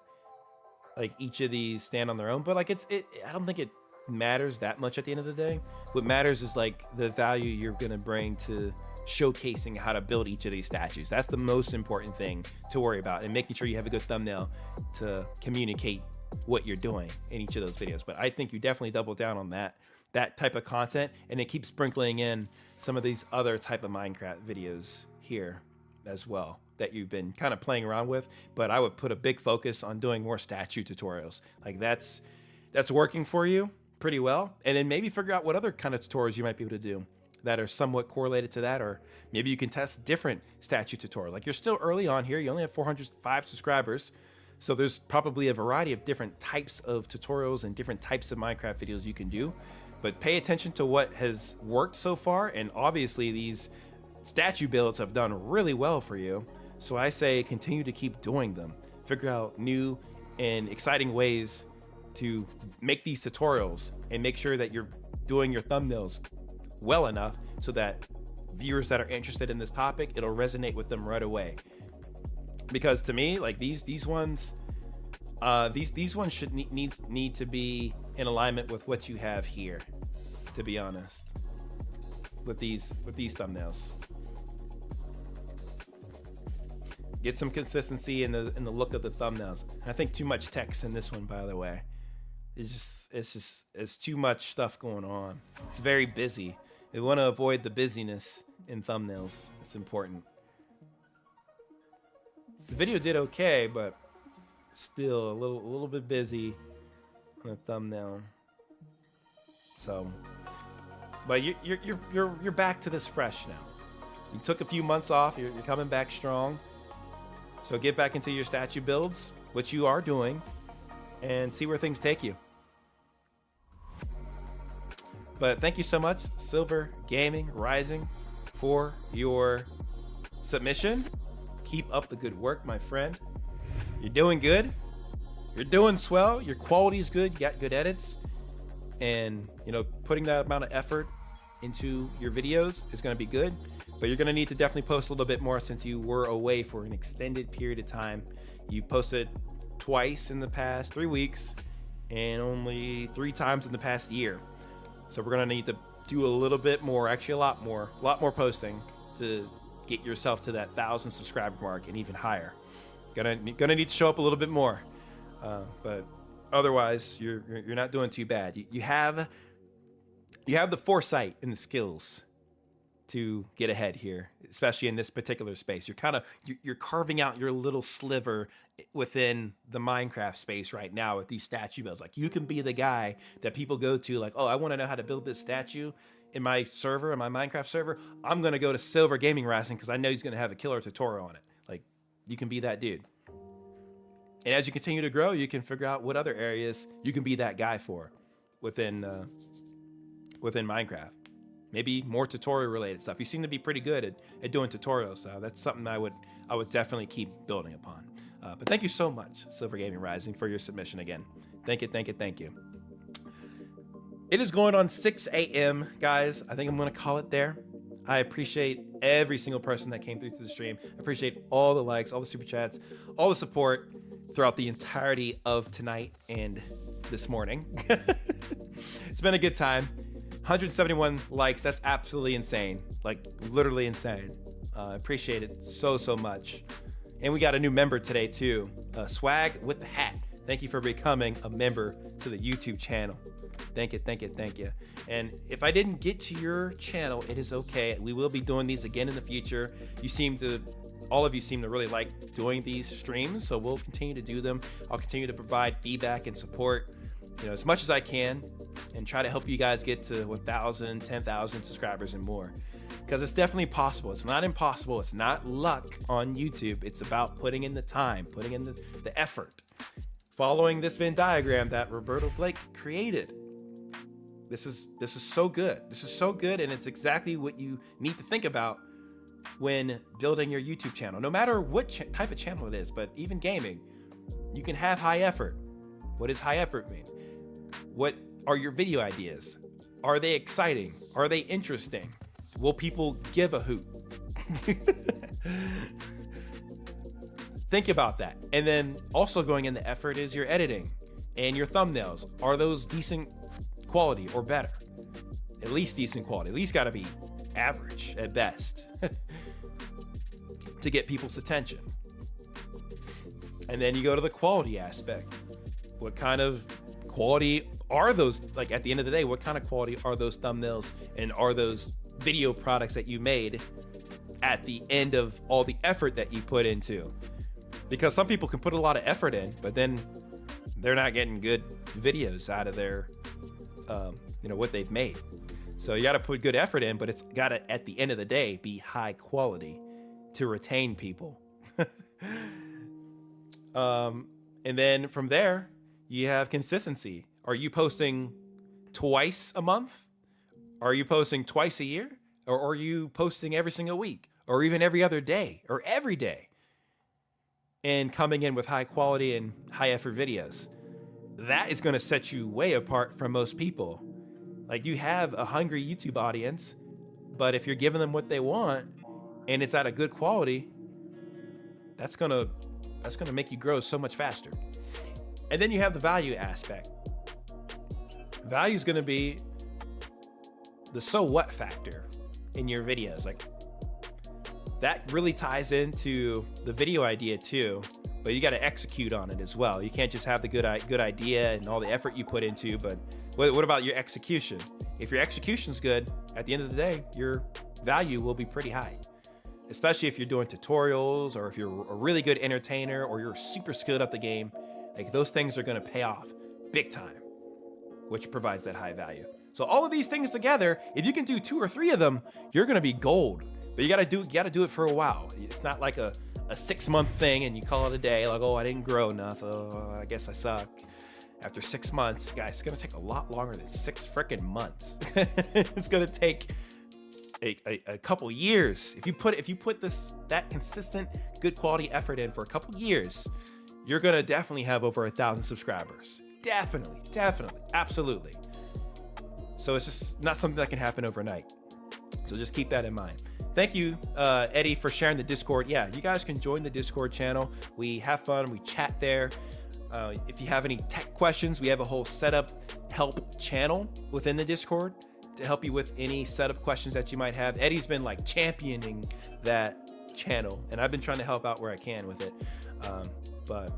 like each of these stand on their own. But like I don't think it matters that much at the end of the day. What matters is like the value you're going to bring to showcasing how to build each of these statues. That's the most important thing to worry about, and making sure you have a good thumbnail to communicate what you're doing in each of those videos. But I think you definitely double down on that type of content, and it keeps sprinkling in some of these other type of Minecraft videos here as well that you've been kind of playing around with. But I would put a big focus on doing more statue tutorials. Like that's working for you pretty well, and then maybe figure out what other kind of tutorials you might be able to do that are somewhat correlated to that, or maybe you can test different statue tutorial. Like you're still early on here, you only have 405 subscribers, so there's probably a variety of different types of tutorials and different types of Minecraft videos you can do. But pay attention to what has worked so far, and obviously these statue builds have done really well for you. So I say continue to keep doing them. Figure out new and exciting ways to make these tutorials, and make sure that you're doing your thumbnails well enough so that viewers that are interested in this topic, it'll resonate with them right away. Because to me, like these ones should need to be in alignment with what you have here, to be honest, with these thumbnails. Get some consistency in the look of the thumbnails. And I think too much text in this one, by the way. It's too much stuff going on. It's very busy. We want to avoid the busyness in thumbnails. It's important. The video did okay, but still a little bit busy on the thumbnail. So, but you're back to this fresh now. You took a few months off. You're coming back strong. So get back into your statue builds, which you are doing, and see where things take you. But thank you so much, Silver Gaming Rising, for your submission. Keep up the good work, my friend. You're doing good. You're doing swell. Your quality is good. You got good edits. And, you know, putting that amount of effort into your videos is going to be good. But you're going to need to definitely post a little bit more since you were away for an extended period of time. You posted twice in the past 3 weeks and only 3 times in the past year. So we're going to need to do a little bit more, actually a lot more posting to get yourself to that 1,000 subscriber mark and even higher. Gonna need to show up a little bit more, but otherwise you're not doing too bad. You have the foresight and the skills to get ahead here, especially in this particular space. You're carving out your little sliver within the Minecraft space right now with these statue builds. Like you can be the guy that people go to, like, oh, I want to know how to build this statue in my server, in my Minecraft server. I'm gonna go to Silver Gaming Rising because I know he's gonna have a killer tutorial on it. Like you can be that dude. And as you continue to grow, you can figure out what other areas you can be that guy for within Minecraft. Maybe more tutorial related stuff. You seem to be pretty good at doing tutorials, so that's something I would definitely keep building upon. But thank you so much, Silver Gaming Rising, for your submission again. Thank you. It is going on 6 a.m., guys. I think I'm going to call it there. I appreciate every single person that came through to the stream. I appreciate all the likes, all the super chats, all the support throughout the entirety of tonight and this morning. It's been a good time. 171 likes. That's absolutely insane. Like literally insane. I appreciate it so much. And we got a new member today too. Swag with the hat. Thank you for becoming a member to the YouTube channel. Thank you. And if I didn't get to your channel, it is okay. We will be doing these again in the future. All of you seem to really like doing these streams, so we'll continue to do them. I'll continue to provide feedback and support, as much as I can, and try to help you guys get to 1,000, 10,000 subscribers and more. Because it's definitely possible. It's not impossible. It's not luck on YouTube. It's about putting in the time, putting in the effort, following this Venn diagram that Roberto Blake created. This is so good. This is so good, and it's exactly what you need to think about when building your YouTube channel. No matter what type of channel it is, but even gaming, you can have high effort. What does high effort mean? What are your video ideas? Are they exciting? Are they interesting? Will people give a hoot? Think about that. And then also going in the effort is your editing and your thumbnails. Are those decent quality or better? At least decent quality. At least got to be average at best to get people's attention. And then you go to the quality aspect. What kind of quality are those? Like at the end of the day, what kind of quality are those thumbnails, and are those video products that you made at the end of all the effort that you put into? Because some people can put a lot of effort in, but then they're not getting good videos out of their what they've made. So you got to put good effort in, but it's got to, at the end of the day, be high quality to retain people. And then from there, you have consistency. Are you posting twice a month? Are you posting twice a year? Or are you posting every single week? Or even every other day? Or every day? And coming in with high quality and high effort videos. That is going to set you way apart from most people. Like, you have a hungry YouTube audience, but if you're giving them what they want and it's at a good quality, that's gonna make you grow so much faster. And then you have the value aspect. Value is gonna be the so what factor in your videos. Like, that really ties into the video idea too, but you got to execute on it as well. You can't just have the good idea and all the effort you put into, but what about your execution? If your execution's good, at the end of the day, your value will be pretty high. Especially if you're doing tutorials, or if you're a really good entertainer, or you're super skilled at the game. Like, those things are going to pay off big time, which provides that high value. So all of these things together, if you can do 2 or 3 of them, you're going to be gold. But you got to do it for a while. It's not like a 6-month thing and you call it a day. Like, oh, I didn't grow enough. Oh, I guess I suck. After 6 months, guys, it's gonna take a lot longer than 6 freaking months. It's gonna take a couple years. If you put that consistent, good quality effort in for a couple years, you're gonna definitely have over 1,000 subscribers. Definitely, absolutely. So it's just not something that can happen overnight. So just keep that in mind. Thank you, Eddie, for sharing the Discord. Yeah, you guys can join the Discord channel. We have fun. We chat there. If you have any tech questions, we have a whole setup help channel within the Discord to help you with any setup questions that you might have. Eddie's been like championing that channel, and I've been trying to help out where I can with it. But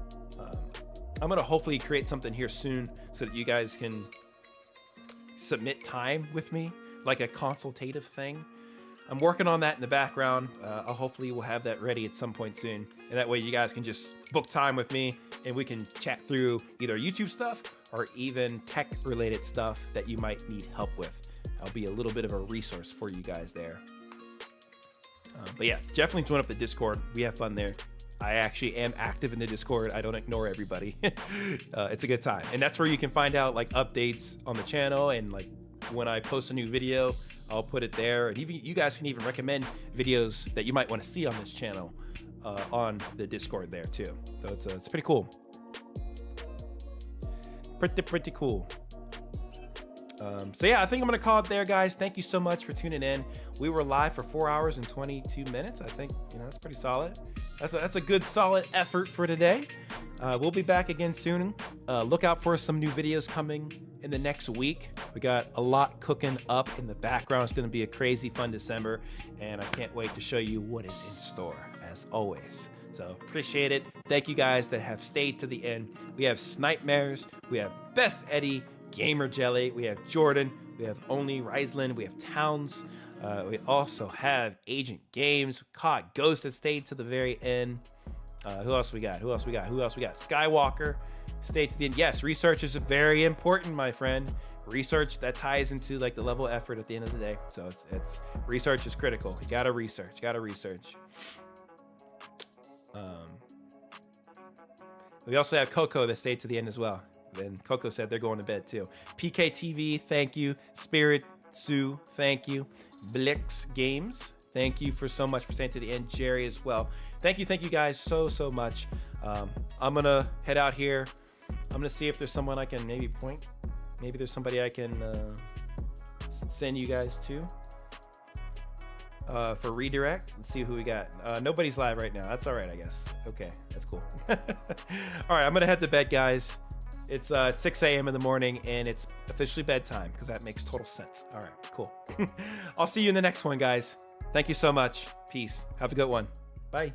I'm gonna hopefully create something here soon so that you guys can submit time with me, like a consultative thing. I'm working on that in the background. I'll hopefully will have that ready at some point soon. And that way you guys can just book time with me and we can chat through either YouTube stuff or even tech related stuff that you might need help with. I'll be a little bit of a resource for you guys there. But yeah, definitely join up the Discord. We have fun there. I actually am active in the Discord. I don't ignore everybody. It's a good time. And that's where you can find out like updates on the channel, and like when I post a new video, I'll put it there. And even you guys can even recommend videos that you might want to see on this channel on the Discord there too. So it's pretty cool. Pretty cool. So yeah, I think I'm gonna call it there, guys. Thank you so much for tuning in. We were live for 4 hours and 22 minutes. I think that's pretty solid. That's a good solid effort for today. We'll be back again soon. Look out for some new videos coming in the next week. We got a lot cooking up in the background. It's going to be a crazy fun December, and I can't wait to show you what is in store as always. So appreciate it. Thank you guys that have stayed to the end. We have Snipemares, we have Best Eddie, Gamer Jelly, we have Jordan, we have Only Riseland, we have Towns, we also have Agent Games, Caught Ghost that stayed to the very end. Who else we got? Skywalker stayed to the end. Yes, research is very important, my friend. Research that ties into like the level of effort at the end of the day. So it's research is critical. You gotta research. We also have Coco that stayed to the end as well. And Coco said they're going to bed too. PKTV, thank you. Spirit Sue, thank you. Blix Games, thank you for so much for staying to the end. Jerry as well. Thank you guys so much. I'm gonna head out here. I'm gonna see if there's someone I can maybe point. Maybe there's somebody I can send you guys to for redirect. Let's see who we got. Nobody's live right now. That's all right, I guess. Okay, that's cool. All right, I'm gonna head to bed, guys. It's 6 a.m. in the morning, and it's officially bedtime because that makes total sense. All right, cool. I'll see you in the next one, guys. Thank you so much. Peace. Have a good one. Bye.